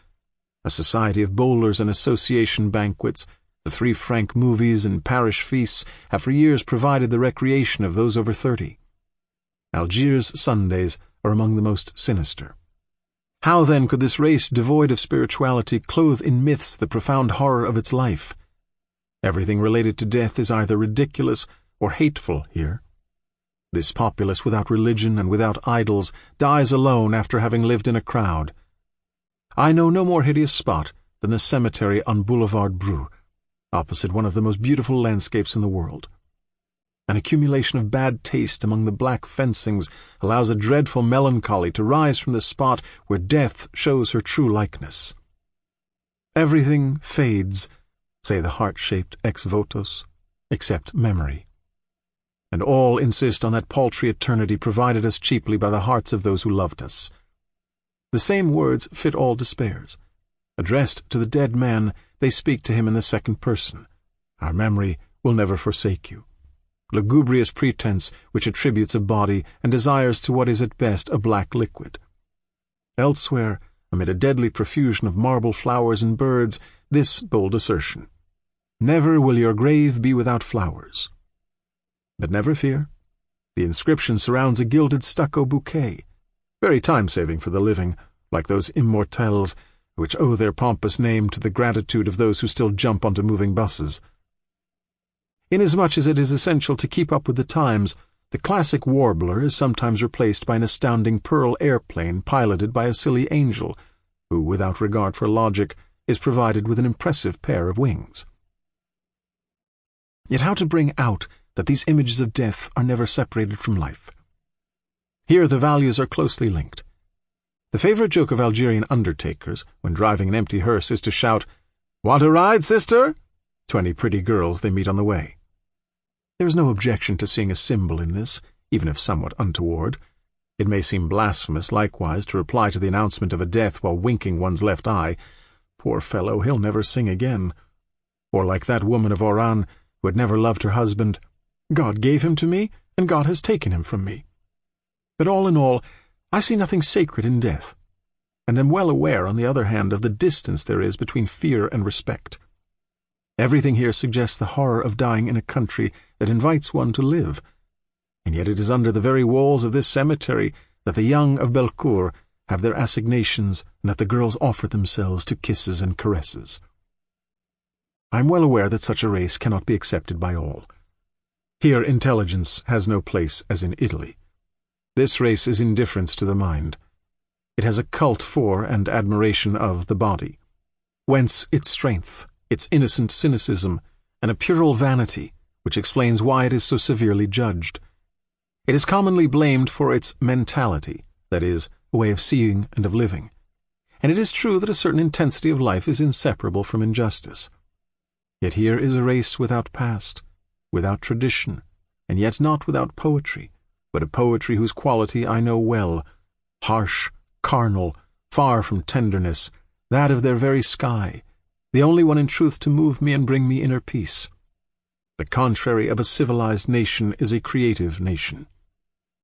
A society of bowlers and association banquets, the 3-franc movies and parish feasts have for years provided the recreation of those over 30. Algiers Sundays are among the most sinister. How then could this race devoid of spirituality clothe in myths the profound horror of its life? Everything related to death is either ridiculous or hateful here. This populace without religion and without idols dies alone after having lived in a crowd. I know no more hideous spot than the cemetery on Boulevard Bru, opposite one of the most beautiful landscapes in the world. An accumulation of bad taste among the black fencings allows a dreadful melancholy to rise from the spot where death shows her true likeness. Everything fades, say the heart-shaped ex-votos, except memory. And all insist on that paltry eternity provided us cheaply by the hearts of those who loved us. The same words fit all despairs. Addressed to the dead man, they speak to him in the second person. Our memory will never forsake you. Lugubrious pretense which attributes a body and desires to what is at best a black liquid. Elsewhere, amid a deadly profusion of marble flowers and birds, this bold assertion: "Never will your grave be without flowers." But never fear. The inscription surrounds a gilded stucco bouquet, very time-saving for the living, like those immortelles which owe their pompous name to the gratitude of those who still jump onto moving buses. Inasmuch as it is essential to keep up with the times, the classic warbler is sometimes replaced by an astounding pearl airplane piloted by a silly angel, who, without regard for logic, is provided with an impressive pair of wings. Yet how to bring out that these images of death are never separated from life? Here the values are closely linked. The favorite joke of Algerian undertakers, when driving an empty hearse, is to shout, "Want a ride, sister?" to any pretty girls they meet on the way. There is no objection to seeing a symbol in this, even if somewhat untoward. It may seem blasphemous, likewise, to reply to the announcement of a death while winking one's left eye, "Poor fellow, he'll never sing again." Or like that woman of Oran, who had never loved her husband, "God gave him to me, and God has taken him from me." But all in all, I see nothing sacred in death, and am well aware, on the other hand, of the distance there is between fear and respect. Everything here suggests the horror of dying in a country that invites one to live, and yet it is under the very walls of this cemetery that the young of Belcourt have their assignations and that the girls offer themselves to kisses and caresses. I am well aware that such a race cannot be accepted by all. Here intelligence has no place as in Italy. This race is indifference to the mind. It has a cult for and admiration of the body, whence its strength, its innocent cynicism, and a puerile vanity, which explains why it is so severely judged. It is commonly blamed for its mentality, that is, a way of seeing and of living, and it is true that a certain intensity of life is inseparable from injustice. Yet here is a race without past, without tradition, and yet not without poetry, but a poetry whose quality I know well, harsh, carnal, far from tenderness, that of their very sky, the only one in truth to move me and bring me inner peace. The contrary of a civilized nation is a creative nation.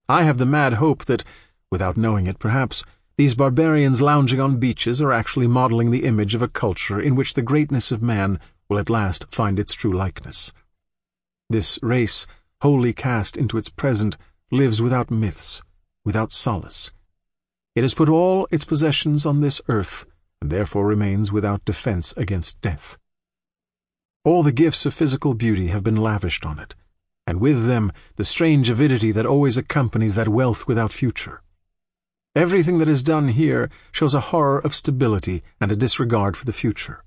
I have the mad hope that, without knowing it perhaps, these barbarians lounging on beaches are actually modeling the image of a culture in which the greatness of man will at last find its true likeness. This race, wholly cast into its present, lives without myths, without solace. It has put all its possessions on this earth, and therefore remains without defense against death. All the gifts of physical beauty have been lavished on it, and with them the strange avidity that always accompanies that wealth without future. Everything that is done here shows a horror of stability and a disregard for the future.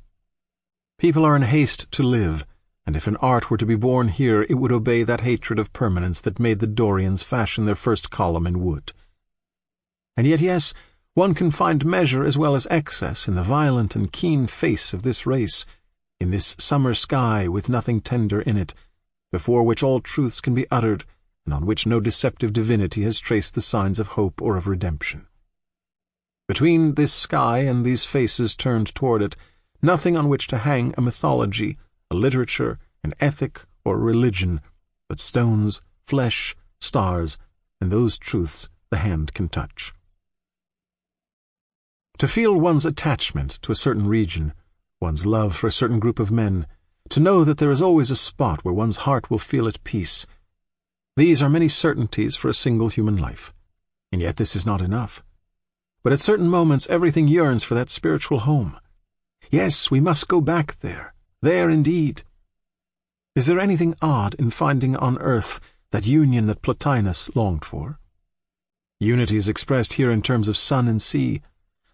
People are in haste to live, and if an art were to be born here, it would obey that hatred of permanence that made the Dorians fashion their first column in wood. And yet, yes, one can find measure as well as excess in the violent and keen face of this race, in this summer sky with nothing tender in it, before which all truths can be uttered, and on which no deceptive divinity has traced the signs of hope or of redemption. Between this sky and these faces turned toward it, nothing on which to hang a mythology, a literature, an ethic, or a religion, but stones, flesh, stars, and those truths the hand can touch. To feel one's attachment to a certain region, one's love for a certain group of men, to know that there is always a spot where one's heart will feel at peace, these are many certainties for a single human life, and yet this is not enough. But at certain moments everything yearns for that spiritual home. Yes, we must go back there indeed. Is there anything odd in finding on earth that union that Plotinus longed for? Unity is expressed here in terms of sun and sea.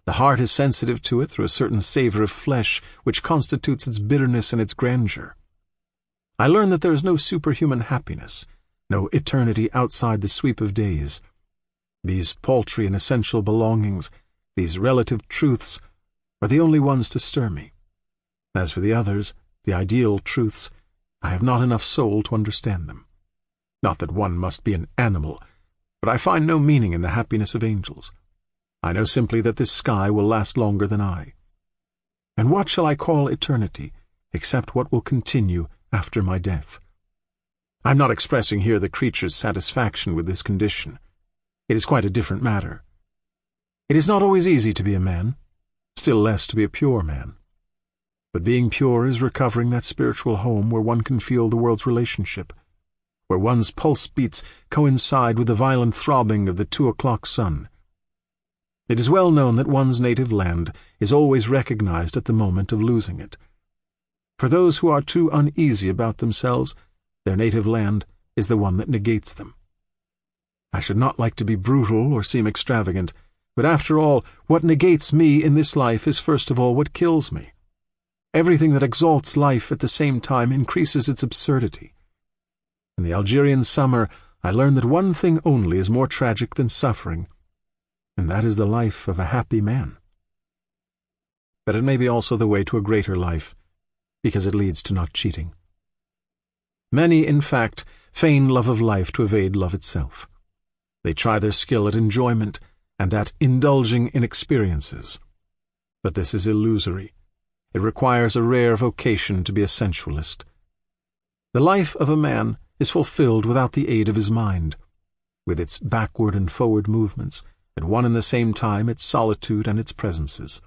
The heart is sensitive to it through a certain savor of flesh which constitutes its bitterness and its grandeur. I learn that there is no superhuman happiness, no eternity outside the sweep of days. These paltry and essential belongings, these relative truths, are the only ones to stir me. As for the others, the ideal truths, I have not enough soul to understand them. Not that one must be an animal, but I find no meaning in the happiness of angels. I know simply that this sky will last longer than I. And what shall I call eternity, except what will continue after my death? I am not expressing here the creature's satisfaction with this condition. It is quite a different matter. It is not always easy to be a man, still less to be a pure man. But being pure is recovering that spiritual home where one can feel the world's relationship, where one's pulse beats coincide with the violent throbbing of the 2 o'clock sun. It is well known that one's native land is always recognized at the moment of losing it. For those who are too uneasy about themselves, their native land is the one that negates them. I should not like to be brutal or seem extravagant, but after all, what negates me in this life is first of all what kills me. Everything that exalts life at the same time increases its absurdity. In the Algerian summer, I learned that one thing only is more tragic than suffering, and that is the life of a happy man. But it may be also the way to a greater life, because it leads to not cheating. Many, in fact, feign love of life to evade love itself. They try their skill at enjoyment and at indulging in experiences. But this is illusory. It requires a rare vocation to be a sensualist. The life of a man is fulfilled without the aid of his mind, with its backward and forward movements, at one and the same time its solitude and its presences.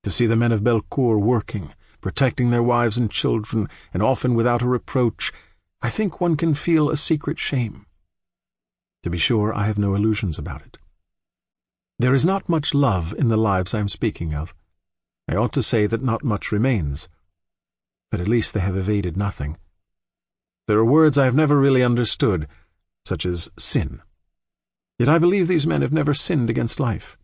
To see the men of Belcourt working, protecting their wives and children, and often without a reproach, I think one can feel a secret shame. To be sure, I have no illusions about it. There is not much love in the lives I am speaking of. I ought to say that not much remains, but at least they have evaded nothing. There are words I have never really understood, such as sin. Yet I believe these men have never sinned against life.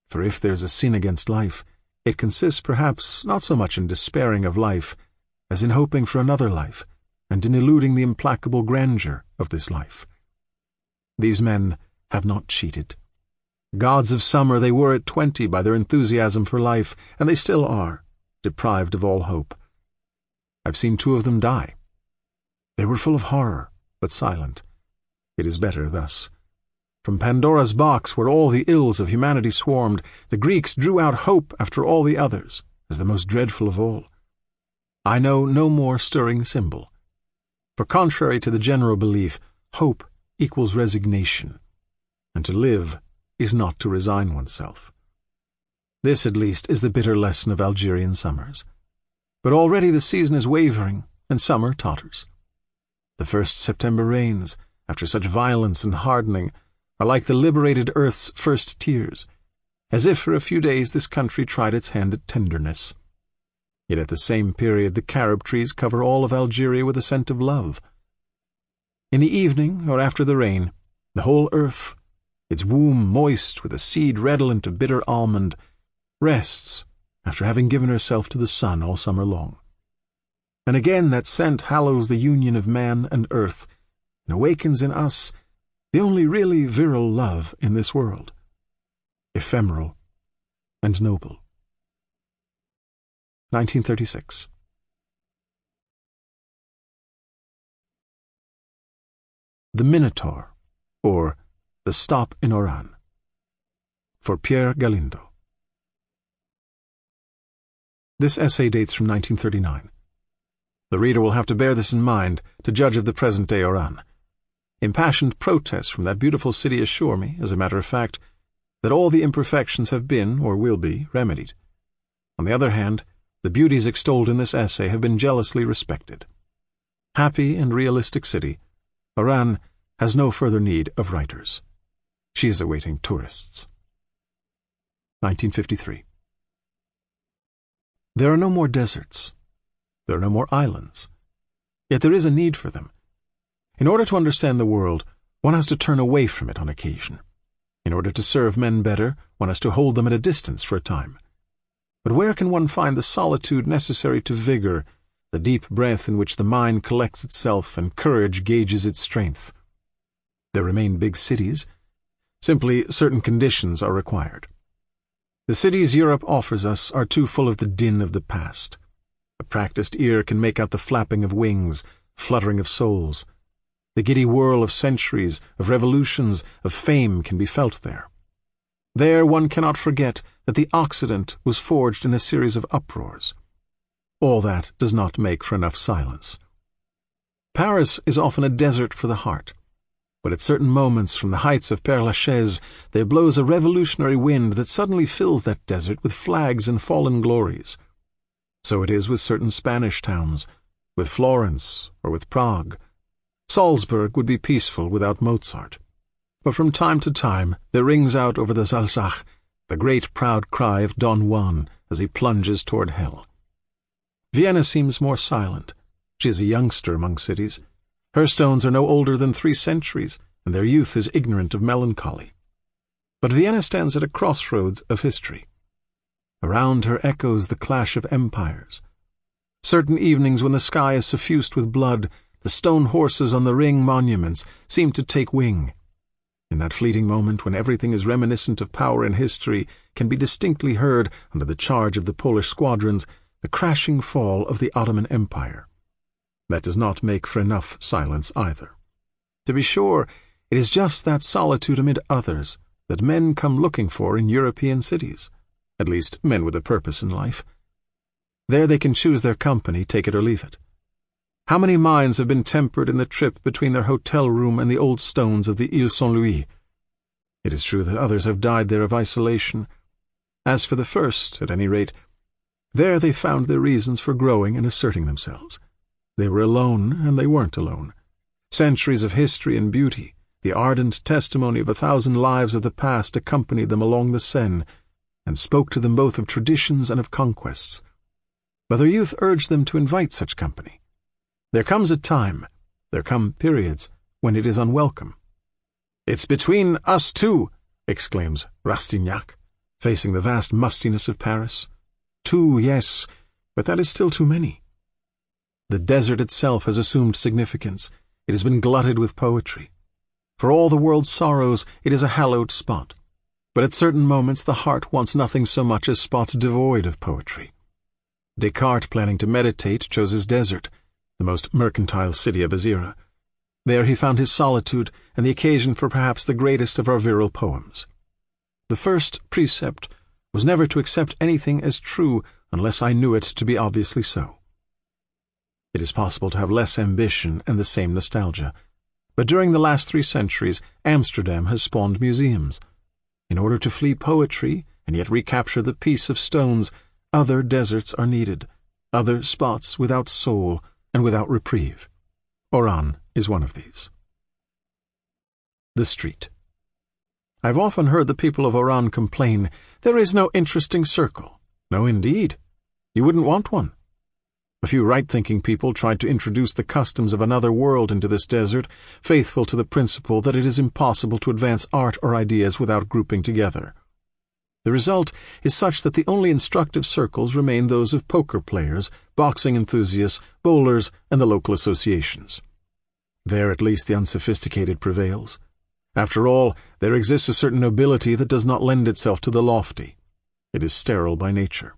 For if there is a sin against life, it consists perhaps not so much in despairing of life as in hoping for another life, and in eluding the implacable grandeur of this life. These men have not cheated. Gods of summer they were at 20 by their enthusiasm for life, and they still are, deprived of all hope. I've seen 2 of them die. They were full of horror, but silent. It is better thus. From Pandora's box, where all the ills of humanity swarmed, the Greeks drew out hope after all the others, as the most dreadful of all. I know no more stirring symbol. For contrary to the general belief, hope equals resignation, and to live is not to resign oneself. This, at least, is the bitter lesson of Algerian summers. But already the season is wavering, and summer totters. The first September rains, after such violence and hardening, are like the liberated earth's first tears, as if for a few days this country tried its hand at tenderness. Yet at the same period the carob trees cover all of Algeria with a scent of love. In the evening, or after the rain, the whole earth, its womb moist with a seed redolent of bitter almond, rests after having given herself to the sun all summer long. And again that scent hallows the union of man and earth, and awakens in us the only really virile love in this world, ephemeral and noble. 1936. The Minotaur, or The Stop in Oran, for Pierre Galindo. This essay dates from 1939. The reader will have to bear this in mind to judge of the present-day Oran. Impassioned protests from that beautiful city assure me, as a matter of fact, that all the imperfections have been, or will be, remedied. On the other hand, the beauties extolled in this essay have been jealously respected. Happy and realistic city, Oran has no further need of writers. She is awaiting tourists. 1953. There are no more deserts. There are no more islands. Yet there is a need for them. In order to understand the world, one has to turn away from it on occasion. In order to serve men better, one has to hold them at a distance for a time. But where can one find the solitude necessary to vigor, the deep breath in which the mind collects itself and courage gauges its strength? There remain big cities. Simply, certain conditions are required. The cities Europe offers us are too full of the din of the past. A practiced ear can make out the flapping of wings, fluttering of souls. The giddy whirl of centuries, of revolutions, of fame can be felt there. There one cannot forget that the Occident was forged in a series of uproars. All that does not make for enough silence. Paris is often a desert for the heart, but at certain moments from the heights of Père Lachaise there blows a revolutionary wind that suddenly fills that desert with flags and fallen glories. So it is with certain Spanish towns, with Florence or with Prague. Salzburg would be peaceful without Mozart. But from time to time there rings out over the Salzach the great proud cry of Don Juan as he plunges toward hell. Vienna seems more silent. She is a youngster among cities. Her stones are no older than 3 centuries, and their youth is ignorant of melancholy. But Vienna stands at a crossroads of history. Around her echoes the clash of empires. Certain evenings when the sky is suffused with blood, the stone horses on the ring monuments seem to take wing. In that fleeting moment when everything is reminiscent of power and history, can be distinctly heard, under the charge of the Polish squadrons, the crashing fall of the Ottoman Empire. That does not make for enough silence either. To be sure, it is just that solitude amid others that men come looking for in European cities, at least men with a purpose in life. There they can choose their company, take it or leave it. How many minds have been tempered in the trip between their hotel room and the old stones of the Ile Saint-Louis? It is true that others have died there of isolation. As for the first, at any rate, there they found their reasons for growing and asserting themselves. They were alone, and they weren't alone. Centuries of history and beauty, the ardent testimony of 1,000 lives of the past accompanied them along the Seine, and spoke to them both of traditions and of conquests. But their youth urged them to invite such company. There comes a time, there come periods, when it is unwelcome. "It's between us two," exclaims Rastignac, facing the vast mustiness of Paris. "Two, yes, but that is still too many." The desert itself has assumed significance. It has been glutted with poetry. For all the world's sorrows, it is a hallowed spot. But at certain moments the heart wants nothing so much as spots devoid of poetry. Descartes, planning to meditate, chose his desert, the most mercantile city of his era. There he found his solitude and the occasion for perhaps the greatest of our virile poems. The first precept was never to accept anything as true unless I knew it to be obviously so. It is possible to have less ambition and the same nostalgia, but during the last 3 centuries Amsterdam has spawned museums. In order to flee poetry and yet recapture the peace of stones, other deserts are needed, other spots without soul and without reprieve. Oran is one of these. The street. I've often heard the people of Oran complain, "There is no interesting circle." No, indeed. You wouldn't want one. A few right-thinking people tried to introduce the customs of another world into this desert, faithful to the principle that it is impossible to advance art or ideas without grouping together. The result is such that the only instructive circles remain those of poker players, boxing enthusiasts, bowlers, and the local associations. There at least the unsophisticated prevails. After all, there exists a certain nobility that does not lend itself to the lofty. It is sterile by nature.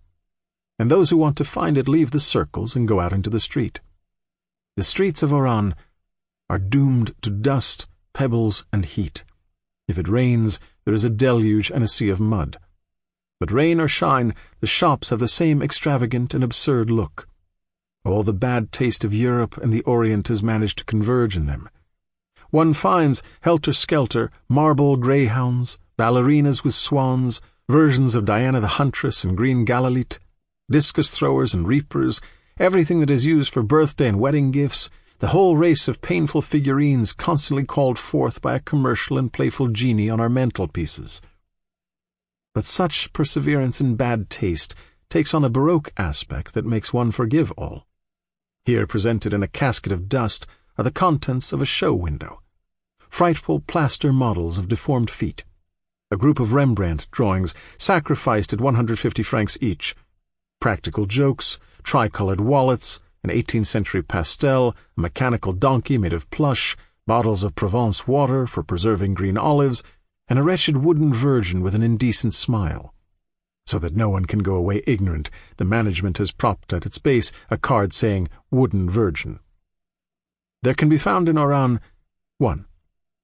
And those who want to find it leave the circles and go out into the street. The streets of Oran are doomed to dust, pebbles, and heat. If it rains, there is a deluge and a sea of mud. But rain or shine, the shops have the same extravagant and absurd look. All the bad taste of Europe and the Orient has managed to converge in them. One finds, helter-skelter, marble greyhounds, ballerinas with swans, versions of Diana the Huntress and Green Galileet, discus-throwers and reapers, everything that is used for birthday and wedding gifts, the whole race of painful figurines constantly called forth by a commercial and playful genie on our mantelpieces. But such perseverance in bad taste takes on a Baroque aspect that makes one forgive all. Here, presented in a casket of dust, are the contents of a show window. Frightful plaster models of deformed feet. A group of Rembrandt drawings sacrificed at 150 francs each. Practical jokes, tricolored wallets, an 18th century pastel, a mechanical donkey made of plush, bottles of Provence water for preserving green olives, and a wretched wooden virgin with an indecent smile. So that no one can go away ignorant, the management has propped at its base a card saying "Wooden Virgin." There can be found in Oran 1.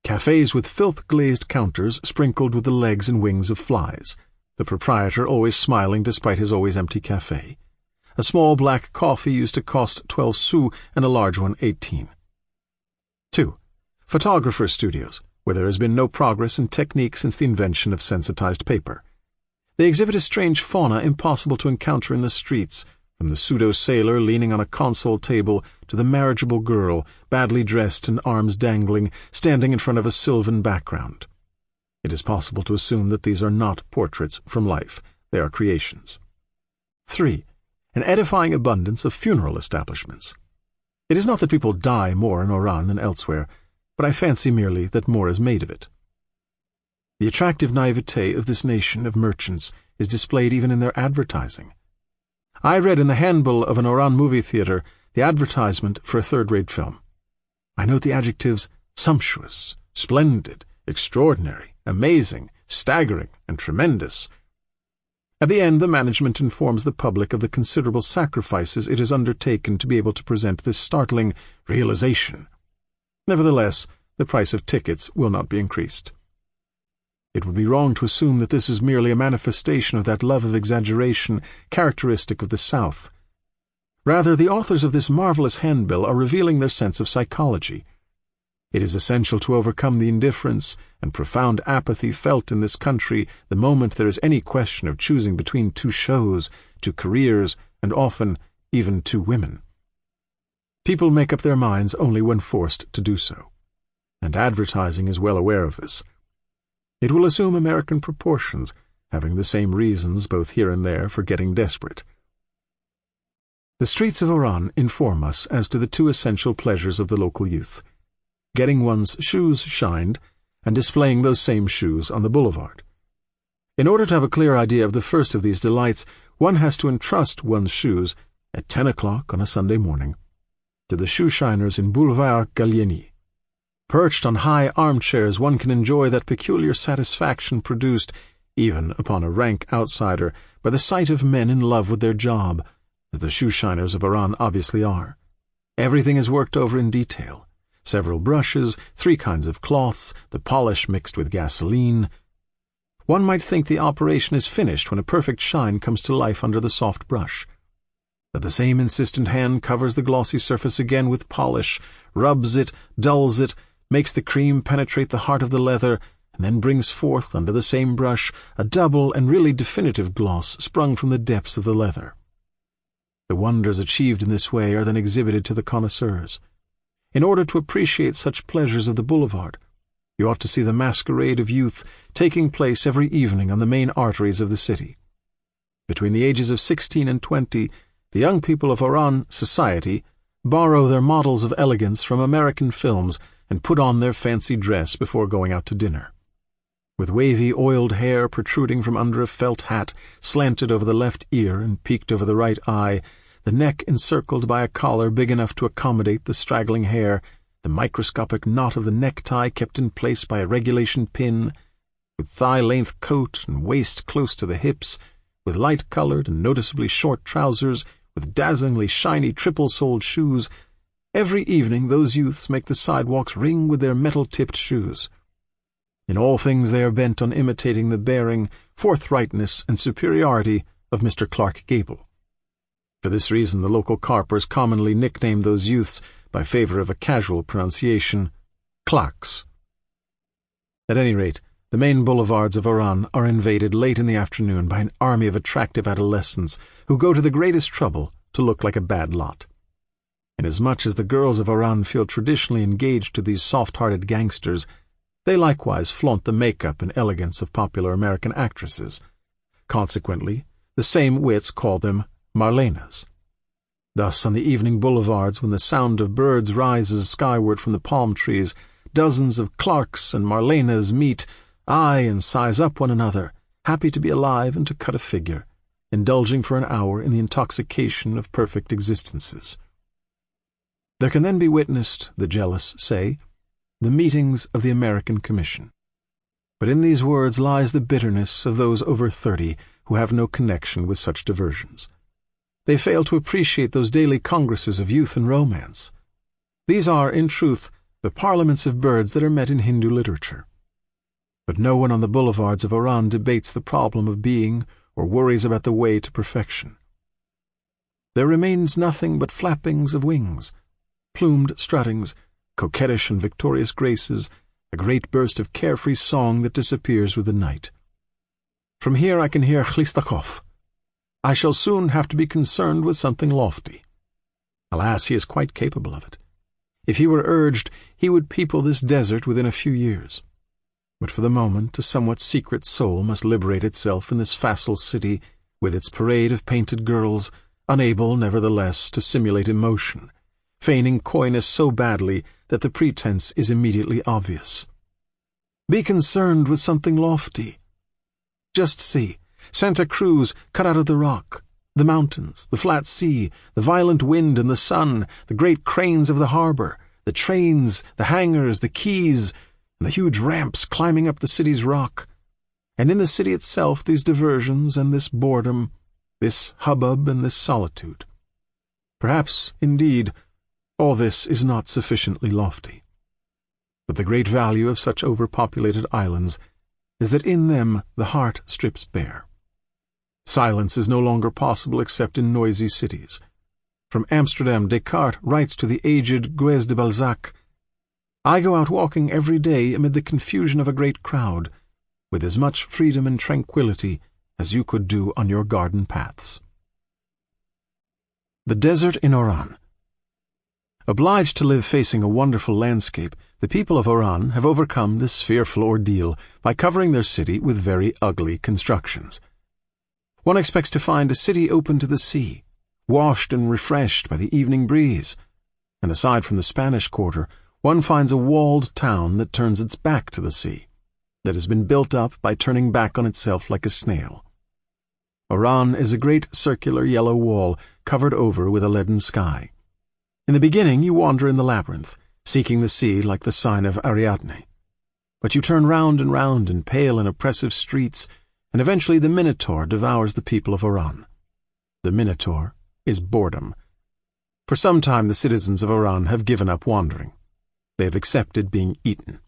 Cafes with filth-glazed counters sprinkled with the legs and wings of flies, the proprietor always smiling despite his always empty café. A small black coffee used to cost 12 sous and a large one 18. 2. Photographers' studios, where there has been no progress in technique since the invention of sensitized paper. They exhibit a strange fauna impossible to encounter in the streets, from the pseudo-sailor leaning on a console table to the marriageable girl, badly dressed and arms dangling, standing in front of a sylvan background. It is possible to assume that these are not portraits from life. They are creations. 3. An edifying abundance of funeral establishments. It is not that people die more in Oran than elsewhere, but I fancy merely that more is made of it. The attractive naivete of this nation of merchants is displayed even in their advertising. I read in the handbill of an Oran movie theater the advertisement for a third-rate film. I note the adjectives sumptuous, splendid, extraordinary, amazing, staggering, and tremendous. At the end, the management informs the public of the considerable sacrifices it has undertaken to be able to present this startling realization. Nevertheless, the price of tickets will not be increased. It would be wrong to assume that this is merely a manifestation of that love of exaggeration characteristic of the South. Rather, the authors of this marvelous handbill are revealing their sense of psychology. It is essential to overcome the indifference and profound apathy felt in this country the moment there is any question of choosing between two shows, two careers, and often even two women. People make up their minds only when forced to do so, and advertising is well aware of this. It will assume American proportions, having the same reasons both here and there for getting desperate. The streets of Oran inform us as to the two essential pleasures of the local youth: getting one's shoes shined and displaying those same shoes on the boulevard. In order to have a clear idea of the first of these delights, one has to entrust one's shoes at 10 o'clock on a Sunday morning to the shoe-shiners in Boulevard Gallieni. Perched on high armchairs, one can enjoy that peculiar satisfaction produced, even upon a rank outsider, by the sight of men in love with their job, as the shoe-shiners of Oran obviously are. Everything is worked over in detail. Several brushes, 3 kinds of cloths, the polish mixed with gasoline. One might think the operation is finished when a perfect shine comes to life under the soft brush. But the same insistent hand covers the glossy surface again with polish, rubs it, dulls it, makes the cream penetrate the heart of the leather, and then brings forth, under the same brush, a double and really definitive gloss sprung from the depths of the leather. The wonders achieved in this way are then exhibited to the connoisseurs. In order to appreciate such pleasures of the boulevard, you ought to see the masquerade of youth taking place every evening on the main arteries of the city. Between the ages of 16 and 20, the young people of Oran society borrow their models of elegance from American films and put on their fancy dress before going out to dinner. With wavy, oiled hair protruding from under a felt hat, slanted over the left ear and peaked over the right eye, the neck encircled by a collar big enough to accommodate the straggling hair, the microscopic knot of the necktie kept in place by a regulation pin, with thigh-length coat and waist close to the hips, with light-colored and noticeably short trousers, with dazzlingly shiny triple-soled shoes. Every evening those youths make the sidewalks ring with their metal-tipped shoes. In all things they are bent on imitating the bearing, forthrightness, and superiority of Mr. Clark Gable. For this reason the local carpers commonly nickname those youths, by favor of a casual pronunciation, Clarks. At any rate, the main boulevards of Oran are invaded late in the afternoon by an army of attractive adolescents who go to the greatest trouble to look like a bad lot. Inasmuch as the girls of Oran feel traditionally engaged to these soft-hearted gangsters, they likewise flaunt the makeup and elegance of popular American actresses. Consequently, the same wits call them Marlenas. Thus, on the evening boulevards, when the sound of birds rises skyward from the palm trees, dozens of Clarks and Marlenas meet, eye and size up one another, happy to be alive and to cut a figure, indulging for an hour in the intoxication of perfect existences. There can then be witnessed, the jealous say, the meetings of the American Commission. But in these words lies the bitterness of those over 30 who have no connection with such diversions. They fail to appreciate those daily congresses of youth and romance. These are, in truth, the parliaments of birds that are met in Hindu literature. But no one on the boulevards of Oran debates the problem of being or worries about the way to perfection. There remains nothing but flappings of wings, plumed struttings, coquettish and victorious graces, a great burst of carefree song that disappears with the night. From here I can hear Khlistakov. I shall soon have to be concerned with something lofty. Alas, he is quite capable of it. If he were urged, he would people this desert within a few years. But for the moment a somewhat secret soul must liberate itself in this facile city, with its parade of painted girls, unable, nevertheless, to simulate emotion, feigning coyness so badly that the pretense is immediately obvious. Be concerned with something lofty. Just see, Santa Cruz cut out of the rock, the mountains, the flat sea, the violent wind and the sun, the great cranes of the harbor, the trains, the hangars, the quays. and the huge ramps climbing up the city's rock, and in the city itself these diversions and this boredom, this hubbub and this solitude. Perhaps, indeed, all this is not sufficiently lofty. But the great value of such overpopulated islands is that in them the heart strips bare. Silence is no longer possible except in noisy cities. From Amsterdam, Descartes writes to the aged Guez de Balzac, "I go out walking every day amid the confusion of a great crowd, with as much freedom and tranquillity as you could do on your garden paths." The desert in Oran. Obliged to live facing a wonderful landscape, the people of Oran have overcome this fearful ordeal by covering their city with very ugly constructions. One expects to find a city open to the sea, washed and refreshed by the evening breeze, and aside from the Spanish Quarter, one finds a walled town that turns its back to the sea, that has been built up by turning back on itself like a snail. Oran is a great circular yellow wall covered over with a leaden sky. In the beginning you wander in the labyrinth, seeking the sea like the sign of Ariadne. But you turn round in pale and oppressive streets, and eventually the Minotaur devours the people of Oran. The Minotaur is boredom. For some time the citizens of Oran have given up wandering. They have accepted being eaten.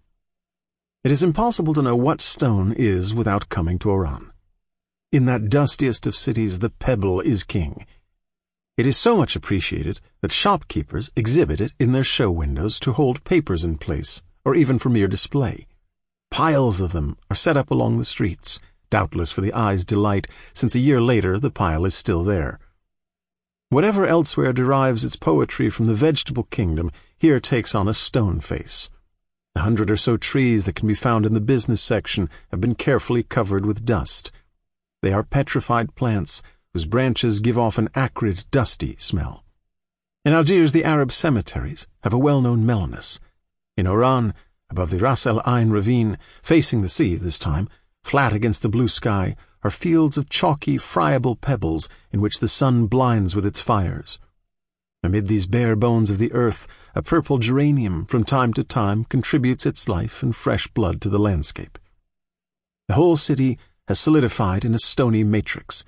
It is impossible to know what stone is without coming to Oran. In that dustiest of cities the pebble is king. It is so much appreciated that shopkeepers exhibit it in their show windows to hold papers in place, or even for mere display. Piles of them are set up along the streets, doubtless for the eye's delight, since a year later the pile is still there. Whatever elsewhere derives its poetry from the vegetable kingdom here takes on a stone face. The 100 or so trees that can be found in the business section have been carefully covered with dust. They are petrified plants whose branches give off an acrid, dusty smell. In Algiers the Arab cemeteries have a well-known mellowness. In Oran, above the Ras El Ain ravine, facing the sea this time, flat against the blue sky, are fields of chalky, friable pebbles in which the sun blinds with its fires. Amid these bare bones of the earth, a purple geranium from time to time contributes its life and fresh blood to the landscape. The whole city has solidified in a stony matrix.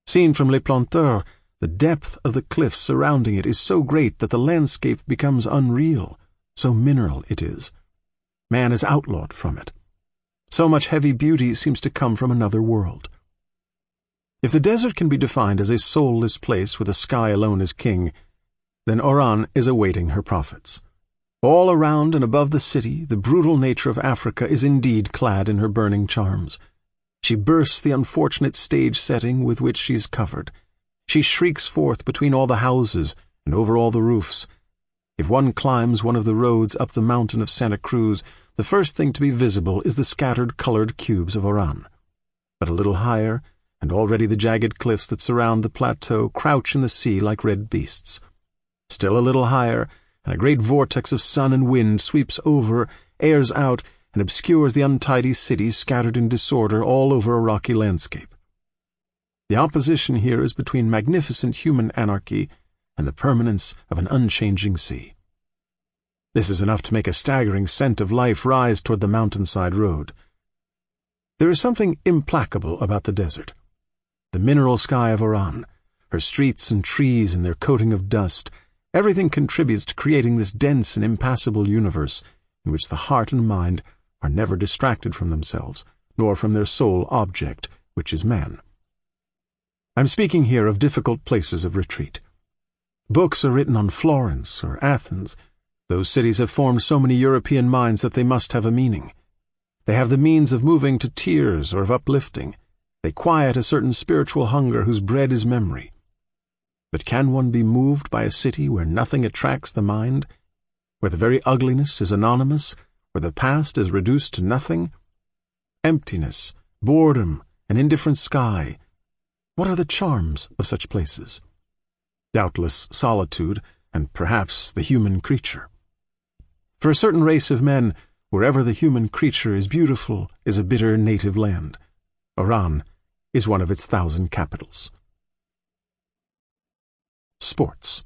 Seen from Les Planteurs, the depth of the cliffs surrounding it is so great that the landscape becomes unreal, so mineral it is. Man is outlawed from it. So much heavy beauty seems to come from another world. If the desert can be defined as a soulless place where the sky alone is king, then Oran is awaiting her prophets. All around and above the city, the brutal nature of Africa is indeed clad in her burning charms. She bursts the unfortunate stage setting with which she is covered. She shrieks forth between all the houses and over all the roofs. If one climbs one of the roads up the mountain of Santa Cruz, the first thing to be visible is the scattered colored cubes of Oran. But a little higher, and already the jagged cliffs that surround the plateau crouch in the sea like red beasts. Still a little higher, and a great vortex of sun and wind sweeps over, airs out, and obscures the untidy cities scattered in disorder all over a rocky landscape. The opposition here is between magnificent human anarchy and the permanence of an unchanging sea. This is enough to make a staggering scent of life rise toward the mountainside road. There is something implacable about the desert. The mineral sky of Oran, her streets and trees and their coating of dust, everything contributes to creating this dense and impassable universe in which the heart and mind are never distracted from themselves, nor from their sole object, which is man. I am speaking here of difficult places of retreat. Books are written on Florence or Athens. Those cities have formed so many European minds that they must have a meaning. They have the means of moving to tears or of uplifting. They quiet a certain spiritual hunger whose bread is memory. But can one be moved by a city where nothing attracts the mind, where the very ugliness is anonymous, where the past is reduced to nothing? Emptiness, boredom, an indifferent sky. What are the charms of such places? Doubtless solitude, and perhaps the human creature. For a certain race of men, wherever the human creature is beautiful is a bitter native land. Oran is one of its 1,000 capitals. Sports.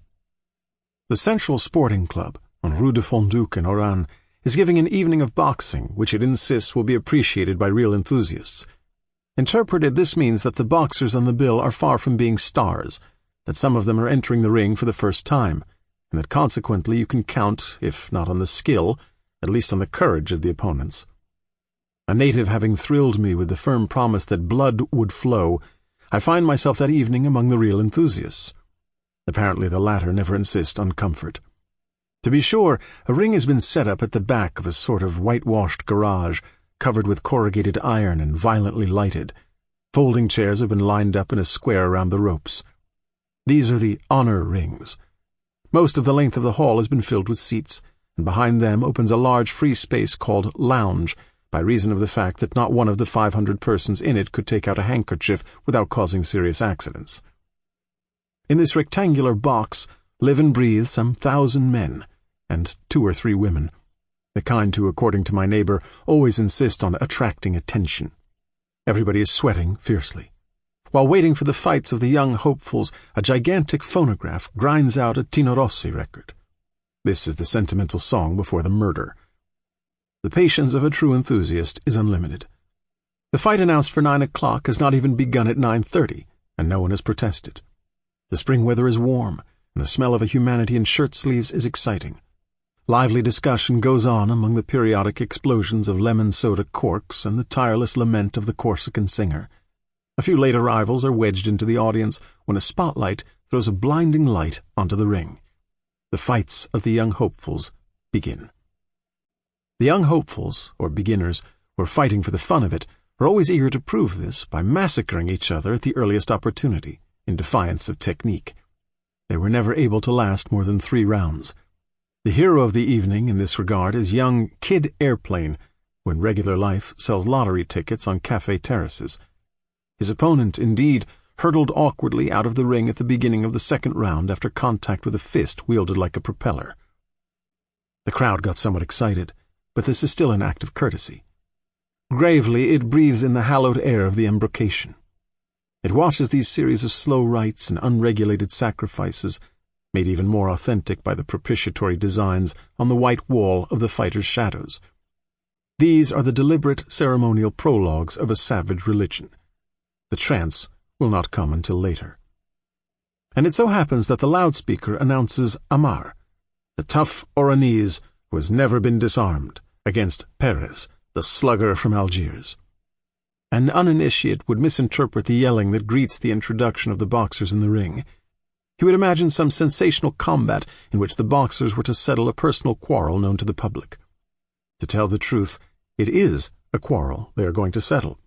The Central Sporting Club, on Rue de Fonduc in Oran, is giving an evening of boxing, which it insists will be appreciated by real enthusiasts. Interpreted, this means that the boxers on the bill are far from being stars, that some of them are entering the ring for the first time, and that consequently you can count, if not on the skill, at least on the courage of the opponents. A native having thrilled me with the firm promise that blood would flow, I find myself that evening among the real enthusiasts. Apparently the latter never insist on comfort. To be sure, a ring has been set up at the back of a sort of whitewashed garage, covered with corrugated iron and violently lighted. Folding chairs have been lined up in a square around the ropes. These are the honor rings. Most of the length of the hall has been filled with seats, and behind them opens a large free space called lounge, by reason of the fact that not one of the 500 persons in it could take out a handkerchief without causing serious accidents. In this rectangular box live and breathe some 1,000 men, and 2 or 3 women, the kind who, according to my neighbor, always insist on attracting attention. Everybody is sweating fiercely. While waiting for the fights of the young hopefuls, a gigantic phonograph grinds out a Tino Rossi record. This is the sentimental song before the murder. The patience of a true enthusiast is unlimited. The fight announced for 9 o'clock has not even begun at 9:30, and no one has protested. The spring weather is warm, and the smell of a humanity in shirt-sleeves is exciting. Lively discussion goes on among the periodic explosions of lemon soda corks and the tireless lament of the Corsican singer. A few late arrivals are wedged into the audience when a spotlight throws a blinding light onto the ring. The fights of the young hopefuls begin. The young hopefuls, or beginners, who are fighting for the fun of it, are always eager to prove this by massacring each other at the earliest opportunity, in defiance of technique. They were never able to last more than 3 rounds. The hero of the evening in this regard is young Kid Airplane, who in regular life sells lottery tickets on cafe terraces. His opponent, indeed, hurtled awkwardly out of the ring at the beginning of the 2nd round after contact with a fist wielded like a propeller. The crowd got somewhat excited, but this is still an act of courtesy. Gravely, it breathes in the hallowed air of the embrocation. It watches these series of slow rites and unregulated sacrifices, made even more authentic by the propitiatory designs on the white wall of the fighters' shadows. These are the deliberate ceremonial prologues of a savage religion. The trance will not come until later. And it so happens that the loudspeaker announces Amar, the tough Oranese who has never been disarmed, against Perez, the slugger from Algiers. An uninitiate would misinterpret the yelling that greets the introduction of the boxers in the ring. He would imagine some sensational combat in which the boxers were to settle a personal quarrel known to the public. To tell the truth, it is a quarrel they are going to settle.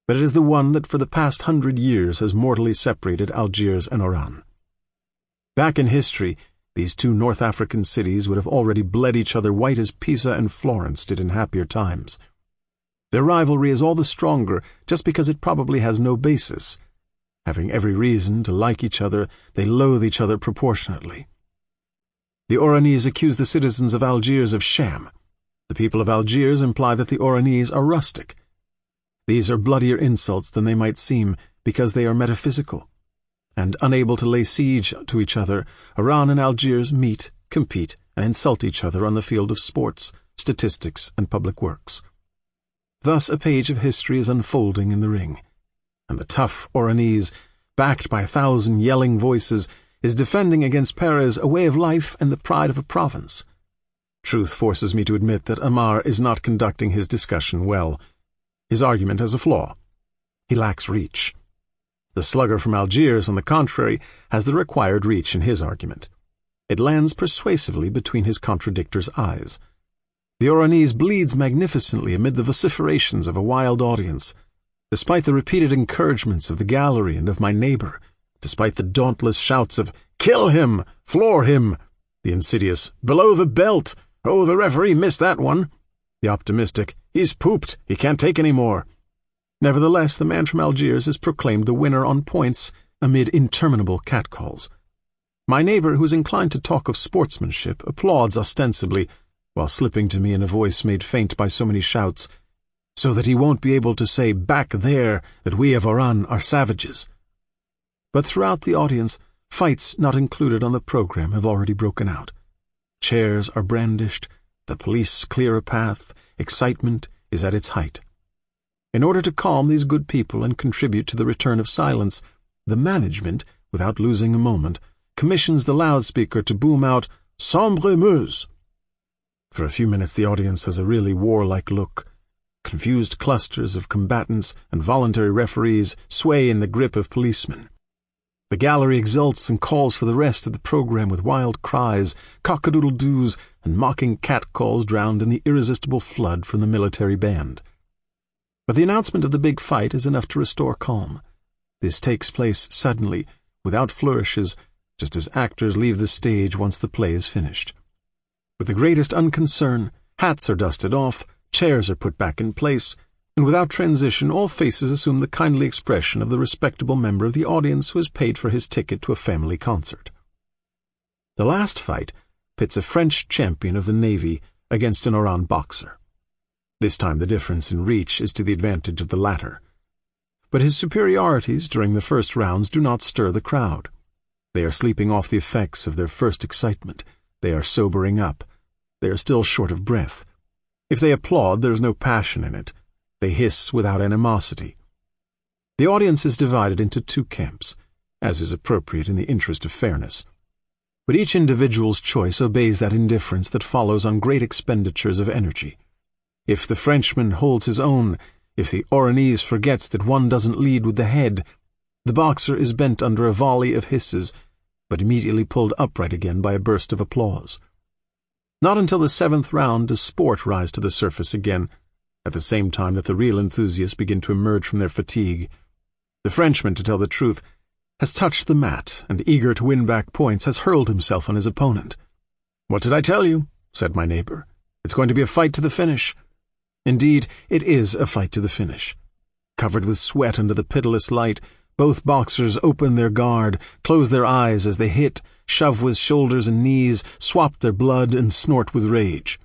But it is the one that for the past 100 years has mortally separated Algiers and Oran. Back in history, these 2 North African cities would have already bled each other white as Pisa and Florence did in happier times. Their rivalry is all the stronger just because it probably has no basis. Having every reason to like each other, they loathe each other proportionately. The Oranese accuse the citizens of Algiers of sham. The people of Algiers imply that the Oranese are rustic. These are bloodier insults than they might seem because they are metaphysical. And unable to lay siege to each other, Oran and Algiers meet, compete, and insult each other on the field of sports, statistics, and public works. Thus a page of history is unfolding in the ring, and the tough Oranese, backed by 1,000 yelling voices, is defending against Perez a way of life and the pride of a province. Truth forces me to admit that Amar is not conducting his discussion well. His argument has a flaw. He lacks reach. The slugger from Algiers, on the contrary, has the required reach in his argument. It lands persuasively between his contradictor's eyes. The Oranese bleeds magnificently amid the vociferations of a wild audience. Despite the repeated encouragements of the gallery and of my neighbor, despite the dauntless shouts of "Kill him! Floor him!" the insidious "Below the belt! Oh, the referee missed that one!" the optimistic "He's pooped! He can't take any more!" Nevertheless, the man from Algiers is proclaimed the winner on points amid interminable catcalls. My neighbor, who is inclined to talk of sportsmanship, applauds ostensibly, while slipping to me in a voice made faint by so many shouts, "So that he won't be able to say back there that we of Oran are savages." But throughout the audience, fights not included on the program have already broken out. Chairs are brandished, The police clear a path. Excitement is at its height. In order to calm these good people and contribute to the return of silence, the management, without losing a moment, commissions the loudspeaker to boom out "Sombre Meuse." For a few minutes the audience has a really warlike look. Confused clusters of combatants and voluntary referees sway in the grip of policemen. The gallery exults and calls for the rest of the program with wild cries, cock-a-doodle-doos, and mocking catcalls drowned in the irresistible flood from the military band. But the announcement of the big fight is enough to restore calm. This takes place suddenly, without flourishes, just as actors leave the stage once the play is finished. With the greatest unconcern, hats are dusted off, chairs are put back in place, and without transition all faces assume the kindly expression of the respectable member of the audience who has paid for his ticket to a family concert. The last fight pits a French champion of the Navy against an Oran boxer. This time the difference in reach is to the advantage of the latter. But his superiorities during the first rounds do not stir the crowd. They are sleeping off the effects of their first excitement. They are sobering up. They are still short of breath. If they applaud, there is no passion in it. They hiss without animosity. The audience is divided into two camps, as is appropriate in the interest of fairness. But each individual's choice obeys that indifference that follows on great expenditures of energy. If the Frenchman holds his own, if the Oranese forgets that one doesn't lead with the head, the boxer is bent under a volley of hisses, but immediately pulled upright again by a burst of applause. Not until the 7th round does sport rise to the surface again, at the same time that the real enthusiasts begin to emerge from their fatigue. The Frenchman, to tell the truth, has touched the mat, and eager to win back points, has hurled himself on his opponent. "What did I tell you?" said my neighbor. "It's going to be a fight to the finish." Indeed, it is a fight to the finish. Covered with sweat under the pitiless light, both boxers open their guard, close their eyes as they hit, shove with shoulders and knees, swap their blood, and snort with rage.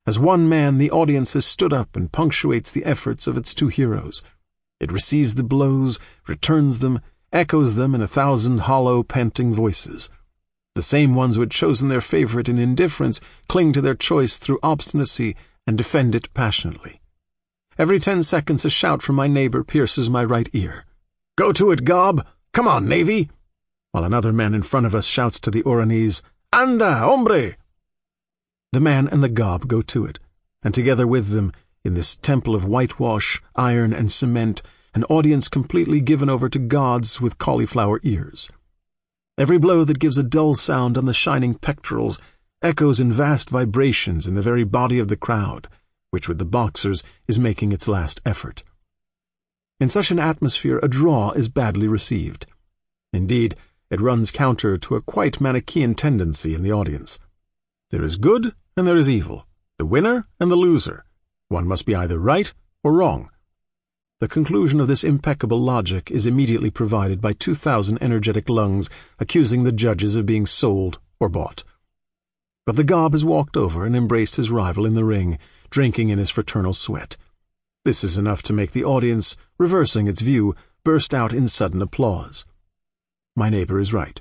As one man, the audience has stood up and punctuates the efforts of its two heroes. It receives the blows, returns them, echoes them in 1,000 hollow, panting voices. The same ones who had chosen their favorite in indifference cling to their choice through obstinacy and defend it passionately. Every 10 seconds a shout from my neighbor pierces my right ear. "Go to it, Gob! Come on, Navy!" While another man in front of us shouts to the Oranese, "Anda, hombre!" The man and the Gob go to it, and together with them, in this temple of whitewash, iron, and cement, an audience completely given over to gods with cauliflower ears. Every blow that gives a dull sound on the shining pectorals echoes in vast vibrations in the very body of the crowd, which with the boxers is making its last effort. In such an atmosphere a draw is badly received. Indeed, it runs counter to a quite Manichaean tendency in the audience. There is good and there is evil, the winner and the loser. One must be either right or wrong. The conclusion of this impeccable logic is immediately provided by 2,000 energetic lungs accusing the judges of being sold or bought. But the Gob has walked over and embraced his rival in the ring, drinking in his fraternal sweat. This is enough to make the audience, reversing its view, burst out in sudden applause. My neighbor is right.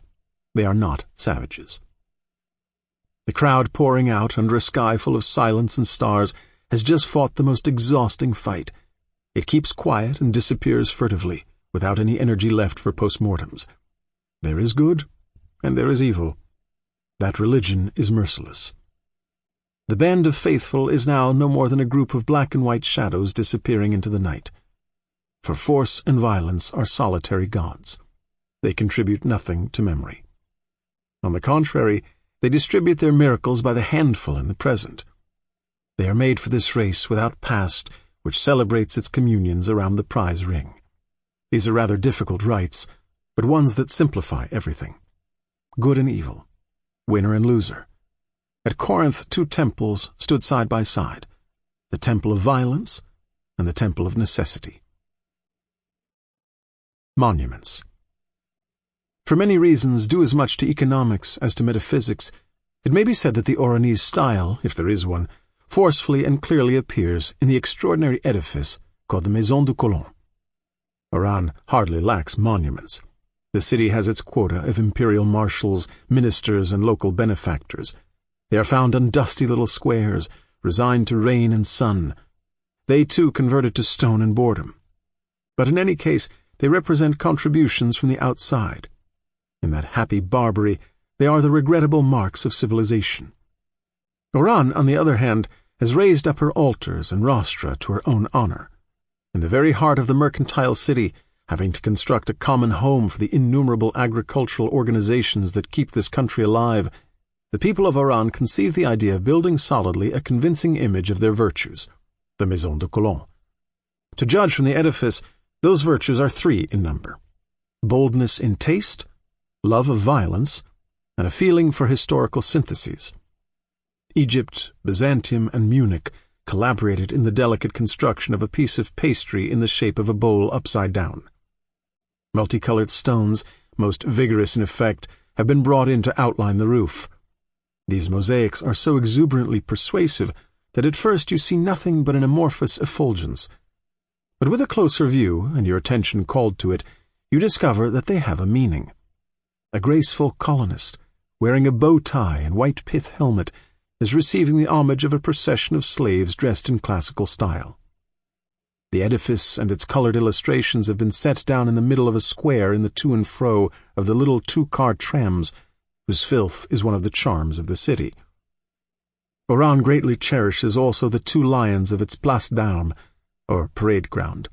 They are not savages. The crowd pouring out under a sky full of silence and stars has just fought the most exhausting fight. It keeps quiet and disappears furtively, without any energy left for postmortems. There is good, and there is evil. That religion is merciless. The band of faithful is now no more than a group of black and white shadows disappearing into the night. For force and violence are solitary gods. They contribute nothing to memory. On the contrary, they distribute their miracles by the handful in the present. They are made for this race without past, which celebrates its communions around the prize ring. These are rather difficult rites, but ones that simplify everything. Good and evil, winner and loser. At Corinth, 2 temples stood side by side, the temple of violence and the temple of necessity. Monuments. For many reasons due as much to economics as to metaphysics, it may be said that the Oranese style, if there is one, forcefully and clearly appears in the extraordinary edifice called the Maison du Colon. Oran hardly lacks monuments. The city has its quota of imperial marshals, ministers, and local benefactors. They are found on dusty little squares, resigned to rain and sun. They too converted to stone and boredom. But in any case, they represent contributions from the outside. In that happy Barbary, they are the regrettable marks of civilization. Oran, on the other hand, has raised up her altars and rostra to her own honor. In the very heart of the mercantile city, having to construct a common home for the innumerable agricultural organizations that keep this country alive, the people of Oran conceived the idea of building solidly a convincing image of their virtues, the Maison de Colon. To judge from the edifice, those virtues are 3 in number: boldness in taste, love of violence, and a feeling for historical syntheses. Egypt, Byzantium, and Munich collaborated in the delicate construction of a piece of pastry in the shape of a bowl upside down. Multicolored stones, most vigorous in effect, have been brought in to outline the roof. These mosaics are so exuberantly persuasive that at first you see nothing but an amorphous effulgence. But with a closer view, and your attention called to it, you discover that they have a meaning. A graceful colonist, wearing a bow tie and white pith helmet, is receiving the homage of a procession of slaves dressed in classical style. The edifice and its colored illustrations have been set down in the middle of a square in the to and fro of the little 2-car trams, whose filth is one of the charms of the city. Oran greatly cherishes also the 2 lions of its Place d'Armes, or parade ground.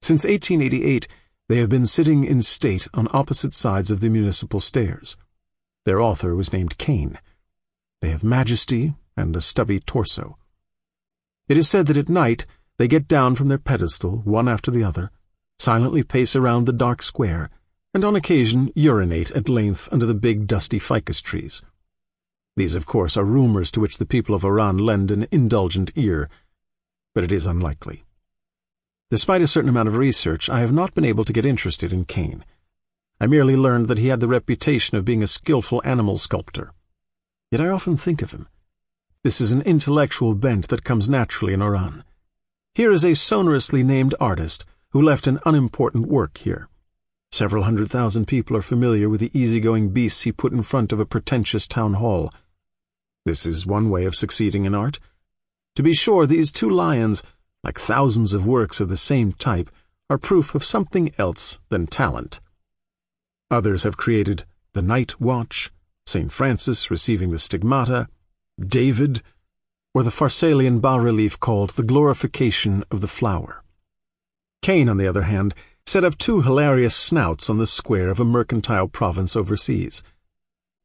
Since 1888, they have been sitting in state on opposite sides of the municipal stairs. Their author was named Cain. They have majesty and a stubby torso. It is said that at night they get down from their pedestal, one after the other, silently pace around the dark square, and on occasion urinate at length under the big dusty ficus trees. These, of course, are rumors to which the people of Oran lend an indulgent ear, but it is unlikely. Despite a certain amount of research, I have not been able to get interested in Cain. I merely learned that he had the reputation of being a skillful animal sculptor. Yet I often think of him. This is an intellectual bent that comes naturally in Oran. Here is a sonorously named artist who left an unimportant work here. Several 100,000 people are familiar with the easygoing beasts he put in front of a pretentious town hall. This is one way of succeeding in art. To be sure, these 2 lions, like thousands of works of the same type, are proof of something else than talent. Others have created the Night Watch, St. Francis receiving the stigmata, David, or the Pharsalian bas-relief called The Glorification of the Flower. Cain, on the other hand, set up 2 hilarious snouts on the square of a mercantile province overseas.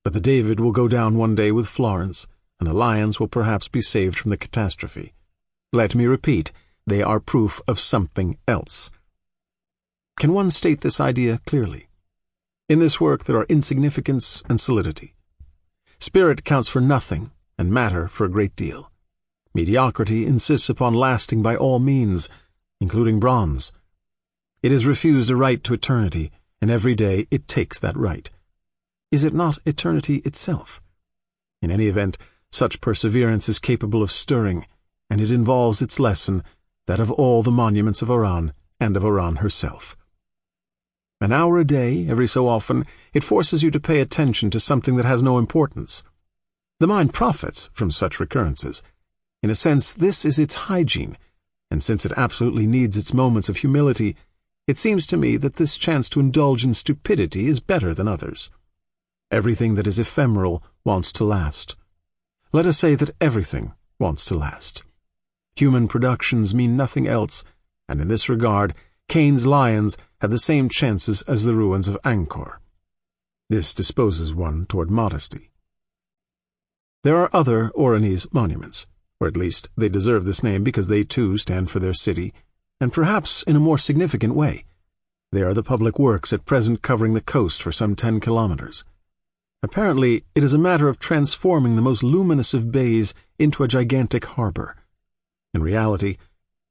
But the David will go down one day with Florence, and the lions will perhaps be saved from the catastrophe. Let me repeat, they are proof of something else. Can one state this idea clearly? In this work there are insignificance and solidity. Spirit counts for nothing, and matter for a great deal. Mediocrity insists upon lasting by all means, including bronze. It is refused a right to eternity, and every day it takes that right. Is it not eternity itself? In any event, such perseverance is capable of stirring, and it involves its lesson, that of all the monuments of Oran, and of Oran herself. An hour a day, every so often, it forces you to pay attention to something that has no importance. The mind profits from such recurrences. In a sense, this is its hygiene, and since it absolutely needs its moments of humility, it seems to me that this chance to indulge in stupidity is better than others. Everything that is ephemeral wants to last. Let us say that everything wants to last. Human productions mean nothing else, and in this regard, Cain's lions have the same chances as the ruins of Angkor. This disposes one toward modesty. There are other Oranese monuments, or at least they deserve this name because they too stand for their city, and perhaps in a more significant way. They are the public works at present covering the coast for some 10 kilometers. Apparently, it is a matter of transforming the most luminous of bays into a gigantic harbor. In reality,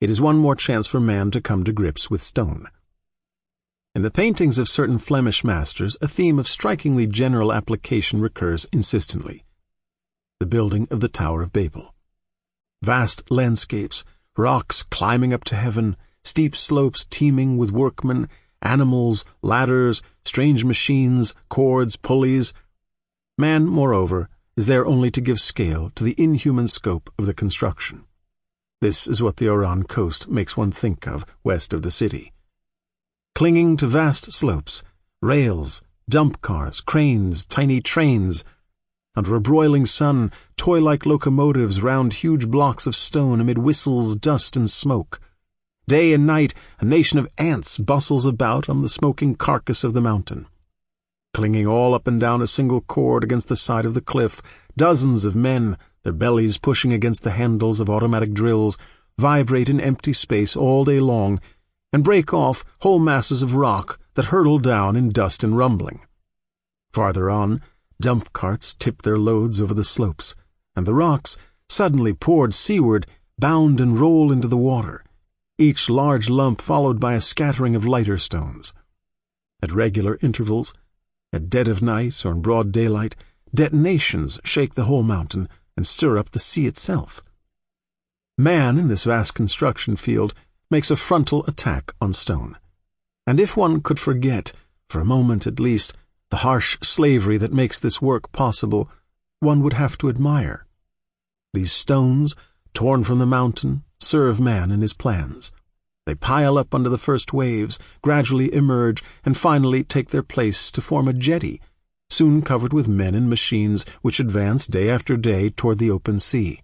it is one more chance for man to come to grips with stone. In the paintings of certain Flemish masters, a theme of strikingly general application recurs insistently: the building of the Tower of Babel. Vast landscapes, rocks climbing up to heaven, steep slopes teeming with workmen, animals, ladders, strange machines, cords, pulleys. Man, moreover, is there only to give scale to the inhuman scope of the construction. This is what the Oran coast makes one think of west of the city. Clinging to vast slopes, rails, dump cars, cranes, tiny trains. Under a broiling sun, toy-like locomotives round huge blocks of stone amid whistles, dust, and smoke. Day and night, a nation of ants bustles about on the smoking carcass of the mountain. Clinging all up and down a single cord against the side of the cliff, dozens of men, their bellies pushing against the handles of automatic drills, vibrate in empty space all day long and break off whole masses of rock that hurtle down in dust and rumbling. Farther on, dump carts tip their loads over the slopes, and the rocks, suddenly poured seaward, bound and roll into the water, each large lump followed by a scattering of lighter stones. At regular intervals, at dead of night or in broad daylight, detonations shake the whole mountain and stir up the sea itself. Man, in this vast construction field, makes a frontal attack on stone. And if one could forget, for a moment at least, the harsh slavery that makes this work possible, one would have to admire. These stones, torn from the mountain, serve man in his plans. They pile up under the first waves, gradually emerge, and finally take their place to form a jetty, soon covered with men and machines which advance day after day toward the open sea.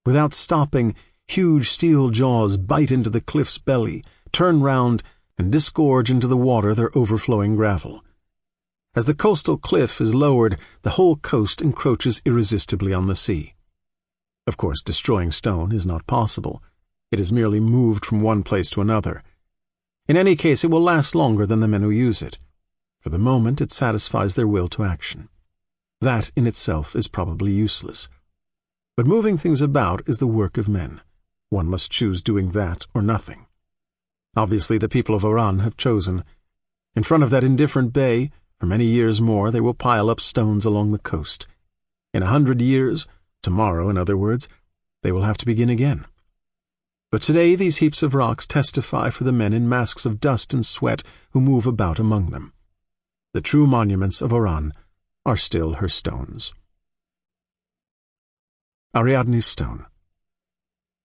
Without stopping, huge steel jaws bite into the cliff's belly, turn round, and disgorge into the water their overflowing gravel. As the coastal cliff is lowered, the whole coast encroaches irresistibly on the sea. Of course, destroying stone is not possible. It is merely moved from one place to another. In any case, it will last longer than the men who use it. For the moment, it satisfies their will to action. That in itself is probably useless. But moving things about is the work of men. One must choose doing that or nothing. Obviously, the people of Oran have chosen. In front of that indifferent bay, for many years more, they will pile up stones along the coast. In 100 years, tomorrow, in other words, they will have to begin again. But today these heaps of rocks testify for the men in masks of dust and sweat who move about among them. The true monuments of Oran are still her stones. Ariadne's stone.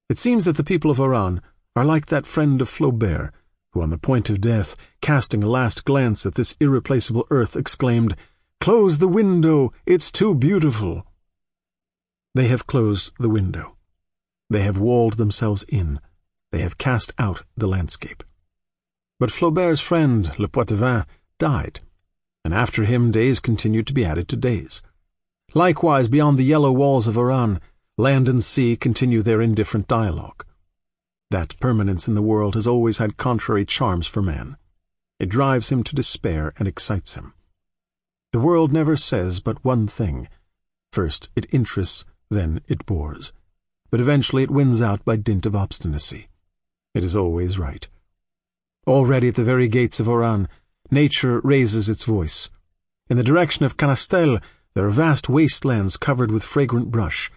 It seems that the people of Oran are like that friend of Flaubert, who on the point of death, casting a last glance at this irreplaceable earth, exclaimed, "Close the window, it's too beautiful." They have closed the window. They have walled themselves in. They have cast out the landscape. But Flaubert's friend, Le Poitevin, died, and after him days continued to be added to days. Likewise, beyond the yellow walls of Oran, land and sea continue their indifferent dialogue. That permanence in the world has always had contrary charms for man. It drives him to despair and excites him. The world never says but one thing. First it interests, then it bores. But eventually it wins out by dint of obstinacy. It is always right. Already at the very gates of Oran, nature raises its voice. In the direction of Canastel, there are vast wastelands covered with fragrant brush.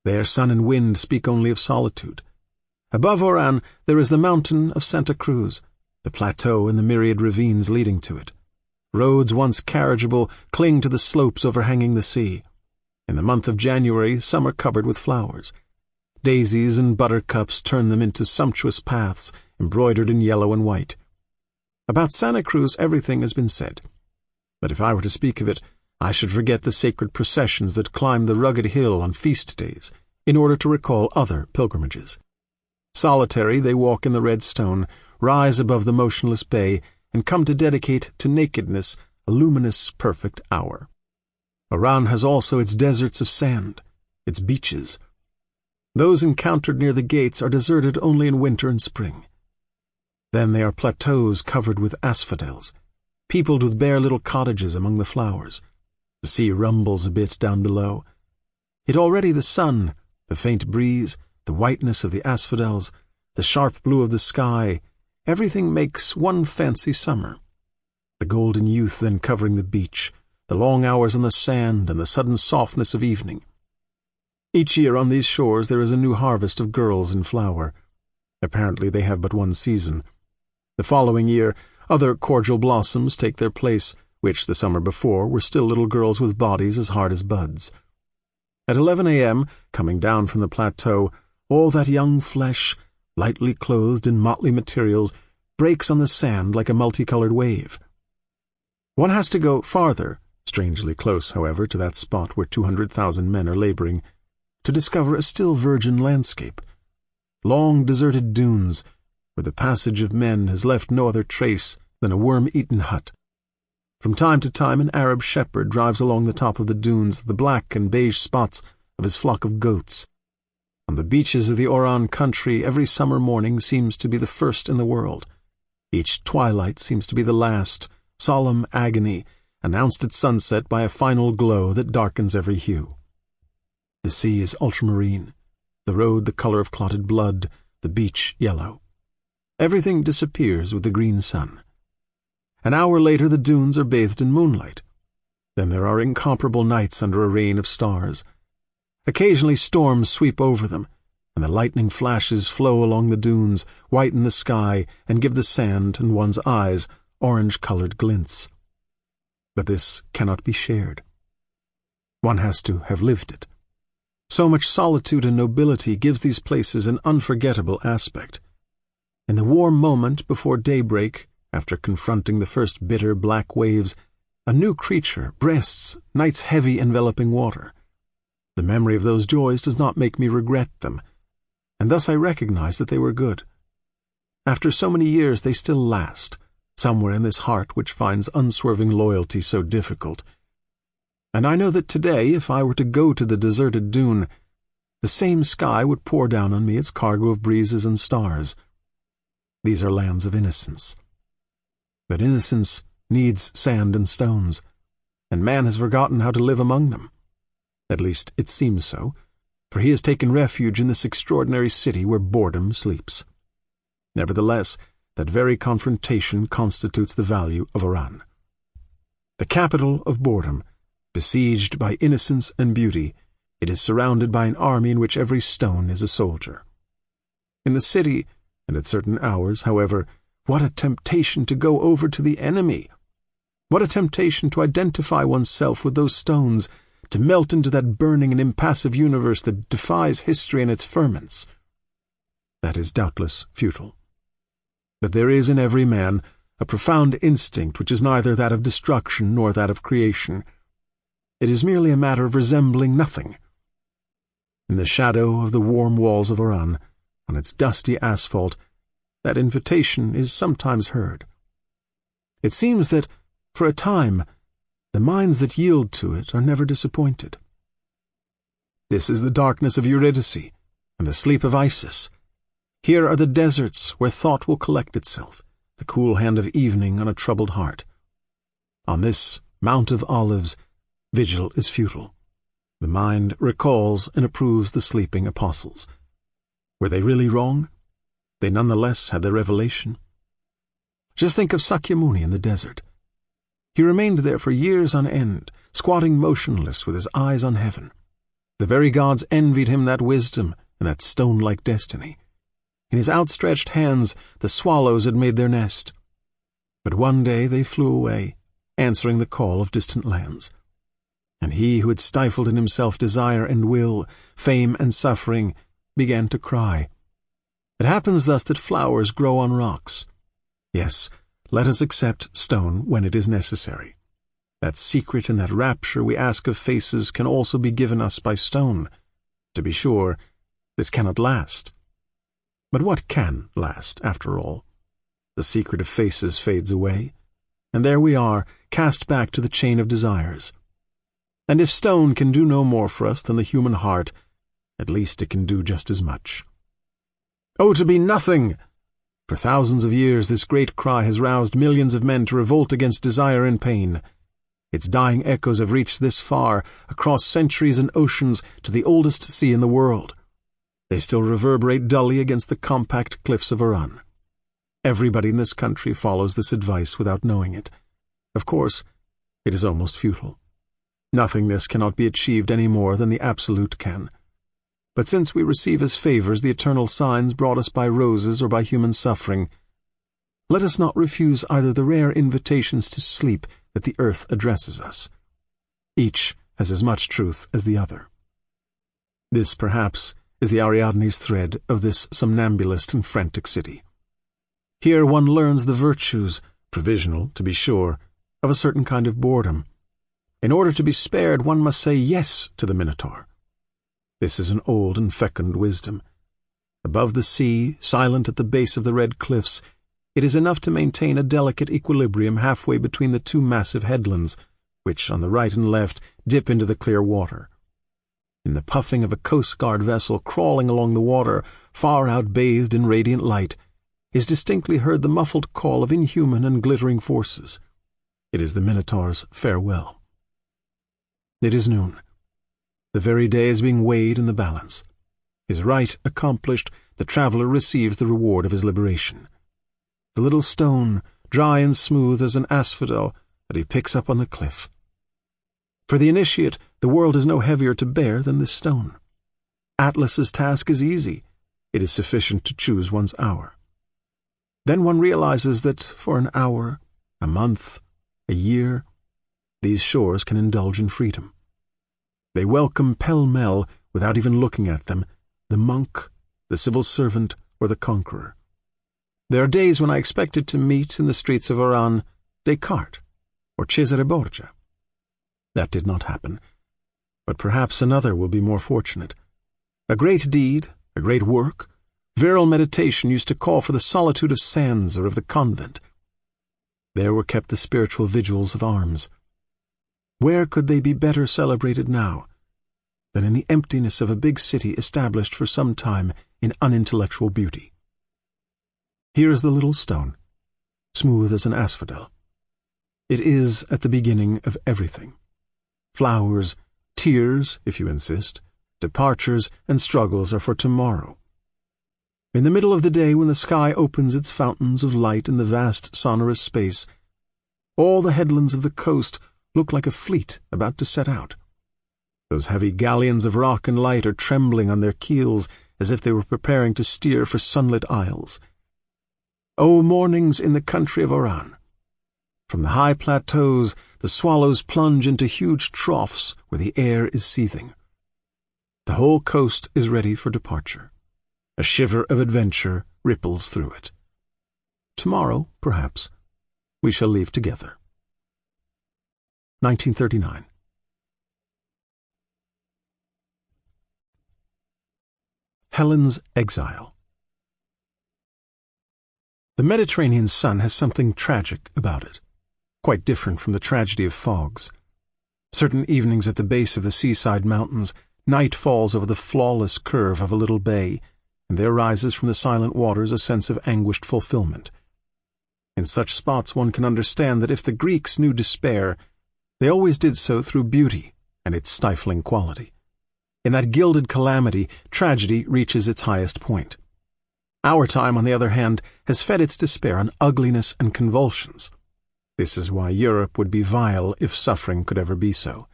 There sun and wind speak only of solitude. Above Oran there is the mountain of Santa Cruz, the plateau and the myriad ravines leading to it. Roads once carriageable cling to the slopes overhanging the sea. In the month of January some are covered with flowers. Daisies and buttercups turn them into sumptuous paths embroidered in yellow and white. About Santa Cruz everything has been said. But if I were to speak of it, I should forget the sacred processions that climb the rugged hill on feast days, in order to recall other pilgrimages. Solitary, they walk in the red stone, rise above the motionless bay, and come to dedicate to nakedness a luminous, perfect hour. Oran has also its deserts of sand, its beaches. Those encountered near the gates are deserted only in winter and spring. Then they are plateaus covered with asphodels, peopled with bare little cottages among the flowers. The sea rumbles a bit down below. Yet already the sun, the faint breeze, the whiteness of the asphodels, the sharp blue of the sky, everything makes one fancy summer. The golden youth then covering the beach, the long hours on the sand, and the sudden softness of evening. Each year on these shores there is a new harvest of girls in flower. Apparently they have but one season. The following year, other cordial blossoms take their place, which the summer before were still little girls with bodies as hard as buds. At 11 a.m., coming down from the plateau, all that young flesh, lightly clothed in motley materials, breaks on the sand like a multicolored wave. One has to go farther, strangely close, however, to that spot where 200,000 men are laboring, to discover a still virgin landscape. Long deserted dunes, where the passage of men has left no other trace than a worm-eaten hut. From time to time an Arab shepherd drives along the top of the dunes the black and beige spots of his flock of goats. On the beaches of the Oran country every summer morning seems to be the first in the world. Each twilight seems to be the last, solemn agony, announced at sunset by a final glow that darkens every hue. The sea is ultramarine, the road the color of clotted blood, the beach yellow. Everything disappears with the green sun. An hour later the dunes are bathed in moonlight. Then there are incomparable nights under a rain of stars. Occasionally storms sweep over them, and the lightning flashes flow along the dunes, whiten the sky, and give the sand and one's eyes orange-colored glints. But this cannot be shared. One has to have lived it. So much solitude and nobility gives these places an unforgettable aspect. In the warm moment before daybreak, after confronting the first bitter black waves, a new creature breasts night's heavy enveloping water. The memory of those joys does not make me regret them, and thus I recognize that they were good. After so many years they still last, somewhere in this heart which finds unswerving loyalty so difficult. And I know that today, if I were to go to the deserted dune, the same sky would pour down on me its cargo of breezes and stars. These are lands of innocence. But innocence needs sand and stones, and man has forgotten how to live among them. At least it seems so, for he has taken refuge in this extraordinary city where boredom sleeps. Nevertheless, that very confrontation constitutes the value of Oran. The capital of boredom, besieged by innocence and beauty, it is surrounded by an army in which every stone is a soldier. In the city, and at certain hours, however, what a temptation to go over to the enemy! What a temptation to identify oneself with those stones, to melt into that burning and impassive universe that defies history and its ferments. That is doubtless futile. But there is in every man a profound instinct which is neither that of destruction nor that of creation. It is merely a matter of resembling nothing. In the shadow of the warm walls of Oran, on its dusty asphalt, that invitation is sometimes heard. It seems that, for a time, the minds that yield to it are never disappointed. This is the darkness of Eurydice and the sleep of Isis. Here are the deserts where thought will collect itself, the cool hand of evening on a troubled heart. On this Mount of Olives, vigil is futile. The mind recalls and approves the sleeping apostles. Were they really wrong? They nonetheless had their revelation. Just think of Sakyamuni in the desert. He remained there for years on end, squatting motionless with his eyes on heaven. The very gods envied him that wisdom and that stone-like destiny. In his outstretched hands the swallows had made their nest. But one day they flew away, answering the call of distant lands. And he who had stifled in himself desire and will, fame and suffering, began to cry. It happens thus that flowers grow on rocks. Yes, let us accept stone when it is necessary. That secret and that rapture we ask of faces can also be given us by stone. To be sure, this cannot last. But what can last, after all? The secret of faces fades away, and there we are, cast back to the chain of desires. And if stone can do no more for us than the human heart, at least it can do just as much. Oh, to be nothing! For thousands of years this great cry has roused millions of men to revolt against desire and pain. Its dying echoes have reached this far, across centuries and oceans, to the oldest sea in the world. They still reverberate dully against the compact cliffs of Oran. Everybody in this country follows this advice without knowing it. Of course, it is almost futile. Nothingness cannot be achieved any more than the absolute can. But since we receive as favors the eternal signs brought us by roses or by human suffering, let us not refuse either the rare invitations to sleep that the earth addresses us. Each has as much truth as the other. This, perhaps, is the Ariadne's thread of this somnambulist and frantic city. Here one learns the virtues, provisional, to be sure, of a certain kind of boredom. In order to be spared, one must say yes to the Minotaur. This is an old and fecund wisdom. Above the sea, silent at the base of the red cliffs, it is enough to maintain a delicate equilibrium halfway between the two massive headlands, which, on the right and left, dip into the clear water. In the puffing of a Coast Guard vessel crawling along the water, far out bathed in radiant light, is distinctly heard the muffled call of inhuman and glittering forces. It is the Minotaur's farewell. It is noon. The very day is being weighed in the balance. His right accomplished, the traveler receives the reward of his liberation. The little stone, dry and smooth as an asphodel, that he picks up on the cliff. For the initiate, the world is no heavier to bear than this stone. Atlas's task is easy. It is sufficient to choose one's hour. Then one realizes that for an hour, a month, a year, these shores can indulge in freedom. They welcome pell-mell, without even looking at them, the monk, the civil servant, or the conqueror. There are days when I expected to meet in the streets of Oran Descartes or Cesare Borgia. That did not happen, but perhaps another will be more fortunate. A great deed, a great work, virile meditation used to call for the solitude of sands or of the convent. There were kept the spiritual vigils of arms. Where could they be better celebrated now than in the emptiness of a big city established for some time in unintellectual beauty? Here is the little stone, smooth as an asphodel. It is at the beginning of everything. Flowers, tears, if you insist, departures and struggles are for tomorrow. In the middle of the day, when the sky opens its fountains of light in the vast sonorous space, all the headlands of the coast look like a fleet about to set out. Those heavy galleons of rock and light are trembling on their keels as if they were preparing to steer for sunlit isles. O mornings in the country of Oran! From the high plateaus, the swallows plunge into huge troughs where the air is seething. The whole coast is ready for departure. A shiver of adventure ripples through it. Tomorrow, perhaps, we shall leave together. 1939. Helen's exile. The Mediterranean sun has something tragic about it, quite different from the tragedy of fogs. Certain evenings at the base of the seaside mountains, night falls over the flawless curve of a little bay, and there rises from the silent waters a sense of anguished fulfillment. In such spots one can understand that if the Greeks knew despair, they always did so through beauty and its stifling quality. In that gilded calamity, tragedy reaches its highest point. Our time, on the other hand, has fed its despair on ugliness and convulsions. This is why Europe would be vile if suffering could ever be so.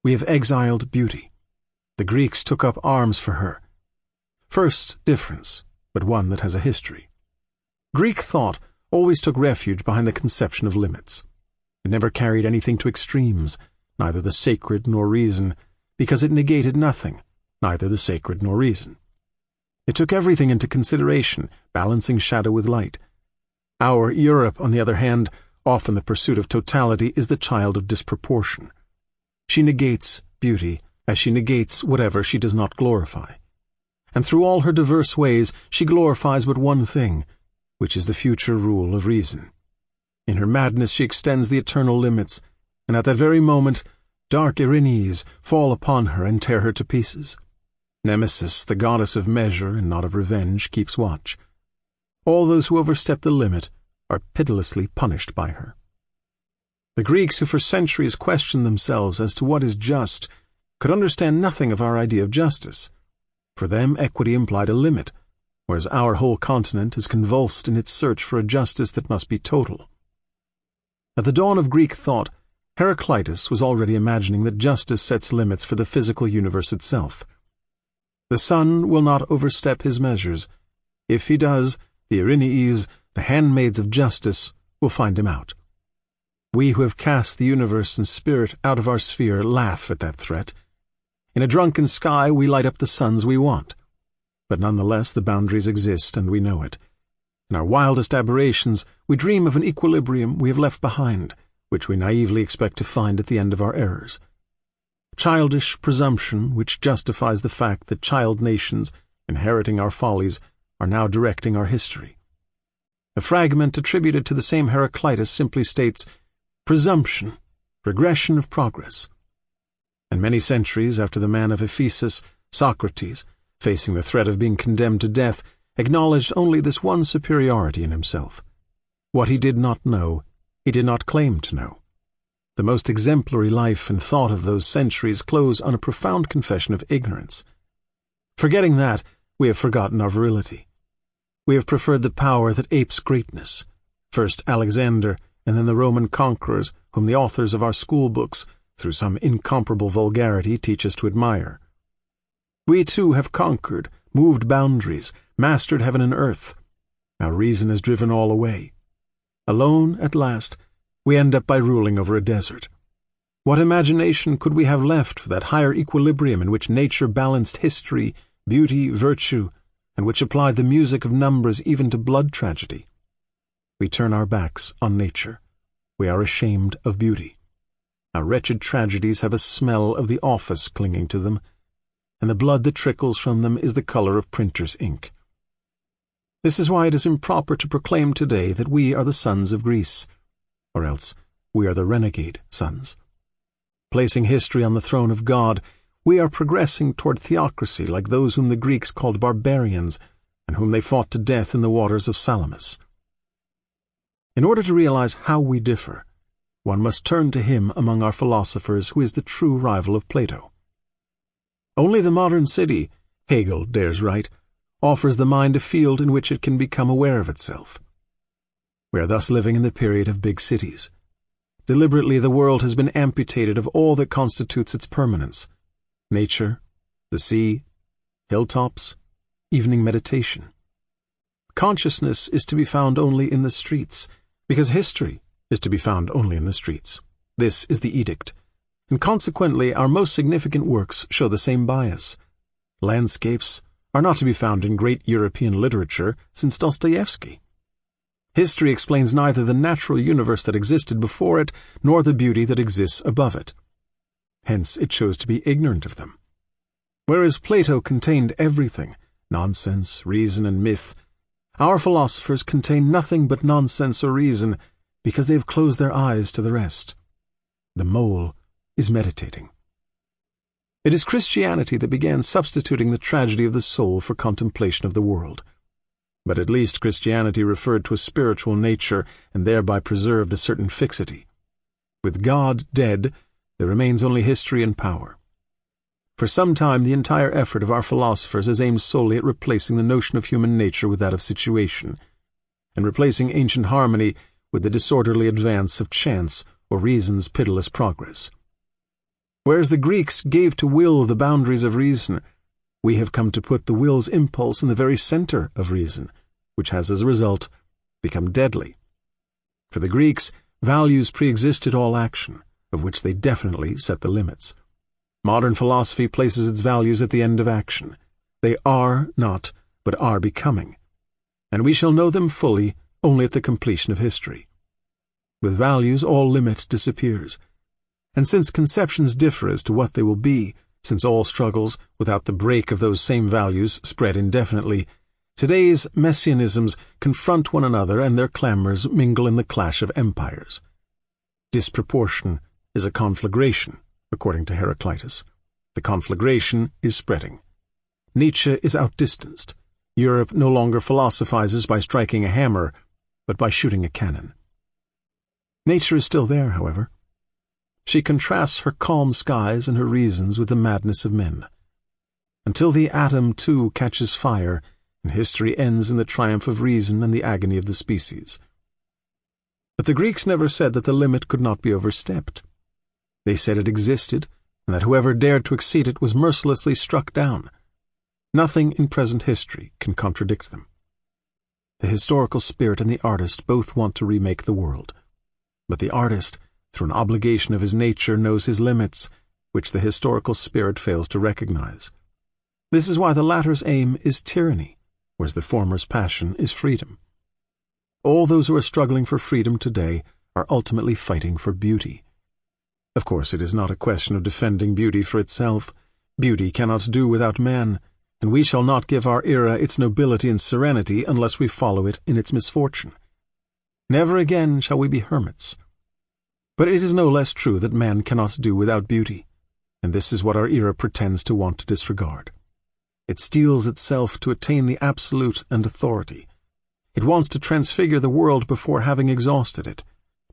We have exiled beauty. The Greeks took up arms for her. First difference, but one that has a history. Greek thought always took refuge behind the conception of limits. It never carried anything to extremes, neither the sacred nor reason, because it negated nothing, neither the sacred nor reason. It took everything into consideration, balancing shadow with light. Our Europe, on the other hand, often the pursuit of totality, is the child of disproportion. She negates beauty as she negates whatever she does not glorify. And through all her diverse ways, she glorifies but one thing, which is the future rule of reason. In her madness she extends the eternal limits, and at that very moment, dark Erinyes fall upon her and tear her to pieces. Nemesis, the goddess of measure and not of revenge, keeps watch. All those who overstep the limit are pitilessly punished by her. The Greeks, who for centuries questioned themselves as to what is just, could understand nothing of our idea of justice. For them, equity implied a limit, whereas our whole continent is convulsed in its search for a justice that must be total. At the dawn of Greek thought, Heraclitus was already imagining that justice sets limits for the physical universe itself. The sun will not overstep his measures. If he does, the Erinyes, the handmaids of justice, will find him out. We who have cast the universe and spirit out of our sphere laugh at that threat. In a drunken sky we light up the suns we want. But nonetheless the boundaries exist, and we know it. In our wildest aberrations we dream of an equilibrium we have left behind, which we naively expect to find at the end of our errors. Childish presumption which justifies the fact that child nations, inheriting our follies, are now directing our history. A fragment attributed to the same Heraclitus simply states, presumption, regression of progress. And many centuries after the man of Ephesus, Socrates, facing the threat of being condemned to death, acknowledged only this one superiority in himself. What he did not know, he did not claim to know. The most exemplary life and thought of those centuries close on a profound confession of ignorance. Forgetting that, we have forgotten our virility. We have preferred the power that apes greatness, first Alexander and then the Roman conquerors whom the authors of our school books, through some incomparable vulgarity, teach us to admire. We too have conquered, moved boundaries, mastered heaven and earth. Our reason has driven all away. Alone, at last, we end up by ruling over a desert. What imagination could we have left for that higher equilibrium in which nature balanced history, beauty, virtue, and which applied the music of numbers even to blood tragedy? We turn our backs on nature. We are ashamed of beauty. Our wretched tragedies have a smell of the office clinging to them, and the blood that trickles from them is the color of printer's ink. This is why it is improper to proclaim today that we are the sons of Greece, or else we are the renegade sons. Placing history on the throne of God, we are progressing toward theocracy like those whom the Greeks called barbarians, and whom they fought to death in the waters of Salamis. In order to realize how we differ, one must turn to him among our philosophers who is the true rival of Plato. Only the modern city, Hegel dares write, offers the mind a field in which it can become aware of itself. We are thus living in the period of big cities. Deliberately the world has been amputated of all that constitutes its permanence: nature, the sea, hilltops, evening meditation. Consciousness is to be found only in the streets, because history is to be found only in the streets. This is the edict, and consequently our most significant works show the same bias. Landscapes are not to be found in great European literature since Dostoevsky. History explains neither the natural universe that existed before it, nor the beauty that exists above it. Hence it chose to be ignorant of them. Whereas Plato contained everything, nonsense, reason, and myth, our philosophers contain nothing but nonsense or reason, because they have closed their eyes to the rest. The mole is meditating. It is Christianity that began substituting the tragedy of the soul for contemplation of the world. But at least Christianity referred to a spiritual nature and thereby preserved a certain fixity. With God dead, there remains only history and power. For some time the entire effort of our philosophers has aimed solely at replacing the notion of human nature with that of situation, and replacing ancient harmony with the disorderly advance of chance or reason's pitiless progress. Whereas the Greeks gave to will the boundaries of reason, we have come to put the will's impulse in the very center of reason, which has as a result become deadly. For the Greeks, values pre-existed all action, of which they definitely set the limits. Modern philosophy places its values at the end of action. They are not, but are becoming, and we shall know them fully only at the completion of history. With values all limit disappears, and since conceptions differ as to what they will be, since all struggles, without the break of those same values, spread indefinitely, today's messianisms confront one another and their clamors mingle in the clash of empires. Disproportion is a conflagration, according to Heraclitus. The conflagration is spreading. Nietzsche is outdistanced. Europe no longer philosophizes by striking a hammer, but by shooting a cannon. Nature is still there, however. She contrasts her calm skies and her reasons with the madness of men. Until the atom, too, catches fire, and history ends in the triumph of reason and the agony of the species. But the Greeks never said that the limit could not be overstepped. They said it existed, and that whoever dared to exceed it was mercilessly struck down. Nothing in present history can contradict them. The historical spirit and the artist both want to remake the world. But the artist, through an obligation of his nature, knows his limits, which the historical spirit fails to recognize. This is why the latter's aim is tyranny, whereas the former's passion is freedom. All those who are struggling for freedom today are ultimately fighting for beauty. Of course, it is not a question of defending beauty for itself. Beauty cannot do without man, and we shall not give our era its nobility and serenity unless we follow it in its misfortune. Never again shall we be hermits. But it is no less true that man cannot do without beauty, and this is what our era pretends to want to disregard. It steels itself to attain the absolute and authority. It wants to transfigure the world before having exhausted it,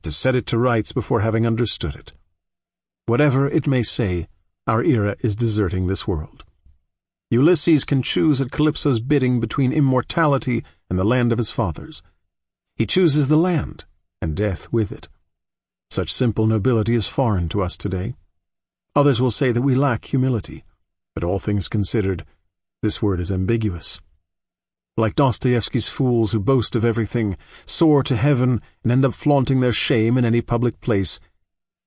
to set it to rights before having understood it. Whatever it may say, our era is deserting this world. Ulysses can choose at Calypso's bidding between immortality and the land of his fathers. He chooses the land, and death with it. Such simple nobility is foreign to us today. Others will say that we lack humility, but all things considered, this word is ambiguous. Like Dostoevsky's fools who boast of everything, soar to heaven, and end up flaunting their shame in any public place,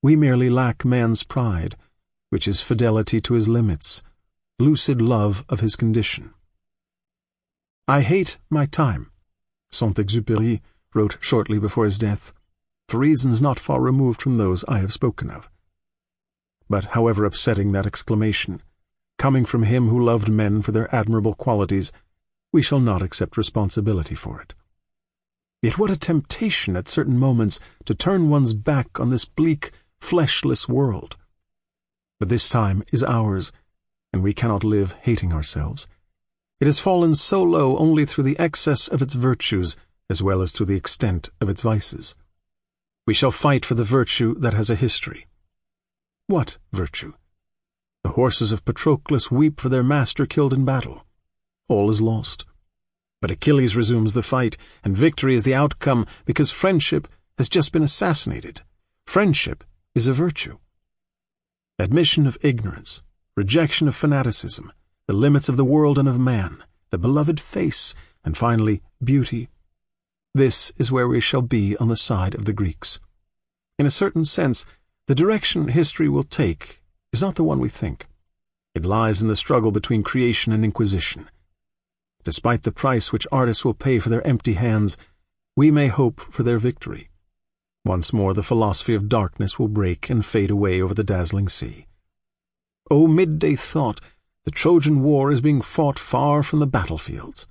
we merely lack man's pride, which is fidelity to his limits, lucid love of his condition. I hate my time, Saint-Exupéry wrote shortly before his death, for reasons not far removed from those I have spoken of. But however upsetting that exclamation, coming from him who loved men for their admirable qualities, we shall not accept responsibility for it. Yet what a temptation at certain moments to turn one's back on this bleak, fleshless world. But this time is ours, and we cannot live hating ourselves. It has fallen so low only through the excess of its virtues, as well as through the extent of its vices. We shall fight for the virtue that has a history. What virtue? The horses of Patroclus weep for their master killed in battle. All is lost. But Achilles resumes the fight, and victory is the outcome because friendship has just been assassinated. Friendship is a virtue. Admission of ignorance, rejection of fanaticism, the limits of the world and of man, the beloved face, and finally beauty. This is where we shall be on the side of the Greeks. In a certain sense, the direction history will take is not the one we think. It lies in the struggle between creation and inquisition. Despite the price which artists will pay for their empty hands, we may hope for their victory. Once more the philosophy of darkness will break and fade away over the dazzling sea. O midday thought, the Trojan War is being fought far from the battlefields.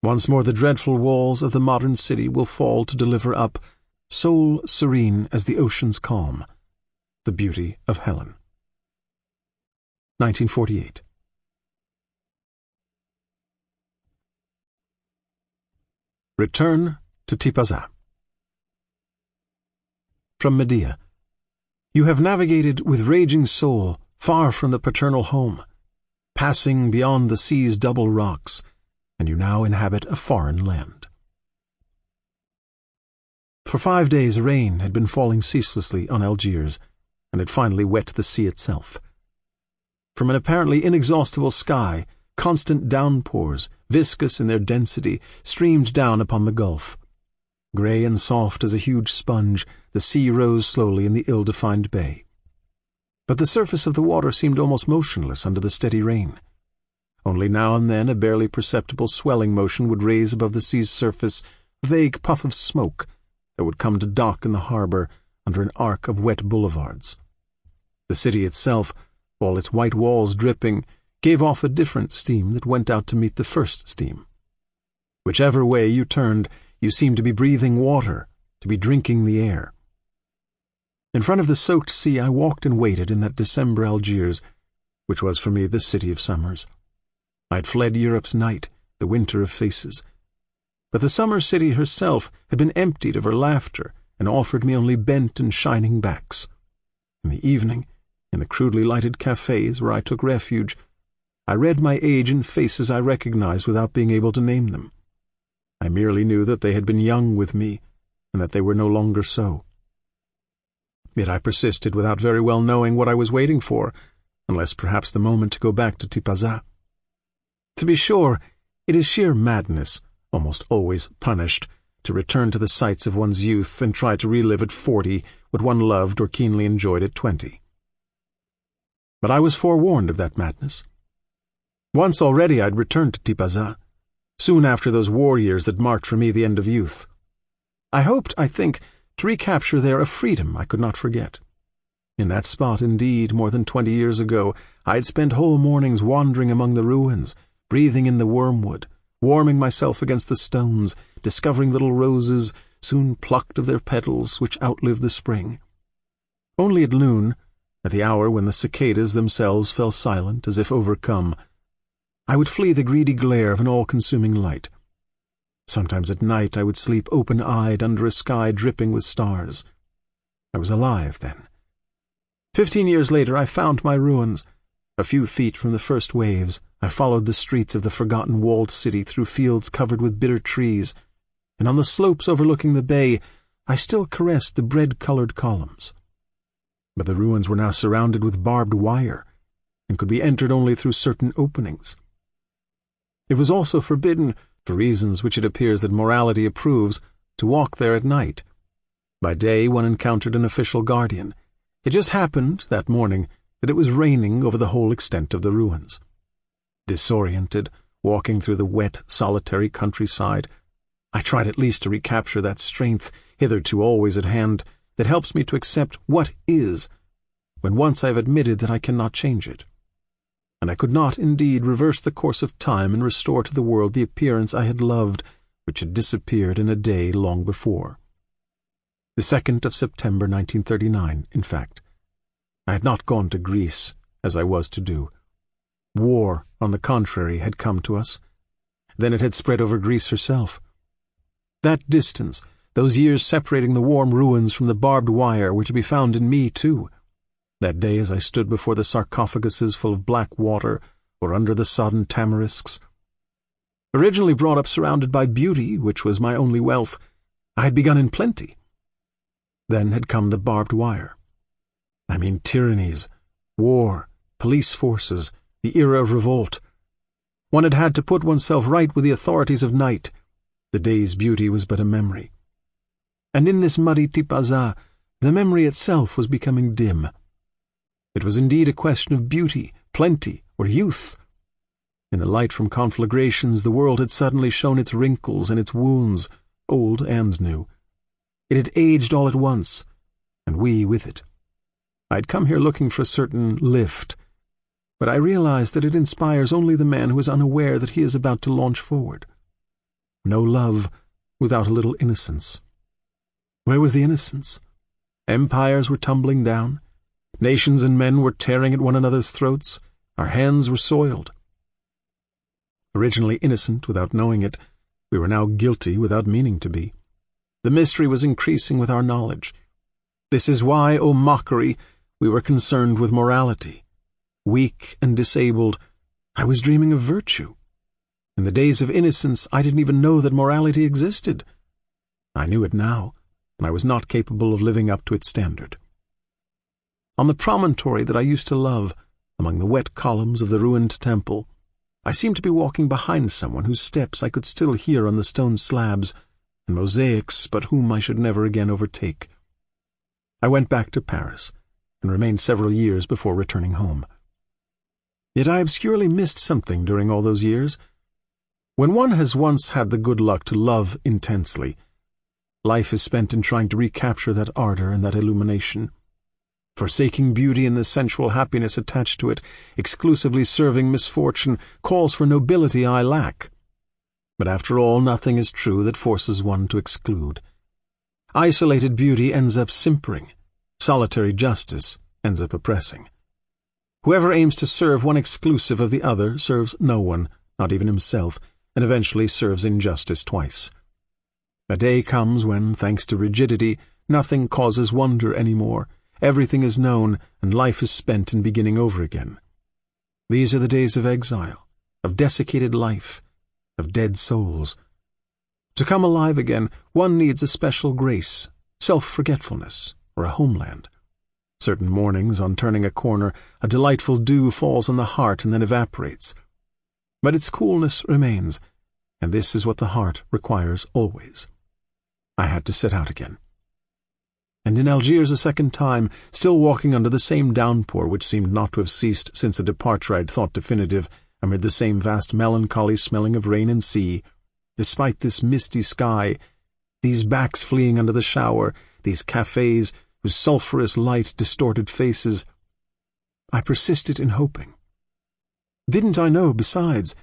Once more the dreadful walls of the modern city will fall to deliver up, soul serene as the ocean's calm, the beauty of Helen. 1948. Return to Tipaza. From Medea. You have navigated with raging soul far from the paternal home, passing beyond the sea's double rocks, and you now inhabit a foreign land. For 5 days rain had been falling ceaselessly on Algiers, and had finally wet the sea itself. From an apparently inexhaustible sky, constant downpours, viscous in their density, streamed down upon the gulf. Grey and soft as a huge sponge, the sea rose slowly in the ill-defined bay. But the surface of the water seemed almost motionless under the steady rain. Only now and then a barely perceptible swelling motion would raise above the sea's surface a vague puff of smoke that would come to dock in the harbor under an arc of wet boulevards. The city itself, all its white walls dripping, gave off a different steam that went out to meet the first steam. Whichever way you turned, you seemed to be breathing water, to be drinking the air. In front of the soaked sea I walked and waited in that December Algiers, which was for me the city of summers. I had fled Europe's night, the winter of faces. But the summer city herself had been emptied of her laughter and offered me only bent and shining backs. In the evening, in the crudely lighted cafes where I took refuge, I read my age in faces I recognized without being able to name them. I merely knew that they had been young with me, and that they were no longer so. Yet I persisted without very well knowing what I was waiting for, unless perhaps the moment to go back to Tipaza. To be sure, it is sheer madness, almost always punished, to return to the sights of one's youth and try to relive at 40 what one loved or keenly enjoyed at 20. But I was forewarned of that madness. Once already I'd returned to Tipaza, soon after those war years that marked for me the end of youth. I hoped, I think, to recapture there a freedom I could not forget. In that spot, indeed, more than 20 years ago, I had spent whole mornings wandering among the ruins, breathing in the wormwood, warming myself against the stones, discovering little roses, soon plucked of their petals, which outlived the spring. Only at noon, at the hour when the cicadas themselves fell silent as if overcome, I would flee the greedy glare of an all-consuming light. Sometimes at night I would sleep open-eyed under a sky dripping with stars. I was alive then. 15 years later I found my ruins. A few feet from the first waves, I followed the streets of the forgotten walled city through fields covered with bitter trees, and on the slopes overlooking the bay I still caressed the bread-colored columns. But the ruins were now surrounded with barbed wire, and could be entered only through certain openings. It was also forbidden, for reasons which it appears that morality approves, to walk there at night. By day one encountered an official guardian. It just happened, that morning, that it was raining over the whole extent of the ruins. Disoriented, walking through the wet, solitary countryside, I tried at least to recapture that strength, hitherto always at hand, that helps me to accept what is, when once I have admitted that I cannot change it. And I could not, indeed, reverse the course of time and restore to the world the appearance I had loved, which had disappeared in a day long before. The 2nd of September 1939, in fact. I had not gone to Greece, as I was to do. War, on the contrary, had come to us. Then it had spread over Greece herself. That distance, those years separating the warm ruins from the barbed wire, were to be found in me, too. That day as I stood before the sarcophaguses full of black water, or under the sodden tamarisks. Originally brought up surrounded by beauty, which was my only wealth, I had begun in plenty. Then had come the barbed wire. I mean tyrannies, war, police forces, the era of revolt. One had had to put oneself right with the authorities of night. The day's beauty was but a memory. And in this muddy tipaza, the memory itself was becoming dim. It was indeed a question of beauty, plenty, or youth. In the light from conflagrations, the world had suddenly shown its wrinkles and its wounds, old and new. It had aged all at once, and we with it. I had come here looking for a certain lift, but I realized that it inspires only the man who is unaware that he is about to launch forward. No love without a little innocence. Where was the innocence? Empires were tumbling down. Nations and men were tearing at one another's throats. Our hands were soiled. Originally innocent without knowing it, we were now guilty without meaning to be. The mystery was increasing with our knowledge. This is why, O mockery, we were concerned with morality. Weak and disabled, I was dreaming of virtue. In the days of innocence, I didn't even know that morality existed. I knew it now, and I was not capable of living up to its standard. On the promontory that I used to love, among the wet columns of the ruined temple, I seemed to be walking behind someone whose steps I could still hear on the stone slabs and mosaics, but whom I should never again overtake. I went back to Paris, and remained several years before returning home. Yet I obscurely missed something during all those years. When one has once had the good luck to love intensely, life is spent in trying to recapture that ardor and that illumination. Forsaking beauty and the sensual happiness attached to it, exclusively serving misfortune, calls for nobility I lack. But after all, nothing is true that forces one to exclude. Isolated beauty ends up simpering. Solitary justice ends up oppressing. Whoever aims to serve one exclusive of the other serves no one, not even himself, and eventually serves injustice twice. A day comes when, thanks to rigidity, nothing causes wonder any more. Everything is known, and life is spent in beginning over again. These are the days of exile, of desiccated life, of dead souls. To come alive again, one needs a special grace, self-forgetfulness, or a homeland. Certain mornings, on turning a corner, a delightful dew falls on the heart and then evaporates. But its coolness remains, and this is what the heart requires always. I had to set out again. and in Algiers a second time, still walking under the same downpour which seemed not to have ceased since a departure I had thought definitive, amid the same vast melancholy smelling of rain and sea, despite this misty sky, these backs fleeing under the shower, these cafes whose sulphurous light distorted faces, I persisted in hoping. Didn't I know, besides,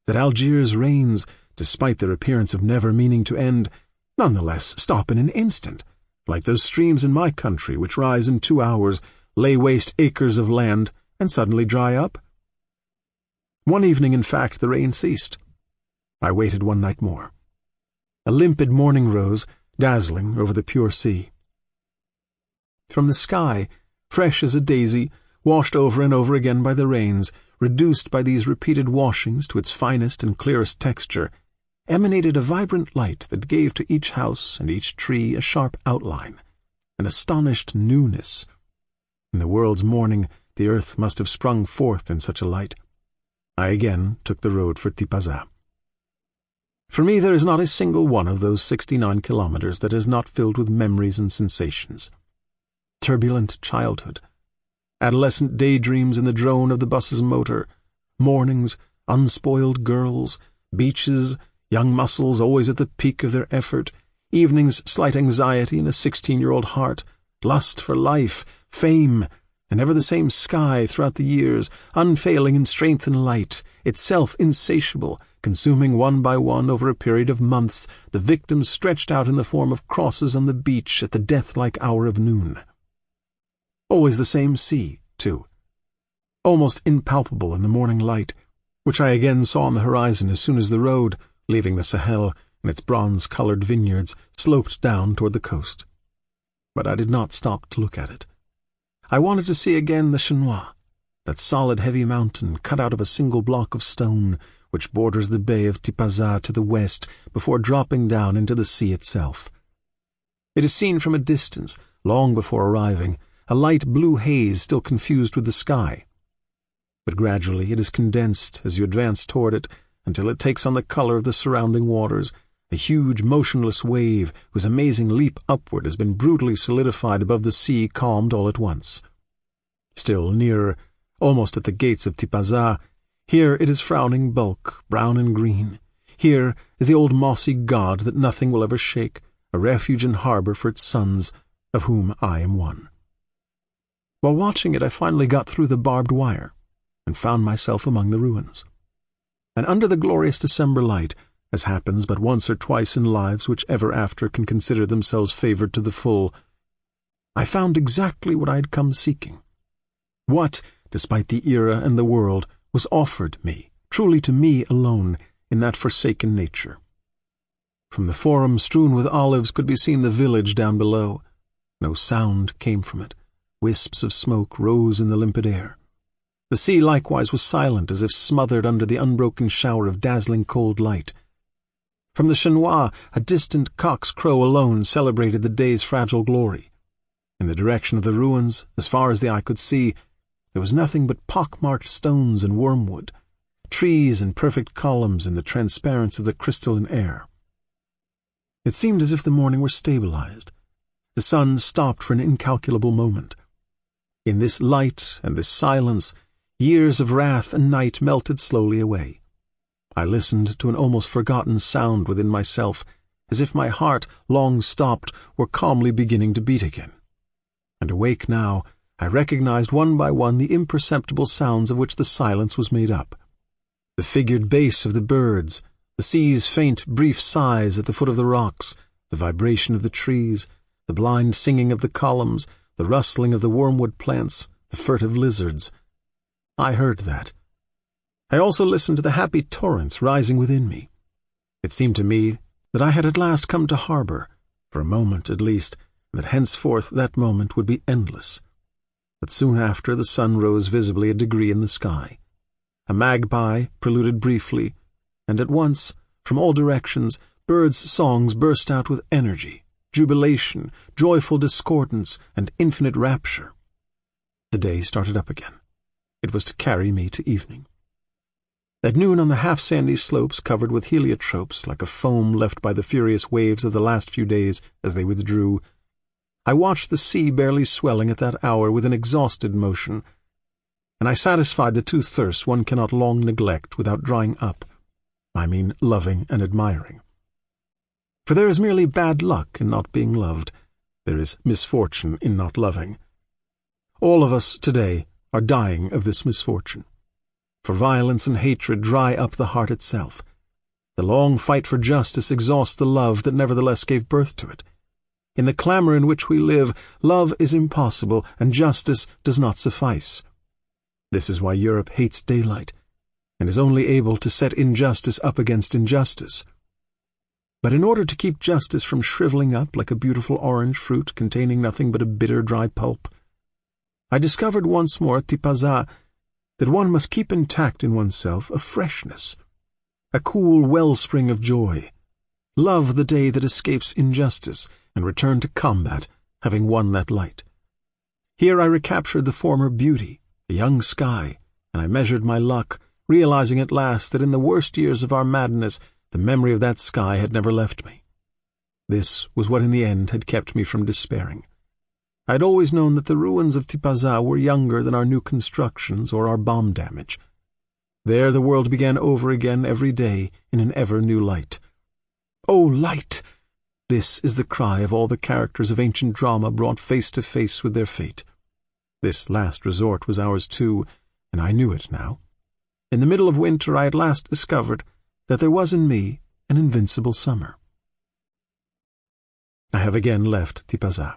that Algiers' rains, despite their appearance of never meaning to end, nonetheless stop in an instant, like those streams in my country which rise in 2 hours, lay waste acres of land, and suddenly dry up? One evening, in fact, the rain ceased. I waited one night more. A limpid morning rose, dazzling over the pure sea. From the sky, fresh as a daisy, washed over and over again by the rains, reduced by these repeated washings to its finest and clearest texture, emanated a vibrant light that gave to each house and each tree a sharp outline, an astonished newness. In the world's morning, the earth must have sprung forth in such a light. I again took the road for Tipaza. For me there is not a single one of those 69 kilometers that is not filled with memories and sensations. Turbulent childhood, adolescent daydreams in the drone of the bus's motor, mornings, unspoiled girls, beaches, young muscles always at the peak of their effort, evenings slight anxiety in a 16-year-old heart, lust for life, fame, and ever the same sky throughout the years, unfailing in strength and light, itself insatiable, consuming one by one over a period of months the victims stretched out in the form of crosses on the beach at the death-like hour of noon. Always the same sea, too, almost impalpable in the morning light, which I again saw on the horizon as soon as the road, leaving the Sahel and its bronze-colored vineyards, sloped down toward the coast. But I did not stop to look at it. I wanted to see again the Chinois, that solid heavy mountain cut out of a single block of stone, which borders the bay of Tipaza to the west before dropping down into the sea itself. It is seen from a distance, long before arriving, a light blue haze still confused with the sky. But gradually it is condensed as you advance toward it, until it takes on the color of the surrounding waters, a huge motionless wave whose amazing leap upward has been brutally solidified above the sea calmed all at once. Still nearer, almost at the gates of Tipaza, here it is frowning bulk, brown and green. Here is the old mossy god that nothing will ever shake, a refuge and harbor for its sons, of whom I am one. While watching it, I finally got through the barbed wire, and found myself among the ruins. And under the glorious December light, as happens but once or twice in lives which ever after can consider themselves favored to the full, I found exactly what I had come seeking. What, despite the era and the world, was offered me, truly to me alone, in that forsaken nature. From the forum strewn with olives could be seen the village down below. No sound came from it. Wisps of smoke rose in the limpid air. The sea likewise was silent, as if smothered under the unbroken shower of dazzling cold light. From the Chinois, a distant cock's crow alone celebrated the day's fragile glory. In the direction of the ruins, as far as the eye could see, there was nothing but pock-marked stones and wormwood, trees and perfect columns in the transparence of the crystalline air. It seemed as if the morning were stabilized. The sun stopped for an incalculable moment. In this light and this silence, years of wrath and night melted slowly away. I listened to an almost forgotten sound within myself, as if my heart, long stopped, were calmly beginning to beat again. And awake now, I recognized one by one the imperceptible sounds of which the silence was made up. The figured bass of the birds, the sea's faint, brief sighs at the foot of the rocks, the vibration of the trees, the blind singing of the columns, the rustling of the wormwood plants, the furtive lizards. I heard that. I also listened to the happy torrents rising within me. It seemed to me that I had at last come to harbor, for a moment at least, and that henceforth that moment would be endless. But soon after the sun rose visibly a degree in the sky. A magpie preluded briefly, and at once, from all directions, birds' songs burst out with energy, jubilation, joyful discordance, and infinite rapture. The day started up again. It was to carry me to evening. At noon on the half-sandy slopes covered with heliotropes like a foam left by the furious waves of the last few days as they withdrew, I watched the sea barely swelling at that hour with an exhausted motion, and I satisfied the two thirsts one cannot long neglect without drying up. I mean loving and admiring. For there is merely bad luck in not being loved. There is misfortune in not loving. All of us today are dying of this misfortune. For violence and hatred dry up the heart itself. The long fight for justice exhausts the love that nevertheless gave birth to it. In the clamor in which we live, love is impossible, and justice does not suffice. This is why Europe hates daylight, and is only able to set injustice up against injustice. But in order to keep justice from shriveling up like a beautiful orange fruit containing nothing but a bitter dry pulp, I discovered once more at tipaza that one must keep intact in oneself a freshness, a cool wellspring of joy, love the day that escapes injustice, and return to combat, having won that light. Here I recaptured the former beauty, the young sky, and I measured my luck, realizing at last that in the worst years of our madness the memory of that sky had never left me. This was what in the end had kept me from despairing. I had always known that the ruins of tipaza were younger than our new constructions or our bomb damage. There the world began over again every day in an ever-new light. "O light!" This is the cry of all the characters of ancient drama brought face to face with their fate. This last resort was ours too, and I knew it now. In the middle of winter I at last discovered that there was in me an invincible summer. I have again left tipaza.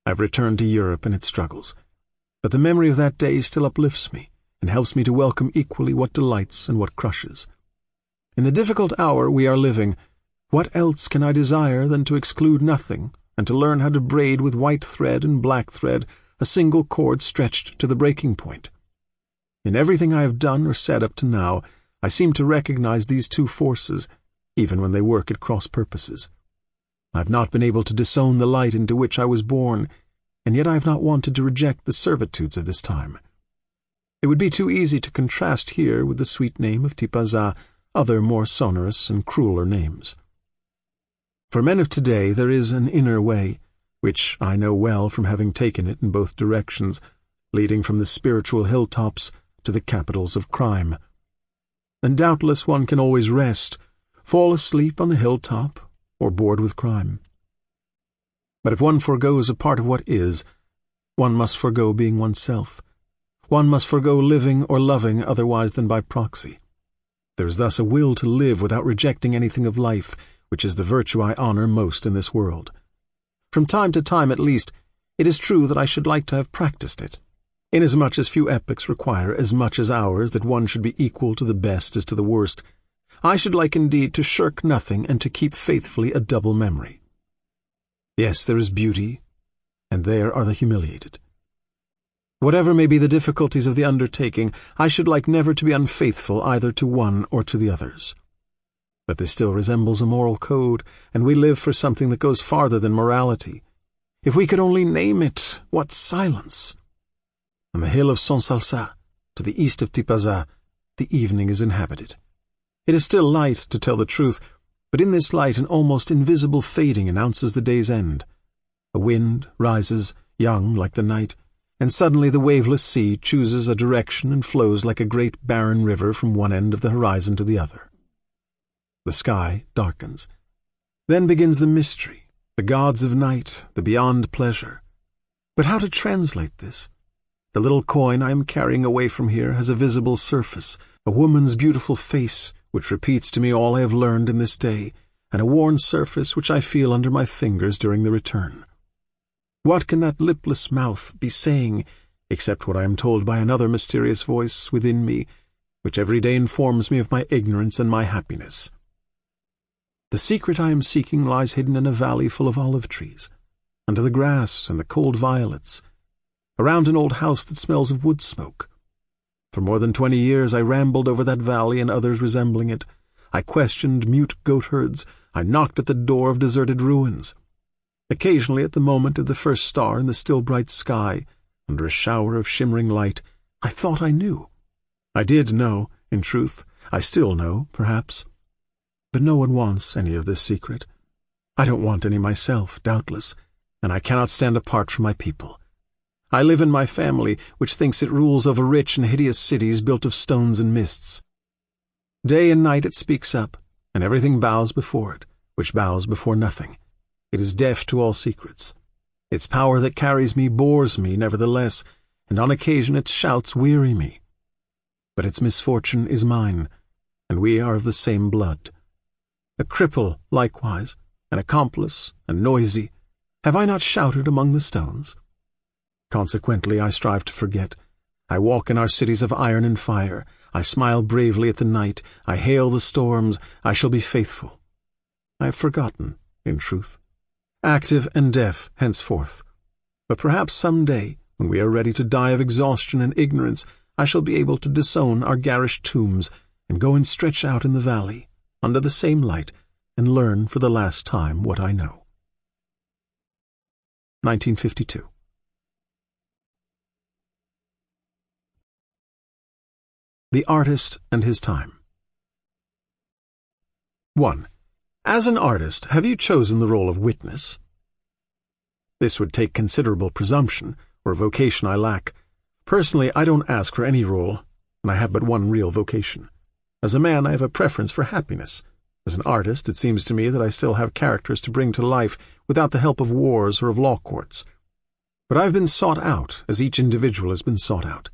I have returned to Europe and its struggles, but the memory of that day still uplifts me and helps me to welcome equally what delights and what crushes. In the difficult hour we are living, what else can I desire than to exclude nothing, and to learn how to braid with white thread and black thread a single cord stretched to the breaking point? In everything I have done or said up to now, I seem to recognize these two forces, even when they work at cross purposes. I have not been able to disown the light into which I was born, and yet I have not wanted to reject the servitudes of this time. It would be too easy to contrast here with the sweet name of tipaza other more sonorous and crueler names. For men of today there is an inner way, which I know well from having taken it in both directions, leading from the spiritual hilltops to the capitals of crime. And doubtless one can always rest, fall asleep on the hilltop, or bored with crime. But if one forgoes a part of what is, one must forgo being oneself. One must forgo living or loving otherwise than by proxy. There is thus a will to live without rejecting anything of life, which is the virtue I honor most in this world. From time to time, at least, it is true that I should like to have practiced it, inasmuch as few epochs require as much as ours that one should be equal to the best as to the worst. I should like indeed to shirk nothing and to keep faithfully a double memory. Yes, there is beauty, and there are the humiliated. Whatever may be the difficulties of the undertaking, I should like never to be unfaithful either to one or to the others. But this still resembles a moral code, and we live for something that goes farther than morality. If we could only name it, what silence! On the hill of Saint-Salsa, to the east of Tipaza, the evening is inhabited. It is still light, to tell the truth, but in this light an almost invisible fading announces the day's end. A wind rises, young like the night, and suddenly the waveless sea chooses a direction and flows like a great barren river from one end of the horizon to the other. The sky darkens. Then begins the mystery, the gods of night, the beyond pleasure. But how to translate this? The little coin I am carrying away from here has a visible surface, a woman's beautiful face, which repeats to me all I have learned in this day, and a worn surface which I feel under my fingers during the return. What can that lipless mouth be saying, except what I am told by another mysterious voice within me, which every day informs me of my ignorance and my happiness? The secret I am seeking lies hidden in a valley full of olive trees, under the grass and the cold violets, around an old house that smells of wood smoke. For more than 20 years I rambled over that valley and others resembling it. I questioned mute goatherds. I knocked at the door of deserted ruins. Occasionally, at the moment of the first star in the still bright sky, under a shower of shimmering light, I thought I knew. I did know, in truth. I still know, perhaps. But no one wants any of this secret. I don't want any myself, doubtless, and I cannot stand apart from my people. I live in my family, which thinks it rules over rich and hideous cities built of stones and mists. Day and night it speaks up, and everything bows before it, which bows before nothing. It is deaf to all secrets. Its power that carries me bores me, nevertheless, and on occasion its shouts weary me. But its misfortune is mine, and we are of the same blood. A cripple, likewise, an accomplice, and noisy, have I not shouted among the stones? Consequently, I strive to forget. I walk in our cities of iron and fire. I smile bravely at the night. I hail the storms. I shall be faithful. I have forgotten, in truth. Active and deaf henceforth. But perhaps some day, when we are ready to die of exhaustion and ignorance, I shall be able to disown our garish tombs and go and stretch out in the valley, under the same light, and learn for the last time what I know. 1952. The Artist and His Time. 1. As an artist, have you chosen the role of witness? This would take considerable presumption, or a vocation I lack. Personally, I don't ask for any role, and I have but one real vocation. As a man, I have a preference for happiness. As an artist, it seems to me that I still have characters to bring to life without the help of wars or of law courts. But I have been sought out, as each individual has been sought out.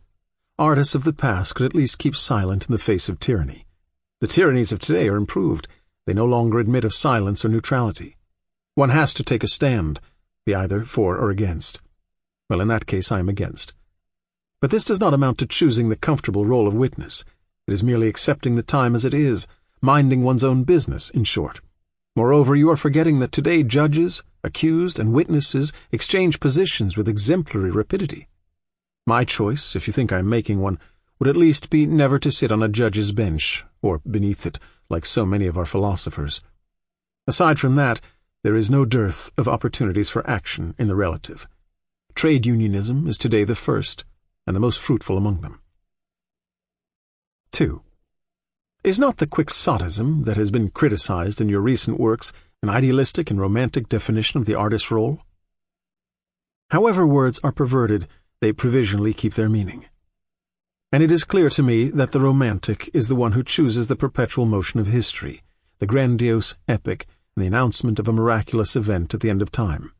Artists of the past could at least keep silent in the face of tyranny. The tyrannies of today are improved. They no longer admit of silence or neutrality. One has to take a stand, be either for or against. Well, in that case I am against. But this does not amount to choosing the comfortable role of witness. It is merely accepting the time as it is, minding one's own business, in short. Moreover, you are forgetting that today judges, accused, and witnesses exchange positions with exemplary rapidity. My choice, if you think I am making one, would at least be never to sit on a judge's bench, or beneath it, like so many of our philosophers. Aside from that, there is no dearth of opportunities for action in the relative. Trade unionism is today the first, and the most fruitful among them. 2. Is not the quixotism that has been criticized in your recent works an idealistic and romantic definition of the artist's role? However words are perverted, they provisionally keep their meaning. And it is clear to me that the romantic is the one who chooses the perpetual motion of history, the grandiose epic, and the announcement of a miraculous event at the end of time.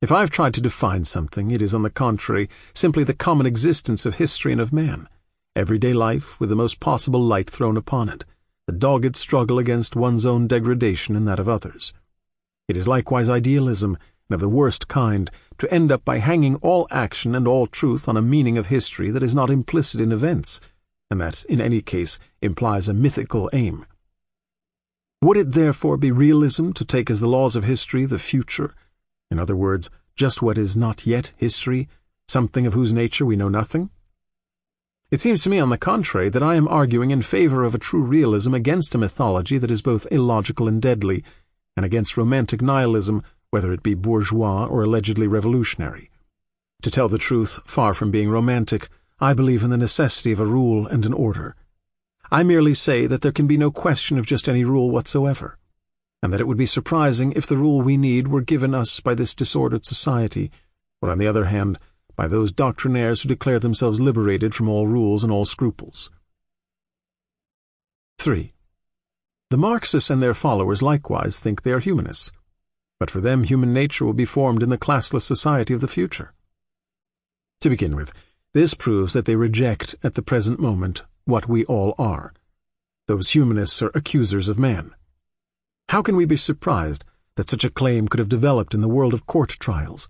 If I have tried to define something, it is, on the contrary, simply the common existence of history and of man, everyday life with the most possible light thrown upon it, the dogged struggle against one's own degradation and that of others. It is likewise idealism, and of the worst kind, to end up by hanging all action and all truth on a meaning of history that is not implicit in events, and that, in any case, implies a mythical aim. Would it therefore be realism to take as the laws of history the future, in other words, just what is not yet history, something of whose nature we know nothing? It seems to me, on the contrary, that I am arguing in favor of a true realism against a mythology that is both illogical and deadly, and against romantic nihilism, whether it be bourgeois or allegedly revolutionary. To tell the truth, far from being romantic, I believe in the necessity of a rule and an order. I merely say that there can be no question of just any rule whatsoever, and that it would be surprising if the rule we need were given us by this disordered society, or, on the other hand, by those doctrinaires who declare themselves liberated from all rules and all scruples. 3. The Marxists and their followers likewise think they are humanists, but for them human nature will be formed in the classless society of the future. To begin with, this proves that they reject at the present moment what we all are. Those humanists are accusers of man. How can we be surprised that such a claim could have developed in the world of court trials?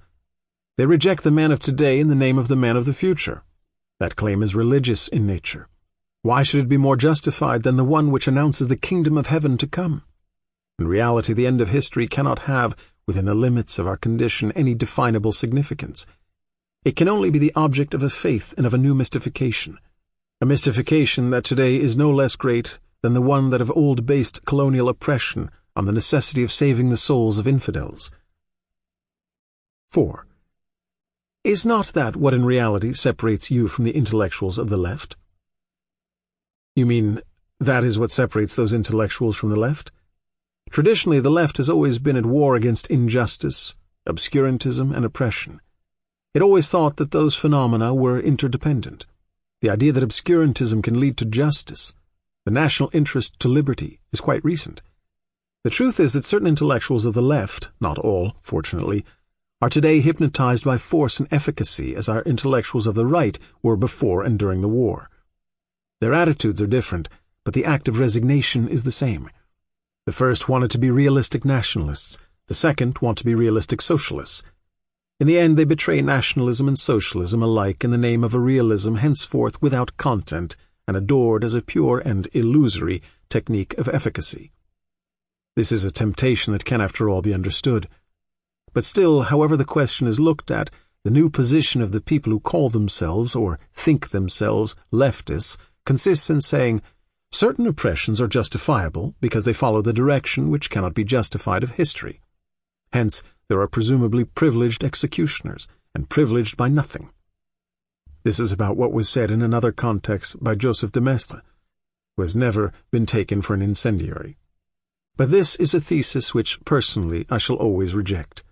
They reject the man of today in the name of the man of the future. That claim is religious in nature. Why should it be more justified than the one which announces the kingdom of heaven to come? In reality, the end of history cannot have, within the limits of our condition, any definable significance. It can only be the object of a faith and of a new mystification, a mystification that today is no less great than the one that of old based colonial oppression on the necessity of saving the souls of infidels. 4. Is not that what in reality separates you from the intellectuals of the left? You mean that is what separates those intellectuals from the left? Traditionally, the left has always been at war against injustice, obscurantism, and oppression. It always thought that those phenomena were interdependent. The idea that obscurantism can lead to justice, the national interest to liberty, is quite recent. The truth is that certain intellectuals of the left, not all, fortunately, are today hypnotized by force and efficacy as our intellectuals of the right were before and during the war. Their attitudes are different, but the act of resignation is the same. The first wanted to be realistic nationalists, the second want to be realistic socialists. In the end, they betray nationalism and socialism alike in the name of a realism henceforth without content and adored as a pure and illusory technique of efficacy. This is a temptation that can, after all, be understood. But still, however the question is looked at, the new position of the people who call themselves, or think themselves, leftists consists in saying, certain oppressions are justifiable because they follow the direction which cannot be justified of history. Hence, there are presumably privileged executioners, and privileged by nothing. This is about what was said in another context by Joseph de Maistre, who has never been taken for an incendiary. But this is a thesis which, personally, I shall always reject.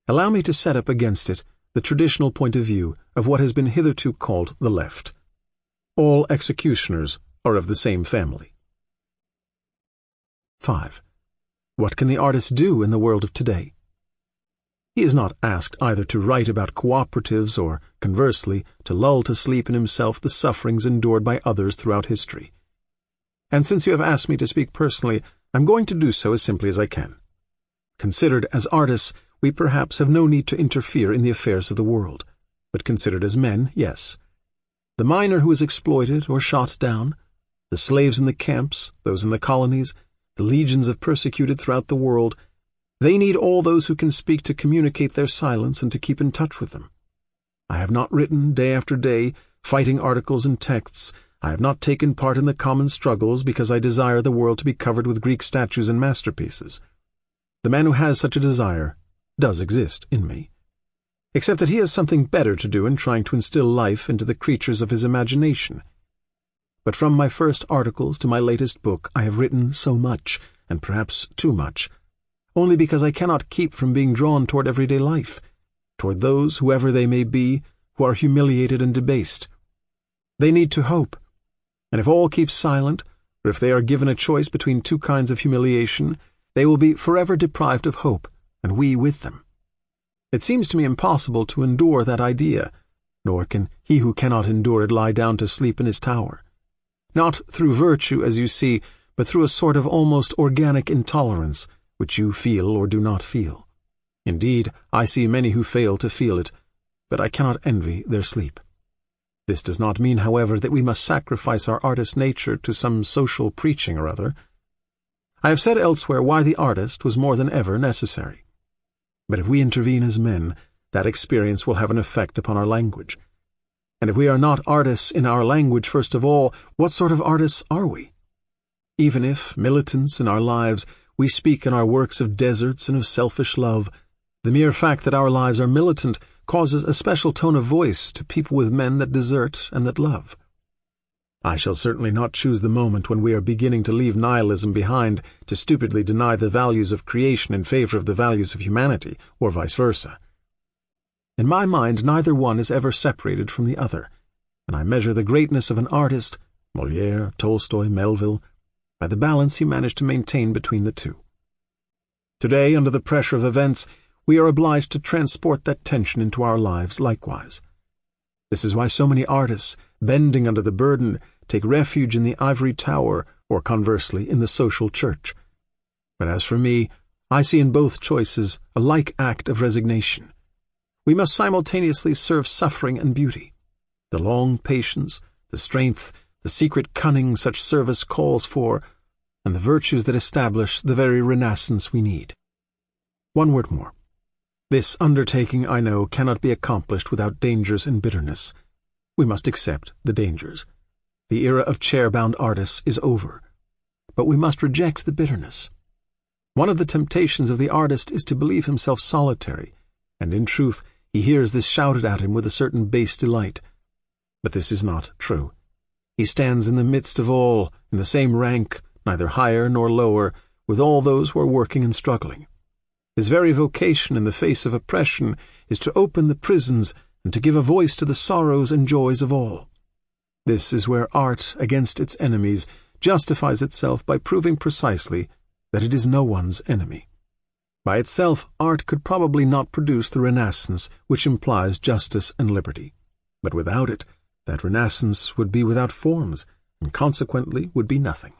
Allow me to set up against it the traditional point of view of what has been hitherto called the left. All executioners are of the same family. 5. What can the artist do in the world of today? He is not asked either to write about cooperatives or, conversely, to lull to sleep in himself the sufferings endured by others throughout history. And since you have asked me to speak personally, I'm going to do so as simply as I can. Considered as artists, we perhaps have no need to interfere in the affairs of the world, but considered as men, yes. The miner who is exploited or shot down, the slaves in the camps, those in the colonies, the legions of persecuted throughout the world, they need all those who can speak to communicate their silence and to keep in touch with them. I have not written, day after day, fighting articles and texts. I have not taken part in the common struggles because I desire the world to be covered with Greek statues and masterpieces. The man who has such a desire does exist in me, except that he has something better to do in trying to instill life into the creatures of his imagination. But from my first articles to my latest book I have written so much, and perhaps too much, only because I cannot keep from being drawn toward everyday life, toward those, whoever they may be, who are humiliated and debased. They need to hope, and if all keep silent, or if they are given a choice between two kinds of humiliation, they will be forever deprived of hope, and we with them. It seems to me impossible to endure that idea, nor can he who cannot endure it lie down to sleep in his tower. Not through virtue, as you see, but through a sort of almost organic intolerance, which you feel or do not feel. Indeed, I see many who fail to feel it, but I cannot envy their sleep. This does not mean, however, that we must sacrifice our artist nature to some social preaching or other. I have said elsewhere why the artist was more than ever necessary. But if we intervene as men, that experience will have an effect upon our language. And if we are not artists in our language, first of all, what sort of artists are we? Even if, militants in our lives, we speak in our works of deserts and of selfish love, the mere fact that our lives are militant causes a special tone of voice to people with men that desert and that love. I shall certainly not choose the moment when we are beginning to leave nihilism behind to stupidly deny the values of creation in favor of the values of humanity, or vice versa. In my mind, neither one is ever separated from the other, and I measure the greatness of an artist, Molière, Tolstoy, Melville, by the balance he managed to maintain between the two. Today, under the pressure of events, we are obliged to transport that tension into our lives likewise. This is why so many artists, bending under the burden, take refuge in the ivory tower, or conversely, in the social church. But as for me, I see in both choices a like act of resignation. We must simultaneously serve suffering and beauty. The long patience, the strength, the secret cunning such service calls for, and the virtues that establish the very renascence we need. One word more. This undertaking, I know, cannot be accomplished without dangers and bitterness. We must accept the dangers. The era of chair-bound artists is over. But we must reject the bitterness. One of the temptations of the artist is to believe himself solitary, and in truth he hears this shouted at him with a certain base delight. But this is not true. He stands in the midst of all, in the same rank, neither higher nor lower, with all those who are working and struggling. His very vocation in the face of oppression is to open the prisons and to give a voice to the sorrows and joys of all. This is where art, against its enemies, justifies itself by proving precisely that it is no one's enemy. By itself, art could probably not produce the Renaissance which implies justice and liberty. But without it, that Renaissance would be without forms, and consequently would be nothing.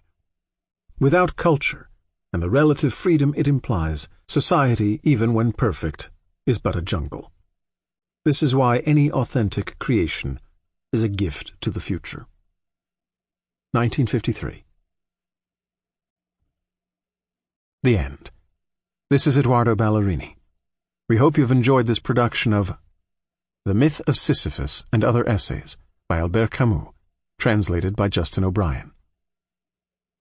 Without culture, and the relative freedom it implies, society, even when perfect, is but a jungle. This is why any authentic creation is a gift to the future. 1953. The End. This is Eduardo Ballerini. We hope you've enjoyed this production of The Myth of Sisyphus and Other Essays by Albert Camus, translated by Justin O'Brien.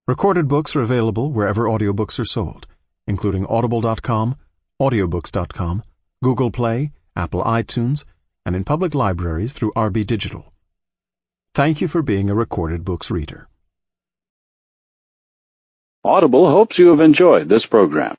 Recorded books are available wherever audiobooks are sold, including audible.com, audiobooks.com, Google Play, Apple iTunes, and in public libraries through RB Digital. Thank you for being a Recorded Books reader. Audible hopes you have enjoyed this program.